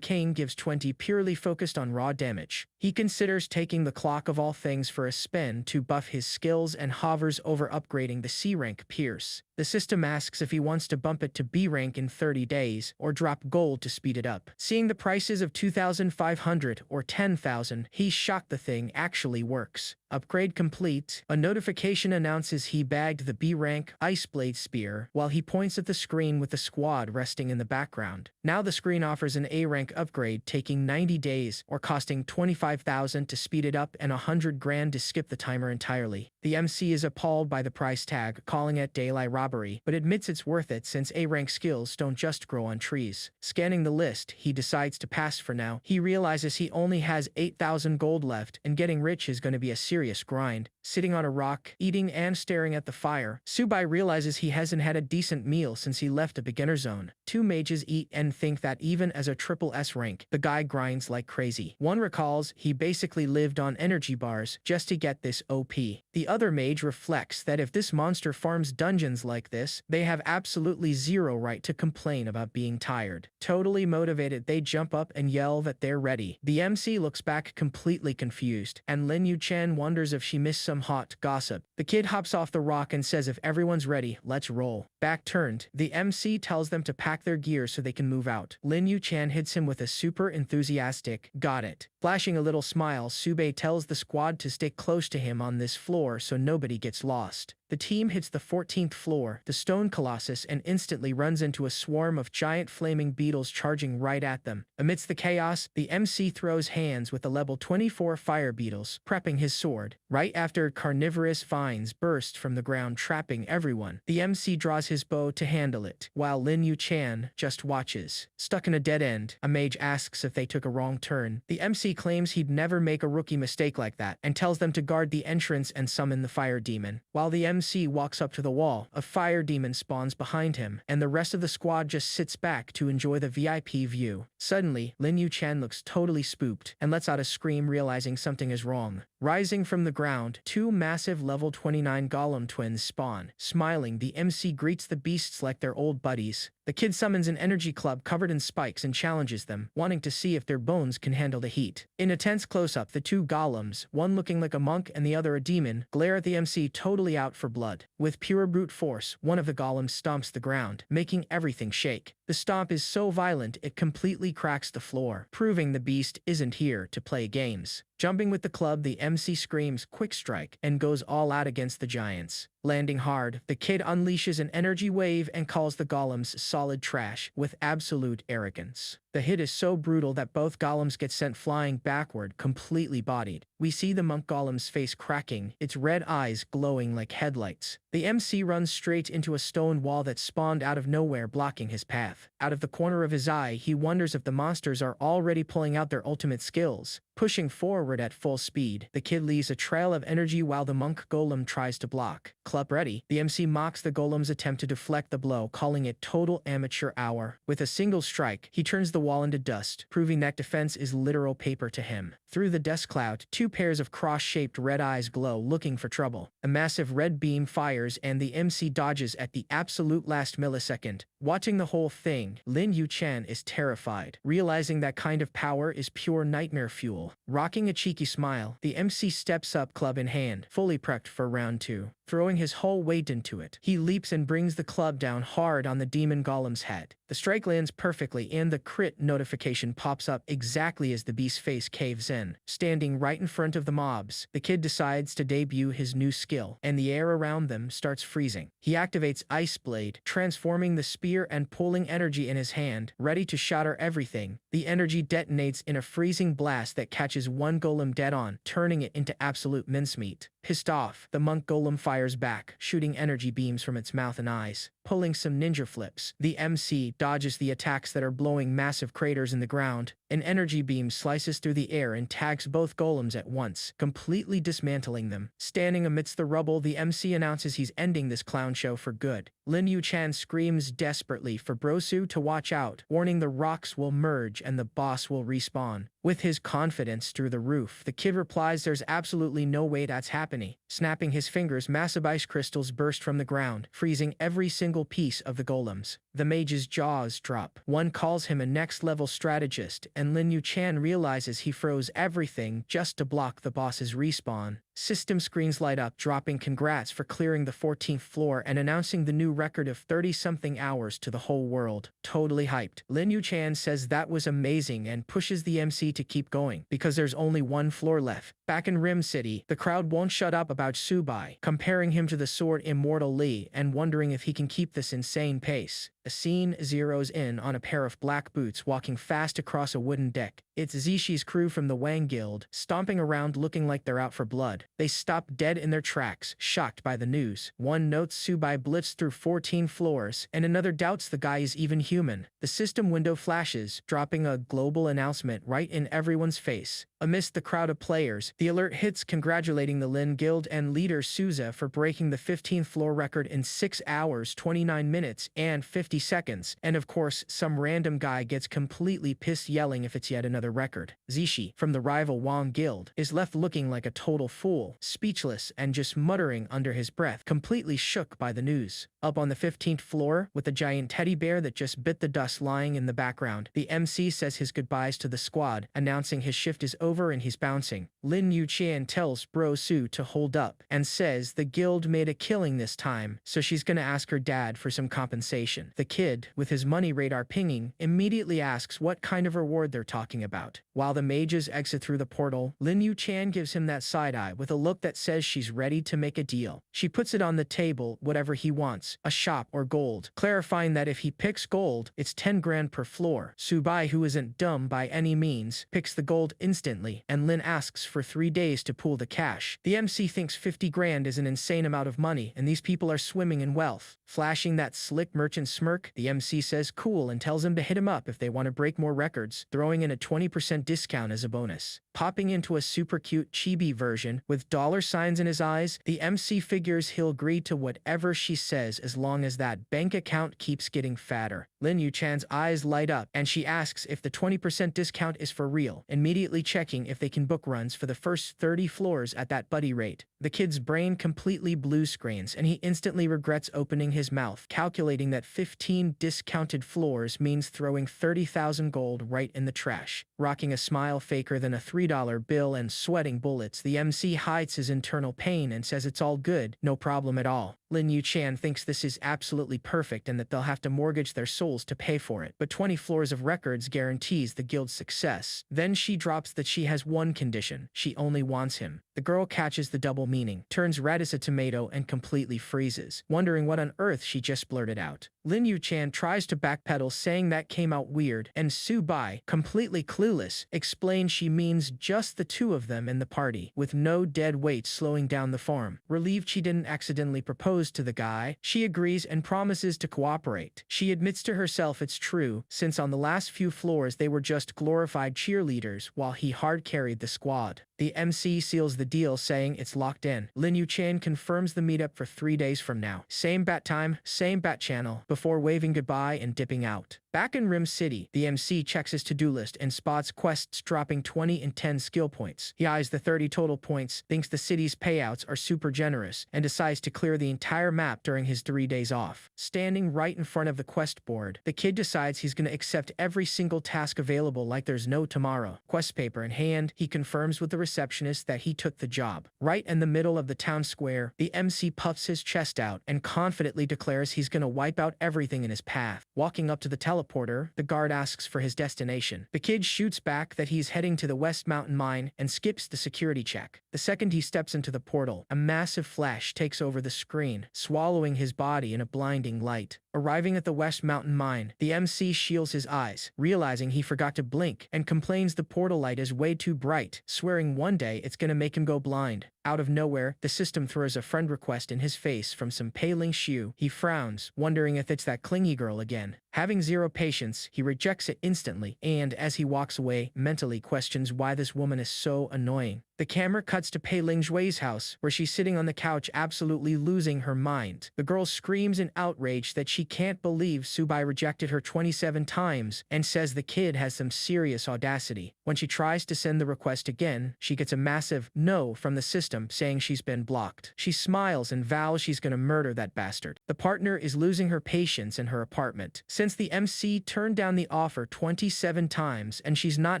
King gives 20 purely focused on raw damage. He considers taking the Clock of All Things for a spin to buff his skills and hovers over upgrading the C rank Pierce. The system asks if he wants to bump it to B rank in 30 days or drop gold to speed it up. Seeing the prices of 2,500 or 10,000, he's shocked the thing actually works. Upgrade complete. A notification announces he bagged the B rank Ice Blade Spear while he points at the screen with the squad resting in the background. Now the screen offers an A rank upgrade taking 90 days or costing 25,000 to speed it up and 100 grand to skip the timer entirely. The MC is appalled by the price tag, calling it daylight robbery, but admits it's worth it since A rank skills don't just grow on trees. Scanning the list, he decides to pass for now. He realizes he only has 8,000 gold left and getting rich is going to be a serious grind. Sitting on a rock, eating and staring at the fire, Subai realizes he hasn't had a decent meal since he left a beginner zone. 2 mages eat and think that even as a triple S rank, the guy grinds like crazy. One recalls he basically lived on energy bars just to get this OP. The other mage reflects that if this monster farms dungeons like this, they have absolutely zero right to complain about being tired. Totally motivated, they jump up and yell that they're ready. The MC looks back completely confused, and Lin Yu-chan wonders if she missed some hot gossip. The kid hops off the rock and says if everyone's ready, let's roll. Back turned, the MC tells them to pack their gear so they can move out. Lin Yu-chan hits him with a super enthusiastic, got it. Flashing a little smile, Subei tells the squad to stay close to him on this floor so nobody gets lost. The team hits the 14th floor, the stone colossus, and instantly runs into a swarm of giant flaming beetles charging right at them. Amidst the chaos, the MC throws hands with the level 24 fire beetles, prepping his sword. Right after carnivorous vines burst from the ground, trapping everyone, the MC draws his bow to handle it, while Lin Yu-chan just watches. Stuck in a dead end, a mage asks if they took a wrong turn. The MC claims he'd never make a rookie mistake like that, and tells them to guard the entrance and summon the fire demon. While the MC walks up to the wall, a fire demon spawns behind him, and the rest of the squad just sits back to enjoy the VIP view. Suddenly, Lin Yu-chan looks totally spooked and lets out a scream, realizing something is wrong. Rising from the ground, two massive level 29 golem twins spawn. Smiling, the MC greets the beasts like they're old buddies. The kid summons an energy club covered in spikes and challenges them, wanting to see if their bones can handle the heat. In a tense close-up, the two golems, one looking like a monk and the other a demon, glare at the MC totally out for blood. With pure brute force, one of the golems stomps the ground, making everything shake. The stomp is so violent it completely cracks the floor, proving the beast isn't here to play games. Jumping with the club, the MC screams "Quick Strike" and goes all out against the giants. Landing hard, the kid unleashes an energy wave and calls the golems solid trash with absolute arrogance. The hit is so brutal that both golems get sent flying backward, completely bodied. We see the monk golem's face cracking, its red eyes glowing like headlights. The MC runs straight into a stone wall that spawned out of nowhere, blocking his path. Out of the corner of his eye, he wonders if the monsters are already pulling out their ultimate skills. Pushing forward at full speed, the kid leaves a trail of energy while the monk golem tries to block. Club ready, the MC mocks the golem's attempt to deflect the blow, calling it total amateur hour. With a single strike, he turns the wall into dust, proving that defense is literal paper to him. Through the dust cloud, two pairs of cross-shaped red eyes glow, looking for trouble. A massive red beam fires and the MC dodges at the absolute last millisecond. Watching the whole thing, Lin Yu-chan is terrified, realizing that kind of power is pure nightmare fuel. Rocking a cheeky smile, the MC steps up, club in hand, fully prepped for round 2. Throwing his whole weight into it, he leaps and brings the club down hard on the demon golem's head. The strike lands perfectly and the crit notification pops up exactly as the beast's face caves in. Standing right in front of the mobs, the kid decides to debut his new skill, and the air around them starts freezing. He activates Ice Blade, transforming the spear and pulling energy in his hand, ready to shatter everything. The energy detonates in a freezing blast that catches one golem dead on, turning it into absolute mincemeat. Pissed off, the monk golem fires back, shooting energy beams from its mouth and eyes. Pulling some ninja flips, the MC dodges the attacks that are blowing massive craters in the ground. An energy beam slices through the air and tags both golems at once, completely dismantling them. Standing amidst the rubble, the MC announces he's ending this clown show for good. Lin Yu-chan screams desperately for Brosu to watch out, warning the rocks will merge and the boss will respawn. With his confidence through the roof, the kid replies there's absolutely no way that's happening. Snapping his fingers, massive ice crystals burst from the ground, freezing every single piece of the golems. The mage's jaws drop. One calls him a next-level strategist, and Lin Yu-chan realizes he froze everything just to block the boss's respawn. System screens light up, dropping congrats for clearing the 14th floor and announcing the new record of 30-something hours to the whole world. Totally hyped. Lin Yu-chan says that was amazing and pushes the MC to keep going, because there's only one floor left. Back in Rim City, the crowd won't shut up about Subai, comparing him to the sword Immortal Lee and wondering if he can keep this insane pace. A scene zeroes in on a pair of black boots walking fast across a wooden deck. It's Zishi's crew from the Wang Guild, stomping around looking like they're out for blood. They stop dead in their tracks, shocked by the news. One notes Subai blitzed through 14 floors, and another doubts the guy is even human. The system window flashes, dropping a global announcement right in everyone's face. Amidst the crowd of players, the alert hits congratulating the Lin Guild and leader Souza for breaking the 15th floor record in 6 hours, 29 minutes, and 50 seconds. And of course, some random guy gets completely pissed, yelling if it's yet another record. Zishi, from the rival Wang Guild, is left looking like a total fool, speechless and just muttering under his breath, completely shook by the news. Up on the 15th floor, with a giant teddy bear that just bit the dust lying in the background, the MC says his goodbyes to the squad, announcing his shift is over and he's bouncing. Lin Yu-chan tells Bro Su to hold up, and says the guild made a killing this time, so she's gonna ask her dad for some compensation. The kid, with his money radar pinging, immediately asks what kind of reward they're talking about. While the mages exit through the portal, Lin Yu-chan gives him that side-eye with a look that says she's ready to make a deal. She puts it on the table, whatever he wants, a shop or gold, clarifying that if he picks gold, it's 10 grand per floor. Subai, who isn't dumb by any means, picks the gold instantly, and Lin asks for 3 days to pool the cash. The MC thinks 50 grand is an insane amount of money, and these people are swimming in wealth. Flashing that slick merchant smirk smirk. The MC says cool and tells him to hit him up if they want to break more records, throwing in a 20% discount as a bonus. Popping into a super cute chibi version with dollar signs in his eyes, the MC figures he'll agree to whatever she says as long as that bank account keeps getting fatter. Lin Yu-chan's eyes light up and she asks if the 20% discount is for real, immediately checking if they can book runs for the first 30 floors at that buddy rate. The kid's brain completely blue screens and he instantly regrets opening his mouth, calculating that 15 discounted floors means throwing 30,000 gold right in the trash. Rocking a smile faker than a $3 bill and sweating bullets, the MC hides his internal pain and says it's all good, no problem at all. Lin Yu-chan thinks this is absolutely perfect and that they'll have to mortgage their souls to pay for it, but 20 floors of records guarantees the guild's success. Then she drops that she has one condition: she only wants him. The girl catches the double meaning, turns red as a tomato, and completely freezes, wondering what on earth she just blurted out. Lin Yu-chan tries to backpedal, saying that came out weird, and Su-bai, completely clueless, explains she means just the two of them in the party, with no dead weight slowing down the farm. Relieved she didn't accidentally propose to the guy, she agrees and promises to cooperate. She admits to herself it's true, since on the last few floors they were just glorified cheerleaders while he hard carried the squad. The MC seals the deal, saying it's locked in. Lin Yu-chan confirms the meetup for 3 days from now. Same bat time, same bat channel, before waving goodbye and dipping out. Back in Rim City, the MC checks his to-do list and spots quests dropping 20 and 10 skill points. He eyes the 30 total points, thinks the city's payouts are super generous, and decides to clear the entire map during his 3 days off. Standing right in front of the quest board, the kid decides he's gonna accept every single task available like there's no tomorrow. Quest paper in hand, he confirms with the receptionist that he took the job. Right in the middle of the town square, the MC puffs his chest out and confidently declares he's gonna wipe out everything in his path. Walking up to the teleporter, the guard asks for his destination. The kid shoots back that he's heading to the West Mountain Mine and skips the security check. The second he steps into the portal, a massive flash takes over the screen, swallowing his body in a blinding light. Arriving at the West Mountain Mine, the MC shields his eyes, realizing he forgot to blink, and complains the portal light is way too bright, swearing one day it's gonna make him go blind. Out of nowhere, the system throws a friend request in his face from some Pei-Ling Xiu. He frowns, wondering if it's that clingy girl again. Having zero patience, he rejects it instantly, and as he walks away, mentally questions why this woman is so annoying. The camera cuts to Pei-Ling Xue's house, where she's sitting on the couch absolutely losing her mind. The girl screams in outrage that she can't believe Su-bai rejected her 27 times and says the kid has some serious audacity. When she tries to send the request again, she gets a massive no from the system, saying she's been blocked. She smiles and vows she's gonna murder that bastard. The partner is losing her patience in her apartment, since the MC turned down the offer 27 times and she's not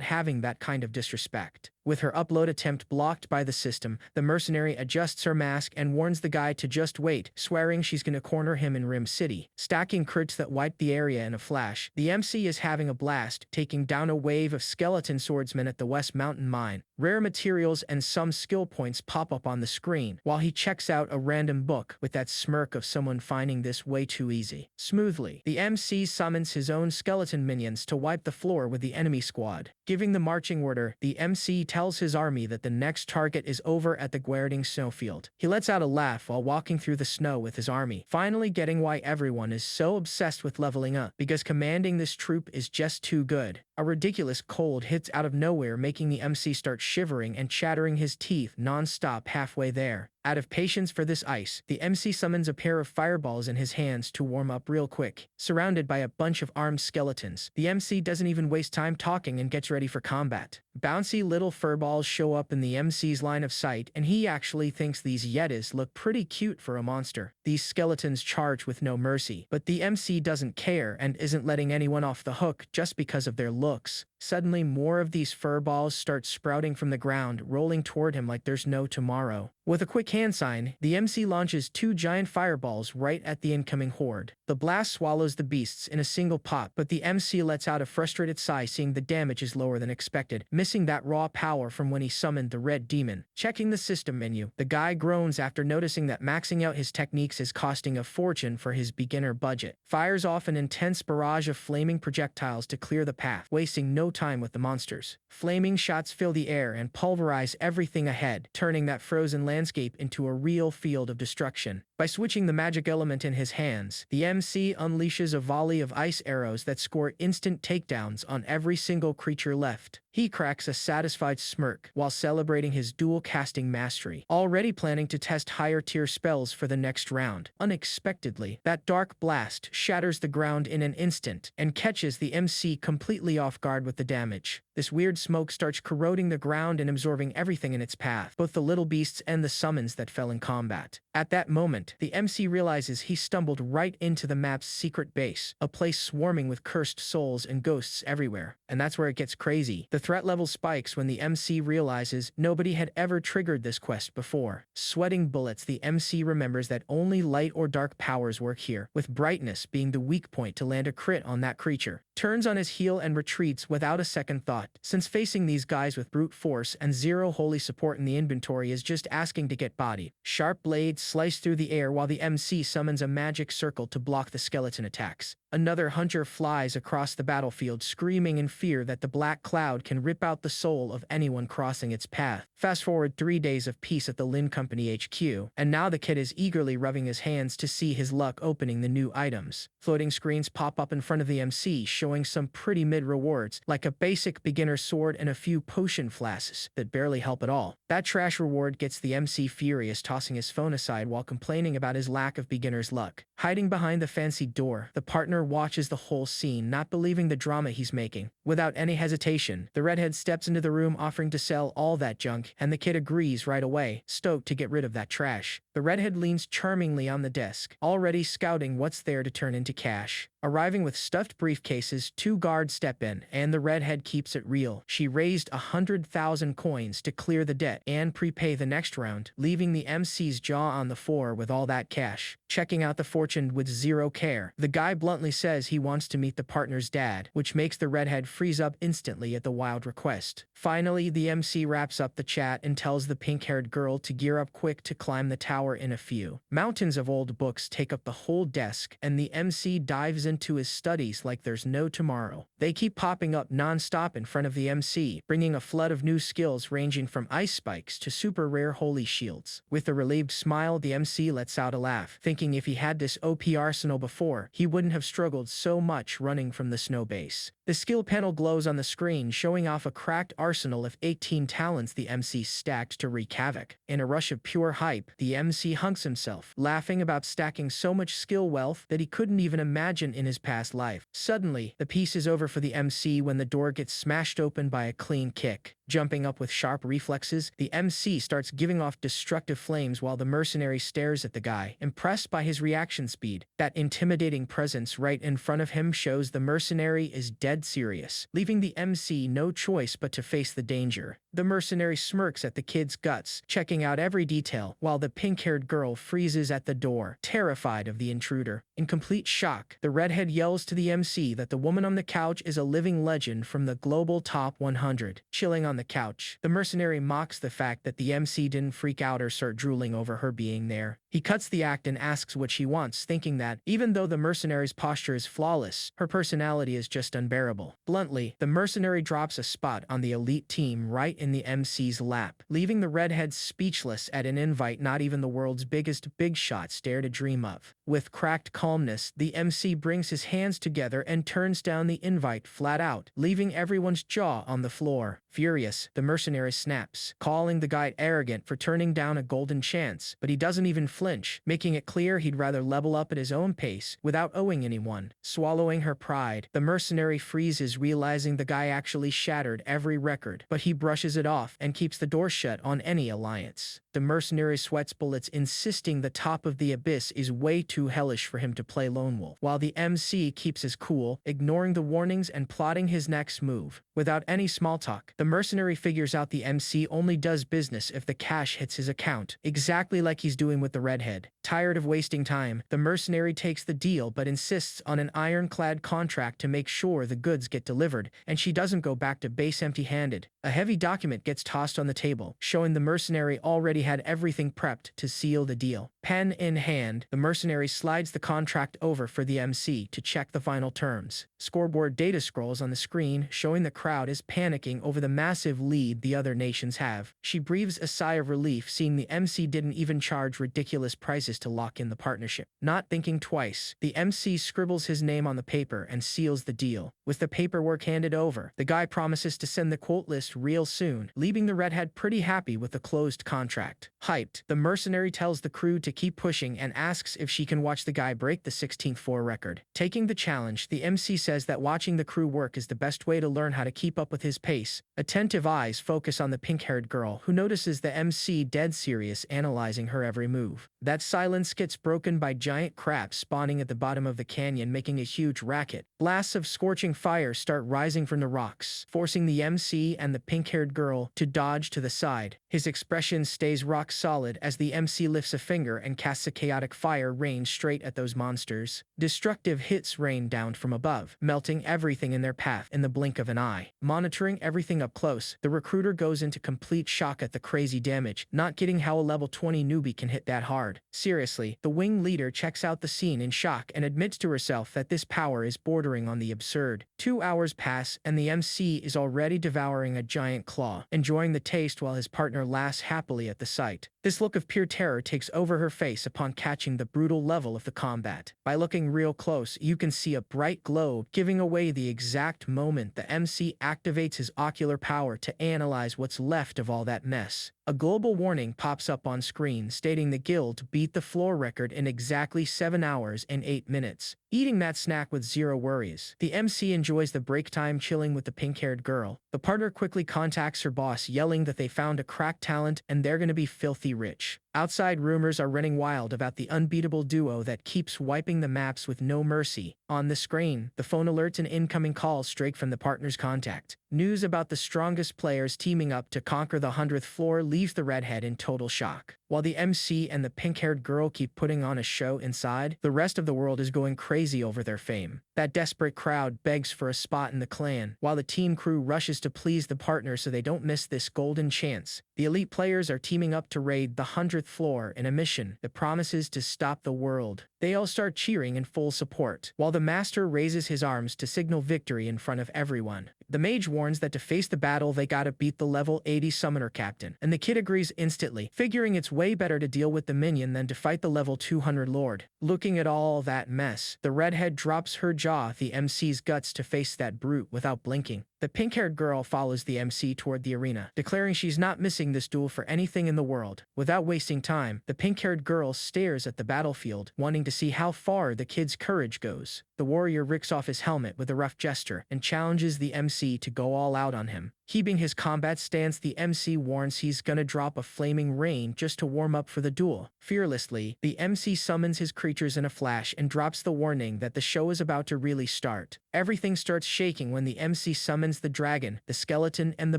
having that kind of disrespect. With her upload attempt blocked by the system, the mercenary adjusts her mask and warns the guy to just wait, swearing she's gonna corner him in Rim City. Stacking crits that wipe the area in a flash, the MC is having a blast, taking down a wave of skeleton swordsmen at the West Mountain Mine. Rare materials and some skill points pop up on the screen, while he checks out a random book with that smirk of someone finding this way too easy. Smoothly, the MC summons his own skeleton minions to wipe the floor with the enemy squad. Giving the marching order, the MC tells his army that the next target is over at the Guerding snowfield. He lets out a laugh while walking through the snow with his army, finally getting why everyone is so obsessed with leveling up, because commanding this troop is just too good. A ridiculous cold hits out of nowhere, making the MC start shivering and chattering his teeth non-stop halfway there. Out of patience for this ice, the MC summons a pair of fireballs in his hands to warm up real quick. Surrounded by a bunch of armed skeletons, the MC doesn't even waste time talking and gets ready for combat. Bouncy little furballs show up in the MC's line of sight, and he actually thinks these yetis look pretty cute for a monster. These skeletons charge with no mercy, but the MC doesn't care and isn't letting anyone off the hook just because of their looks. Suddenly, more of these furballs start sprouting from the ground, rolling toward him like there's no tomorrow. With a quick hand sign, the MC launches 2 giant fireballs right at the incoming horde. The blast swallows the beasts in a single pop, but the MC lets out a frustrated sigh, seeing the damage is lower than expected, missing that raw power from when he summoned the red demon. Checking the system menu, the guy groans after noticing that maxing out his techniques is costing a fortune for his beginner budget. Fires off an intense barrage of flaming projectiles to clear the path, wasting no time with the monsters. Flaming shots fill the air and pulverize everything ahead, turning that frozen landscape into a real field of destruction. By switching the magic element in his hands, the MC unleashes a volley of ice arrows that score instant takedowns on every single creature left. He cracks a satisfied smirk while celebrating his dual casting mastery, already planning to test higher tier spells for the next round. Unexpectedly, that dark blast shatters the ground in an instant and catches the MC completely off guard with the damage. This weird smoke starts corroding the ground and absorbing everything in its path, both the little beasts and the summons that fell in combat. At that moment, the MC realizes he stumbled right into the map's secret base, a place swarming with cursed souls and ghosts everywhere. And that's where it gets crazy. The threat level spikes when the MC realizes nobody had ever triggered this quest before. Sweating bullets, the MC remembers that only light or dark powers work here, with brightness being the weak point to land a crit on that creature. Turns on his heel and retreats without a second thought, since facing these guys with brute force and zero holy support in the inventory is just asking to get bodied. Sharp blades slice through the air while the MC summons a magic circle to block the skeleton attacks. Another hunter flies across the battlefield, screaming in fear that the black cloud can rip out the soul of anyone crossing its path. Fast forward 3 days of peace at the Lin Company HQ, and now the kid is eagerly rubbing his hands to see his luck opening the new items. Floating screens pop up in front of the MC, showing some pretty mid rewards, like a basic beginner sword and a few potion flasks that barely help at all. That trash reward gets the MC furious, tossing his phone aside while complaining about his lack of beginner's luck. Hiding behind the fancy door, the partner watches the whole scene, not believing the drama he's making. Without any hesitation, the redhead steps into the room offering to sell all that junk, and the kid agrees right away, stoked to get rid of that trash. The redhead leans charmingly on the desk, already scouting what's there to turn into cash. Arriving with stuffed briefcases, 2 guards step in, and the redhead keeps it real. She raised 100,000 coins to clear the debt and prepay the next round, leaving the MC's jaw on the floor with all that cash. Checking out the fortune with zero care, the guy bluntly says he wants to meet the partner's dad, which makes the redhead freeze up instantly at the wild request. Finally, the MC wraps up the chat and tells the pink-haired girl to gear up quick to climb the tower in a few. Mountains of old books take up the whole desk, and the MC dives into his studies like there's no tomorrow. They keep popping up non-stop in front of the MC, bringing a flood of new skills ranging from ice spikes to super rare holy shields. With a relieved smile, the MC lets out a laugh, thinking if he had this OP arsenal before, he wouldn't have struggled so much running from the snow base. The skill panel glows on the screen, showing off a cracked arsenal of 18 talents the MC stacked to wreak havoc. In a rush of pure hype, the MC hunks himself, laughing about stacking so much skill wealth that he couldn't even imagine in his past life. Suddenly, the piece is over for the MC when the door gets smashed open by a clean kick. Jumping up with sharp reflexes, the MC starts giving off destructive flames while the mercenary stares at the guy, impressed by his reaction speed. That intimidating presence right in front of him shows the mercenary is dead serious, leaving the MC no choice but to face the danger. The mercenary smirks at the kid's guts, checking out every detail, while the pink-haired girl freezes at the door, terrified of the intruder. In complete shock, the redhead yells to the MC that the woman on the couch is a living legend from the global top 100. Chilling on the couch, the mercenary mocks the fact that the MC didn't freak out or start drooling over her being there. He cuts the act and asks what she wants, thinking that, even though the mercenary's posture is flawless, her personality is just unbearable. Bluntly, the mercenary drops a spot on the elite team right in the MC's lap, leaving the redhead speechless at an invite not even the world's biggest big shots dare to dream of. With cracked calmness, the MC brings his hands together and turns down the invite flat out, leaving everyone's jaw on the floor. Furious, the mercenary snaps, calling the guy arrogant for turning down a golden chance, but he doesn't even flinch, making it clear he'd rather level up at his own pace without owing anyone. Swallowing her pride, the mercenary freezes, realizing the guy actually shattered every record, but he brushes it off and keeps the door shut on any alliance. The mercenary sweats bullets, insisting the top of the abyss is way too hellish for him to play lone wolf, while the MC keeps his cool, ignoring the warnings and plotting his next move. Without any small talk, the mercenary figures out the MC only does business if the cash hits his account, exactly like he's doing with the redhead. Tired of wasting time, the mercenary takes the deal but insists on an ironclad contract to make sure the goods get delivered, and she doesn't go back to base empty-handed. A heavy document gets tossed on the table, showing the mercenary already had everything prepped to seal the deal. Pen in hand, the mercenary slides the contract over for the MC to check the final terms. Scoreboard data scrolls on the screen, showing the crowd is panicking over the massive lead the other nations have. She breathes a sigh of relief, seeing the MC didn't even charge ridiculous prices promises to lock in the partnership. Not thinking twice, the MC scribbles his name on the paper and seals the deal. With the paperwork handed over, the guy promises to send the quote list real soon, leaving the redhead pretty happy with the closed contract. Hyped, the mercenary tells the crew to keep pushing and asks if she can watch the guy break the 16th floor record. Taking the challenge, the MC says that watching the crew work is the best way to learn how to keep up with his pace. Attentive eyes focus on the pink-haired girl, who notices the MC dead serious, analyzing her every move. That silence gets broken by giant crabs spawning at the bottom of the canyon, making a huge racket. Blasts of scorching fire start rising from the rocks, forcing the MC and the pink-haired girl to dodge to the side. His expression stays rock solid as the MC lifts a finger and casts a chaotic fire rain straight at those monsters. Destructive hits rain down from above, melting everything in their path in the blink of an eye. Monitoring everything up close, the recruiter goes into complete shock at the crazy damage, not getting how a level 20 newbie can hit that hard. Seriously, the wing leader checks out the scene in shock and admits to herself that this power is bordering on the absurd. 2 hours pass and the MC is already devouring a giant claw, enjoying the taste while his partner laughs happily at the sight. This look of pure terror takes over her face upon catching the brutal level of the combat. By looking real close, you can see a bright glow, giving away the exact moment the MC activates his ocular power to analyze what's left of all that mess. A global warning pops up on screen stating the guild beat the floor record in exactly 7 hours and 8 minutes. Eating that snack with zero worries, the MC enjoys the break time chilling with the pink-haired girl. The partner quickly contacts her boss, yelling that they found a crack talent and they're gonna be filthy rich. Outside, rumors are running wild about the unbeatable duo that keeps wiping the maps with no mercy. On the screen, the phone alerts an incoming call straight from the partner's contact. News about the strongest players teaming up to conquer the 100th floor leaves the redhead in total shock. While the MC and the pink-haired girl keep putting on a show inside, the rest of the world is going crazy over their fame. That desperate crowd begs for a spot in the clan, while the team crew rushes to please the partner so they don't miss this golden chance. The elite players are teaming up to raid the 100th floor in a mission that promises to stop the world. They all start cheering in full support, while the master raises his arms to signal victory in front of everyone. The mage warns that to face the battle they gotta beat the level 80 summoner captain, and the kid agrees instantly, figuring it's way better to deal with the minion than to fight the level 200 lord. Looking at all that mess, the redhead drops her jaw at the MC's guts to face that brute without blinking. The pink-haired girl follows the MC toward the arena, declaring she's not missing this duel for anything in the world. Without wasting time, the pink-haired girl stares at the battlefield, wanting to see how far the kid's courage goes. The warrior rips off his helmet with a rough gesture and challenges the MC to go all out on him. Keeping his combat stance, the MC warns he's gonna drop a flaming rain just to warm up for the duel. Fearlessly, the MC summons his creatures in a flash and drops the warning that the show is about to really start. Everything starts shaking when the MC summons the dragon, the skeleton, and the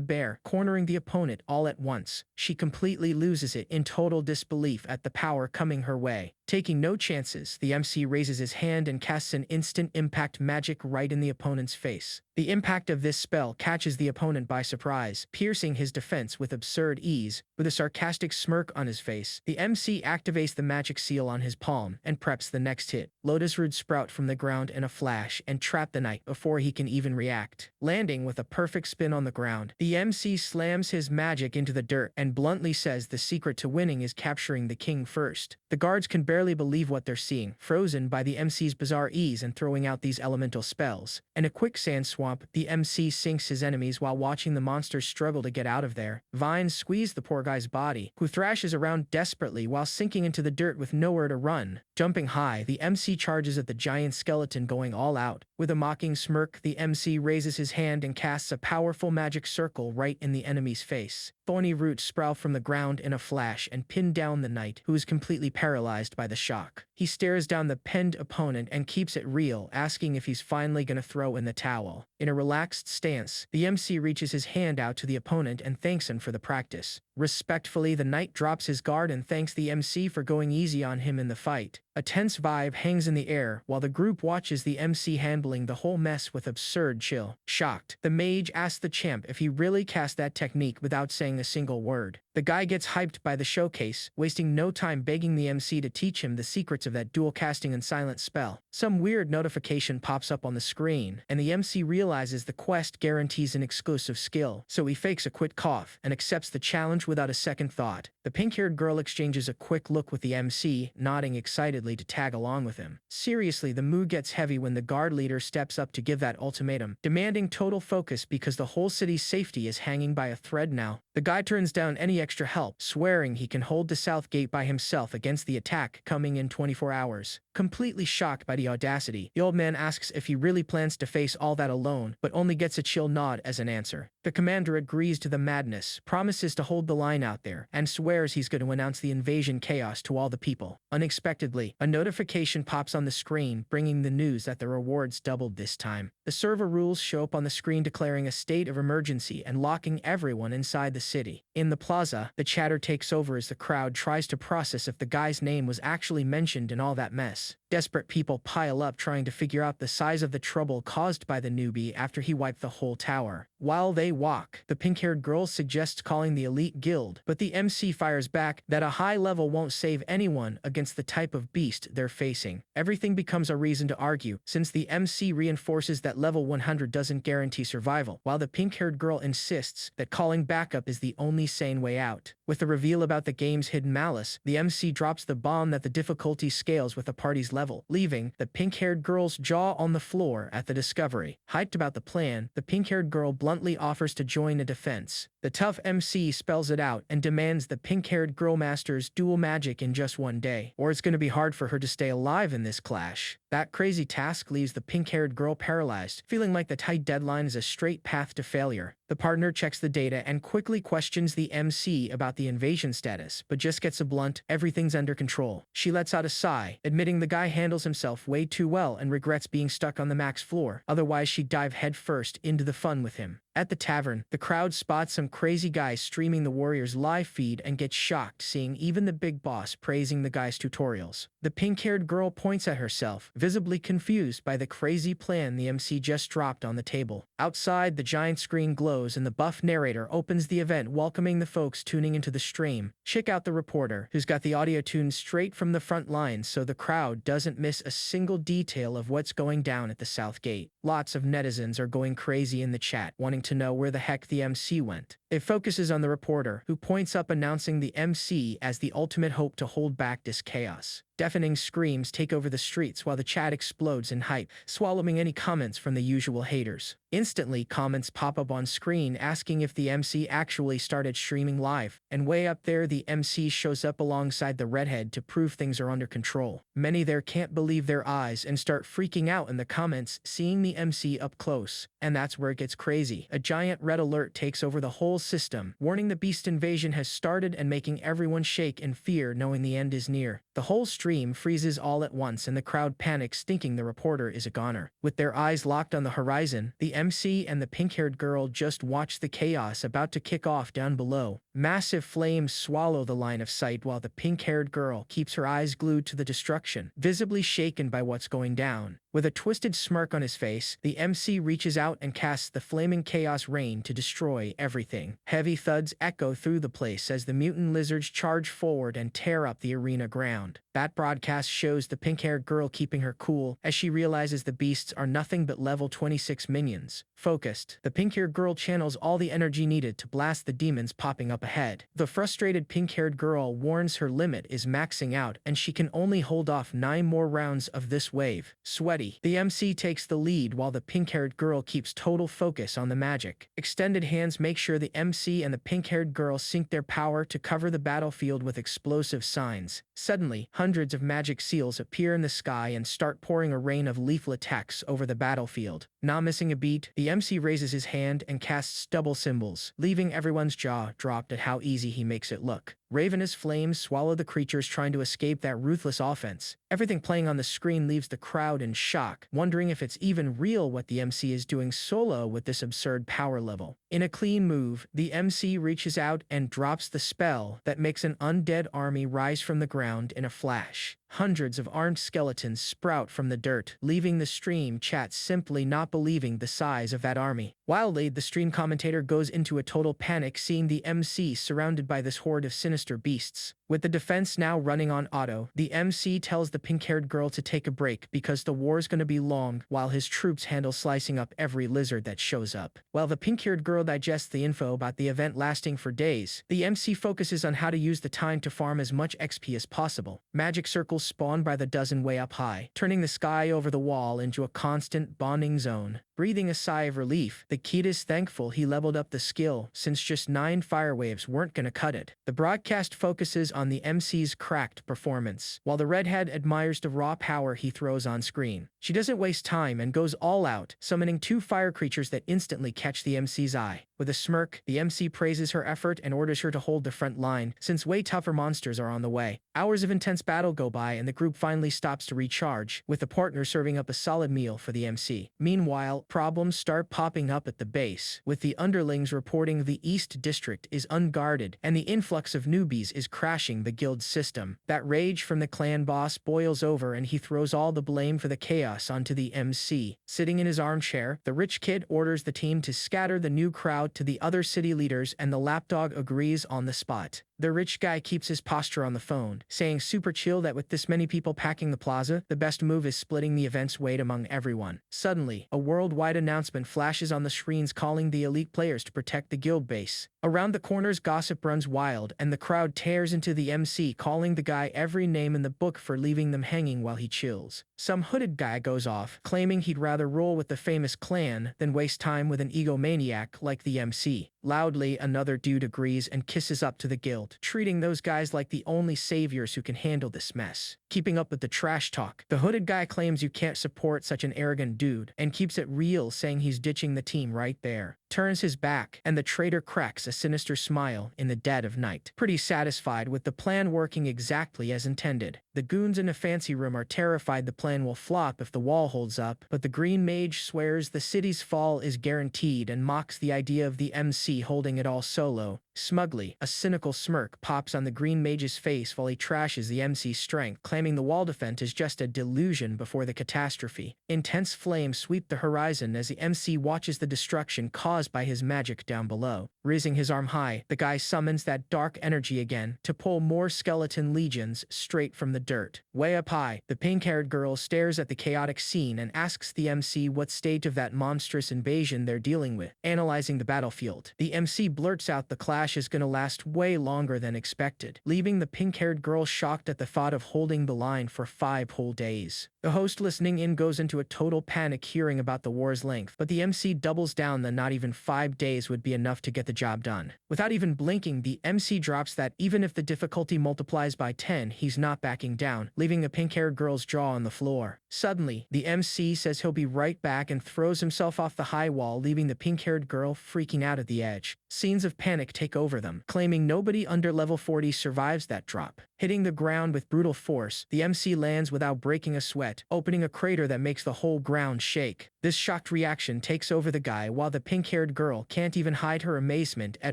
bear, cornering the opponent all at once. She completely loses it in total disbelief at the power coming her way. Taking no chances, the MC raises his hand and casts an instant impact magic right in the opponent's face. The impact of this spell catches the opponent by surprise, piercing his defense with absurd ease. With a sarcastic smirk on his face, the MC activates the magic seal on his palm and preps the next hit. Lotus roots sprout from the ground in a flash and trap the knight before he can even react. Landing with a perfect spin on the ground, the MC slams his magic into the dirt and bluntly says the secret to winning is capturing the king first. The guards can barely believe what they're seeing, frozen by the MC's bizarre ease in throwing out these elemental spells. In a quicksand swamp, the MC sinks his enemies while watching the monsters struggle to get out of there. Vines squeeze the poor guy's body, who thrashes around desperately while sinking into the dirt with nowhere to run. Jumping high, the MC charges at the giant skeleton, going all out. With a mocking smirk, the MC raises his hand and casts a powerful magic circle right in the enemy's face. Thorny roots sprout from the ground in a flash and pin down the knight, who is completely paralyzed by the shock. He stares down the pinned opponent and keeps it real, asking if he's finally gonna throw in the towel. In a relaxed stance, the MC reaches his hand out to the opponent and thanks him for the practice. Respectfully, the knight drops his guard and thanks the MC for going easy on him in the fight. A tense vibe hangs in the air while the group watches the MC handling the whole mess with absurd chill. Shocked, the mage asks the champ if he really cast that technique without saying a single word. The guy gets hyped by the showcase, wasting no time begging the MC to teach him the secrets of that dual casting and silent spell. Some weird notification pops up on the screen, and the MC realizes the quest guarantees an exclusive skill, so he fakes a quick cough and accepts the challenge without a second thought. The pink-haired girl exchanges a quick look with the MC, nodding excitedly to tag along with him. Seriously, the mood gets heavy when the guard leader steps up to give that ultimatum, demanding total focus because the whole city's safety is hanging by a thread now. The guy turns down any extra help, swearing he can hold the south gate by himself against the attack coming in 24 hours. Completely shocked by the audacity, the old man asks if he really plans to face all that alone, but only gets a chill nod as an answer. The commander agrees to the madness, promises to hold the line out there, and swears he's going to announce the invasion chaos to all the people. Unexpectedly, a notification pops on the screen, bringing the news that the rewards doubled this time. The server rules show up on the screen declaring a state of emergency and locking everyone inside the city. In the plaza, the chatter takes over as the crowd tries to process if the guy's name was actually mentioned in all that mess. Desperate people pile up trying to figure out the size of the trouble caused by the newbie after he wiped the whole tower. While they walk, the pink-haired girl suggests calling the elite guild, but the MC fires back that a high level won't save anyone against the type of beast they're facing. Everything becomes a reason to argue, since the MC reinforces that level 100 doesn't guarantee survival, while the pink-haired girl insists that calling backup is the only sane way out. With the reveal about the game's hidden malice, the MC drops the bomb that the difficulty scales with the party's level, leaving the pink-haired girl's jaw on the floor at the discovery. Hyped about the plan, the pink-haired girl bluntly offers to join a defense. The tough MC spells it out and demands the pink-haired girl masters dual magic in just one day, or it's going to be hard for her to stay alive in this clash. That crazy task leaves the pink-haired girl paralyzed, feeling like the tight deadline is a straight path to failure. The partner checks the data and quickly questions the MC about the invasion status, but just gets a blunt, "Everything's under control." She lets out a sigh, admitting the guy handles himself way too well and regrets being stuck on the max floor, otherwise she'd dive headfirst into the fun with him. At the tavern, the crowd spots some crazy guy streaming the Warriors' live feed and gets shocked seeing even the big boss praising the guy's tutorials. The pink-haired girl points at herself, visibly confused by the crazy plan the MC just dropped on the table. Outside, the giant screen glows and the buff narrator opens the event welcoming the folks tuning into the stream. Check out the reporter, who's got the audio tuned straight from the front lines so the crowd doesn't miss a single detail of what's going down at the South Gate. Lots of netizens are going crazy in the chat, wanting to know where the heck the MC went. It focuses on the reporter, who points up announcing the MC as the ultimate hope to hold back this chaos. Deafening screams take over the streets while the chat explodes in hype, swallowing any comments from the usual haters. Instantly, comments pop up on screen asking if the MC actually started streaming live, and way up there the MC shows up alongside the redhead to prove things are under control. Many there can't believe their eyes and start freaking out in the comments seeing the MC up close. And that's where it gets crazy. A giant red alert takes over the whole system, warning the beast invasion has started and making everyone shake in fear knowing the end is near. The whole stream freezes all at once and the crowd panics thinking the reporter is a goner. With their eyes locked on the horizon, the MC and the pink-haired girl just watch the chaos about to kick off down below. Massive flames swallow the line of sight while the pink-haired girl keeps her eyes glued to the destruction, visibly shaken by what's going down. With a twisted smirk on his face, the MC reaches out and casts the flaming chaos rain to destroy everything. Heavy thuds echo through the place as the mutant lizards charge forward and tear up the arena ground. That broadcast shows the pink-haired girl keeping her cool as she realizes the beasts are nothing but level 26 minions. Focused, the pink-haired girl channels all the energy needed to blast the demons popping up ahead. The frustrated pink-haired girl warns her limit is maxing out and she can only hold off 9 more rounds of this wave. Sweaty, the MC takes the lead while the pink-haired girl keeps total focus on the magic. Extended hands make sure the MC and the pink-haired girl sync their power to cover the battlefield with explosive signs. Suddenly, hundreds of magic seals appear in the sky and start pouring a rain of lethal attacks over the battlefield. Not missing a beat, the MC raises his hand and casts double symbols, leaving everyone's jaw dropped at how easy he makes it look. Ravenous flames swallow the creatures trying to escape that ruthless offense. Everything playing on the screen leaves the crowd in shock, wondering if it's even real what the MC is doing solo with this absurd power level. In a clean move, the MC reaches out and drops the spell that makes an undead army rise from the ground in a flash. Hundreds of armed skeletons sprout from the dirt, leaving the stream chat simply not believing the size of of that army. Wildly, the stream commentator goes into a total panic seeing the MC surrounded by this horde of sinister beasts. With the defense now running on auto, the MC tells the pink-haired girl to take a break because the war's gonna be long while his troops handle slicing up every lizard that shows up. While the pink-haired girl digests the info about the event lasting for days, the MC focuses on how to use the time to farm as much XP as possible. Magic circles spawn by the dozen way up high, turning the sky over the wall into a constant bonding zone. Breathing a sigh of relief, the kid is thankful he leveled up the skill since just 9 fire waves weren't gonna cut it. The broadcast focuses on the MC's cracked performance, while the redhead admires the raw power he throws on screen. She doesn't waste time and goes all out, summoning 2 fire creatures that instantly catch the MC's eye. With a smirk, the MC praises her effort and orders her to hold the front line, since way tougher monsters are on the way. Hours of intense battle go by and the group finally stops to recharge, with the partner serving up a solid meal for the MC. Meanwhile, problems start popping up at the base, with the underlings reporting the East District is unguarded and the influx of newbies is crashing the guild system. That rage from the clan boss boils over and he throws all the blame for the chaos onto the MC. Sitting in his armchair, the rich kid orders the team to scatter the new crowd to the other city leaders and the lapdog agrees on the spot. The rich guy keeps his posture on the phone, saying super chill that with this many people packing the plaza, the best move is splitting the event's weight among everyone. Suddenly, a worldwide announcement flashes on the screens calling the elite players to protect the guild base. Around the corners, gossip runs wild, and the crowd tears into the MC, calling the guy every name in the book for leaving them hanging while he chills. Some hooded guy goes off, claiming he'd rather roll with the famous clan than waste time with an egomaniac like the MC. Loudly, another dude agrees and kisses up to the guild, treating those guys like the only saviors who can handle this mess. Keeping up with the trash talk, the hooded guy claims you can't support such an arrogant dude and keeps it real, saying he's ditching the team right there. Turns his back, and the traitor cracks a sinister smile in the dead of night. Pretty satisfied with the plan working exactly as intended. The goons in a fancy room are terrified the plan will flop if the wall holds up, but the green mage swears the city's fall is guaranteed and mocks the idea of the MC holding it all solo. Smugly, a cynical smirk pops on the green mage's face while he trashes the MC's strength, claiming the wall defense is just a delusion before the catastrophe. Intense flames sweep the horizon as the MC watches the destruction caused by his magic down below. Raising his arm high, the guy summons that dark energy again to pull more skeleton legions straight from the dirt. Way up high, the pink-haired girl stares at the chaotic scene and asks the MC what stage of that monstrous invasion they're dealing with. Analyzing the battlefield, the MC blurts out the clash is gonna last way longer than expected, leaving the pink-haired girl shocked at the thought of holding the line for 5 whole days. The host listening in goes into a total panic hearing about the war's length, but the MC doubles down that not even 5 days would be enough to get the job done. Without even blinking, the MC drops that even if the difficulty multiplies by 10, he's not backing down, leaving the pink-haired girl's jaw on the floor. Suddenly, the MC says he'll be right back and throws himself off the high wall, leaving the pink-haired girl freaking out at the edge. Scenes of panic take over them, claiming nobody under level 40 survives that drop. Hitting the ground with brutal force, the MC lands without breaking a sweat, opening a crater that makes the whole ground shake. This shocked reaction takes over the guy while the pink-haired girl can't even hide her amazement at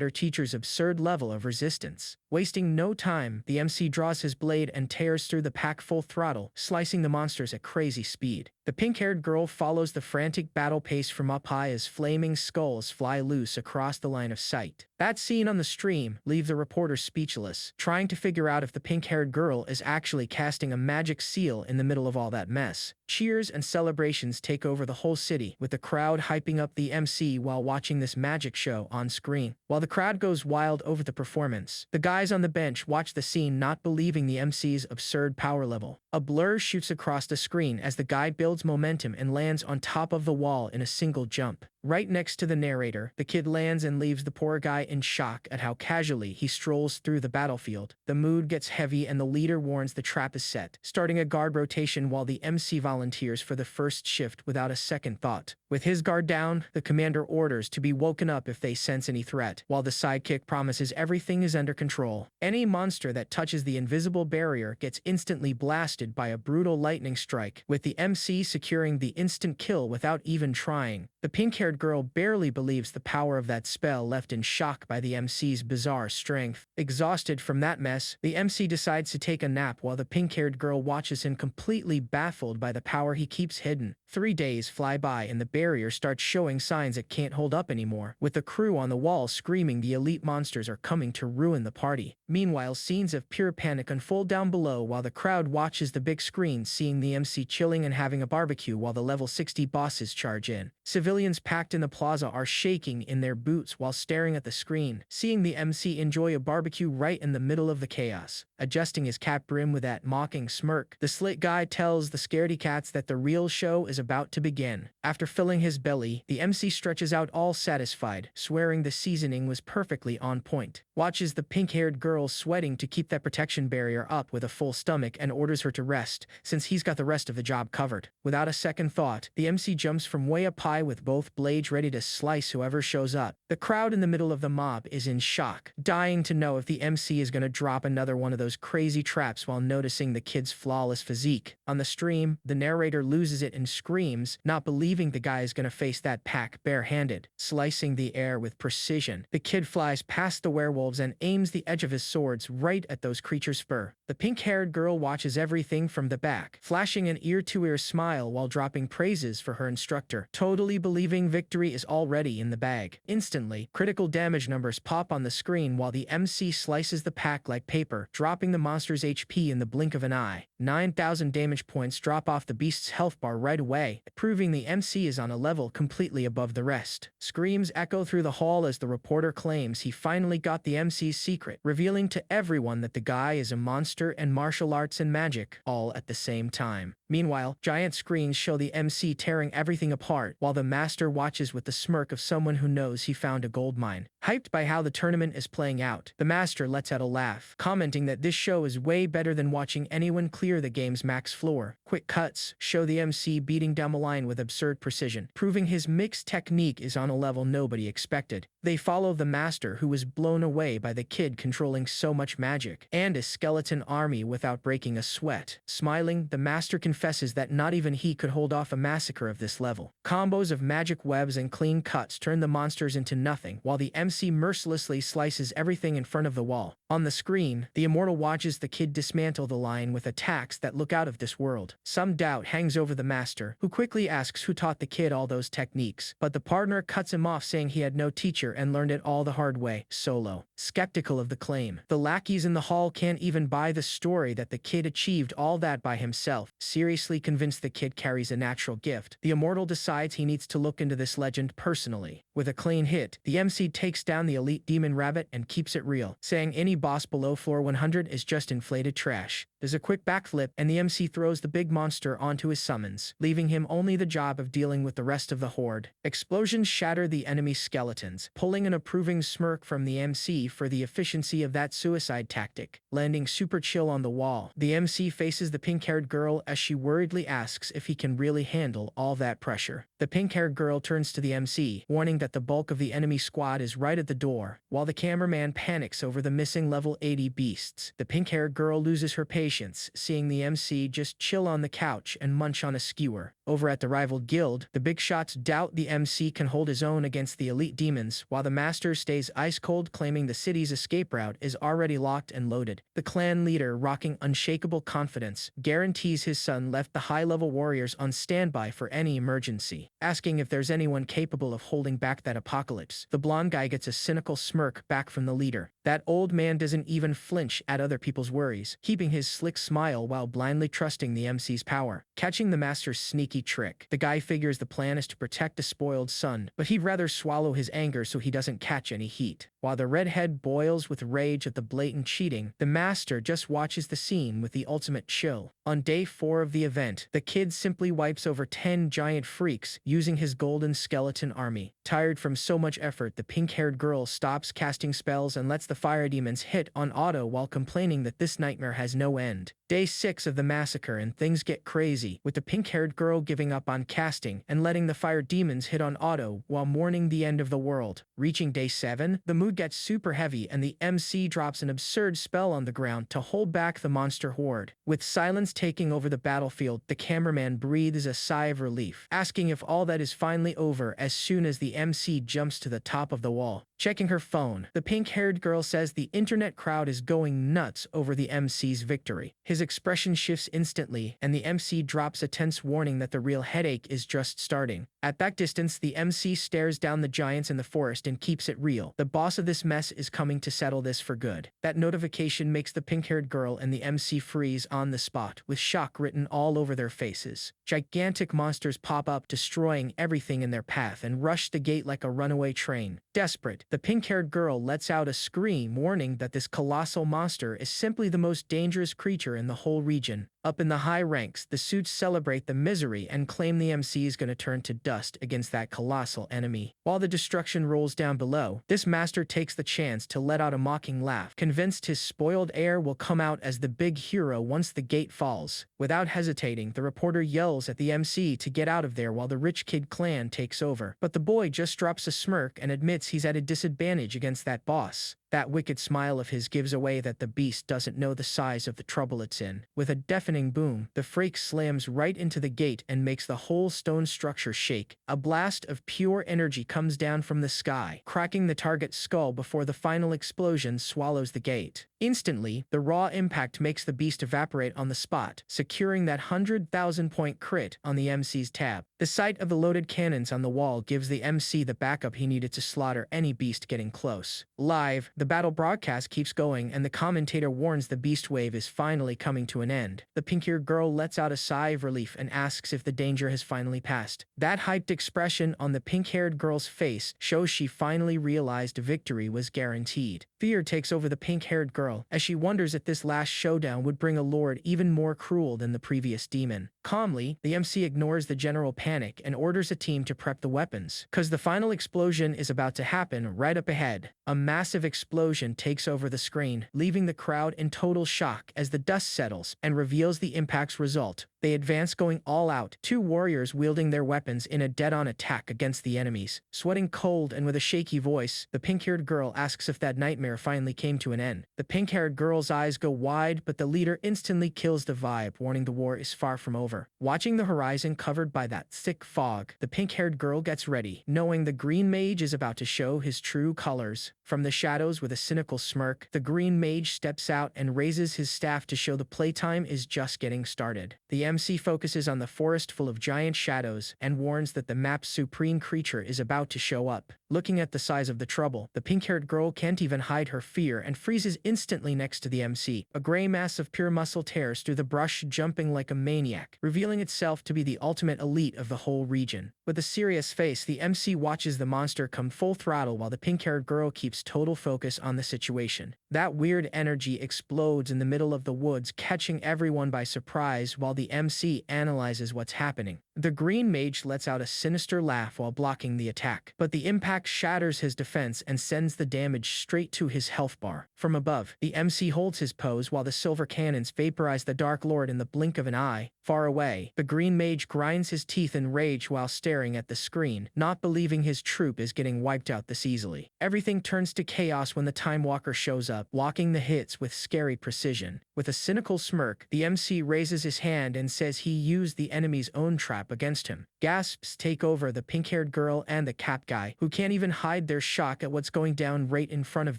her teacher's absurd level of resistance. Wasting no time, the MC draws his blade and tears through the pack full throttle, slicing the monsters at crazy speed. The pink-haired girl follows the frantic battle pace from up high as flaming skulls fly loose across the line of sight. That scene on the stream leaves the reporter speechless, trying to figure out if the pink-haired girl is actually casting a magic seal in the middle of all that mess. Cheers and celebrations take over the whole city, with the crowd hyping up the MC while watching this magic show on screen. While the crowd goes wild over the performance, the guys on the bench watch the scene, not believing the MC's absurd power level. A blur shoots across the screen as the guy builds momentum and lands on top of the wall in a single jump. Right next to the narrator, the kid lands and leaves the poor guy in shock at how casually he strolls through the battlefield. The mood gets heavy and the leader warns the trap is set, starting a guard rotation while the MC volunteers for the first shift without a second thought. With his guard down, the commander orders to be woken up if they sense any threat, while the sidekick promises everything is under control. Any monster that touches the invisible barrier gets instantly blasted by a brutal lightning strike, with the MC securing the instant kill without even trying. The pink-haired girl barely believes the power of that spell, left in shock by the MC's bizarre strength. Exhausted from that mess, the MC decides to take a nap while the pink-haired girl watches him, completely baffled by the power he keeps hidden. 3 days fly by and the barrier barrier starts showing signs it can't hold up anymore, with the crew on the wall screaming the elite monsters are coming to ruin the party. Meanwhile, scenes of pure panic unfold down below while the crowd watches the big screen, seeing the MC chilling and having a barbecue while the level 60 bosses charge in. Civilians packed in the plaza are shaking in their boots while staring at the screen, seeing the MC enjoy a barbecue right in the middle of the chaos. Adjusting his cap brim with that mocking smirk, the slick guy tells the scaredy cats that the real show is about to begin. After filling his belly, the MC stretches out all satisfied, swearing the seasoning was perfectly on point. Watches the pink-haired girl sweating to keep that protection barrier up with a full stomach and orders her to rest, since he's got the rest of the job covered. Without a second thought, the MC jumps from way up high with both blades ready to slice whoever shows up. The crowd in the middle of the mob is in shock, dying to know if the MC is going to drop another one of those crazy traps while noticing the kid's flawless physique. On the stream, the narrator loses it and screams, not believing the guy is going to face that pack barehanded. Slicing the air with precision, the kid flies past the werewolves and aims the edge of his swords right at those creatures' fur. The pink-haired girl watches everything from the back, flashing an ear-to-ear smile while dropping praises for her instructor, totally believing victory is already in the bag. Instantly, critical damage numbers pop on the screen while the MC slices the pack like paper, dropping the monster's HP in the blink of an eye. 9,000 damage points drop off the beast's health bar right away, proving the MC is on a level completely above the rest. Screams echo through the hall as the reporter claims he finally got the MC's secret, revealing to everyone that the guy is a monster and martial arts and magic, all at the same time. Meanwhile, giant screens show the MC tearing everything apart, while the master watches with the smirk of someone who knows he found a gold mine. Hyped by how the tournament is playing out, the master lets out a laugh, commenting that this show is way better than watching anyone clear the game's max floor. Quick cuts show the MC beating down the line with absurd precision, proving his mixed technique is on a level nobody expected. They follow the master, who was blown away by the kid controlling so much magic, and his skeleton army without breaking a sweat. Smiling, the master confesses that not even he could hold off a massacre of this level. Combos of magic webs and clean cuts turn the monsters into nothing, while the MC mercilessly slices everything in front of the wall. On the screen, the immortal watches the kid dismantle the lion with attacks that look out of this world. Some doubt hangs over the master, who quickly asks who taught the kid all those techniques, but the partner cuts him off, saying he had no teacher and learned it all the hard way, solo. Skeptical of the claim, the lackeys in the hall can't even buy the story that the kid achieved all that by himself. Seriously convinced the kid carries a natural gift, the immortal decides he needs to look into this legend personally. With a clean hit, the MC takes down the elite demon rabbit and keeps it real, saying any boss below floor 100 is just inflated trash. There's a quick backflip, and the MC throws the big monster onto his summons, leaving him only the job of dealing with the rest of the horde. Explosions shatter the enemy skeletons, pulling an approving smirk from the MC for the efficiency of that suicide tactic. Landing super chill on the wall, the MC faces the pink-haired girl as she worriedly asks if he can really handle all that pressure. The pink-haired girl turns to the MC, warning that the bulk of the enemy squad is right at the door, while the cameraman panics over the missing level 80 beasts. The pink-haired girl loses her patience, seeing the MC just chill on the couch and munch on a skewer. Over at the rival guild, the big shots doubt the MC can hold his own against the elite demons, while the master stays ice-cold, claiming the city's escape route is already locked and loaded. The clan leader, rocking unshakable confidence, guarantees his son left the high-level warriors on standby for any emergency, asking if there's anyone capable of holding back that apocalypse. The blonde guy gets a cynical smirk back from the leader. That old man doesn't even flinch at other people's worries, keeping his slick smile while blindly trusting the MC's power. Catching the master's sneaky trick, the guy figures the plan is to protect a spoiled son, but he'd rather swallow his anger so he doesn't catch any heat. While the redhead boils with rage at the blatant cheating, the master just watches the scene with the ultimate chill. On day 4 of the event, the kid simply wipes over 10 giant freaks using his golden skeleton army. Tired from so much effort, the pink-haired girl stops casting spells and lets the fire demons hit on auto while complaining that this nightmare has no end. Day 6 of the massacre, and things get crazy, with the pink-haired girl giving up on casting and letting the fire demons hit on auto while mourning the end of the world. Reaching day 7, the mood gets super heavy and the MC drops an absurd spell on the ground to hold back the monster horde. With silence taking over the battlefield, the cameraman breathes a sigh of relief, asking if all that is finally over as soon as the MC jumps to the top of the wall. Checking her phone, the pink-haired girl says the internet crowd is going nuts over the MC's victory. His His expression shifts instantly, and the MC drops a tense warning that the real headache is just starting. At that distance, the MC stares down the giants in the forest and keeps it real. The boss of this mess is coming to settle this for good. That notification makes the pink-haired girl and the MC freeze on the spot, with shock written all over their faces. Gigantic monsters pop up, destroying everything in their path, and rush the gate like a runaway train. Desperate, the pink-haired girl lets out a scream, warning that this colossal monster is simply the most dangerous creature in the whole region. Up in the high ranks, the suits celebrate the misery and claim the MC is going to turn to dust against that colossal enemy. While the destruction rolls down below, this master takes the chance to let out a mocking laugh, convinced his spoiled heir will come out as the big hero once the gate falls. Without hesitating, the reporter yells at the MC to get out of there while the rich kid clan takes over. But the boy just drops a smirk and admits he's at a disadvantage against that boss. That wicked smile of his gives away that the beast doesn't know the size of the trouble it's in. With a deafening boom, the frake slams right into the gate and makes the whole stone structure shake. A blast of pure energy comes down from the sky, cracking the target's skull before the final explosion swallows the gate. Instantly, the raw impact makes the beast evaporate on the spot, securing that 100,000-point crit on the MC's tab. The sight of the loaded cannons on the wall gives the MC the backup he needed to slaughter any beast getting close. Live, the battle broadcast keeps going, and the commentator warns the beast wave is finally coming to an end. The pink-haired girl lets out a sigh of relief and asks if the danger has finally passed. That hyped expression on the pink-haired girl's face shows she finally realized victory was guaranteed. Fear takes over the pink-haired girl as she wonders if this last showdown would bring a lord even more cruel than the previous demon. Calmly, the MC ignores the general panic and orders a team to prep the weapons, cause the final explosion is about to happen right up ahead. A massive explosion takes over the screen, leaving the crowd in total shock as the dust settles and reveals the impact's result. They advance, going all out, two warriors wielding their weapons in a dead-on attack against the enemies. Sweating cold and with a shaky voice, the pink-haired girl asks if that nightmare finally came to an end. The pink-haired girl's eyes go wide, but the leader instantly kills the vibe, warning the war is far from over. Watching the horizon covered by that thick fog, the pink-haired girl gets ready, knowing the green mage is about to show his true colors. From the shadows with a cynical smirk, the green mage steps out and raises his staff to show the playtime is just getting started. The MC focuses on the forest full of giant shadows and warns that the map's supreme creature is about to show up. Looking at the size of the trouble, the pink-haired girl can't even hide her fear and freezes instantly next to the MC. A gray mass of pure muscle tears through the brush, jumping like a maniac, revealing itself to be the ultimate elite of the whole region. With a serious face, the MC watches the monster come full throttle while the pink-haired girl keeps total focus on the situation. That weird energy explodes in the middle of the woods, catching everyone by surprise while the MC analyzes what's happening. The green mage lets out a sinister laugh while blocking the attack, but the impact shatters his defense and sends the damage straight to his health bar. From above, the MC holds his pose while the silver cannons vaporize the Dark Lord in the blink of an eye. Far away, the green mage grinds his teeth in rage while staring at the screen, not believing his troop is getting wiped out this easily. Everything turns to chaos when the Time Walker shows up, blocking the hits with scary precision. With a cynical smirk, the MC raises his hand and says he used the enemy's own trap against him. Gasps take over the pink-haired girl and the cap guy, who can't even hide their shock at what's going down right in front of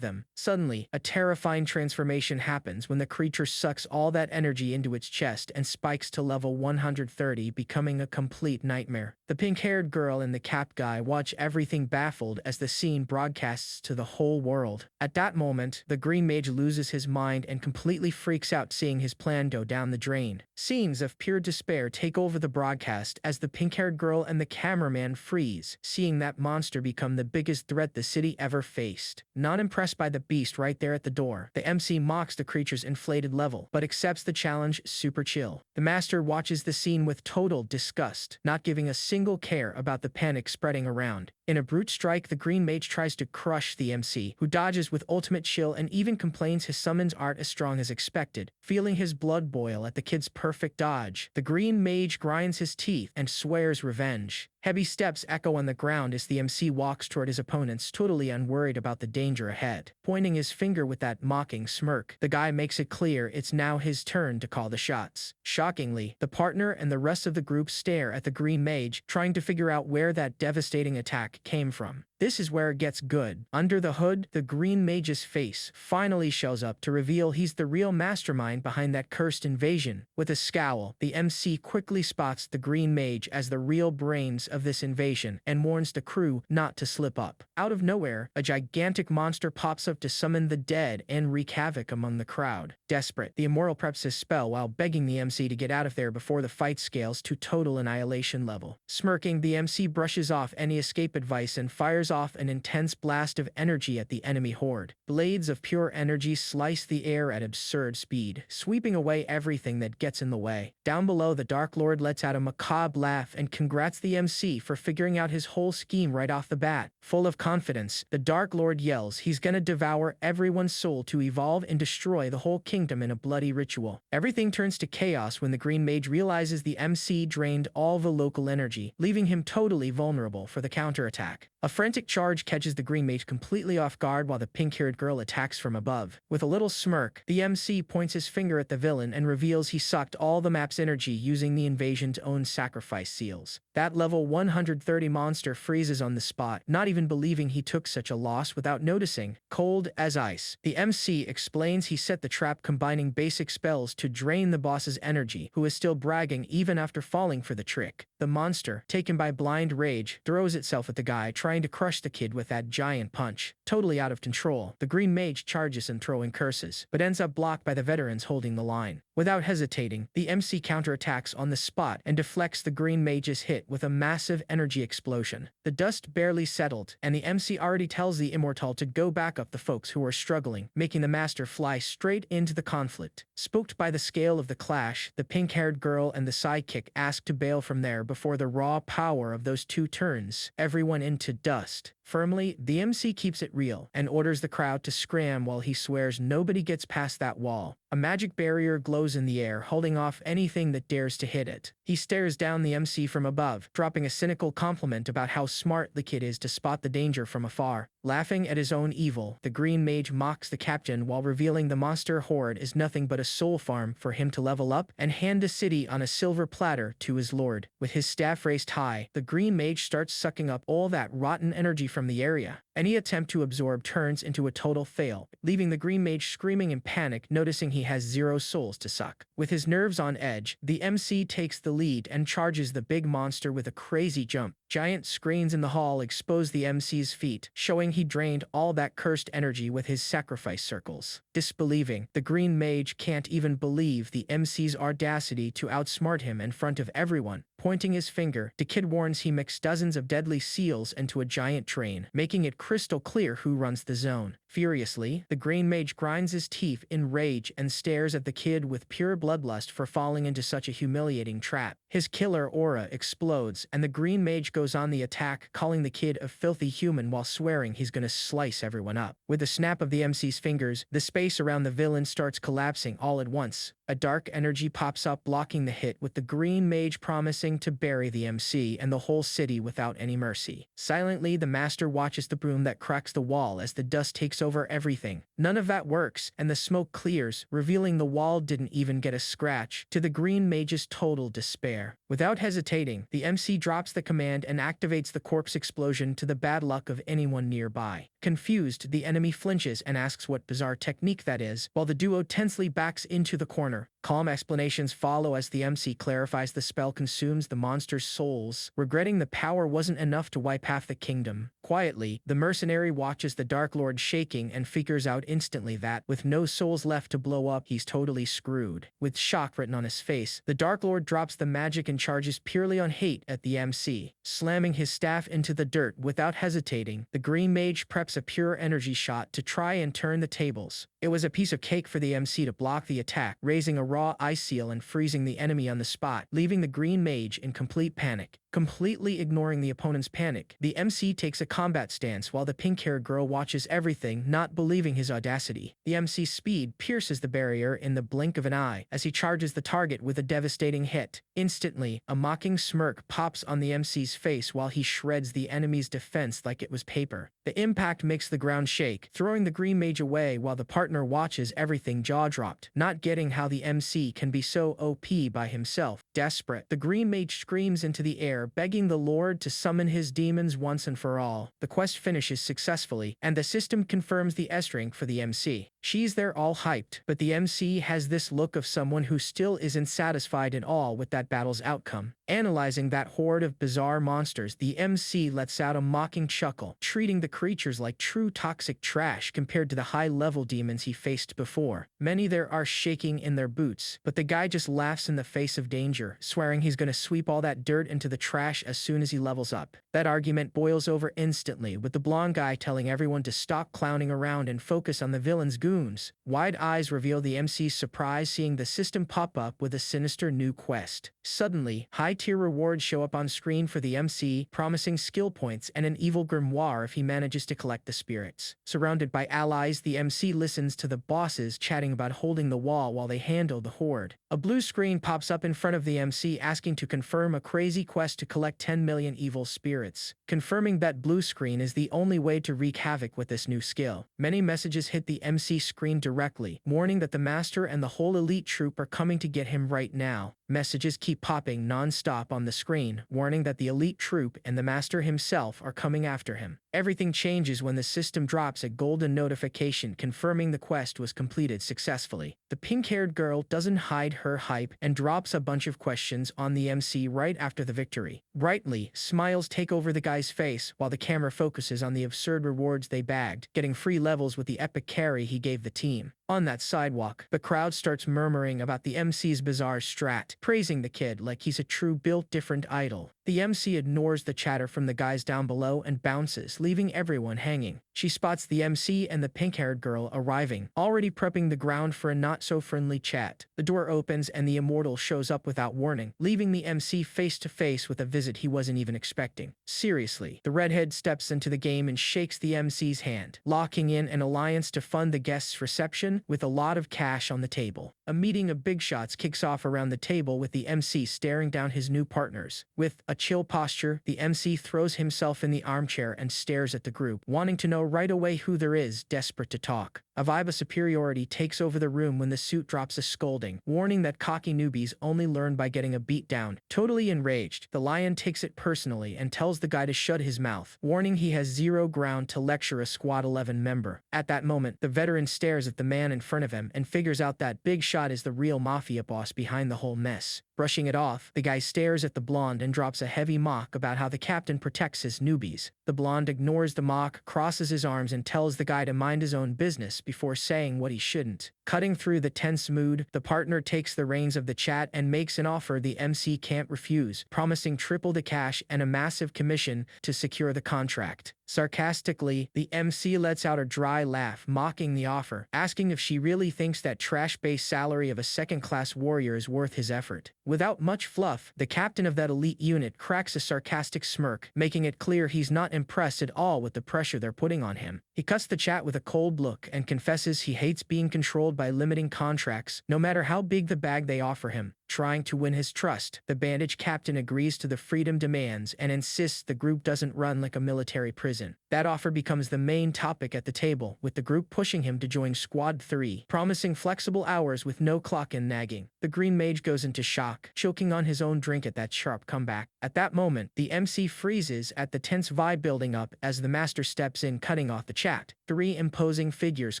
them. Suddenly, a terrifying transformation happens when the creature sucks all that energy into its chest and spikes to level 130, becoming a complete nightmare. The pink-haired girl and the cap guy watch everything baffled as the scene broadcasts to the whole world. At that moment, the green mage loses his mind and completely freaks out, seeing his plan go down the drain. Scenes of pure despair take over the broadcast as the pink-haired girl and the cameraman freeze, seeing that monster become the biggest threat the city ever faced. Not impressed by the beast right there at the door, the MC mocks the creature's inflated level, but accepts the challenge super chill. The master watches the scene with total disgust, not giving a single care about the panic spreading around. In a brute strike, the green mage tries to crush the MC, who dodges with ultimate chill and even complains his summons aren't as strong as expected. Feeling his blood boil at the kid's perfect dodge, the green mage grinds his teeth and swears revenge. Heavy steps echo on the ground as the MC walks toward his opponents, totally unworried about the danger ahead. Pointing his finger with that mocking smirk, the guy makes it clear it's now his turn to call the shots. Shockingly, the partner and the rest of the group stare at the green mage, trying to figure out where that devastating attack came from. This is where it gets good. Under the hood, the green mage's face finally shows up to reveal he's the real mastermind behind that cursed invasion. With a scowl, the MC quickly spots the green mage as the real brains of this invasion and warns the crew not to slip up. Out of nowhere, a gigantic monster pops up to summon the dead and wreak havoc among the crowd. Desperate, the immoral preps his spell while begging the MC to get out of there before the fight scales to total annihilation level. Smirking, the MC brushes off any escape advice and fires off an intense blast of energy at the enemy horde. Blades of pure energy slice the air at absurd speed, sweeping away everything that gets in the way. Down below, the Dark Lord lets out a macabre laugh and congrats the MC for figuring out his whole scheme right off the bat. Full of confidence, the Dark Lord yells he's gonna devour everyone's soul to evolve and destroy the whole kingdom in a bloody ritual. Everything turns to chaos when the green mage realizes the MC drained all the local energy, leaving him totally vulnerable for the counterattack. A frantic charge catches the green mage completely off guard while the pink-haired girl attacks from above. With a little smirk, the MC points his finger at the villain and reveals he sucked all the map's energy using the invasion's own sacrifice seals. That level 130 monster freezes on the spot, not even believing he took such a loss without noticing. Cold as ice, the MC explains he set the trap combining basic spells to drain the boss's energy, who is still bragging even after falling for the trick. The monster, taken by blind rage, throws itself at the guy, trying to crush the kid with that giant punch. Totally out of control, the green mage charges and throwing curses, but ends up blocked by the veterans holding the line. Without hesitating, the MC counterattacks on the spot and deflects the green mage's hit with a massive energy explosion. The dust barely settled, and the MC already tells the immortal to go back up the folks who are struggling, making the master fly straight into the conflict. Spooked by the scale of the clash, the pink-haired girl and the sidekick ask to bail from there before the raw power of those two turns everyone into dust. Firmly, the MC keeps it real and orders the crowd to scram while he swears nobody gets past that wall. A magic barrier glows in the air, holding off anything that dares to hit it. He stares down the MC from above, dropping a cynical compliment about how smart the kid is to spot the danger from afar. Laughing at his own evil, the green mage mocks the captain while revealing the monster horde is nothing but a soul farm for him to level up and hand a city on a silver platter to his lord. With his staff raised high, the green mage starts sucking up all that rotten energy from the area. Any attempt to absorb turns into a total fail, leaving the green mage screaming in panic, noticing he has 0 souls to suck. With his nerves on edge, the MC takes the lead and charges the big monster with a crazy jump. Giant screens in the hall expose the MC's feet, showing he drained all that cursed energy with his sacrifice circles. Disbelieving, the green mage can't even believe the MC's audacity to outsmart him in front of everyone. Pointing his finger, the kid warns he mixed dozens of deadly seals into a giant train, making it crystal clear who runs the zone. Furiously, the green mage grinds his teeth in rage and stares at the kid with pure bloodlust for falling into such a humiliating trap. His killer aura explodes, and the green mage goes on the attack, calling the kid a filthy human while swearing he's gonna slice everyone up. With a snap of the MC's fingers, the space around the villain starts collapsing all at once. A dark energy pops up, blocking the hit, with the green mage promising to bury the MC and the whole city without any mercy. Silently, the master watches the broom that cracks the wall as the dust takes over everything. None of that works, and the smoke clears, revealing the wall didn't even get a scratch, to the green mage's total despair. Without hesitating, the MC drops the command and activates the corpse explosion to the bad luck of anyone nearby. Confused, the enemy flinches and asks what bizarre technique that is, while the duo tensely backs into the corner. Calm explanations follow as the MC clarifies the spell consumes the monster's souls, regretting the power wasn't enough to wipe half the kingdom. Quietly, the mercenary watches the Dark Lord shaking and figures out instantly that, with no souls left to blow up, he's totally screwed. With shock written on his face, the Dark Lord drops the magic and charges purely on hate at the MC. Slamming his staff into the dirt without hesitating, the green mage preps a pure energy shot to try and turn the tables. It was a piece of cake for the MC to block the attack, raising a raw ice seal and freezing the enemy on the spot, leaving the green mage in complete panic. Completely ignoring the opponent's panic, the MC takes a combat stance while the pink-haired girl watches everything, not believing his audacity. The MC's speed pierces the barrier in the blink of an eye as he charges the target with a devastating hit. Instantly, a mocking smirk pops on the MC's face while he shreds the enemy's defense like it was paper. The impact makes the ground shake, throwing the green mage away while the partner watches everything jaw-dropped, not getting how the MC can be so OP by himself. Desperate, the green mage screams into the air, begging the Lord to summon his demons once and for all. The quest finishes successfully, and the system confirms the S rank for the MC. She's there all hyped, but the MC has this look of someone who still isn't satisfied at all with that battle's outcome. Analyzing that horde of bizarre monsters, the MC lets out a mocking chuckle, treating the creatures like true toxic trash compared to the high-level demons he faced before. Many there are shaking in their boots, but the guy just laughs in the face of danger, swearing he's gonna sweep all that dirt into the trash as soon as he levels up. That argument boils over instantly, with the blonde guy telling everyone to stop clowning around and focus on the villain's goons. Wide eyes reveal the MC's surprise seeing the system pop up with a sinister new quest. Suddenly, high-tier rewards show up on screen for the MC, promising skill points and an evil grimoire if he manages to collect the spirits. Surrounded by allies, the MC listens to the bosses chatting about holding the wall while they handle the horde. A blue screen pops up in front of the MC asking to confirm a crazy quest to collect 10 million evil spirits. Confirming that blue screen is the only way to wreak havoc with this new skill. Many messages hit the MC screen directly, warning that the master and the whole elite troop are coming to get him right now. Messages keep popping non-stop on the screen, warning that the elite troop and the master himself are coming after him. Everything changes when the system drops a golden notification confirming the quest was completed successfully. The pink-haired girl doesn't hide her hype and drops a bunch of questions on the MC right after the victory. Brightly, smiles take over the guy's face while the camera focuses on the absurd rewards they bagged, getting free levels with the epic carry he gave the team. On that sidewalk, the crowd starts murmuring about the MC's bizarre strat, praising the kid like he's a true built-different idol. The MC ignores the chatter from the guys down below and bounces, leaving everyone hanging. She spots the MC and the pink-haired girl arriving, already prepping the ground for a not-so-friendly chat. The door opens and the immortal shows up without warning, leaving the MC face-to-face with a visit he wasn't even expecting. Seriously, the redhead steps into the game and shakes the MC's hand, locking in an alliance to fund the guest's reception with a lot of cash on the table. A meeting of big shots kicks off around the table with the MC staring down his new partners. With a chill posture, the MC throws himself in the armchair and stares at the group, wanting to know right away who there is, desperate to talk. A vibe of superiority takes over the room when the suit drops a scolding, warning that cocky newbies only learn by getting a beat down. Totally enraged, the lion takes it personally and tells the guy to shut his mouth, warning he has zero ground to lecture a Squad 11 member. At that moment, the veteran stares at the man in front of him and figures out that Big Shot is the real mafia boss behind the whole mess. Brushing it off, the guy stares at the blonde and drops a heavy mock about how the captain protects his newbies. The blonde ignores the mock, crosses his arms and tells the guy to mind his own business before saying what he shouldn't. Cutting through the tense mood, the partner takes the reins of the chat and makes an offer the MC can't refuse, promising triple the cash and a massive commission to secure the contract. Sarcastically, the MC lets out a dry laugh, mocking the offer, asking if she really thinks that trash-based salary of a second-class warrior is worth his effort. Without much fluff, the captain of that elite unit cracks a sarcastic smirk, making it clear he's not impressed at all with the pressure they're putting on him. He cuts the chat with a cold look and confesses he hates being controlled by limiting contracts, no matter how big the bag they offer him. Trying to win his trust, the bandage captain agrees to the freedom demands and insists the group doesn't run like a military prison. That offer becomes the main topic at the table, with the group pushing him to join Squad 3, promising flexible hours with no clock and nagging. The green mage goes into shock, choking on his own drink at that sharp comeback. At that moment, the MC freezes at the tense vibe building up as the master steps in, cutting off the chat. 3 imposing figures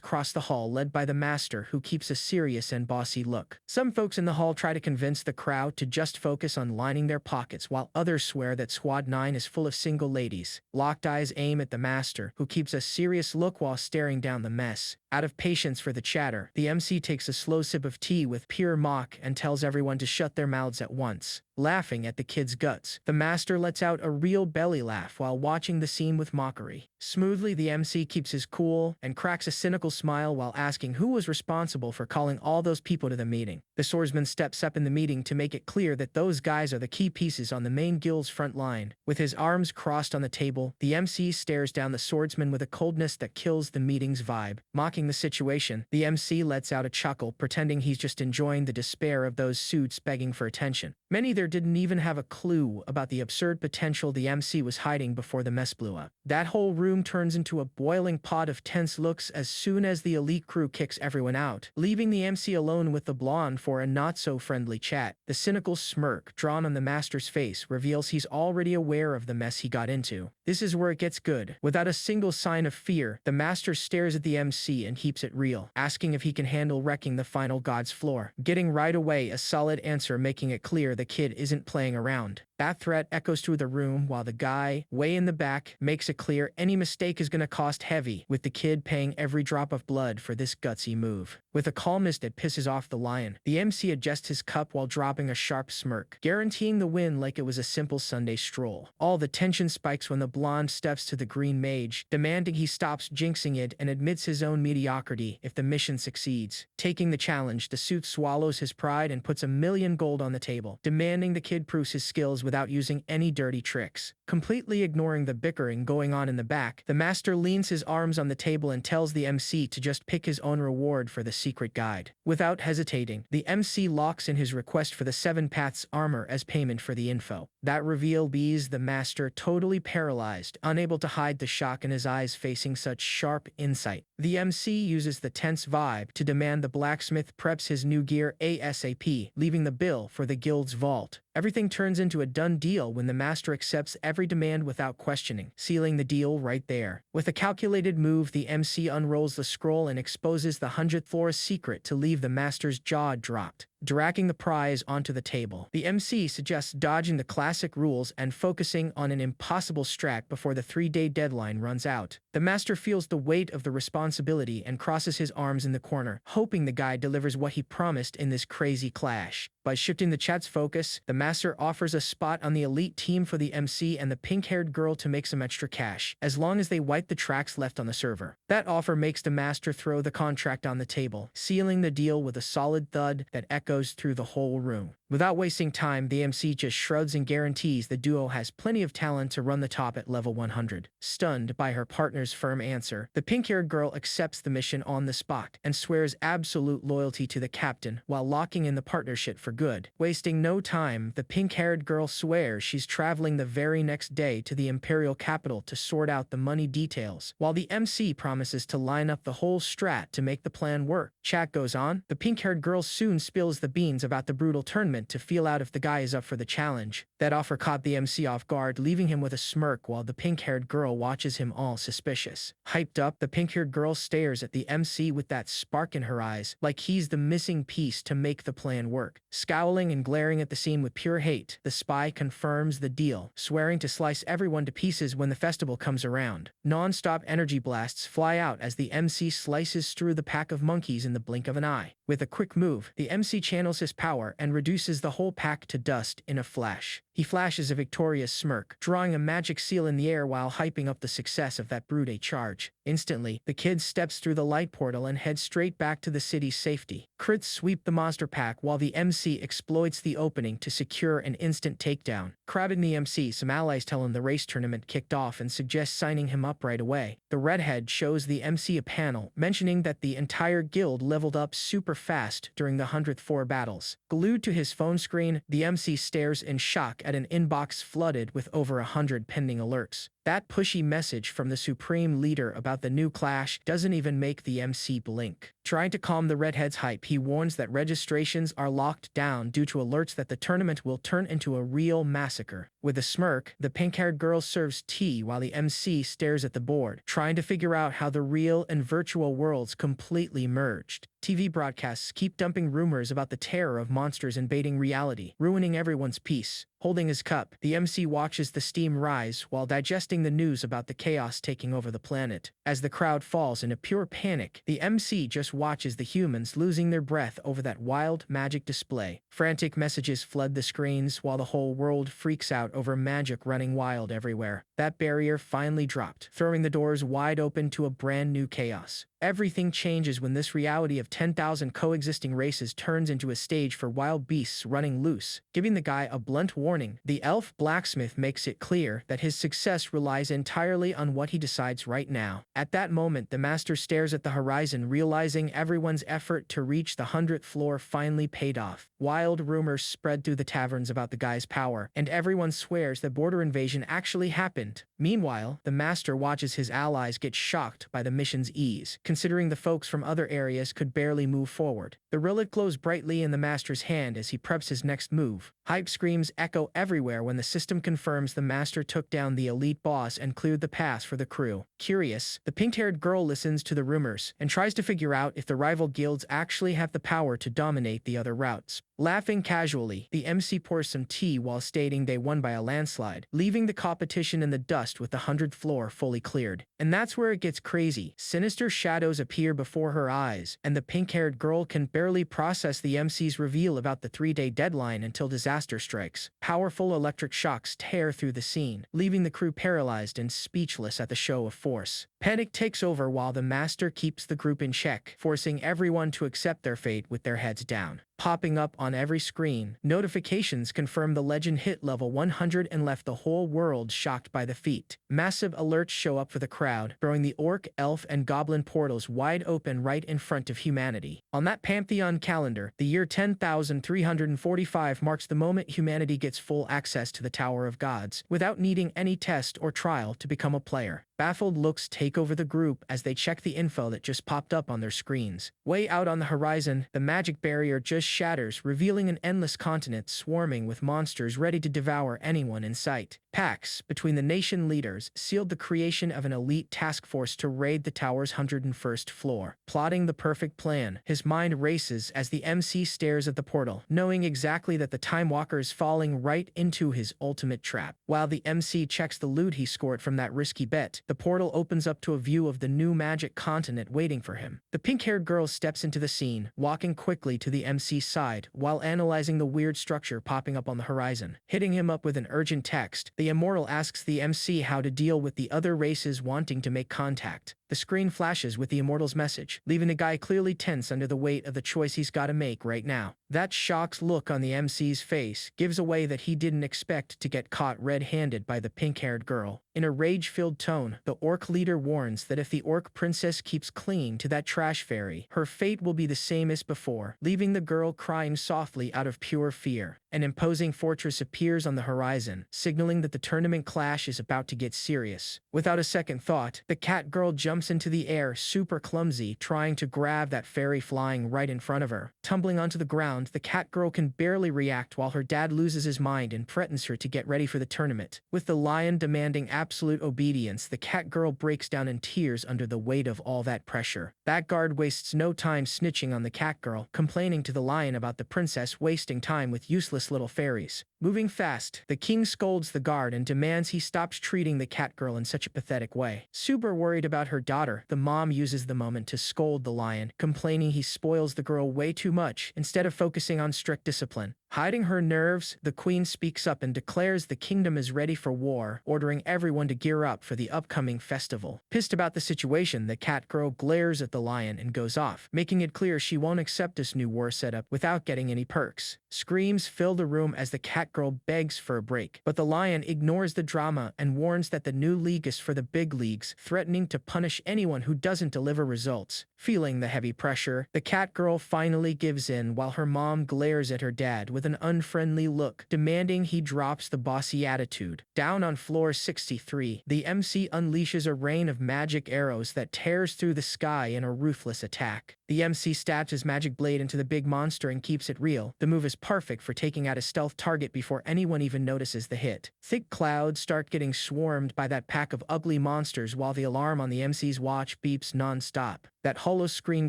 cross the hall, led by the master, who keeps a serious and bossy look. Some folks in the hall try to convince the crowd to just focus on lining their pockets, while others swear that Squad 9 is full of single ladies. Locked eyes aim at the master, who keeps a serious look while staring down the mess. Out of patience for the chatter, the MC takes a slow sip of tea with pure mock and tells everyone to shut their mouths at once. laughing at the kid's guts. The master lets out a real belly laugh while watching the scene with mockery. Smoothly, the MC keeps his cool and cracks a cynical smile while asking who was responsible for calling all those people to the meeting. The swordsman steps up in the meeting to make it clear that those guys are the key pieces on the main guild's front line. With his arms crossed on the table, the MC stares down the swordsman with a coldness that kills the meeting's vibe. Mocking the situation, the MC lets out a chuckle, pretending he's just enjoying the despair of those suits begging for attention. Many there didn't even have a clue about the absurd potential the MC was hiding before the mess blew up. That whole room turns into a boiling pot of tense looks as soon as the elite crew kicks everyone out, leaving the MC alone with the blonde for a not-so-friendly chat. The cynical smirk drawn on the master's face reveals he's already aware of the mess he got into. This is where it gets good. Without a single sign of fear, the master stares at the MC and keeps it real, asking if he can handle wrecking the final god's floor. Getting right away a solid answer, making it clear the kid isn't playing around. That threat echoes through the room while the guy, way in the back, makes it clear any mistake is going to cost heavy, with the kid paying every drop of blood for this gutsy move. With a calmness that pisses off the lion, the MC adjusts his cup while dropping a sharp smirk, guaranteeing the win like it was a simple Sunday stroll. All the tension spikes when the blonde steps to the green mage, demanding he stops jinxing it and admits his own mediocrity if the mission succeeds. Taking the challenge, the suit swallows his pride and puts 1,000,000 gold on the table, demanding the kid proves his skills without using any dirty tricks. Completely ignoring the bickering going on in the back, the master leans his arms on the table and tells the MC to just pick his own reward for the secret guide. Without hesitating, the MC locks in his request for the 7 Paths armor as payment for the info. That reveal leaves the master totally paralyzed, unable to hide the shock in his eyes facing such sharp insight. The MC uses the tense vibe to demand the blacksmith preps his new gear ASAP, leaving the bill for the guild's vault. Everything turns into a done deal when the master accepts every demand without questioning, sealing the deal right there. With a calculated move, the MC unrolls the scroll and exposes the 100th floor's secret to leave the master's jaw dropped. Dragging the prize onto the table, the MC suggests dodging the classic rules and focusing on an impossible strat before the 3-day deadline runs out. The master feels the weight of the responsibility and crosses his arms in the corner, hoping the guy delivers what he promised in this crazy clash. By shifting the chat's focus, the master offers a spot on the elite team for the MC and the pink-haired girl to make some extra cash, as long as they wipe the tracks left on the server. That offer makes the master throw the contract on the table, sealing the deal with a solid thud that echoes through the whole room. Without wasting time, the MC just shrugs and guarantees the duo has plenty of talent to run the top at level 100. Stunned by her partner's firm answer, the pink-haired girl accepts the mission on the spot and swears absolute loyalty to the captain while locking in the partnership for good. Wasting no time, the pink-haired girl swears she's traveling the very next day to the imperial capital to sort out the money details, while the MC promises to line up the whole strat to make the plan work. Chat goes on. The pink-haired girl soon spills the beans about the brutal tournament to feel out if the guy is up for the challenge. That offer caught the MC off guard, leaving him with a smirk while the pink-haired girl watches him all suspicious. Hyped up, the pink-haired girl stares at the MC with that spark in her eyes, like he's the missing piece to make the plan work. Scowling and glaring at the scene with pure hate, the spy confirms the deal, swearing to slice everyone to pieces when the festival comes around. Non-stop energy blasts fly out as the MC slices through the pack of monkeys in the blink of an eye. With a quick move, the MC channels his power and reduces the whole pack to dust in a flash. He flashes a victorious smirk, drawing a magic seal in the air while hyping up the success of that brute charge. Instantly, the kid steps through the light portal and heads straight back to the city's safety. Crits sweep the monster pack while the MC exploits the opening to secure an instant takedown. Crowding the MC, some allies tell him the race tournament kicked off and suggest signing him up right away. The redhead shows the MC a panel, mentioning that the entire guild leveled up super fast during the 100th floor battles. Glued to his phone screen, the MC stares in shock at an inbox flooded with over 100 pending alerts. That pushy message from the supreme leader about the new clash doesn't even make the MC blink. Trying to calm the redhead's hype, he warns that registrations are locked down due to alerts that the tournament will turn into a real massacre. With a smirk, the pink-haired girl serves tea while the MC stares at the board, trying to figure out how the real and virtual worlds completely merged. TV broadcasts keep dumping rumors about the terror of monsters invading reality, ruining everyone's peace. Holding his cup, the MC watches the steam rise while digesting blasting the news about the chaos taking over the planet. As the crowd falls into pure panic, the MC just watches the humans losing their breath over that wild magic display. Frantic messages flood the screens while the whole world freaks out over magic running wild everywhere. That barrier finally dropped, throwing the doors wide open to a brand new chaos. Everything changes when this reality of 10,000 coexisting races turns into a stage for wild beasts running loose. Giving the guy a blunt warning, the elf blacksmith makes it clear that his success relies entirely on what he decides right now. At that moment, the master stares at the horizon, realizing everyone's effort to reach the 100th floor finally paid off. Wild rumors spread through the taverns about the guy's power, and everyone swears the border invasion actually happened. Meanwhile, the master watches his allies get shocked by the mission's ease, considering the folks from other areas could barely move forward. The relic glows brightly in the master's hand as he preps his next move. Hype screams echo everywhere when the system confirms the master took down the elite boss and cleared the path for the crew. Curious, the pink-haired girl listens to the rumors and tries to figure out if the rival guilds actually have the power to dominate the other routes. Laughing casually, the MC pours some tea while stating they won by a landslide, leaving the competition in the dust with the 100th floor fully cleared. And that's where it gets crazy. Sinister shadows appear before her eyes, and the pink-haired girl can barely process the MC's reveal about the 3-day deadline until disaster strikes. Powerful electric shocks tear through the scene, leaving the crew paralyzed and speechless at the show of force. Panic takes over while the master keeps the group in check, forcing everyone to accept their fate with their heads down. Popping up on every screen, notifications confirm the legend hit level 100 and left the whole world shocked by the feat. Massive alerts show up for the crowd, throwing the orc, elf, and goblin portals wide open right in front of humanity. On that Pantheon calendar, the year 10,345 marks the moment humanity gets full access to the Tower of Gods, without needing any test or trial to become a player. Baffled looks take over the group as they check the info that just popped up on their screens. Way out on the horizon, the magic barrier just shatters, revealing an endless continent swarming with monsters ready to devour anyone in sight. Pacts between the nation leaders sealed the creation of an elite task force to raid the tower's 101st floor. Plotting the perfect plan, his mind races as the MC stares at the portal, knowing exactly that the Time Walker is falling right into his ultimate trap. While the MC checks the loot he scored from that risky bet, the portal opens up to a view of the new magic continent waiting for him. The pink-haired girl steps into the scene, walking quickly to the MC's side while analyzing the weird structure popping up on the horizon. Hitting him up with an urgent text, the immortal asks the MC how to deal with the other races wanting to make contact. The screen flashes with the immortal's message, leaving the guy clearly tense under the weight of the choice he's got to make right now. That shocked look on the MC's face gives away that he didn't expect to get caught red-handed by the pink-haired girl. In a rage-filled tone, the orc leader warns that if the orc princess keeps clinging to that trash fairy, her fate will be the same as before, leaving the girl crying softly out of pure fear. An imposing fortress appears on the horizon, signaling that the tournament clash is about to get serious. Without a second thought, the cat girl jumps into the air, super clumsy, trying to grab that fairy flying right in front of her. Tumbling onto the ground, the cat girl can barely react while her dad loses his mind and threatens her to get ready for the tournament. With the lion demanding absolute obedience, the cat girl breaks down in tears under the weight of all that pressure. That guard wastes no time snitching on the cat girl, complaining to the lion about the princess wasting time with useless little fairies. Moving fast, the king scolds the guard and demands he stops treating the cat girl in such a pathetic way. Super worried about her daughter, the mom uses the moment to scold the lion, complaining he spoils the girl way too much instead of focusing on strict discipline. Hiding her nerves, the queen speaks up and declares the kingdom is ready for war, ordering everyone to gear up for the upcoming festival. Pissed about the situation, the cat girl glares at the lion and goes off, making it clear she won't accept this new war setup without getting any perks. Screams fill the room as the cat girl begs for a break, but the lion ignores the drama and warns that the new league is for the big leagues, threatening to punish anyone who doesn't deliver results. Feeling the heavy pressure, the cat girl finally gives in while her mom glares at her dad with an unfriendly look, demanding he drops the bossy attitude. Down on floor 63, the MC unleashes a rain of magic arrows that tears through the sky in a ruthless attack. The MC stabs his magic blade into the big monster and keeps it real. The move is perfect for taking out a stealth target before anyone even notices the hit. Thick clouds start getting swarmed by that pack of ugly monsters while the alarm on the MC's watch beeps non-stop. That holo screen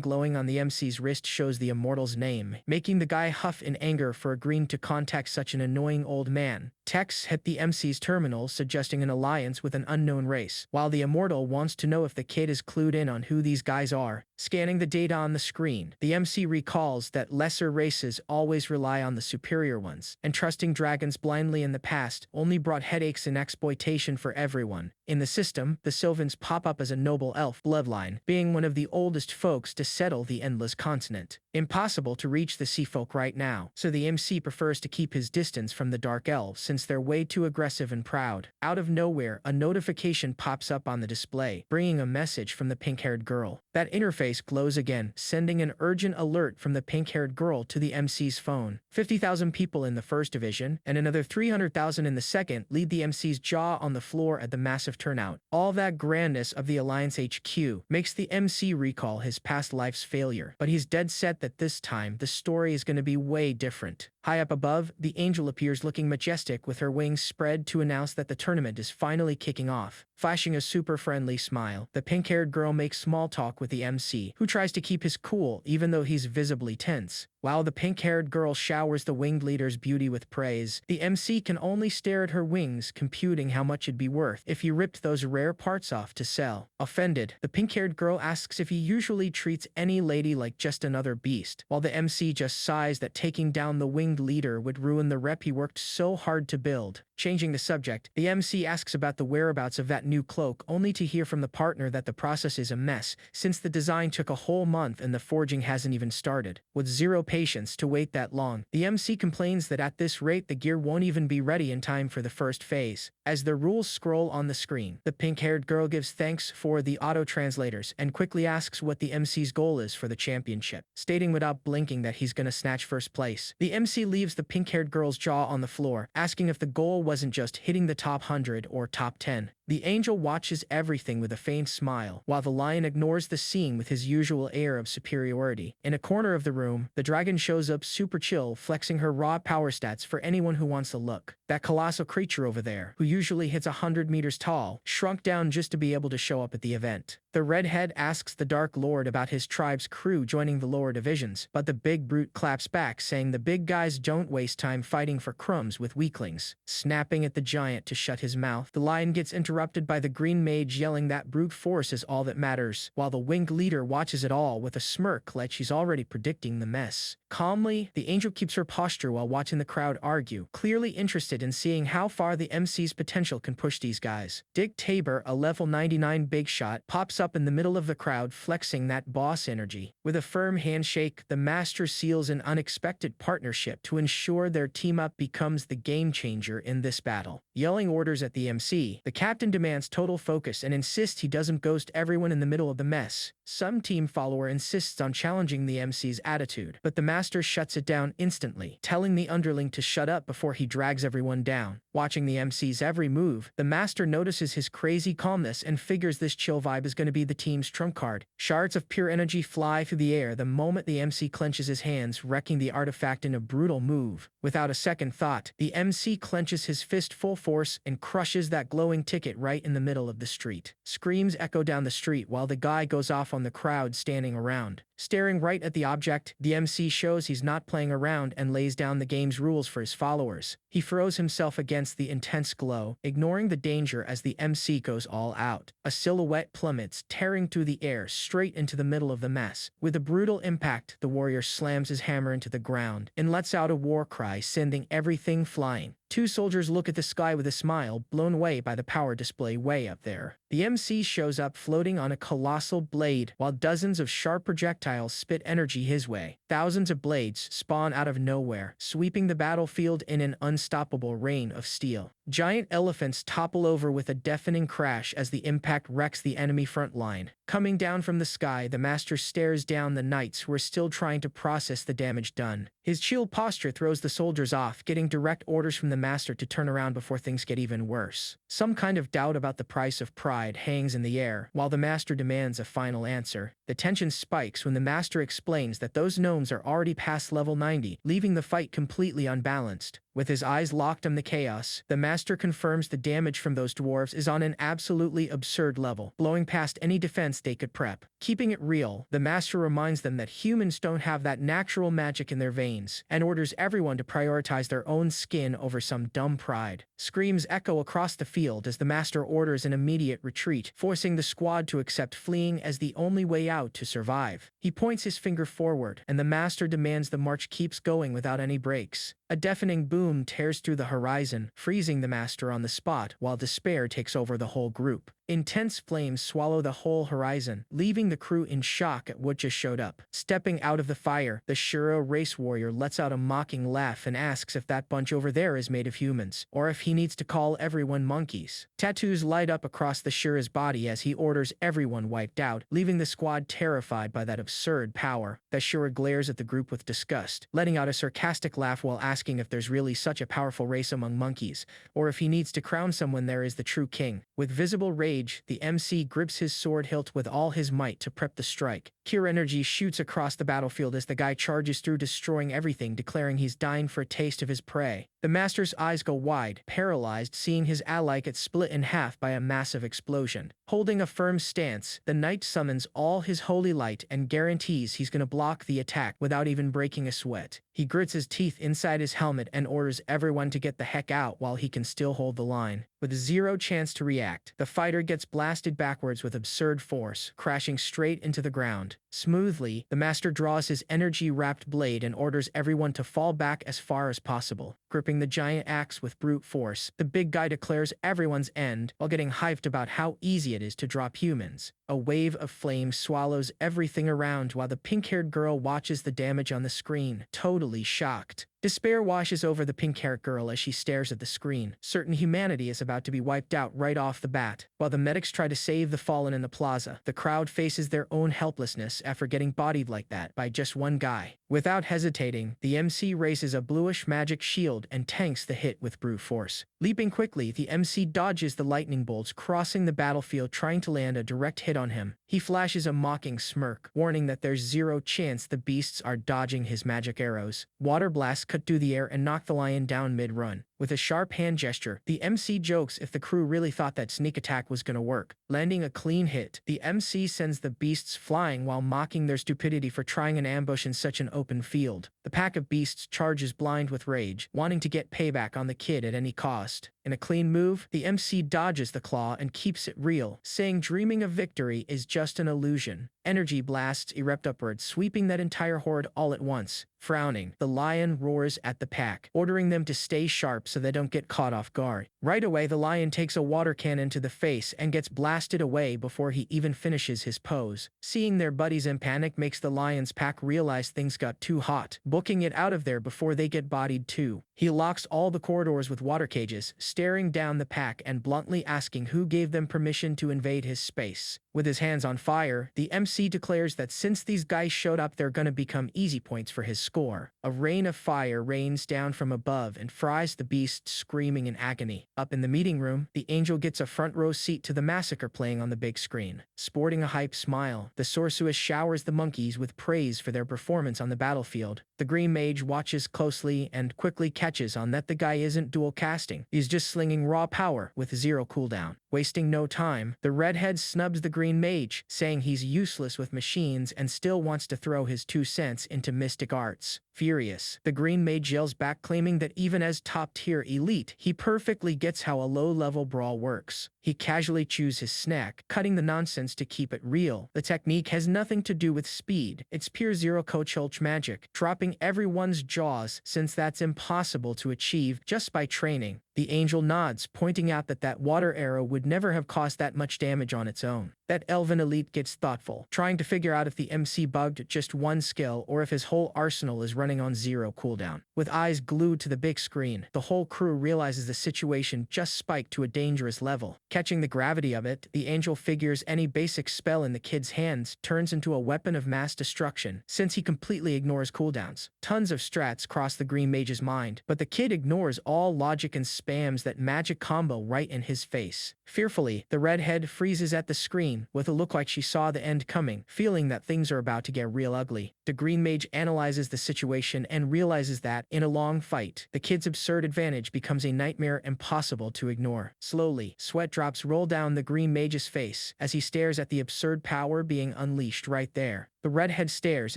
glowing on the MC's wrist shows the immortal's name, making the guy huff in anger for agreeing to contact such an annoying old man. Texts hit the MC's terminal suggesting an alliance with an unknown race, while the Immortal wants to know if the kid is clued in on who these guys are. Scanning the data on the screen, the MC recalls that lesser races always rely on the superior ones, and trusting dragons blindly in the past only brought headaches and exploitation for everyone. In the system, the Sylvans pop up as a noble elf bloodline, being one of the oldest folks to settle the Endless Continent. Impossible to reach the sea folk right now, so the MC prefers to keep his distance from the Dark Elves since they're way too aggressive and proud. Out of nowhere, a notification pops up on the display, bringing a message from the pink-haired girl. That interface glows again, sending an urgent alert from the pink-haired girl to the MC's phone. 50,000 people in the first division, and another 300,000 in the second, lead the MC's jaw on the floor at the massive turnout. All that grandness of the Alliance HQ makes the MC recall his past life's failure, but he's dead set that this time the story is going to be way different. High up above, the angel appears looking majestic with her wings spread to announce that the tournament is finally kicking off. Flashing a super friendly smile, the pink-haired girl makes small talk with the MC, who tries to keep his cool even though he's visibly tense. While the pink-haired girl showers the winged leader's beauty with praise, the MC can only stare at her wings, computing how much it'd be worth if he ripped those rare parts off to sell. Offended, the pink-haired girl asks if he usually treats any lady like just another beast, while the MC just sighs that taking down the winged leader would ruin the rep he worked so hard to build. Changing the subject, the MC asks about the whereabouts of that new cloak, only to hear from the partner that the process is a mess, since the design took a whole month and the forging hasn't even started. With zero patience to wait that long, the MC complains that at this rate the gear won't even be ready in time for the first phase. As the rules scroll on the screen, the pink-haired girl gives thanks for the auto-translators and quickly asks what the MC's goal is for the championship, stating without blinking that he's gonna snatch first place. The MC leaves the pink-haired girl's jaw on the floor, asking if the goal wasn't just hitting the top 100 or top 10. The angel watches everything with a faint smile, while the lion ignores the scene with his usual air of superiority. In a corner of the room, the dragon shows up super chill, flexing her raw power stats for anyone who wants a look. That colossal creature over there, who usually hits 100 meters tall, shrunk down just to be able to show up at the event. The redhead asks the Dark Lord about his tribe's crew joining the lower divisions, but the big brute claps back, saying the big guys don't waste time fighting for crumbs with weaklings. Snapping at the giant to shut his mouth, the lion gets interrupted by the green mage yelling that brute force is all that matters, while the winged leader watches it all with a smirk like she's already predicting the mess. Calmly, the angel keeps her posture while watching the crowd argue, clearly interested in seeing how far the MC's potential can push these guys. Dick Tabor, a level 99 big shot, pops up in the middle of the crowd flexing that boss energy. With a firm handshake, the master seals an unexpected partnership to ensure their team-up becomes the game changer in this battle. Yelling orders at the MC, the captain demands total focus and insists he doesn't ghost everyone in the middle of the mess. Some team follower insists on challenging the MC's attitude, but the master shuts it down instantly, telling the underling to shut up before he drags everyone down. Watching the MC's every move, the master notices his crazy calmness and figures this chill vibe is going to be the team's trump card. Shards of pure energy fly through the air the moment the MC clenches his hands, wrecking the artifact in a brutal move. Without a second thought, the MC clenches his fist full force and crushes that glowing ticket right in the middle of the street. Screams echo down the street while the guy goes off on the crowd standing around. Staring right at the object, the MC shows he's not playing around and lays down the game's rules for his followers. He throws himself against the intense glow, ignoring the danger as the MC goes all out. A silhouette plummets, tearing through the air straight into the middle of the mess. With a brutal impact, the warrior slams his hammer into the ground and lets out a war cry, sending everything flying. Two soldiers look at the sky with a smile, blown away by the power display way up there. The MC shows up floating on a colossal blade, while dozens of sharp projectiles spit energy his way. Thousands of blades spawn out of nowhere, sweeping the battlefield in an unstoppable rain of steel. Giant elephants topple over with a deafening crash as the impact wrecks the enemy front line. Coming down from the sky, the master stares down the knights who are still trying to process the damage done. His chill posture throws the soldiers off, getting direct orders from the master to turn around before things get even worse. Some kind of doubt about the price of pride hangs in the air, while the master demands a final answer. The tension spikes when the master explains that those gnomes are already past level 90, leaving the fight completely unbalanced. With his eyes locked on the chaos, the master master confirms the damage from those dwarves is on an absolutely absurd level, blowing past any defense they could prep. Keeping it real, the master reminds them that humans don't have that natural magic in their veins, and orders everyone to prioritize their own skin over some dumb pride. Screams echo across the field as the master orders an immediate retreat, forcing the squad to accept fleeing as the only way out to survive. He points his finger forward, and the master demands the march keeps going without any breaks. A deafening boom tears through the horizon, freezing the master on the spot while despair takes over the whole group. Intense flames swallow the whole horizon, leaving the crew in shock at what just showed up. Stepping out of the fire, the Shura race warrior lets out a mocking laugh and asks if that bunch over there is made of humans, or if he needs to call everyone monkeys. Tattoos light up across the Shura's body as he orders everyone wiped out, leaving the squad terrified by that absurd power. The Shura glares at the group with disgust, letting out a sarcastic laugh while asking if there's really such a powerful race among monkeys, or if he needs to crown someone there as the true king. With visible rage, the MC grips his sword hilt with all his might to prep the strike. Pure energy shoots across the battlefield as the guy charges through, destroying everything, declaring he's dying for a taste of his prey. The master's eyes go wide, paralyzed, seeing his ally get split in half by a massive explosion. Holding a firm stance, the knight summons all his holy light and guarantees he's gonna block the attack without even breaking a sweat. He grits his teeth inside his helmet and orders everyone to get the heck out while he can still hold the line. With zero chance to react, the fighter gets blasted backwards with absurd force, crashing straight into the ground. Smoothly, the master draws his energy-wrapped blade and orders everyone to fall back as far as possible. Gripping the giant axe with brute force, the big guy declares everyone's end while getting hyped about how easy it is to drop humans. A wave of flame swallows everything around while the pink-haired girl watches the damage on the screen, totally shocked. Despair washes over the pink-haired girl as she stares at the screen, certain humanity is about to be wiped out right off the bat. While the medics try to save the fallen in the plaza, the crowd faces their own helplessness after getting bodied like that by just one guy. Without hesitating, the MC raises a bluish magic shield and tanks the hit with brute force. Leaping quickly, the MC dodges the lightning bolts crossing the battlefield, trying to land a direct hit on him. He flashes a mocking smirk, warning that there's zero chance the beasts are dodging his magic arrows. Water blasts cut through the air and knock the lion down mid-run. With a sharp hand gesture, the MC jokes if the crew really thought that sneak attack was gonna work. Landing a clean hit, the MC sends the beasts flying while mocking their stupidity for trying an ambush in such an open field. The pack of beasts charges blind with rage, wanting to get payback on the kid at any cost. In a clean move, the MC dodges the claw and keeps it real, saying dreaming of victory is just an illusion. Energy blasts erupt upward, sweeping that entire horde all at once. Frowning, the lion roars at the pack, ordering them to stay sharp so they don't get caught off guard. Right away, the lion takes a water cannon to the face and gets blasted away before he even finishes his pose. Seeing their buddies in panic makes the lion's pack realize things got too hot, booking it out of there before they get bodied too. He locks all the corridors with water cages, staring down the pack and bluntly asking who gave them permission to invade his space. With his hands on fire, the MC declares that since these guys showed up, they're gonna become easy points for his score. A rain of fire rains down from above and fries the beast, screaming in agony. Up in the meeting room, the angel gets a front row seat to the massacre playing on the big screen. Sporting a hype smile, the sorceress showers the monkeys with praise for their performance on the battlefield. The green mage watches closely and quickly catches on that the guy isn't dual casting. He's just slinging raw power with zero cooldown. Wasting no time, the redhead snubs the green mage, saying he's useless with machines and still wants to throw his 2 cents into mystic arts. Furious, the green mage yells back, claiming that even as top-tier elite, he perfectly gets how a low-level brawl works. He casually chews his snack, cutting the nonsense to keep it real. The technique has nothing to do with speed. It's pure zero-coach magic, dropping everyone's jaws since that's impossible to achieve just by training. The angel nods, pointing out that water arrow would never have caused that much damage on its own. That elven elite gets thoughtful, trying to figure out if the MC bugged just one skill or if his whole arsenal is running on zero cooldown. With eyes glued to the big screen, the whole crew realizes the situation just spiked to a dangerous level. Catching the gravity of it, the angel figures any basic spell in the kid's hands turns into a weapon of mass destruction, since he completely ignores cooldowns. Tons of strats cross the green mage's mind, but the kid ignores all logic and spams that magic combo right in his face. Fearfully, the redhead freezes at the screen, screen, with a look like she saw the end coming, feeling that things are about to get real ugly. The Green Mage analyzes the situation and realizes that, in a long fight, the kid's absurd advantage becomes a nightmare impossible to ignore. Slowly, sweat drops roll down the Green Mage's face as he stares at the absurd power being unleashed right there. The redhead stares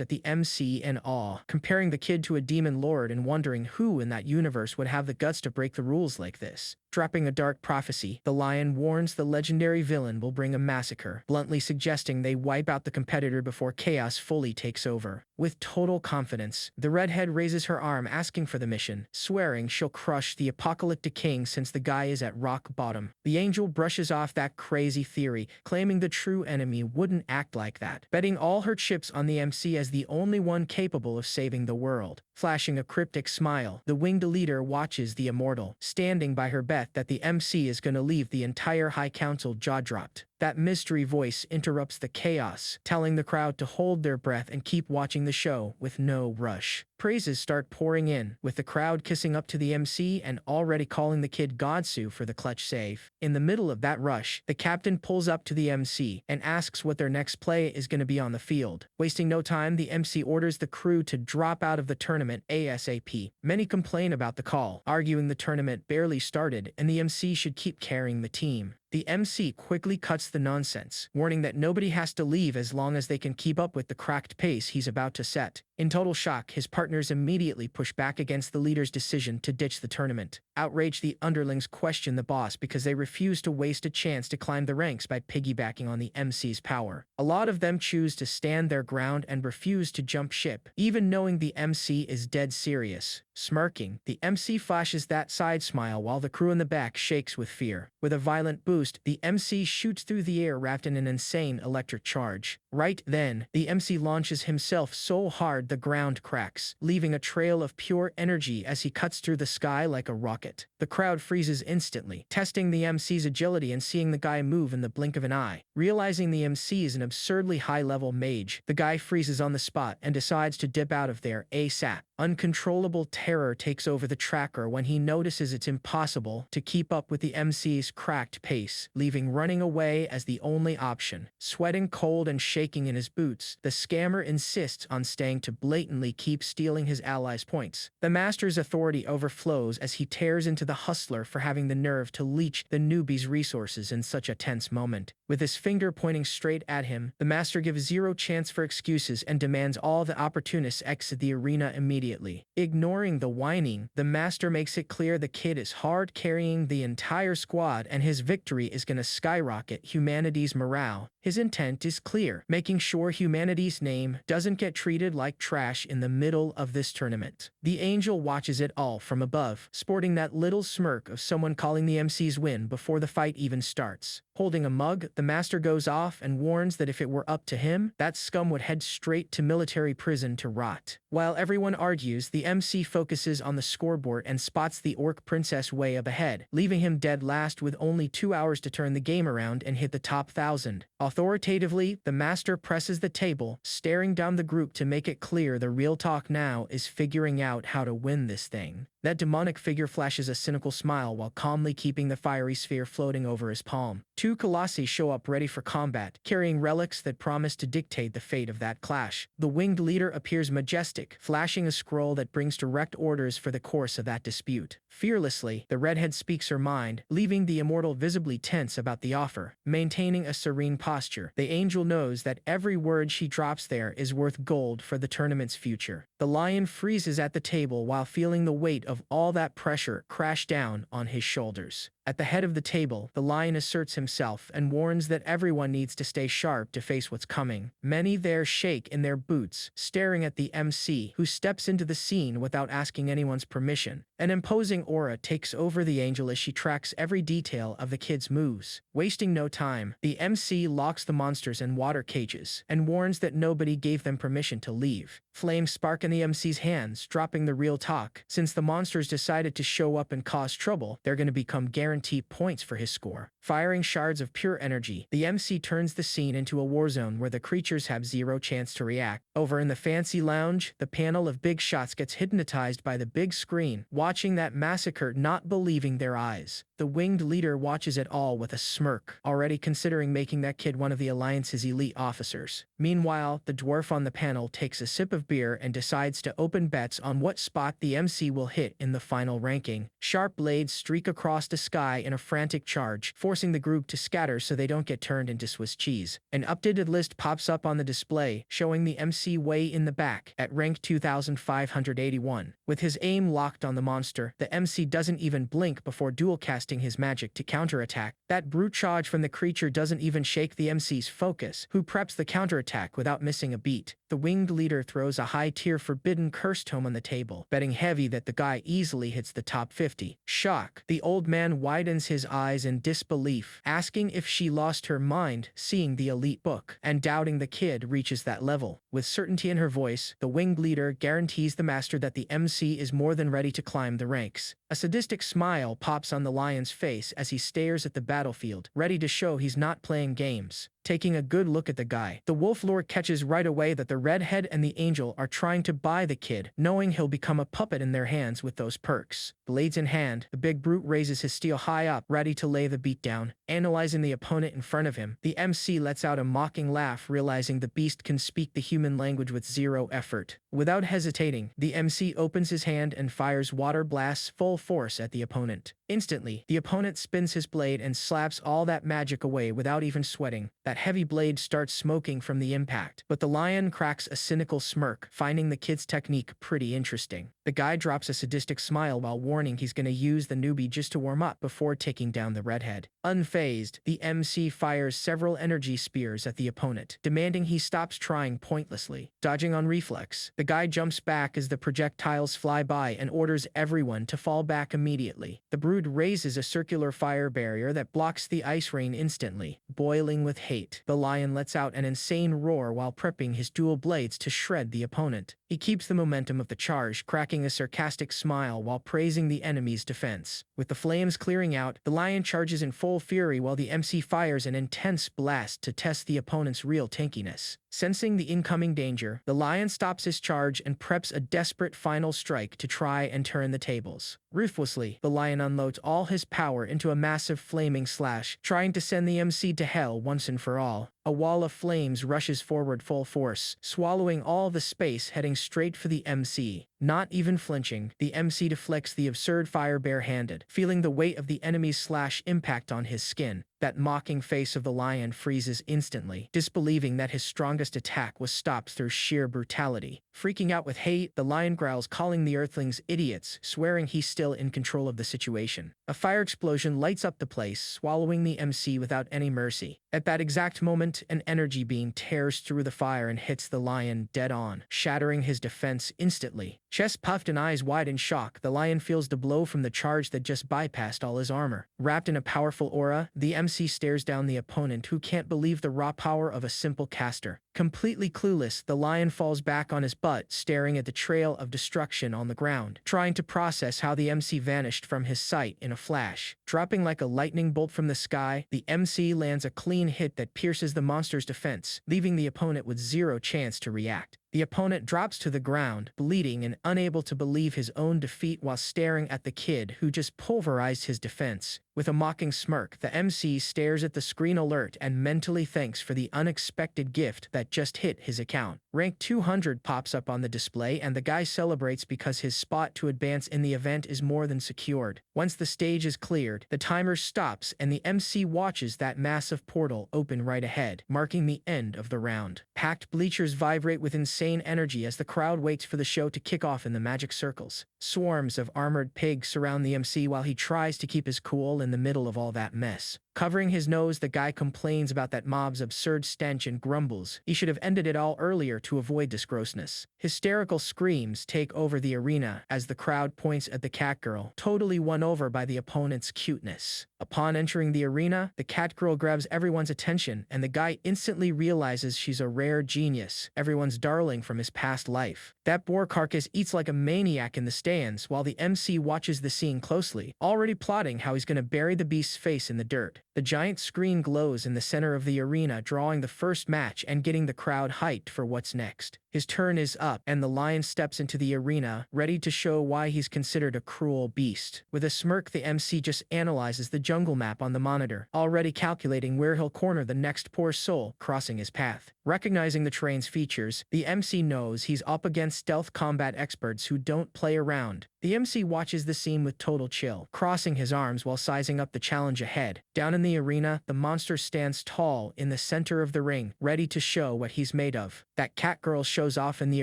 at the MC in awe, comparing the kid to a demon lord and wondering who in that universe would have the guts to break the rules like this. Dropping a dark prophecy, the lion warns the legendary villain will bring a massacre, bluntly suggesting they wipe out the competitor before chaos fully takes over. With total confidence, the redhead raises her arm asking for the mission, swearing she'll crush the apocalyptic king since the guy is at rock bottom. The angel brushes off that crazy theory, claiming the true enemy wouldn't act like that, betting all her chips on the MC as the only one capable of saving the world. Flashing a cryptic smile, the winged leader watches the immortal, standing by her bet that the MC is going to leave the entire High Council jaw-dropped. That mystery voice interrupts the chaos, telling the crowd to hold their breath and keep watching the show with no rush. Praises start pouring in, with the crowd kissing up to the MC and already calling the kid Godsu for the clutch save. In the middle of that rush, the captain pulls up to the MC and asks what their next play is going to be on the field. Wasting no time, the MC orders the crew to drop out of the tournament ASAP. Many complain about the call, arguing the tournament barely started and the MC should keep carrying the team. The MC quickly cuts the nonsense, warning that nobody has to leave as long as they can keep up with the cracked pace he's about to set. In total shock, his partners immediately push back against the leader's decision to ditch the tournament. Outraged, the underlings question the boss because they refuse to waste a chance to climb the ranks by piggybacking on the MC's power. A lot of them choose to stand their ground and refuse to jump ship, even knowing the MC is dead serious. Smirking, the MC flashes that side smile while the crew in the back shakes with fear. With a violent boost, the MC shoots through the air wrapped in an insane electric charge. Right then, the MC launches himself so hard the ground cracks, leaving a trail of pure energy as he cuts through the sky like a rocket. The crowd freezes instantly, testing the MC's agility and seeing the guy move in the blink of an eye. Realizing the MC is an absurdly high-level mage, the guy freezes on the spot and decides to dip out of there ASAP. Uncontrollable terror takes over the tracker when he notices it's impossible to keep up with the MC's cracked pace, leaving running away as the only option. Sweating cold and shaking in his boots, the scammer insists on staying to blatantly keep stealing his allies' points. The master's authority overflows as he tears into the hustler for having the nerve to leech the newbie's resources in such a tense moment. With his finger pointing straight at him, the master gives zero chance for excuses and demands all the opportunists exit the arena immediately. Ignoring the whining, the master makes it clear the kid is hard carrying the entire squad and his victory is gonna skyrocket humanity's morale. His intent is clear, making sure humanity's name doesn't get treated like trash in the middle of this tournament. The angel watches it all from above, sporting that little smirk of someone calling the MC's win before the fight even starts. Holding a mug, the master goes off and warns that if it were up to him, that scum would head straight to military prison to rot. While everyone argues, the MC focuses on the scoreboard and spots the orc princess way up ahead, leaving him dead last with only 2 hours to turn the game around and hit the top 1,000. Authoritatively, the master presses the table, staring down the group to make it clear the real talk now is figuring out how to win this thing. That demonic figure flashes a cynical smile while calmly keeping the fiery sphere floating over his palm. 2 colossi show up ready for combat, carrying relics that promise to dictate the fate of that clash. The winged leader appears majestic, flashing a scroll that brings direct orders for the course of that dispute. Fearlessly, the redhead speaks her mind, leaving the immortal visibly tense about the offer. Maintaining a serene posture, the angel knows that every word she drops there is worth gold for the tournament's future. The lion freezes at the table while feeling the weight of all that pressure crash down on his shoulders. At the head of the table, the lion asserts himself and warns that everyone needs to stay sharp to face what's coming. Many there shake in their boots, staring at the MC, who steps into the scene without asking anyone's permission. An imposing aura takes over the angel as she tracks every detail of the kid's moves. Wasting no time, the MC locks the monsters in water cages and warns that nobody gave them permission to leave. Flames spark in the MC's hands, dropping the real talk. Since the monsters decided to show up and cause trouble, they're going to become guaranteed points for his score. Firing shards of pure energy, the MC turns the scene into a war zone where the creatures have zero chance to react. Over in the fancy lounge, the panel of big shots gets hypnotized by the big screen, watching that massacre not believing their eyes. The the winged leader watches it all with a smirk, already considering making that kid one of the Alliance's elite officers. Meanwhile, the dwarf on the panel takes a sip of beer and decides to open bets on what spot the MC will hit in the final ranking. Sharp blades streak across the sky in a frantic charge, forcing the group to scatter so they don't get turned into Swiss cheese. An updated list pops up on the display, showing the MC way in the back, at rank 2581. With his aim locked on the monster, the MC doesn't even blink before dual casting his magic to counterattack. That brute charge from the creature doesn't even shake the MC's focus, who preps the counterattack without missing a beat. The winged leader throws a high-tier forbidden curse tome on the table, betting heavy that the guy easily hits the top 50. Shock. The old man widens his eyes in disbelief, asking if she lost her mind seeing the elite book, and doubting the kid reaches that level. With certainty in her voice, the winged leader guarantees the master that the MC is more than ready to climb the ranks. A sadistic smile pops on the lion's face as he stares at the battlefield, ready to show he's not playing games. Taking a good look at the guy, the wolf lord catches right away that the redhead and the angel are trying to buy the kid, knowing he'll become a puppet in their hands with those perks. Blades in hand, the big brute raises his steel high up, ready to lay the beat down. Analyzing the opponent in front of him, the MC lets out a mocking laugh, realizing the beast can speak the human language with zero effort. Without hesitating, the MC opens his hand and fires water blasts full force at the opponent. Instantly, the opponent spins his blade and slaps all that magic away without even sweating. That heavy blade starts smoking from the impact, but the lion cracks a cynical smirk, finding the kid's technique pretty interesting. The guy drops a sadistic smile while warning he's gonna use the newbie just to warm up before taking down the redhead. Unfazed, the MC fires several energy spears at the opponent, demanding he stops trying pointlessly. Dodging on reflex, the guy jumps back as the projectiles fly by and orders everyone to fall back immediately. The brood raises a circular fire barrier that blocks the ice rain instantly. Boiling with hate, the lion lets out an insane roar while prepping his dual blades to shred the opponent. He keeps the momentum of the charge, cracking a sarcastic smile while praising the enemy's defense. With the flames clearing out, the lion charges in full fury while the MC fires an intense blast to test the opponent's real tankiness. Sensing the incoming danger, the lion stops his charge and preps a desperate final strike to try and turn the tables. Ruthlessly, the lion unloads all his power into a massive flaming slash, trying to send the MC to hell once and for all. A wall of flames rushes forward full force, swallowing all the space, heading straight for the MC. Not even flinching, the MC deflects the absurd fire barehanded, feeling the weight of the enemy's slash impact on his skin. That mocking face of the lion freezes instantly, disbelieving that his strongest attack was stopped through sheer brutality. Freaking out with hate, the lion growls, calling the earthlings idiots, swearing he's still in control of the situation. A fire explosion lights up the place, swallowing the MC without any mercy. At that exact moment, an energy beam tears through the fire and hits the lion dead on, shattering his defense instantly. Chest puffed and eyes wide in shock, the lion feels the blow from the charge that just bypassed all his armor. Wrapped in a powerful aura, the MC stares down the opponent, who can't believe the raw power of a simple caster. Completely clueless, the lion falls back on his butt, staring at the trail of destruction on the ground, trying to process how the MC vanished from his sight in a flash. Dropping like a lightning bolt from the sky, the MC lands a clean hit that pierces the monster's defense, leaving the opponent with zero chance to react. The opponent drops to the ground, bleeding and unable to believe his own defeat while staring at the kid who just pulverized his defense. With a mocking smirk, the MC stares at the screen alert and mentally thanks for the unexpected gift that just hit his account. Rank 200 pops up on the display and the guy celebrates because his spot to advance in the event is more than secured. Once the stage is cleared, the timer stops and the MC watches that massive portal open right ahead, marking the end of the round. Packed bleachers vibrate with insane energy as the crowd waits for the show to kick off in the magic circles. Swarms of armored pigs surround the MC while he tries to keep his cool in the middle of all that mess. Covering his nose, the guy complains about that mob's absurd stench and grumbles he should have ended it all earlier to avoid this grossness. Hysterical screams take over the arena as the crowd points at the cat girl, totally won over by the opponent's cuteness. Upon entering the arena, the cat girl grabs everyone's attention and the guy instantly realizes she's a rare genius, everyone's darling from his past life. That boar carcass eats like a maniac in the stands while the MC watches the scene closely, already plotting how he's gonna bury the beast's face in the dirt. The giant screen glows in the center of the arena, drawing the first match and getting the crowd hyped for what's next. His turn is up, and the lion steps into the arena, ready to show why he's considered a cruel beast. With a smirk, the MC just analyzes the jungle map on the monitor, already calculating where he'll corner the next poor soul crossing his path. Recognizing the terrain's features, the MC knows he's up against stealth combat experts who don't play around. The MC watches the scene with total chill, crossing his arms while sizing up the challenge ahead. Down in the arena, the monster stands tall in the center of the ring, ready to show what he's made of. That cat girl shows off in the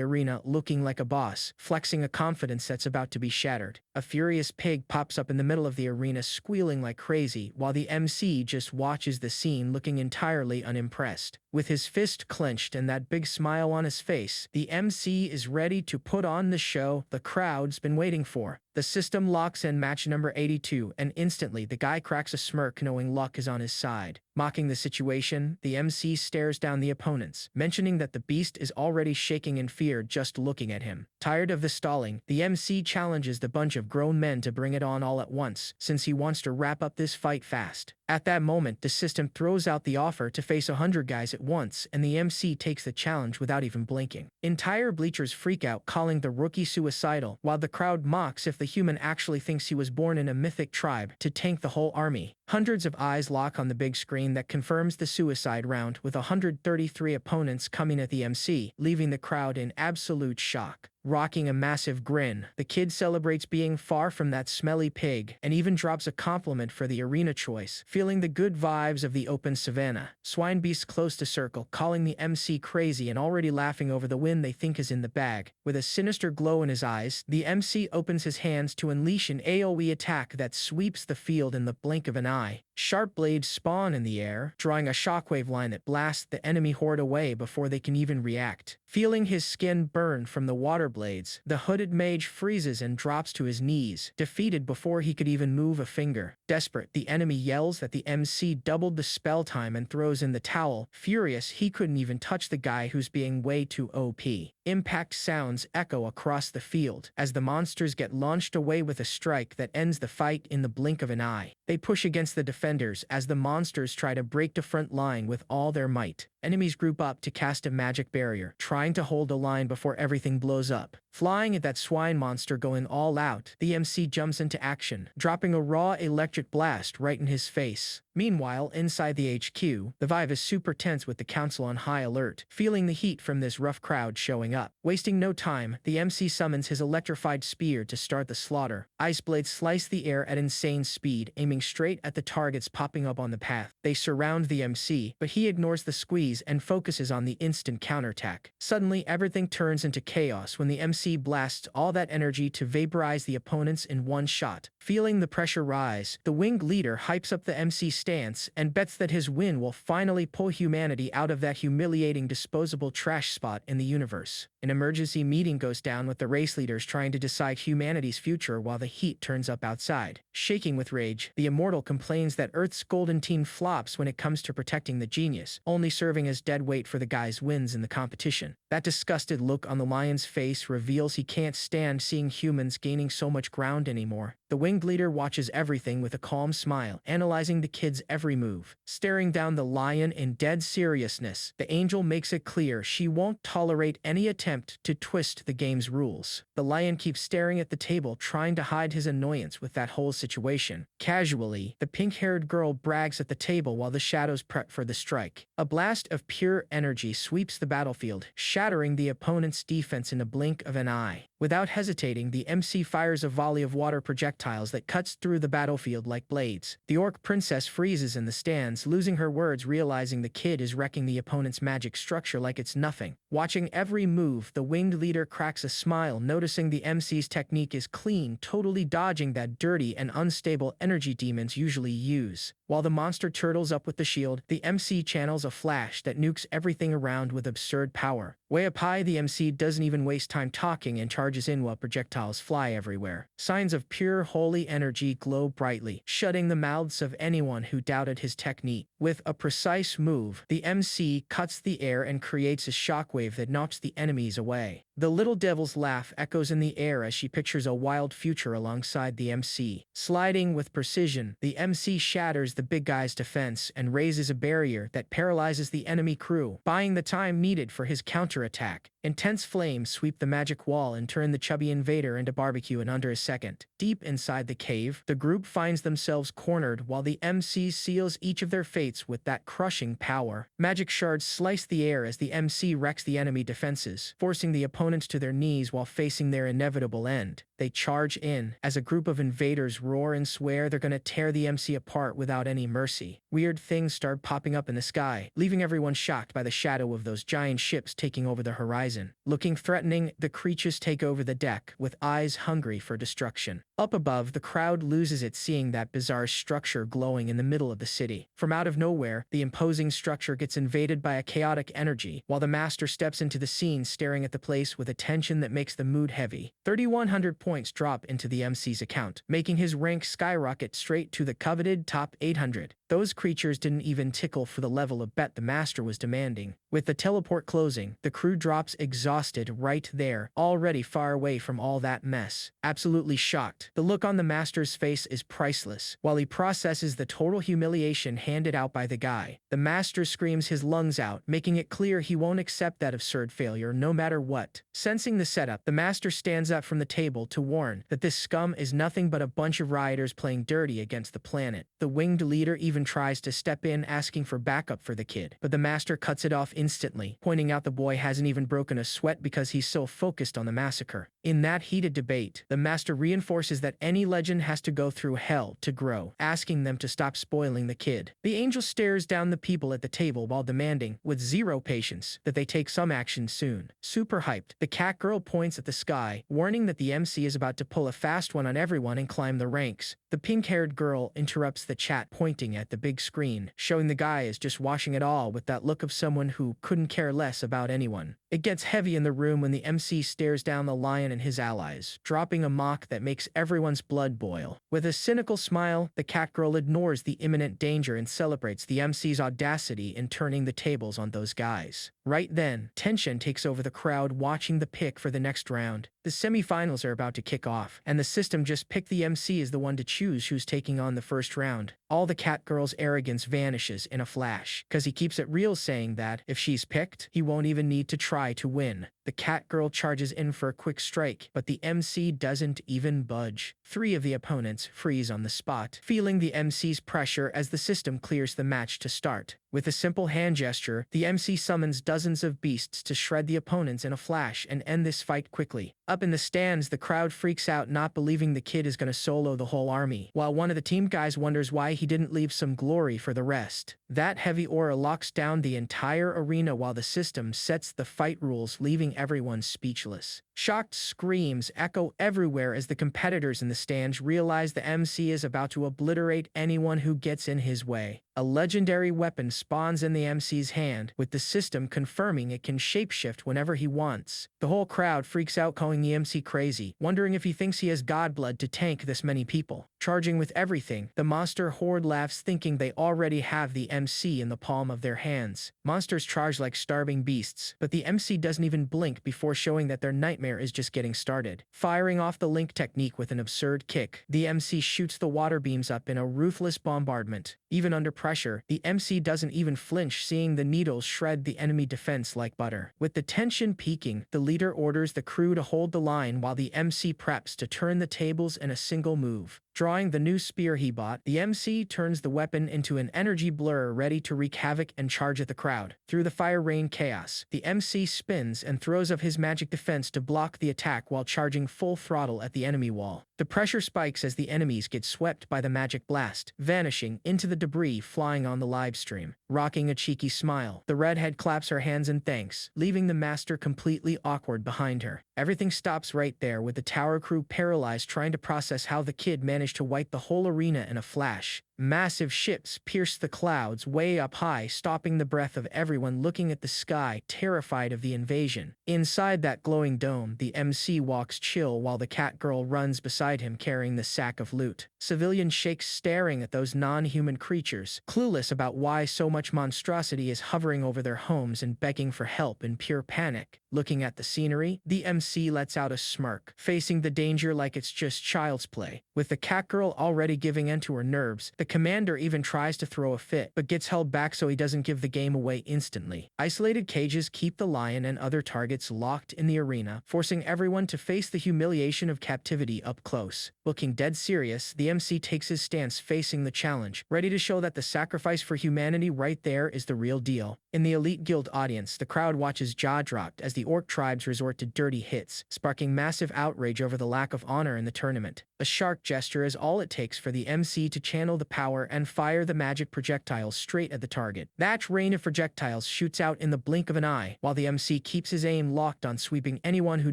arena looking like a boss, flexing a confidence that's about to be shattered. A furious pig pops up in the middle of the arena squealing like crazy, while the MC just watches the scene looking entirely unimpressed. With his fist clenched and that big smile on his face, the MC is ready to put on the show the crowd's been waiting for. The system locks in match number 82, and instantly the guy cracks a smirk knowing luck is on his side. Mocking the situation, the MC stares down the opponents, mentioning that the beast is already shaking in fear just looking at him. Tired of the stalling, the MC challenges the bunch of grown men to bring it on all at once, since he wants to wrap up this fight fast. At that moment, the system throws out the offer to face 100 guys at once, and the MC takes the challenge without even blinking. Entire bleachers freak out, calling the rookie suicidal, while the crowd mocks if the human actually thinks he was born in a mythic tribe to tank the whole army. Hundreds of eyes lock on the big screen that confirms the suicide round, with 133 opponents coming at the MC, leaving the crowd in absolute shock. Rocking a massive grin, the kid celebrates being far from that smelly pig and even drops a compliment for the arena choice, feeling the good vibes of the open savanna. Swine beasts close to circle, calling the MC crazy and already laughing over the win they think is in the bag. With a sinister glow in his eyes, the MC opens his hands to unleash an AoE attack that sweeps the field in the blink of an eye. Sharp blades spawn in the air, drawing a shockwave line that blasts the enemy horde away before they can even react. Feeling his skin burn from the water blades, the hooded mage freezes and drops to his knees, defeated before he could even move a finger. Desperate, the enemy yells that the MC doubled the spell time and throws in the towel, furious he couldn't even touch the guy who's being way too OP. Impact sounds echo across the field as the monsters get launched away with a strike that ends the fight in the blink of an eye. They push against the defenders as the monsters try to break the front line with all their might. Enemies group up to cast a magic barrier, trying to hold a line before everything blows up. Flying at that swine monster going all out, the MC jumps into action, dropping a raw electric blast right in his face. Meanwhile, inside the HQ, the vibe is super tense with the council on high alert, feeling the heat from this rough crowd showing up. Wasting no time, the MC summons his electrified spear to start the slaughter. Ice blades slice the air at insane speed, aiming straight at the targets popping up on the path. They surround the MC, but he ignores the squeeze and focuses on the instant counterattack. Suddenly, everything turns into chaos when the MC blasts all that energy to vaporize the opponents in one shot. Feeling the pressure rise, the winged leader hypes up the MC stance and bets that his win will finally pull humanity out of that humiliating disposable trash spot in the universe. An emergency meeting goes down with the race leaders trying to decide humanity's future while the heat turns up outside. Shaking with rage, the immortal complains that Earth's golden teen flops when it comes to protecting the genius, only serving as dead weight for the guy's wins in the competition. That disgusted look on the lion's face reveals he can't stand seeing humans gaining so much ground anymore. The winged leader watches everything with a calm smile, analyzing the kid's every move. Staring down the lion in dead seriousness, the angel makes it clear she won't tolerate any attempt to twist the game's rules. The lion keeps staring at the table, trying to hide his annoyance with that whole situation. Casually, the pink-haired girl brags at the table while the shadows prep for the strike. A blast of pure energy sweeps the battlefield, shattering the opponent's defense in a blink of an eye. Without hesitating, the MC fires a volley of water projectiles that cuts through the battlefield like blades. The orc princess freezes in the stands, losing her words, realizing the kid is wrecking the opponent's magic structure like it's nothing. Watching every move, the winged leader cracks a smile, noticing the MC's technique is clean, totally dodging that dirty and unstable energy demons usually use. While the monster turtles up with the shield, the MC channels a flash that nukes everything around with absurd power. Way up high, the MC doesn't even waste time talking and charges in while projectiles fly everywhere. Signs of pure holy energy glow brightly, shutting the mouths of anyone who doubted his technique. With a precise move, the MC cuts the air and creates a shockwave that knocks the enemies away. The little devil's laugh echoes in the air as she pictures a wild future alongside the MC. Sliding with precision, the MC shatters the big guy's defense and raises a barrier that paralyzes the enemy crew, buying the time needed for his counterattack. Intense flames sweep the magic wall and turn the chubby invader into barbecue in under a second. Deep inside the cave, the group finds themselves cornered while the MC seals each of their fates with that crushing power. Magic shards slice the air as the MC wrecks the enemy defenses, forcing the opponents to their knees while facing their inevitable end. They charge in as a group of invaders roar and swear they're gonna tear the MC apart without any mercy. Weird things start popping up in the sky, leaving everyone shocked by the shadow of those giant ships taking over the horizon. Looking threatening, the creatures take over the deck, with eyes hungry for destruction. Up above, the crowd loses it seeing that bizarre structure glowing in the middle of the city. From out of nowhere, the imposing structure gets invaded by a chaotic energy, while the master steps into the scene staring at the place with a tension that makes the mood heavy. 3,100 points drop into the MC's account, making his rank skyrocket straight to the coveted top 800. Those creatures didn't even tickle for the level of bet the master was demanding. With the teleport closing, the crew drops exhausted right there, already far away from all that mess. Absolutely shocked. The look on the master's face is priceless. While he processes the total humiliation handed out by the guy, the master screams his lungs out, making it clear he won't accept that absurd failure no matter what. Sensing the setup, the master stands up from the table to warn that this scum is nothing but a bunch of rioters playing dirty against the planet. The winged leader even tries to step in asking for backup for the kid, but the master cuts it off instantly, pointing out the boy hasn't even broken a sweat because he's so focused on the massacre. In that heated debate, the master reinforces that any legend has to go through hell to grow, asking them to stop spoiling the kid. The angel stares down the people at the table while demanding, with zero patience, that they take some action soon. Super hyped, the cat girl points at the sky, warning that the MC is about to pull a fast one on everyone and climb the ranks. The pink-haired girl interrupts the chat, pointing at the big screen, showing the guy is just watching it all with that look of someone who couldn't care less about anyone. It gets heavy in the room when the MC stares down the lion and his allies, dropping a mock that makes everyone's blood boil. With a cynical smile, the cat girl ignores the imminent danger and celebrates the MC's audacity in turning the tables on those guys. Right then, tension takes over the crowd watching the pick for the next round. The semifinals are about to kick off, and the system just picked the MC as the one to choose who's taking on the first round. All the cat girl's arrogance vanishes in a flash, cause he keeps it real saying that, if she's picked, he won't even need to try to win. The cat girl charges in for a quick strike, but the MC doesn't even budge. 3 of the opponents freeze on the spot, feeling the MC's pressure as the system clears the match to start. With a simple hand gesture, the MC summons dozens of beasts to shred the opponents in a flash and end this fight quickly. Up in the stands, the crowd freaks out, not believing the kid is gonna solo the whole army, while one of the team guys wonders why he didn't leave some glory for the rest. That heavy aura locks down the entire arena while the system sets the fight rules, leaving everyone speechless. Shocked screams echo everywhere as the competitors in the stands realize the MC is about to obliterate anyone who gets in his way. A legendary weapon spawns in the MC's hand, with the system confirming it can shapeshift whenever he wants. The whole crowd freaks out, calling the MC crazy, wondering if he thinks he has god blood to tank this many people. Charging with everything, the monster horde laughs, thinking they already have the MC in the palm of their hands. Monsters charge like starving beasts, but the MC doesn't even blink before showing that their nightmare is just getting started. Firing off the link technique with an absurd kick, the MC shoots the water beams up in a ruthless bombardment. Even under pressure, the MC doesn't even flinch, seeing the needles shred the enemy defense like butter. With the tension peaking, the leader orders the crew to hold the line while the MC preps to turn the tables in a single move. Drawing the new spear he bought, the MC turns the weapon into an energy blur ready to wreak havoc and charge at the crowd. Through the fire rain chaos, the MC spins and throws up his magic defense to block the attack while charging full throttle at the enemy wall. The pressure spikes as the enemies get swept by the magic blast, vanishing into the debris flying on the live stream. Rocking a cheeky smile, the redhead claps her hands in thanks, leaving the master completely awkward behind her. Everything stops right there, with the tower crew paralyzed trying to process how the kid managed to wipe the whole arena in a flash. Massive ships pierce the clouds way up high, stopping the breath of everyone looking at the sky, terrified of the invasion. Inside that glowing dome, the MC walks chill while the cat girl runs beside him carrying the sack of loot. Civilians shake, staring at those non-human creatures, clueless about why so much monstrosity is hovering over their homes and begging for help in pure panic. Looking at the scenery, the MC lets out a smirk, facing the danger like it's just child's play. With the cat girl already giving in to her nerves, the commander even tries to throw a fit, but gets held back so he doesn't give the game away instantly. Isolated cages keep the lion and other targets locked in the arena, forcing everyone to face the humiliation of captivity up close. Looking dead serious, the MC takes his stance facing the challenge, ready to show that the sacrifice for humanity right there is the real deal. In the Elite Guild audience, the crowd watches jaw-dropped as the orc tribes resort to dirty hits, sparking massive outrage over the lack of honor in the tournament. A shark gesture is all it takes for the MC to channel the power and fire the magic projectiles straight at the target. That rain of projectiles shoots out in the blink of an eye, while the MC keeps his aim locked on sweeping anyone who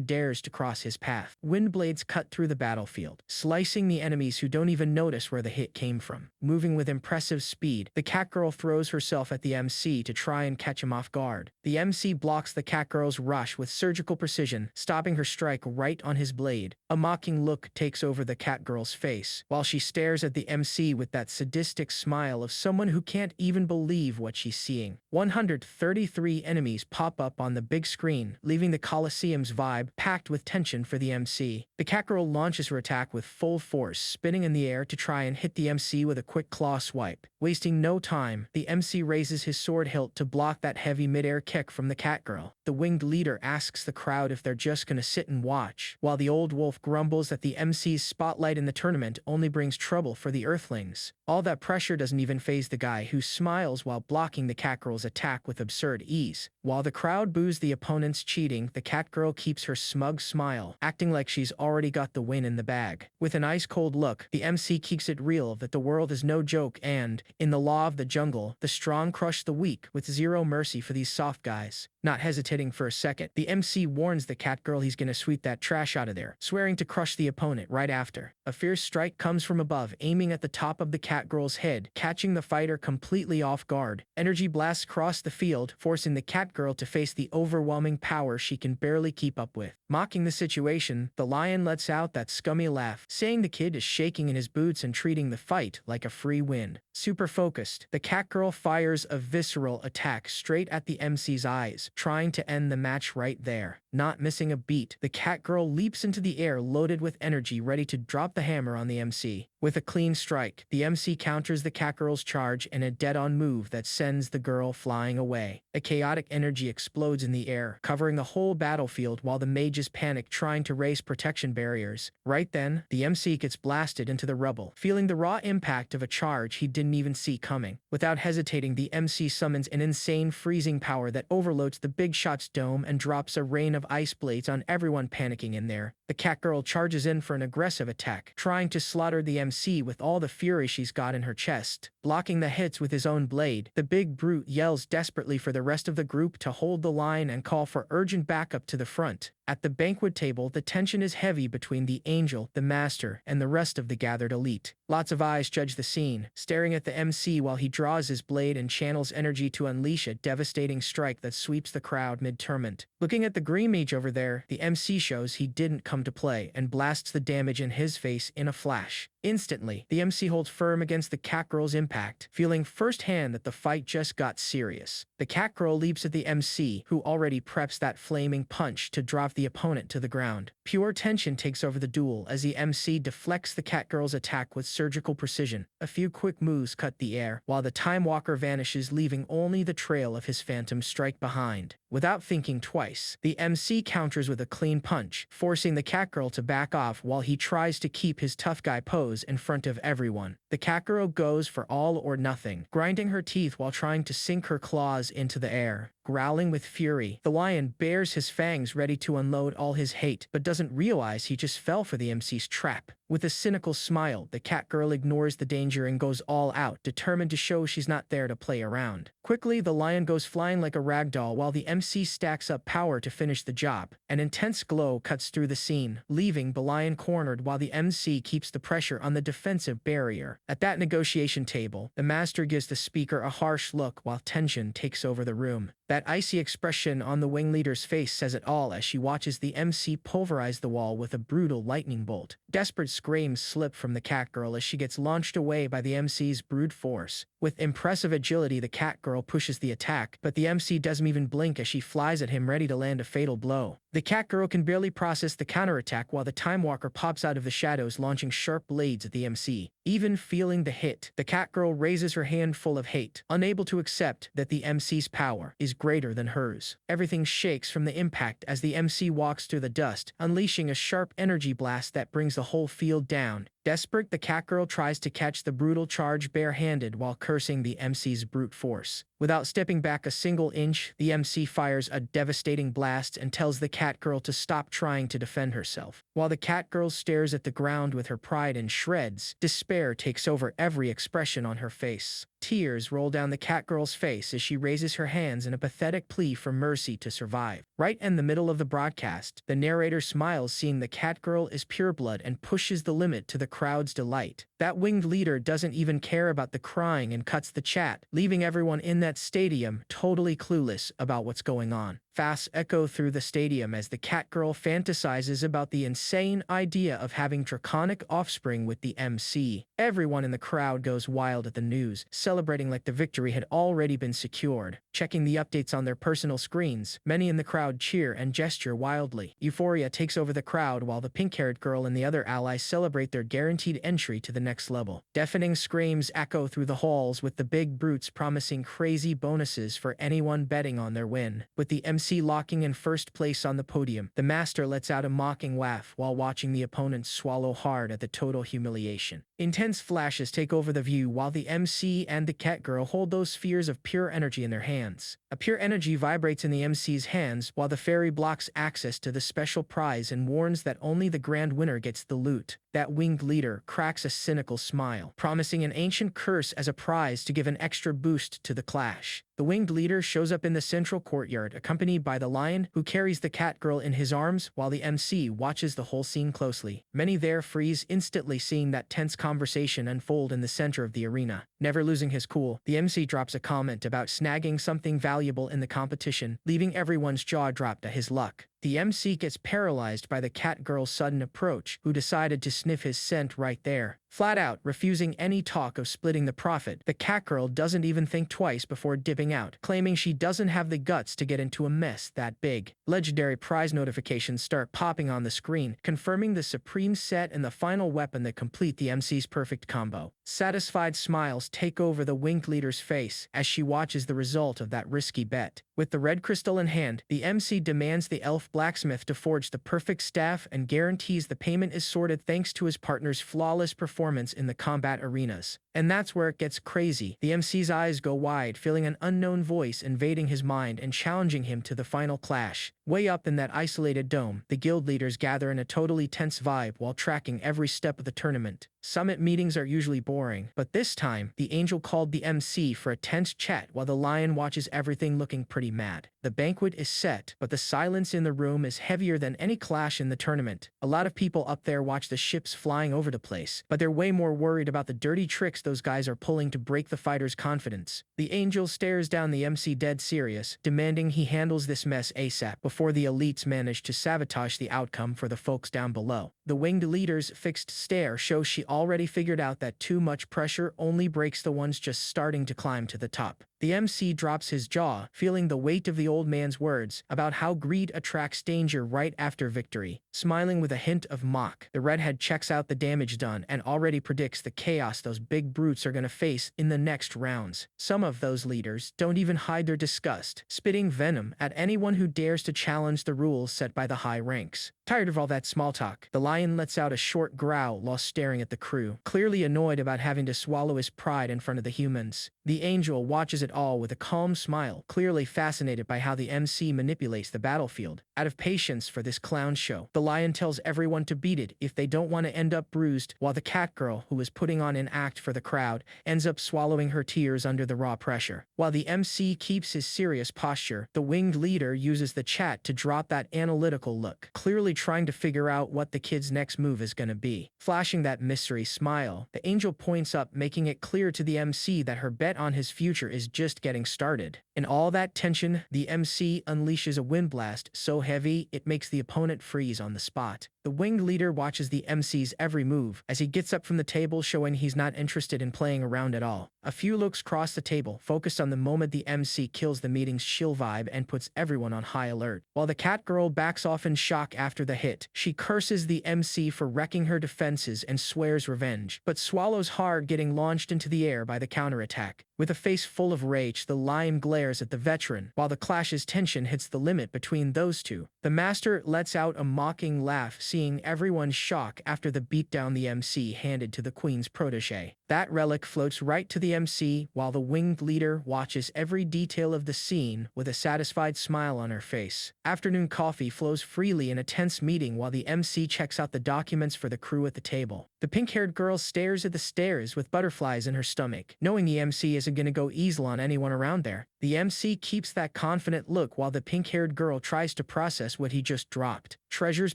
dares to cross his path. Wind blades cut through the battlefield, slicing the enemies who don't even notice where the hit came from. Moving with impressive speed, the catgirl throws herself at the MC to try and catch him off guard. The MC blocks the catgirl's rush with surgical precision, stopping her strike right on his blade. A mocking look takes over the catgirl's face, while she stares at the MC with that sadistic smile of someone who can't even believe what she's seeing. 133 enemies pop up on the big screen, leaving the Colosseum's vibe packed with tension for the MC. The catgirl launches her attack with full force, spinning in the air to try and hit the MC with a quick claw swipe. Wasting no time, the MC raises his sword hilt to block that heavy mid-air kick from the catgirl. The winged leader asks the crowd if they're just gonna sit and watch, while the old wolf grumbles that the MC's spotlight in the tournament only brings trouble for the earthlings. All that pressure doesn't even faze the guy who smiles while blocking the catgirl's attack with absurd ease. While the crowd boos the opponent's cheating, the catgirl keeps her smug smile, acting like she's already got the win in the bag. With an ice-cold look, the MC keeps it real that the world is no joke and, in the law of the jungle, the strong crush the weak with zero mercy for these soft guys. Not hesitating for a second, the MC warns the catgirl he's gonna sweep that trash out of there, swearing to crush the opponent right after. A fierce strike comes from above, aiming at the top of the catgirl's head, catching the fighter completely off guard. Energy blasts cross the field, forcing the catgirl to face the overwhelming power she can barely keep up with. Mocking the situation, the lion lets out that scummy laugh, saying the kid is shaking in his boots and treating the fight like a free win. Super focused, the catgirl fires a visceral attack straight at the MC's eyes, trying to end the match right there. Not missing a beat, the catgirl leaps into the air loaded with energy, ready to drop the hammer on the MC. With a clean strike, the MC counters the catgirl's charge in a dead-on move that sends the girl flying away. A chaotic energy explodes in the air, covering the whole battlefield while the mages panic trying to raise protection barriers. Right then, the MC gets blasted into the rubble, feeling the raw impact of a charge he didn't even see coming. Without hesitating, the MC summons an insane freezing power that overloads the big shot's dome and drops a rain of ice blades on everyone panicking in there. The catgirl charges in for an aggressive attack, trying to slaughter the MC with all the fury she's got in her chest. Blocking the hits with his own blade, the big brute yells desperately for the rest of the group to hold the line and call for urgent backup to the front. At the banquet table, the tension is heavy between the angel, the master, and the rest of the gathered elite. Lots of eyes judge the scene, staring at the MC while he draws his blade and channels energy to unleash a devastating strike that sweeps the crowd mid-tournament. Looking at the green mage over there, the MC shows he didn't come to play and blasts the damage in his face in a flash. Instantly, the MC holds firm against the catgirl's impact, feeling firsthand that the fight just got serious. The catgirl leaps at the MC, who already preps that flaming punch to drop the opponent to the ground. Pure tension takes over the duel as the MC deflects the catgirl's attack with surgical precision. A few quick moves cut the air, while the Time Walker vanishes, leaving only the trail of his phantom strike behind. Without thinking twice, the MC counters with a clean punch, forcing the catgirl to back off while he tries to keep his tough guy pose in front of everyone. The catgirl goes for all or nothing, grinding her teeth while trying to sink her claws into the air. Growling with fury, the lion bares his fangs ready to unload all his hate, but doesn't realize he just fell for the MC's trap. With a cynical smile, the catgirl ignores the danger and goes all out, determined to show she's not there to play around. Quickly, the lion goes flying like a ragdoll while the MC stacks up power to finish the job. An intense glow cuts through the scene, leaving the lion cornered while the MC keeps the pressure on the defensive barrier. At that negotiation table, the master gives the speaker a harsh look while tension takes over the room. That icy expression on the wing leader's face says it all as she watches the MC pulverize the wall with a brutal lightning bolt. Desperate screams slip from the cat girl as she gets launched away by the MC's brute force. With impressive agility, the cat girl pushes the attack, but the MC doesn't even blink as she flies at him ready to land a fatal blow. The cat girl can barely process the counterattack while the Time Walker pops out of the shadows launching sharp blades at the MC. Even feeling the hit, the cat girl raises her hand full of hate, unable to accept that the MC's power is greater than hers. Everything shakes from the impact as the MC walks through the dust, unleashing a sharp energy blast that brings the whole field down. Desperate, the cat girl tries to catch the brutal charge barehanded while cursing the MC's brute force. Without stepping back a single inch, the MC fires a devastating blast and tells the cat girl to stop trying to defend herself. While the cat girl stares at the ground with her pride in shreds, despair takes over every expression on her face. Tears roll down the cat girl's face as she raises her hands in a pathetic plea for mercy to survive. Right in the middle of the broadcast, the narrator smiles seeing the cat girl is pureblood and pushes the limit to the crowd's delight. That winged leader doesn't even care about the crying and cuts the chat, leaving everyone in that stadium totally clueless about what's going on. Fasts echo through the stadium as the cat girl fantasizes about the insane idea of having draconic offspring with the MC. Everyone in the crowd goes wild at the news, celebrating like the victory had already been secured. Checking the updates on their personal screens, many in the crowd cheer and gesture wildly. Euphoria takes over the crowd while the pink-haired girl and the other allies celebrate their guaranteed entry to the next level. Deafening screams echo through the halls with the big brutes promising crazy bonuses for anyone betting on their win. With the MC locking in first place on the podium, the master lets out a mocking laugh while watching the opponents swallow hard at the total humiliation. Intense flashes take over the view while the MC and the cat girl hold those spheres of pure energy in their hands. A pure energy vibrates in the MC's hands while the fairy blocks access to the special prize and warns that only the grand winner gets the loot. That winged leader cracks a cynical smile, promising an ancient curse as a prize to give an extra boost to the clash. The winged leader shows up in the central courtyard, accompanied by the lion, who carries the cat girl in his arms while the MC watches the whole scene closely. Many there freeze instantly seeing that tense conversation unfold in the center of the arena. Never losing his cool, the MC drops a comment about snagging something valuable in the competition, leaving everyone's jaw dropped at his luck. The MC gets paralyzed by the cat girl's sudden approach, who decided to sniff his scent right there. Flat out refusing any talk of splitting the profit, the cat girl doesn't even think twice before dipping out, claiming she doesn't have the guts to get into a mess that big. Legendary prize notifications start popping on the screen, confirming the supreme set and the final weapon that complete the MC's perfect combo. Satisfied smiles take over the winged leader's face as she watches the result of that risky bet. With the red crystal in hand, the MC demands the elf blacksmith to forge the perfect staff and guarantees the payment is sorted thanks to his partner's flawless performance in the combat arenas. And that's where it gets crazy. The MC's eyes go wide, feeling an unknown voice invading his mind and challenging him to the final clash. Way up in that isolated dome, the guild leaders gather in a totally tense vibe while tracking every step of the tournament. Summit meetings are usually boring, but this time, the angel called the MC for a tense chat while the lion watches everything looking pretty mad. The banquet is set, but the silence in the room is heavier than any clash in the tournament. A lot of people up there watch the ships flying over the place, but they're way more worried about the dirty tricks those guys are pulling to break the fighter's confidence. The angel stares down the MC dead serious, demanding he handles this mess ASAP before the elites manage to sabotage the outcome for the folks down below. The winged leader's fixed stare shows she already figured out that too much pressure only breaks the ones just starting to climb to the top. The MC drops his jaw, feeling the weight of the old man's words about how greed attracts danger right after victory. Smiling with a hint of mock, the redhead checks out the damage done and already predicts the chaos those big brutes are gonna face in the next rounds. Some of those leaders don't even hide their disgust, spitting venom at anyone who dares to challenge the rules set by the high ranks. Tired of all that small talk, the lion lets out a short growl while staring at the crew, clearly annoyed about having to swallow his pride in front of the humans. The angel watches it all with a calm smile, clearly fascinated by how the MC manipulates the battlefield. Out of patience for this clown show, the lion tells everyone to beat it if they don't want to end up bruised, while the cat girl, who is putting on an act for the crowd, ends up swallowing her tears under the raw pressure. While the MC keeps his serious posture, the winged leader uses the chat to drop that analytical look, clearly trying to figure out what the kid's next move is gonna be. Flashing that mystery smile, the angel points up, making it clear to the MC that her bet on his future is just getting started. In all that tension, the MC unleashes a wind blast so heavy it makes the opponent freeze on the spot. The winged leader watches the MC's every move as he gets up from the table, showing he's not interested in playing around at all. A few looks cross the table, focused on the moment the MC kills the meeting's chill vibe and puts everyone on high alert. While the cat girl backs off in shock after the hit, she curses the MC for wrecking her defenses and swears revenge, but swallows hard, getting launched into the air by the counterattack. With a face full of rage, the lion glares at the veteran, while the clash's tension hits the limit between those two. The master lets out a mocking laugh, seeing everyone's shock after the beatdown the MC handed to the queen's protege. That relic floats right to the MC, while the winged leader watches every detail of the scene with a satisfied smile on her face. Afternoon coffee flows freely in a tense meeting while the MC checks out the documents for the crew at the table. The pink-haired girl stares at the stairs with butterflies in her stomach, knowing the MC isn't going to go easy on anyone around there. The MC keeps that confident look while the pink-haired girl tries to process what he just dropped. Treasures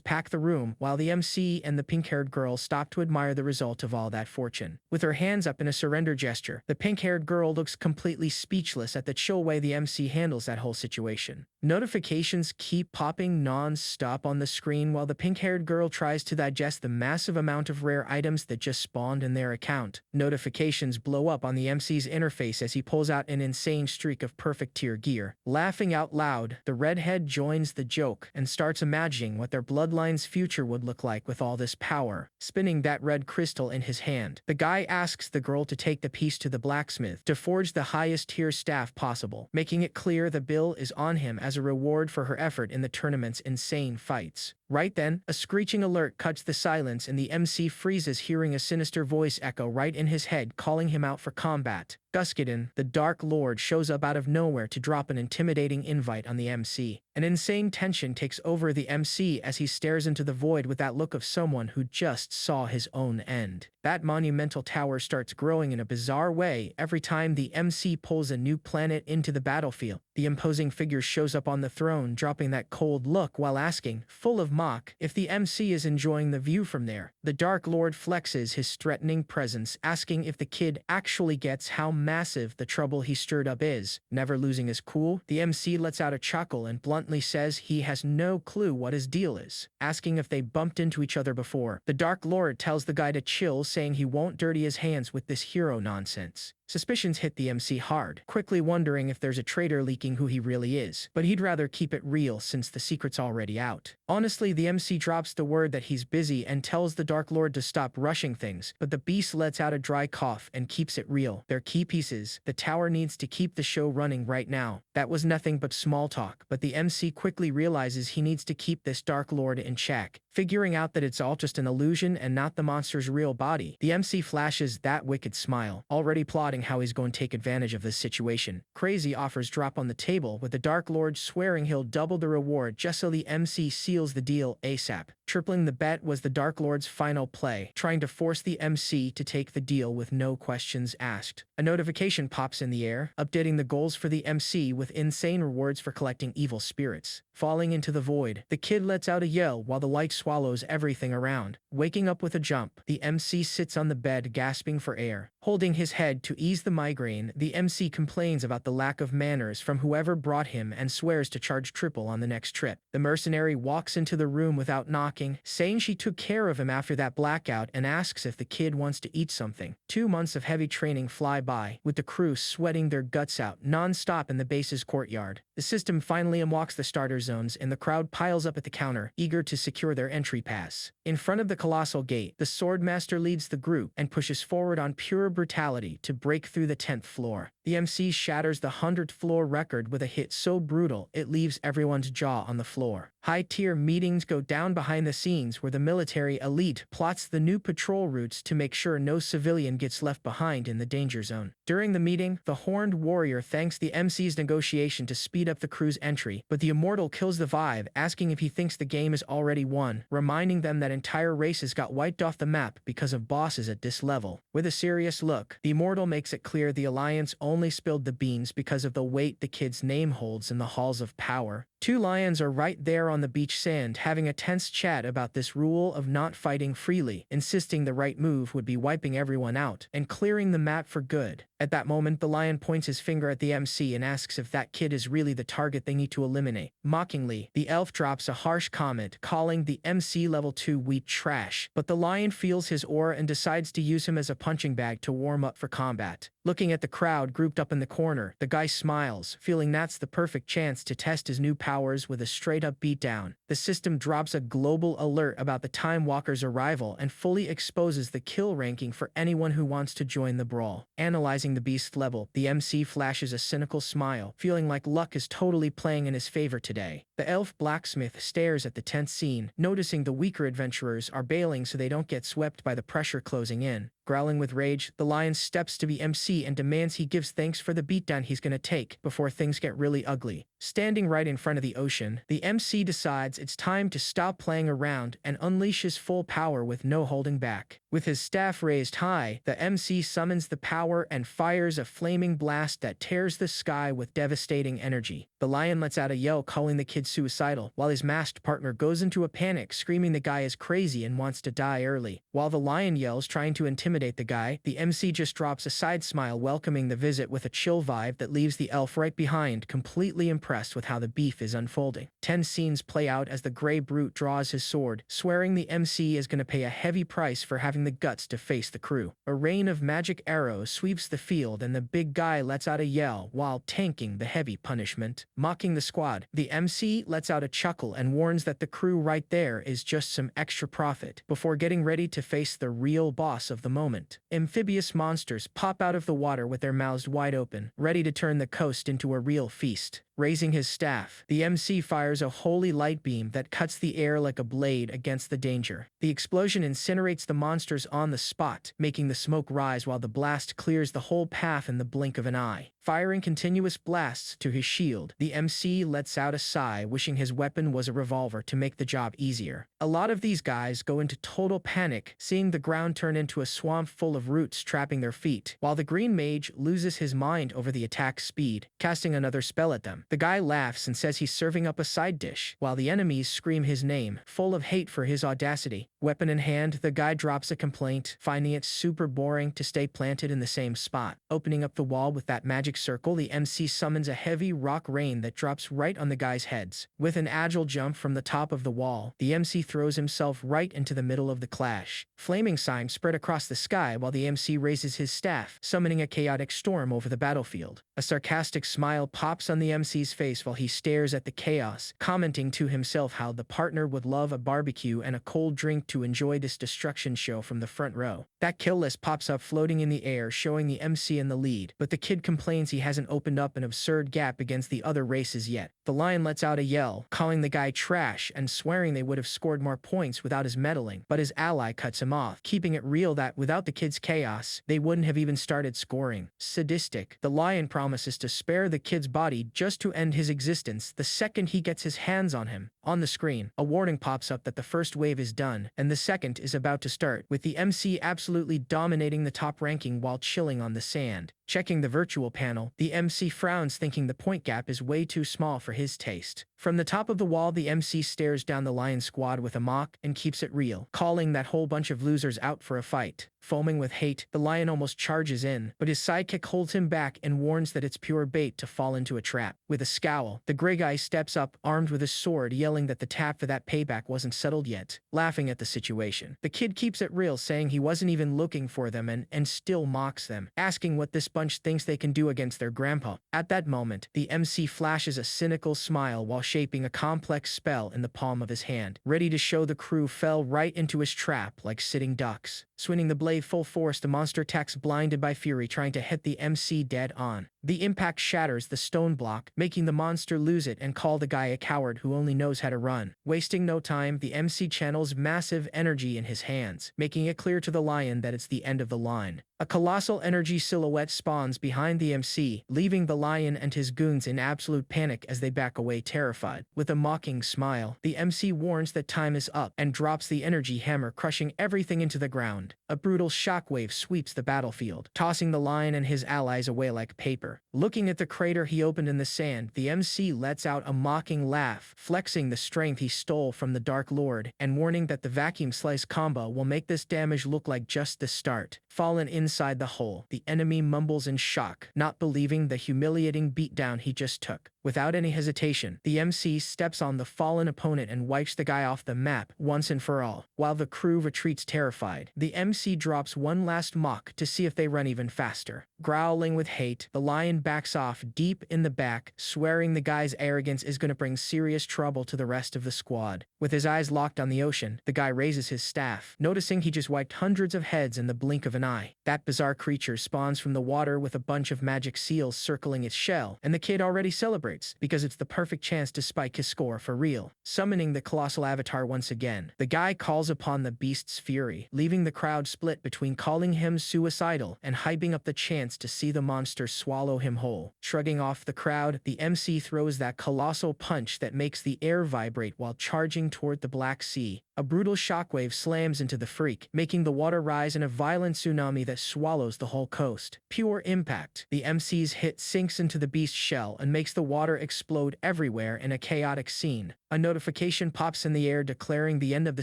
pack the room while the MC and the pink-haired girl stop to admire the result of all that fortune. With her hands up in a surrender gesture, the pink-haired girl looks completely speechless at the chill way the MC handles that whole situation. Notifications keep popping non-stop on the screen while the pink-haired girl tries to digest the massive amount of rare items that just spawned in their account. Notifications blow up on the MC's interface as he pulls out an insane streak of perfect tier gear. Laughing out loud, the redhead joins the joke and starts imagining what their bloodline's future would look like with all this power. Spinning that red crystal in his hand, the guy asks the girl to take the piece to the blacksmith to forge the highest tier staff possible, making it clear the bill is on him as a reward for her effort in the tournament's insane fights. Right then, a screeching alert cuts the silence and the MC freezes, hearing a sinister voice echo right in his head, calling him out for combat. Guskidon, the Dark Lord, shows up out of nowhere to drop an intimidating invite on the MC. An insane tension takes over the MC as he stares into the void with that look of someone who just saw his own end. That monumental tower starts growing in a bizarre way every time the MC pulls a new planet into the battlefield. The imposing figure shows up on the throne, dropping that cold look while asking, full of mock, if the MC is enjoying the view from there. The Dark Lord flexes his threatening presence, asking if the kid actually gets how massive the trouble he stirred up is. Never losing his cool, the MC lets out a chuckle and bluntly says he has no clue what his deal is, asking if they bumped into each other before. The Dark Lord tells the guy to chill, saying he won't dirty his hands with this hero nonsense. Suspicions hit the MC hard, quickly wondering if there's a traitor leaking who he really is, but he'd rather keep it real since the secret's already out. Honestly, the MC drops the word that he's busy and tells the Dark Lord to stop rushing things, but the beast lets out a dry cough and keeps it real. They're key pieces. The tower needs to keep the show running right now. That was nothing but small talk, but the MC quickly realizes he needs to keep this Dark Lord in check. Figuring out that it's all just an illusion and not the monster's real body, the MC flashes that wicked smile, already plotting how he's going to take advantage of this situation. Crazy offers drop on the table, with the Dark Lord swearing he'll double the reward just so the MC seals the deal ASAP. Tripling the bet was the Dark Lord's final play, trying to force the MC to take the deal with no questions asked. A notification pops in the air, updating the goals for the MC with insane rewards for collecting evil spirits. Falling into the void, the kid lets out a yell while the light swallows everything around. Waking up with a jump, the MC sits on the bed gasping for air. Holding his head to ease the migraine, the MC complains about the lack of manners from whoever brought him and swears to charge triple on the next trip. The mercenary walks into the room without knocking, saying she took care of him after that blackout, and asks if the kid wants to eat something. 2 months of heavy training fly by, with the crew sweating their guts out non-stop in the base's courtyard. The system finally unlocks the starter zones and the crowd piles up at the counter, eager to secure their entry pass. In front of the colossal gate, the Swordmaster leads the group and pushes forward on pure brutality to break through the 10th floor. The MC shatters the 100th floor record with a hit so brutal it leaves everyone's jaw on the floor. High-tier meetings go down behind the scenes where the military elite plots the new patrol routes to make sure no civilian gets left behind in the danger zone. During the meeting, the Horned Warrior thanks the MC's negotiation to speed up the crew's entry, but the Immortal kills the vibe, asking if he thinks the game is already won, reminding them that entire races got wiped off the map because of bosses at this level. With a serious look, the Immortal makes it clear the Alliance only only spilled the beans because of the weight the kid's name holds in the halls of power. Two lions are right there on the beach sand having a tense chat about this rule of not fighting freely, insisting the right move would be wiping everyone out and clearing the map for good. At that moment, the lion points his finger at the MC and asks if that kid is really the target they need to eliminate. Mockingly, the elf drops a harsh comment calling the MC level 2 wheat trash, but the lion feels his aura and decides to use him as a punching bag to warm up for combat. Looking at the crowd grouped up in the corner, the guy smiles, feeling that's the perfect chance to test his new powers with a straight-up beatdown. The system drops a global alert about the Time Walker's arrival and fully exposes the kill ranking for anyone who wants to join the brawl. Analyzing the beast level, the MC flashes a cynical smile, feeling like luck is totally playing in his favor today. The elf blacksmith stares at the tense scene, noticing the weaker adventurers are bailing so they don't get swept by the pressure closing in. Growling with rage, the lion steps to the MC and demands he gives thanks for the beatdown he's gonna take before things get really ugly. Standing right in front of the ocean, the MC decides it's time to stop playing around and unleashes full power with no holding back. With his staff raised high, the MC summons the power and fires a flaming blast that tears the sky with devastating energy. The lion lets out a yell calling the kid suicidal, while his masked partner goes into a panic screaming the guy is crazy and wants to die early. While the lion yells trying to intimidate the guy, the MC just drops a side smile welcoming the visit with a chill vibe that leaves the elf right behind, completely impressed with how the beef is unfolding. 10 scenes play out as the gray brute draws his sword, swearing the MC is gonna pay a heavy price for having the guts to face the crew. A rain of magic arrows sweeps the field and the big guy lets out a yell while tanking the heavy punishment. Mocking the squad, the MC lets out a chuckle and warns that the crew right there is just some extra profit, before getting ready to face the real boss of the moment. Amphibious monsters pop out of the water with their mouths wide open, ready to turn the coast into a real feast. Raising his staff, the MC fires a holy light beam that cuts the air like a blade against the danger. The explosion incinerates the monsters on the spot, making the smoke rise while the blast clears the whole path in the blink of an eye. Firing continuous blasts to his shield, the MC lets out a sigh, wishing his weapon was a revolver to make the job easier. A lot of these guys go into total panic, seeing the ground turn into a swamp full of roots trapping their feet, while the green mage loses his mind over the attack's speed, casting another spell at them. The guy laughs and says he's serving up a side dish, while the enemies scream his name, full of hate for his audacity. Weapon in hand, the guy drops a complaint, finding it super boring to stay planted in the same spot. Opening up the wall with that magic circle, the MC summons a heavy rock rain that drops right on the guys' heads. With an agile jump from the top of the wall, the MC throws himself right into the middle of the clash. Flaming signs spread across the sky while the MC raises his staff, summoning a chaotic storm over the battlefield. A sarcastic smile pops on the MC's face while he stares at the chaos, commenting to himself how the partner would love a barbecue and a cold drink to enjoy this destruction show from the front row. That kill list pops up floating in the air, showing the MC in the lead, but the kid complains he hasn't opened up an absurd gap against the other races yet. The lion lets out a yell, calling the guy trash and swearing they would have scored more points without his meddling, but his ally cuts him off, keeping it real that without the kid's chaos, they wouldn't have even started scoring. Sadistic, the lion promises to spare the kid's body just to end his existence the second he gets his hands on him. On the screen, a warning pops up that the first wave is done, and the second is about to start, with the MC absolutely dominating the top ranking while chilling on the sand. Checking the virtual panel, the MC frowns, thinking the point gap is way too small for his taste. From the top of the wall, the MC stares down the lion squad with a mock and keeps it real, calling that whole bunch of losers out for a fight. Foaming with hate, the lion almost charges in, but his sidekick holds him back and warns that it's pure bait to fall into a trap. With a scowl, the gray guy steps up, armed with a sword, yelling that the tap for that payback wasn't settled yet. Laughing at the situation, the kid keeps it real, saying he wasn't even looking for them and still mocks them, asking what this bunch thinks they can do against their grandpa. At that moment, the MC flashes a cynical smile while shaping a complex spell in the palm of his hand, ready to show the crew fell right into his trap like sitting ducks. Swinging the blade full force, the monster attacks, blinded by fury, trying to hit the MC dead on. The impact shatters the stone block, making the monster lose it and call the guy a coward who only knows how to run. Wasting no time, the MC channels massive energy in his hands, making it clear to the lion that it's the end of the line. A colossal energy silhouette spawns behind the MC, leaving the lion and his goons in absolute panic as they back away terrified. With a mocking smile, the MC warns that time is up and drops the energy hammer, crushing everything into the ground. ground. A brutal shockwave sweeps the battlefield, tossing the lion and his allies away like paper. Looking at the crater he opened in the sand, the MC lets out a mocking laugh, flexing the strength he stole from the Dark Lord, and warning that the vacuum slice combo will make this damage look like just the start. Fallen inside the hole, the enemy mumbles in shock, not believing the humiliating beatdown he just took. Without any hesitation, the MC steps on the fallen opponent and wipes the guy off the map once and for all. While the crew retreats terrified, the MC drops one last mock to see if they run even faster. Growling with hate, the lion backs off deep in the back, swearing the guy's arrogance is going to bring serious trouble to the rest of the squad. With his eyes locked on the ocean, the guy raises his staff, noticing he just wiped hundreds of heads in the blink of an eye. That bizarre creature spawns from the water with a bunch of magic seals circling its shell, and the kid already celebrates because it's the perfect chance to spike his score for real. Summoning the colossal avatar once again, the guy calls upon the beast's fury, leaving the crowd split between calling him suicidal and hyping up the chance to see the monster swallow him whole. Shrugging off the crowd, the MC throws that colossal punch that makes the air vibrate while charging toward the Black Sea. A brutal shockwave slams into the freak, making the water rise in a violent tsunami that swallows the whole coast. Pure impact. The MC's hit sinks into the beast's shell and makes the water explode everywhere in a chaotic scene. A notification pops in the air declaring the end of the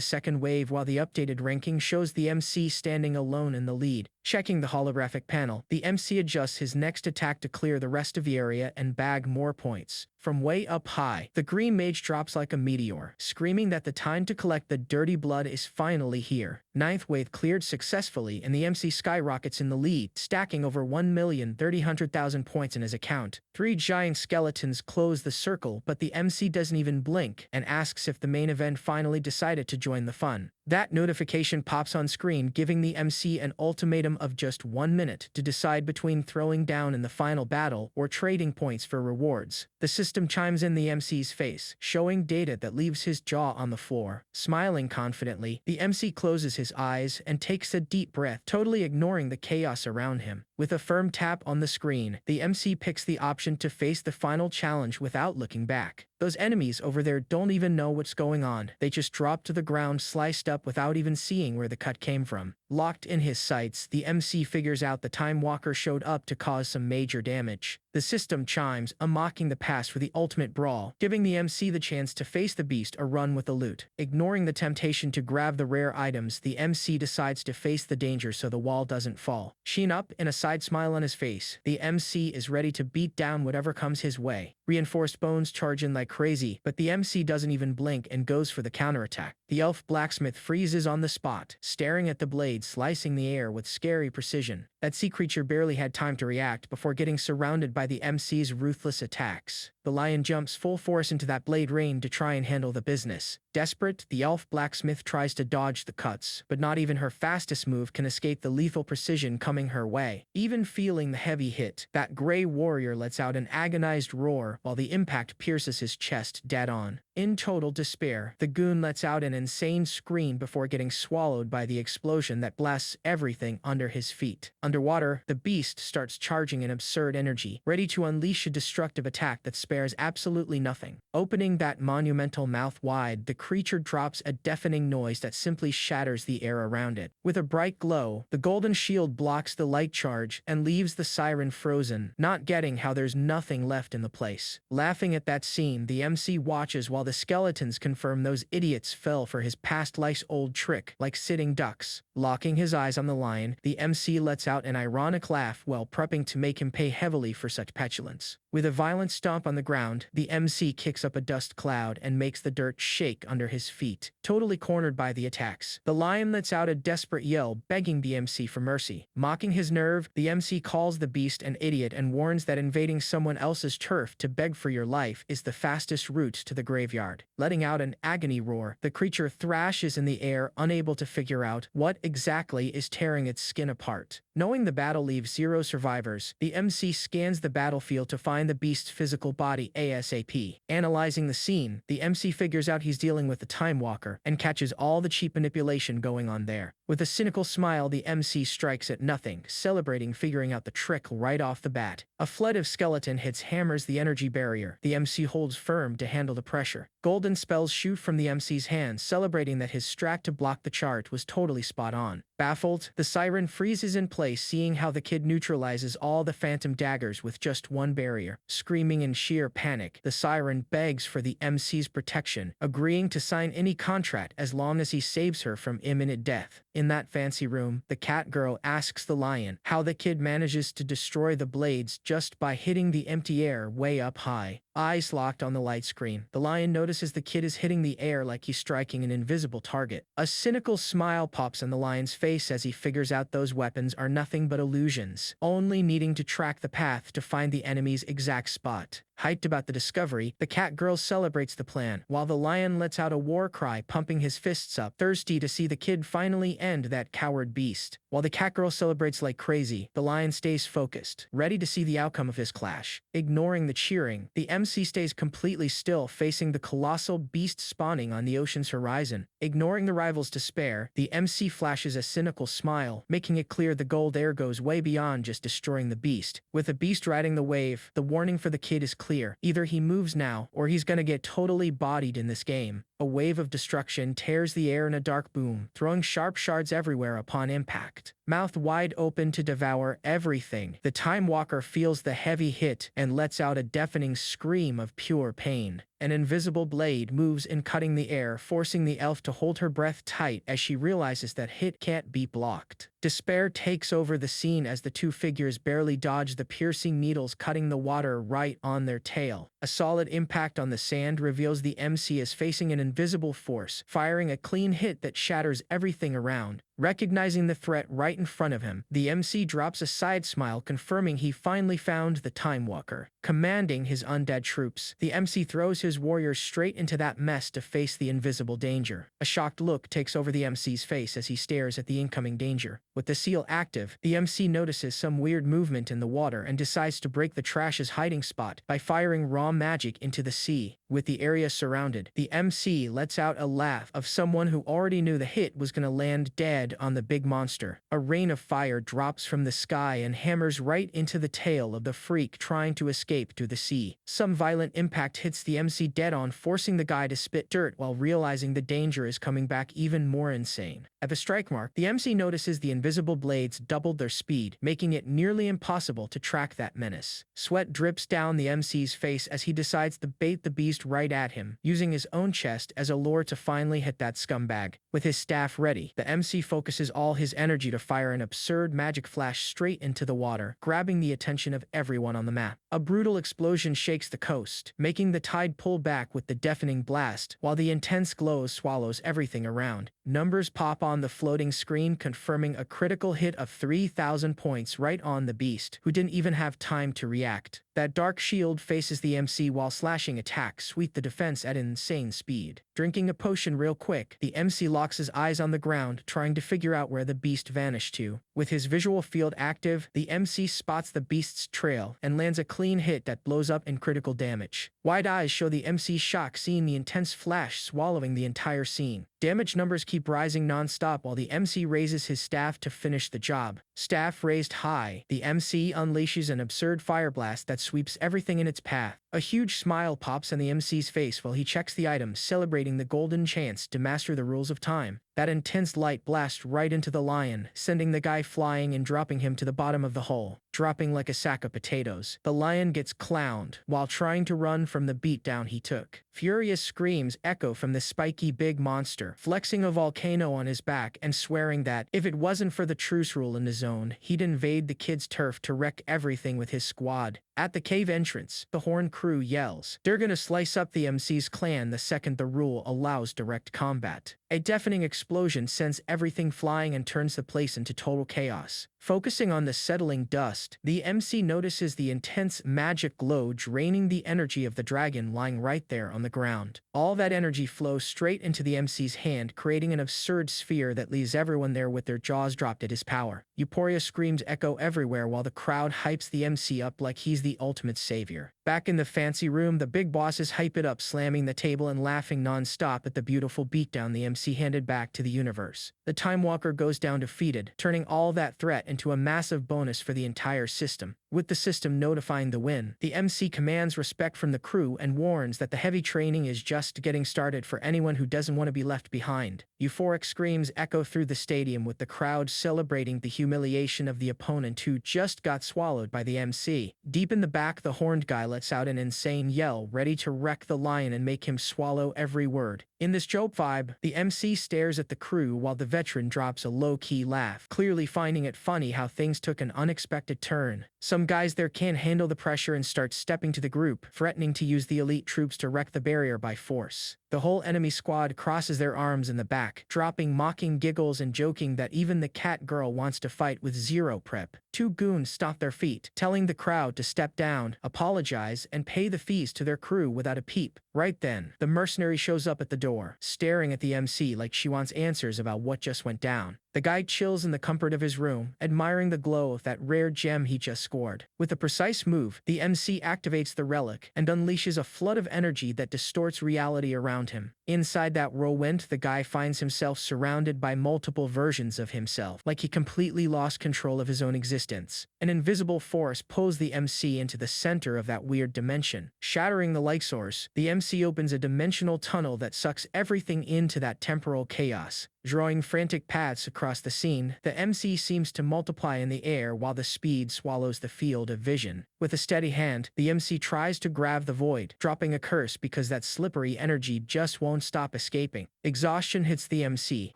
second wave, while the updated ranking shows the MC standing alone in the lead. Checking the holographic panel, the MC adjusts his next attack to clear the rest of the area and bag more points. From way up high, the green mage drops like a meteor, screaming that the time to collect the dirty blood is finally here. Ninth wave cleared successfully, and the MC skyrockets in the lead, stacking over 1,300,000 points in his account. Three giant skeletons close the circle, but the MC doesn't even blink and asks if the main event finally decided to join the fun. That notification pops on screen, giving the MC an ultimatum of just 1 minute to decide between throwing down in the final battle or trading points for rewards. The system chimes in the MC's face, showing data that leaves his jaw on the floor. Smiling confidently, the MC closes his eyes and takes a deep breath, totally ignoring the chaos around him. With a firm tap on the screen, the MC picks the option to face the final challenge without looking back. Those enemies over there don't even know what's going on. They just drop to the ground sliced up without even seeing where the cut came from. Locked in his sights, the MC figures out the Time Walker showed up to cause some major damage. The system chimes, unlocking the pass for the ultimate brawl, giving the MC the chance to face the beast or run with the loot. Ignoring the temptation to grab the rare items, the MC decides to face the danger so the wall doesn't fall. Sheen up in a side smile on his face, the MC is ready to beat down whatever comes his way. Reinforced bones charge in like crazy, but the MC doesn't even blink and goes for the counterattack. The elf blacksmith freezes on the spot, staring at the blade slicing the air with scary precision. That sea creature barely had time to react before getting surrounded by the MC's ruthless attacks. The lion jumps full force into that blade rain to try and handle the business. Desperate, the elf blacksmith tries to dodge the cuts, but not even her fastest move can escape the lethal precision coming her way. Even feeling the heavy hit, that gray warrior lets out an agonized roar while the impact pierces his chest dead on. In total despair, the goon lets out an insane scream before getting swallowed by the explosion that blasts everything under his feet. Underwater, the beast starts charging an absurd energy, ready to unleash a destructive attack that spares absolutely nothing. Opening that monumental mouth wide, the creature drops a deafening noise that simply shatters the air around it. With a bright glow, the golden shield blocks the light charge and leaves the siren frozen, not getting how there's nothing left in the place. Laughing at that scene, the MC watches while the skeletons confirm those idiots fell for his past life's old trick, like sitting ducks. Locking his eyes on the lion, the MC lets out an ironic laugh while prepping to make him pay heavily for such petulance. With a violent stomp on the ground, the MC kicks up a dust cloud and makes the dirt shake under his feet. Totally cornered by the attacks, the lion lets out a desperate yell, begging the MC for mercy. Mocking his nerve, the MC calls the beast an idiot and warns that invading someone else's turf to beg for your life is the fastest route to the graveyard. Letting out an agony roar, the creature thrashes in the air, unable to figure out what exactly is tearing its skin apart. Knowing the battle leaves 0 survivors, the MC scans the battlefield to find the beast's physical body ASAP. Analyzing the scene, the MC figures out he's dealing with the Time Walker and catches all the cheap manipulation going on there. With a cynical smile, the MC strikes at nothing, celebrating figuring out the trick right off the bat. A flood of skeleton hits hammers the energy barrier. The MC holds firm to handle the pressure. Golden spells shoot from the MC's hands, celebrating that his strat to block the chart was totally spot on. Baffled, the siren freezes in place, seeing how the kid neutralizes all the phantom daggers with just one barrier. Screaming in sheer panic, the siren begs for the MC's protection, agreeing to sign any contract as long as he saves her from imminent death. In that fancy room, the cat girl asks the lion how the kid manages to destroy the blades just by hitting the empty air way up high. Eyes locked on the light screen, the lion notices the kid is hitting the air like he's striking an invisible target. A cynical smile pops on the lion's face as he figures out those weapons are nothing but illusions, only needing to track the path to find the enemy's exact spot. Hyped about the discovery, the cat girl celebrates the plan, while the lion lets out a war cry, pumping his fists up, thirsty to see the kid finally end that coward beast. While the cat girl celebrates like crazy, the lion stays focused, ready to see the outcome of his clash. Ignoring the cheering, the MC stays completely still, facing the colossal beast spawning on the ocean's horizon. Ignoring the rival's despair, the MC flashes a cynical smile, making it clear the gold air goes way beyond just destroying the beast. With the beast riding the wave, the warning for the kid is clear. Either he moves now, or he's gonna get totally bodied in this game. A wave of destruction tears the air in a dark boom, throwing sharp shards everywhere upon impact. Mouth wide open to devour everything, the Time Walker feels the heavy hit and lets out a deafening scream of pure pain. An invisible blade moves in, cutting the air, forcing the elf to hold her breath tight as she realizes that hit can't be blocked. Despair takes over the scene as the two figures barely dodge the piercing needles cutting the water right on their tail. A solid impact on the sand reveals the MC is facing an invisible force, firing a clean hit that shatters everything around. Recognizing the threat right in front of him, the MC drops a side smile, confirming he finally found the Time Walker. Commanding his undead troops, the MC throws his warriors straight into that mess to face the invisible danger. A shocked look takes over the MC's face as he stares at the incoming danger. With the seal active, the MC notices some weird movement in the water and decides to break the trash's hiding spot by firing raw magic into the sea. With the area surrounded, the MC lets out a laugh of someone who already knew the hit was gonna land dead on the big monster. A rain of fire drops from the sky and hammers right into the tail of the freak trying to escape through the sea. Some violent impact hits the MC dead on, forcing the guy to spit dirt while realizing the danger is coming back even more insane. At the strike mark, the MC notices the invisible blades doubled their speed, making it nearly impossible to track that menace. Sweat drips down the MC's face as he decides to bait the beast right at him, using his own chest as a lure to finally hit that scumbag. With his staff ready, the MC focuses all his energy to fire an absurd magic flash straight into the water, grabbing the attention of everyone on the map. A brutal explosion shakes the coast, making the tide pull back with the deafening blast, while the intense glow swallows everything around. Numbers pop on the floating screen, confirming a critical hit of 3,000 points right on the beast, who didn't even have time to react. That dark shield faces the MC while slashing attacks sweep the defense at insane speed. Drinking a potion real quick, the MC locks his eyes on the ground, trying to figure out where the beast vanished to. With his visual field active, the MC spots the beast's trail and lands a clean hit that blows up in critical damage. Wide eyes show the MC's shock, seeing the intense flash swallowing the entire scene. Damage numbers keep rising non-stop while the MC raises his staff to finish the job. Staff raised high, the MC unleashes an absurd fire blast that sweeps everything in its path. A huge smile pops on the MC's face while he checks the items, celebrating the golden chance to master the rules of time. That intense light blasts right into the lion, sending the guy flying and dropping him to the bottom of the hole. Dropping like a sack of potatoes, the lion gets clowned while trying to run from the beatdown he took. Furious screams echo from the spiky big monster, flexing a volcano on his back and swearing that if it wasn't for the truce rule in the zone, he'd invade the kid's turf to wreck everything with his squad. At the cave entrance, the Horn crew yells, "They're gonna slice up the MC's clan the second the rule allows direct combat." A deafening explosion sends everything flying and turns the place into total chaos. Focusing on the settling dust, the MC notices the intense magic glow draining the energy of the dragon lying right there on the ground. All that energy flows straight into the MC's hand, creating an absurd sphere that leaves everyone there with their jaws dropped at his power. Euphoria screams echo everywhere while the crowd hypes the MC up like he's the ultimate savior. Back in the fancy room, the big bosses hype it up, slamming the table and laughing non-stop at the beautiful beatdown the MC handed back to the universe. The Time Walker goes down defeated, turning all that threat into a massive bonus for the entire system. With the system notifying the win, the MC commands respect from the crew and warns that the heavy training is just getting started for anyone who doesn't want to be left behind. Euphoric screams echo through the stadium, with the crowd celebrating the humiliation of the opponent who just got swallowed by the MC. Deep in the back, the horned guy lets out an insane yell, ready to wreck the lion and make him swallow every word. In this joke vibe, the MC stares at the crew while the veteran drops a low-key laugh, clearly finding it funny how things took an unexpected turn. Some guys there can't handle the pressure and start stepping to the group, threatening to use the elite troops to wreck the barrier by force. The whole enemy squad crosses their arms in the back, dropping mocking giggles and joking that even the cat girl wants to fight with zero prep. Two goons stomp their feet, telling the crowd to step down, apologize, and pay the fees to their crew without a peep. Right then, the mercenary shows up at the door, staring at the MC like she wants answers about what just went down. The guy chills in the comfort of his room, admiring the glow of that rare gem he just scored. With a precise move, the MC activates the relic and unleashes a flood of energy that distorts reality around him. Inside that whirlwind, the guy finds himself surrounded by multiple versions of himself, like he completely lost control of his own existence. An invisible force pulls the MC into the center of that weird dimension. Shattering the light source, the MC opens a dimensional tunnel that sucks everything into that temporal chaos. Drawing frantic paths across the scene, the MC seems to multiply in the air while the speed swallows the field of vision. With a steady hand, the MC tries to grab the void, dropping a curse because that slippery energy just won't stop escaping. Exhaustion hits the MC,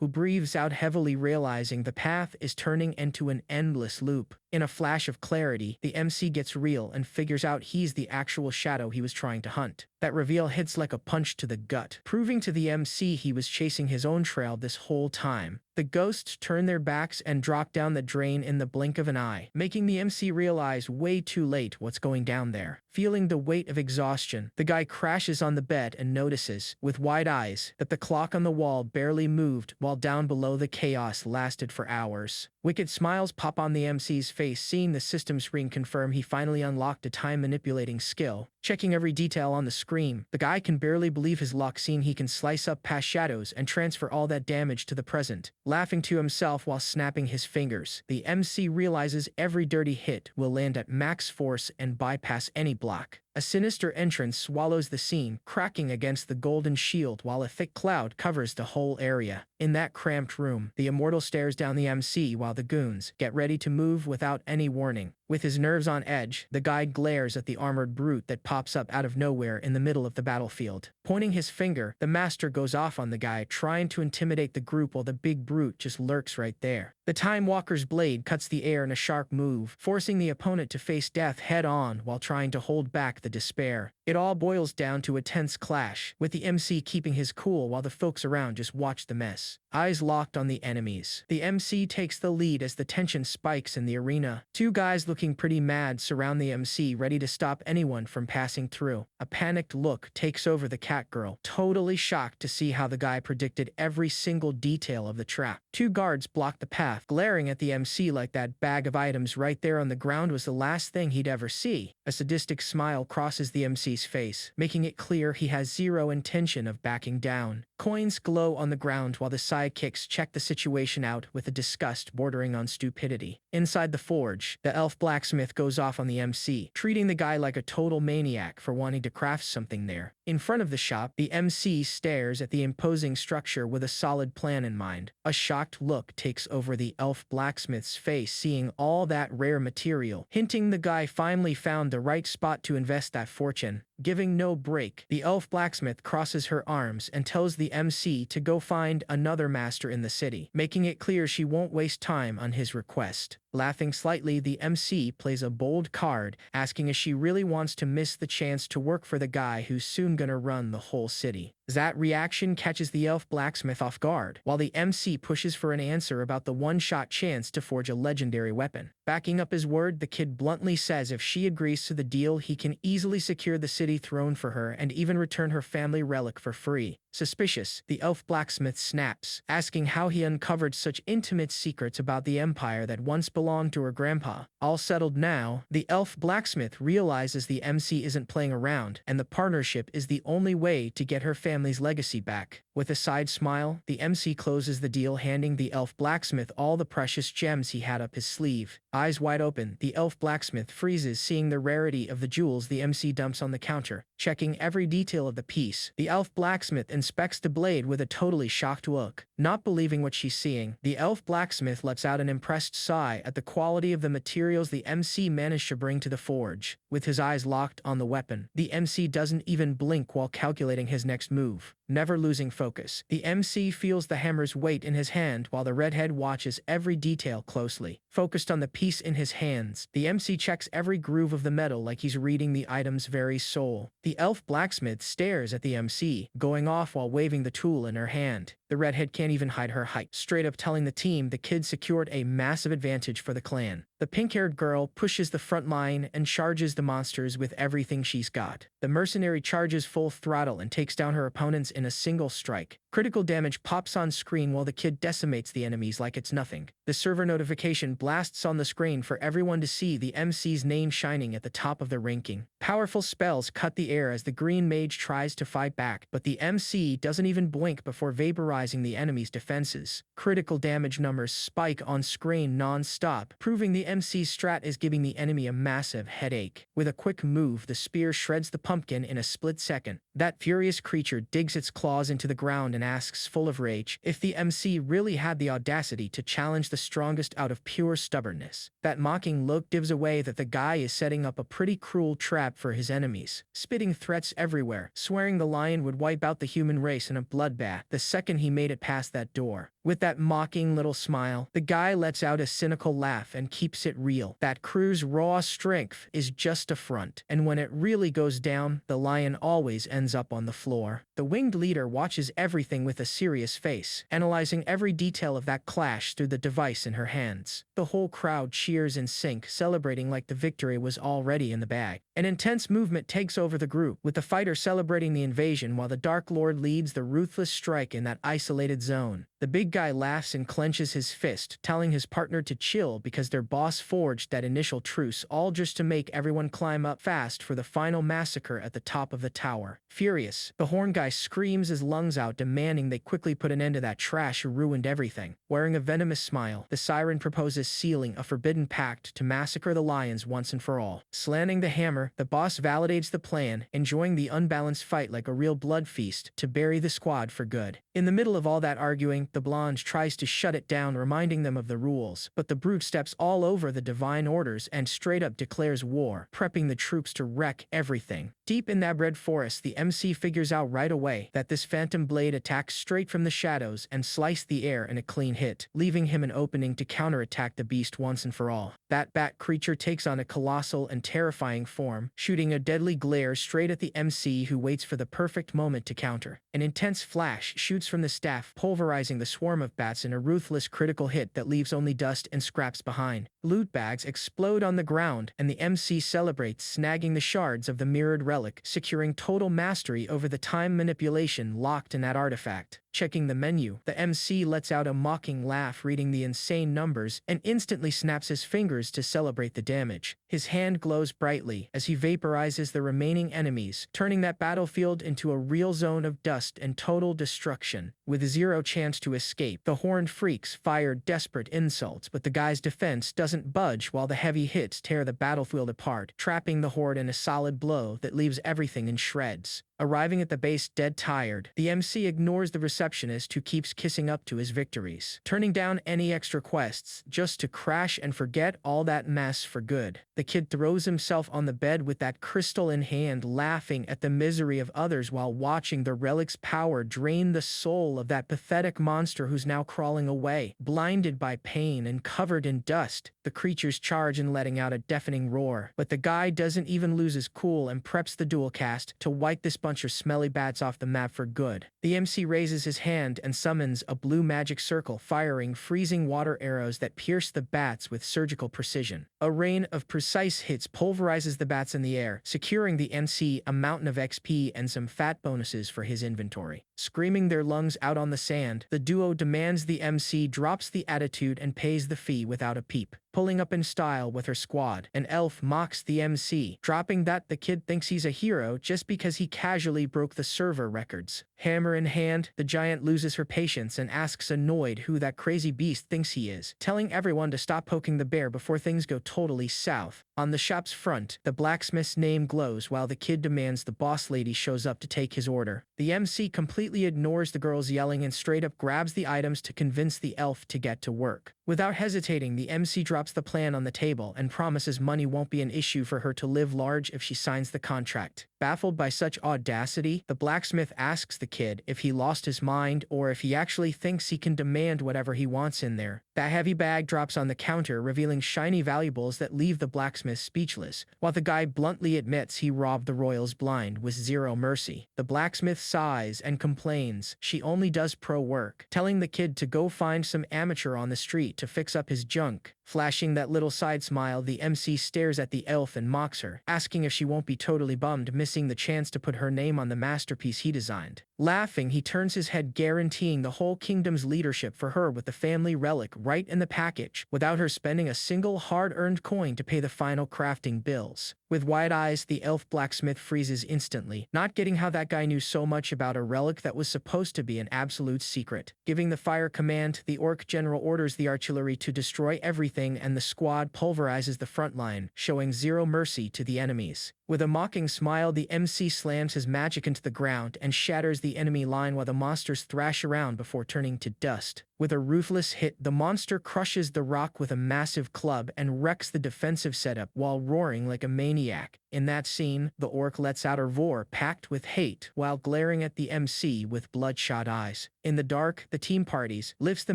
who breathes out heavily, realizing the path is turning into an endless loop. In a flash of clarity, the MC gets real and figures out he's the actual shadow he was trying to hunt. That reveal hits like a punch to the gut, proving to the MC he was chasing his own trail this whole time. The ghosts turn their backs and drop down the drain in the blink of an eye, making the MC realize way too late what's going down there. Feeling the weight of exhaustion, the guy crashes on the bed and notices, with wide eyes, that the clock on the wall barely moved while down below the chaos lasted for hours. Wicked smiles pop on the MC's face, seeing the system screen confirm he finally unlocked a time-manipulating skill. Checking every detail on the screen, the guy can barely believe his luck, seeing he can slice up past shadows and transfer all that damage to the present. Laughing to himself while snapping his fingers, the MC realizes every dirty hit will land at max force and bypass any block. A sinister entrance swallows the scene, cracking against the golden shield while a thick cloud covers the whole area. In that cramped room, the immortal stares down the MC while the goons get ready to move without any warning. With his nerves on edge, the guide glares at the armored brute that pops up out of nowhere in the middle of the battlefield. Pointing his finger, the master goes off on the guy, trying to intimidate the group while the big brute just lurks right there. The Time Walker's blade cuts the air in a sharp move, forcing the opponent to face death head-on while trying to hold back the despair. It all boils down to a tense clash, with the MC keeping his cool while the folks around just watch the mess. Eyes locked on the enemies. The MC takes the lead as the tension spikes in the arena. Two guys looking pretty mad surround the MC, ready to stop anyone from passing through. A panicked look takes over the cat girl, totally shocked to see how the guy predicted every single detail of the trap. Two guards block the path, glaring at the MC like that bag of items right there on the ground was the last thing he'd ever see. A sadistic smile crosses the MC's face, making it clear he has zero intention of backing down. Coins glow on the ground while the sidekicks check the situation out with a disgust bordering on stupidity. Inside the forge, the elf blacksmith goes off on the MC, treating the guy like a total maniac for wanting to craft something there. In front of the shop, the MC stares at the imposing structure with a solid plan in mind. A shocked look takes over the elf blacksmith's face, seeing all that rare material, hinting the guy finally found the right spot to invest that fortune. Giving no break, the elf blacksmith crosses her arms and tells the MC to go find another master in the city, making it clear she won't waste time on his request. Laughing slightly, the MC plays a bold card, asking if she really wants to miss the chance to work for the guy who's soon gonna run the whole city. That reaction catches the elf blacksmith off guard, while the MC pushes for an answer about the one-shot chance to forge a legendary weapon. Backing up his word, the kid bluntly says if she agrees to the deal, he can easily secure the city throne for her and even return her family relic for free. Suspicious, the elf blacksmith snaps, asking how he uncovered such intimate secrets about the empire that once belonged to her grandpa. All settled now, the elf blacksmith realizes the MC isn't playing around, and the partnership is the only way to get her family family's legacy back. With a side smile, the MC closes the deal, handing the elf blacksmith all the precious gems he had up his sleeve. Eyes wide open, the elf blacksmith freezes, seeing the rarity of the jewels the MC dumps on the counter. Checking every detail of the piece, the elf blacksmith inspects the blade with a totally shocked look. Not believing what she's seeing, the elf blacksmith lets out an impressed sigh at the quality of the materials the MC managed to bring to the forge. With his eyes locked on the weapon, the MC doesn't even blink while calculating his next move. Never losing focus, the MC feels the hammer's weight in his hand while the redhead watches every detail closely. Focused on the piece in his hands, the MC checks every groove of the metal like he's reading the item's very soul. The elf blacksmith stares at the MC, going off while waving the tool in her hand. The redhead can't even hide her height, straight up telling the team the kid secured a massive advantage for the clan. The pink-haired girl pushes the front line and charges the monsters with everything she's got. The mercenary charges full throttle and takes down her opponents in a single strike. Critical damage pops on screen while the kid decimates the enemies like it's nothing. The server notification blasts on the screen for everyone to see the MC's name shining at the top of the ranking. Powerful spells cut the air as the green mage tries to fight back, but the MC doesn't even blink before vaporizing the enemy's defenses. Critical damage numbers spike on screen non-stop, proving the MC's strat is giving the enemy a massive headache. With a quick move, the spear shreds the pumpkin in a split second. That furious creature digs its claws into the ground and asks, full of rage, if the MC really had the audacity to challenge the strongest out of pure stubbornness. That mocking look gives away that the guy is setting up a pretty cruel trap for his enemies, spitting threats everywhere, swearing the lion would wipe out the human race in a bloodbath the second he made it past that door. With that mocking little smile, the guy lets out a cynical laugh and keeps it real. That crew's raw strength is just a front, and when it really goes down, the lion always ends up on the floor. The winged leader watches everything with a serious face, analyzing every detail of that clash through the device in her hands. The whole crowd cheers in sync, celebrating like the victory was already in the bag. An intense movement takes over the group, with the fighter celebrating the invasion while the Dark Lord leads the ruthless strike in that isolated zone. The big guy laughs and clenches his fist, telling his partner to chill because their boss forged that initial truce, all just to make everyone climb up fast for the final massacre at the top of the tower. Furious, the horn guy screams his lungs out, demanding they quickly put an end to that trash who ruined everything. Wearing a venomous smile, the siren proposes sealing a forbidden pact to massacre the lions once and for all. Slanting the hammer, the boss validates the plan, enjoying the unbalanced fight like a real blood feast to bury the squad for good. In the middle of all that arguing, the blonde tries to shut it down, reminding them of the rules, but the brute steps all over the divine orders and straight up declares war, prepping the troops to wreck everything. Deep in that red forest, the MC figures out right away that this phantom blade attacks straight from the shadows and slice the air in a clean hit, leaving him an opening to counterattack the beast once and for all. That bat creature takes on a colossal and terrifying form, shooting a deadly glare straight at the MC, who waits for the perfect moment to counter. An intense flash shoots from the staff, pulverizing the swarm of bats in a ruthless critical hit that leaves only dust and scraps behind. Loot bags explode on the ground, and the MC celebrates, snagging the shards of the mirrored relic, securing total mastery over the time manipulation locked in that artifact. Checking the menu, the MC lets out a mocking laugh, reading the insane numbers, and instantly snaps his fingers to celebrate the damage. His hand glows brightly as he vaporizes the remaining enemies, turning that battlefield into a real zone of dust and total destruction. With zero chance to escape, the horned freaks fire desperate insults, but the guy's defense doesn't budge while the heavy hits tear the battlefield apart, trapping the horde in a solid blow that leaves everything in shreds. Arriving at the base dead tired, the MC ignores the receptionist who keeps kissing up to his victories, turning down any extra quests just to crash and forget all that mess for good. The kid throws himself on the bed with that crystal in hand, laughing at the misery of others while watching the relic's power drain the soul of that pathetic monster who's now crawling away. Blinded by pain and covered in dust, the creatures charge and letting out a deafening roar, but the guy doesn't even lose his cool and preps the dual cast to wipe this bunch of smelly bats off the map for good. The MC raises his hand and summons a blue magic circle, firing freezing water arrows that pierce the bats with surgical precision. A rain of precise hits pulverizes the bats in the air, securing the MC a mountain of XP and some fat bonuses for his inventory. Screaming their lungs out on the sand, the duo demands the MC drops the attitude and pays the fee without a peep. Pulling up in style with her squad, an elf mocks the MC, dropping that the kid thinks he's a hero just because he casually broke the server records. Hammer in hand, the giant loses her patience and asks annoyed who that crazy beast thinks he is, telling everyone to stop poking the bear before things go totally south. On the shop's front, the blacksmith's name glows while the kid demands the boss lady shows up to take his order. The MC completely ignores the girls yelling and straight up grabs the items to convince the elf to get to work. Without hesitating, the MC drops the plan on the table and promises money won't be an issue for her to live large if she signs the contract. Baffled by such audacity, the blacksmith asks the kid if he lost his mind or if he actually thinks he can demand whatever he wants in there. That heavy bag drops on the counter, revealing shiny valuables that leave the blacksmith speechless, while the guy bluntly admits he robbed the royals blind with zero mercy. The blacksmith sighs and complains she only does pro work, telling the kid to go find some amateur on the street to fix up his junk. Flashing that little side smile, the MC stares at the elf and mocks her, asking if she won't be totally bummed missing the chance to put her name on the masterpiece he designed. Laughing, he turns his head, guaranteeing the whole kingdom's leadership for her with the family relic right in the package, without her spending a single hard-earned coin to pay the final crafting bills. With wide eyes, the elf blacksmith freezes instantly, not getting how that guy knew so much about a relic that was supposed to be an absolute secret. Giving the fire command, the orc general orders the artillery to destroy everything and the squad pulverizes the front line, showing zero mercy to the enemies. With a mocking smile, the MC slams his magic into the ground and shatters the enemy line while the monsters thrash around before turning to dust. With a ruthless hit, the monster crushes the rock with a massive club and wrecks the defensive setup while roaring like a maniac. In that scene, the orc lets out a roar packed with hate while glaring at the MC with bloodshot eyes. In the dark, the team parties, lifts the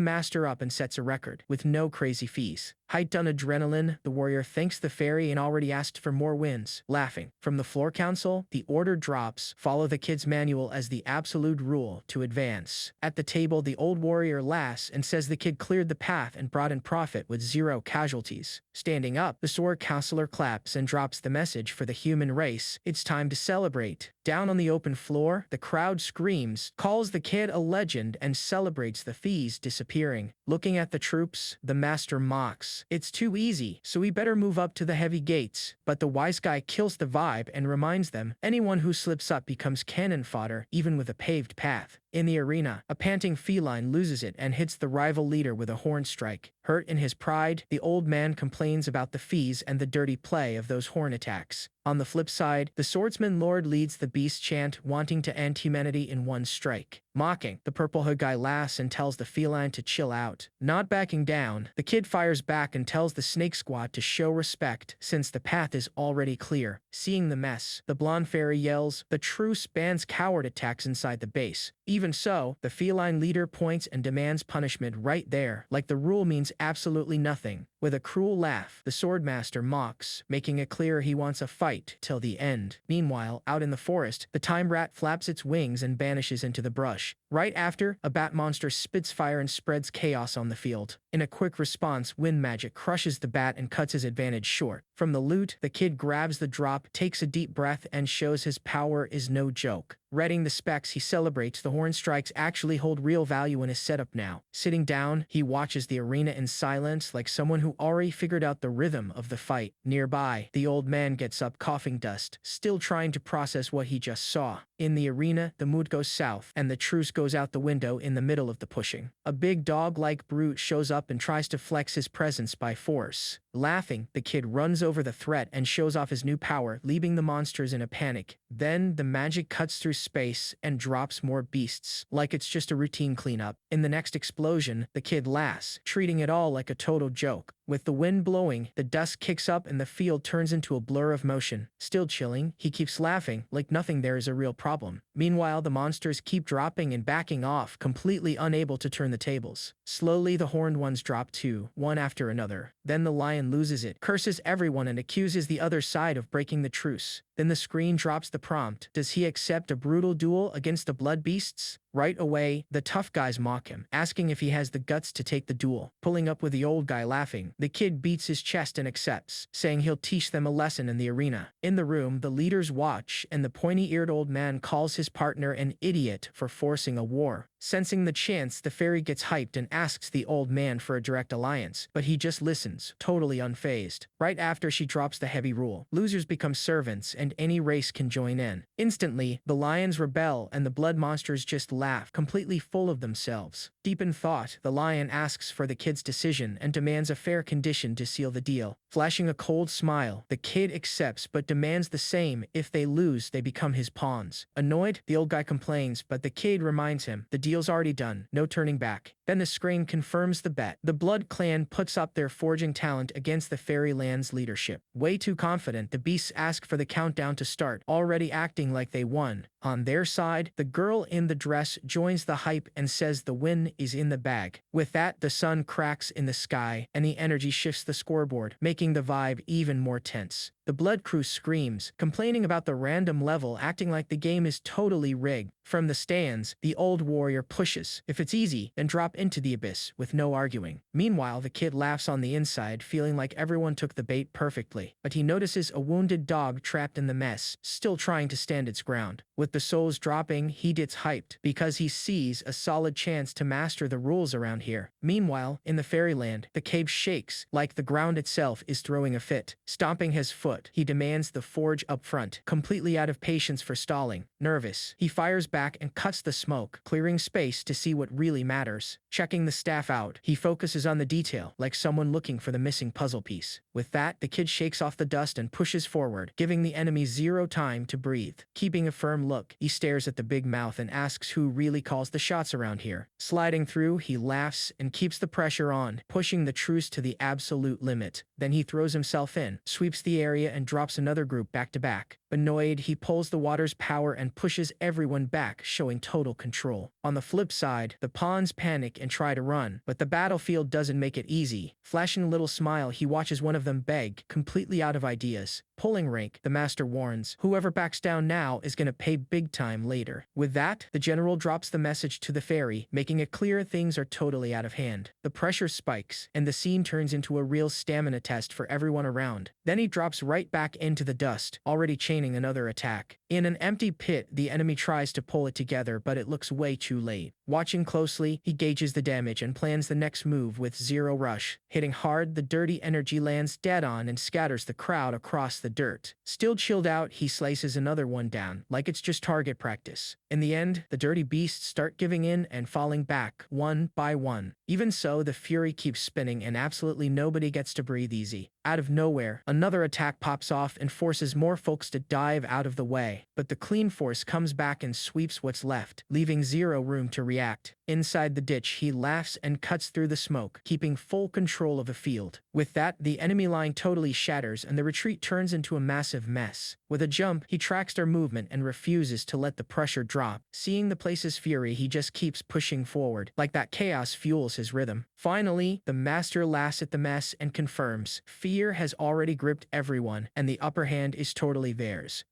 master up and sets a record, with no crazy fees. Hyped on adrenaline, the warrior thanks the fairy and already asked for more wins, laughing. From the floor council, the order drops, follow the kid's manual as the absolute rule to advance. At the table, the old warrior laughs and says the kid cleared the path and brought in profit with zero casualties. Standing up, the sword counselor claps and drops the message for the human race. It's time to celebrate. Down on the open floor, the crowd screams, calls the kid a legend, and celebrates the fees disappearing. Looking at the troops, the master mocks. It's too easy, so we better move up to the heavy gates. But the wise guy kills the vibe and reminds them, anyone who slips up becomes cannon fodder, even with a paved path. In the arena, a panting feline loses it and hits the rival leader with a horn strike. Hurt in his pride, the old man complains about the fees and the dirty play of those horn attacks. On the flip side, the swordsman lord leads the beast chant, wanting to end humanity in one strike. Mocking, the purple hood guy laughs and tells the feline to chill out. Not backing down, the kid fires back and tells the snake squad to show respect since the path is already clear. Seeing the mess, the blonde fairy yells, the truce bans coward attacks inside the base. Even so, the feline leader points and demands punishment right there, like the rule means absolutely nothing. With a cruel laugh, the swordmaster mocks, making it clear he wants a fight till the end. Meanwhile, out in the forest, the time rat flaps its wings and vanishes into the brush. Right after, a bat monster spits fire and spreads chaos on the field. In a quick response, wind magic crushes the bat and cuts his advantage short. From the loot, the kid grabs the drop, takes a deep breath, and shows his power is no joke. Reading the specs, he celebrates the horn strikes actually hold real value in his setup now. Sitting down, he watches the arena in silence like someone who already figured out the rhythm of the fight. Nearby, the old man gets up coughing dust, still trying to process what he just saw. In the arena, the mood goes south, and the truce goes out the window in the middle of the pushing. A big dog-like brute shows up and tries to flex his presence by force. Laughing, the kid runs over the threat and shows off his new power, leaving the monsters in a panic. Then, the magic cuts through space and drops more beasts, like it's just a routine cleanup. In the next explosion, the kid laughs, treating it all like a total joke. With the wind blowing, the dust kicks up and the field turns into a blur of motion. Still chilling, he keeps laughing, like nothing there is a real problem. Meanwhile, the monsters keep dropping and backing off, completely unable to turn the tables. Slowly, the horned ones drop too, one after another. Then the lion loses it, curses everyone and accuses the other side of breaking the truce. Then the screen drops the prompt. Does he accept a brutal duel against the blood beasts? Right away, the tough guys mock him, asking if he has the guts to take the duel. Pulling up with the old guy laughing, the kid beats his chest and accepts, saying he'll teach them a lesson in the arena. In the room, the leaders watch, and the pointy-eared old man calls his partner an idiot for forcing a war. Sensing the chance, the fairy gets hyped and asks the old man for a direct alliance, but he just listens, totally unfazed. Right after she drops the heavy rule, losers become servants and any race can join in. Instantly, the lions rebel and the blood monsters just laugh, completely full of themselves. Deep in thought, the lion asks for the kid's decision and demands a fair condition to seal the deal. Flashing a cold smile, the kid accepts but demands the same. If they lose, they become his pawns. Annoyed, the old guy complains, but the kid reminds him, the deal's already done, no turning back. Then the screen confirms the bet. The Blood Clan puts up their forging talent against the Fairyland's leadership. Way too confident, the beasts ask for the countdown to start, already acting like they won. On their side, the girl in the dress joins the hype and says the win is in the bag. With that, the sun cracks in the sky and the energy shifts the scoreboard, making the vibe even more tense. The Blood Crew screams, complaining about the random level, acting like the game is totally rigged. From the stands, the old warrior pushes. If it's easy, then drop into the abyss, with no arguing. Meanwhile, the kid laughs on the inside, feeling like everyone took the bait perfectly. But he notices a wounded dog trapped in the mess, still trying to stand its ground. With the souls dropping, he gets hyped, because he sees a solid chance to master the rules around here. Meanwhile, in the fairyland, the cave shakes, like the ground itself is throwing a fit. Stomping his foot, he demands the forge up front, completely out of patience for stalling. Nervous, he fires back and cuts the smoke, clearing space to see what really matters. Checking the staff out, he focuses on the detail, like someone looking for the missing puzzle piece. With that, the kid shakes off the dust and pushes forward, giving the enemy zero time to breathe. Keeping a firm look, he stares at the big mouth and asks who really calls the shots around here. Sliding through, he laughs and keeps the pressure on, pushing the truce to the absolute limit. Then he throws himself in, sweeps the area and drops another group back to back. Annoyed, he pulls the water's power and pushes everyone back, showing total control. On the flip side, the pawns panic and try to run, but the battlefield doesn't make it easy. Flashing a little smile, he watches one of them beg, completely out of ideas. Pulling rank, the master warns, whoever backs down now is gonna pay big time later. With that, the general drops the message to the fairy, making it clear things are totally out of hand. The pressure spikes, and the scene turns into a real stamina test for everyone around. Then he drops right back into the dust, already chaining another attack. In an empty pit, the enemy tries to pull it together, but it looks way too late. Watching closely, he gauges the damage and plans the next move with zero rush. Hitting hard, the dirty energy lands dead on and scatters the crowd across the dirt. Still chilled out, he slices another one down, like it's just target practice. In the end, the dirty beasts start giving in and falling back, one by one. Even so, the fury keeps spinning and absolutely nobody gets to breathe easy. Out of nowhere, another attack pops off and forces more folks to dive out of the way. But the clean force comes back and sweeps what's left, leaving zero room to react. Inside the ditch, he laughs and cuts through the smoke, keeping full control of the field. With that, the enemy line totally shatters and the retreat turns into a massive mess. With a jump, he tracks their movement and refuses to let the pressure drop. Seeing the place's fury, he just keeps pushing forward, like that chaos fuels his rhythm. Finally, the master laughs at the mess and confirms, fear has already gripped everyone, and the upper hand is totally theirs.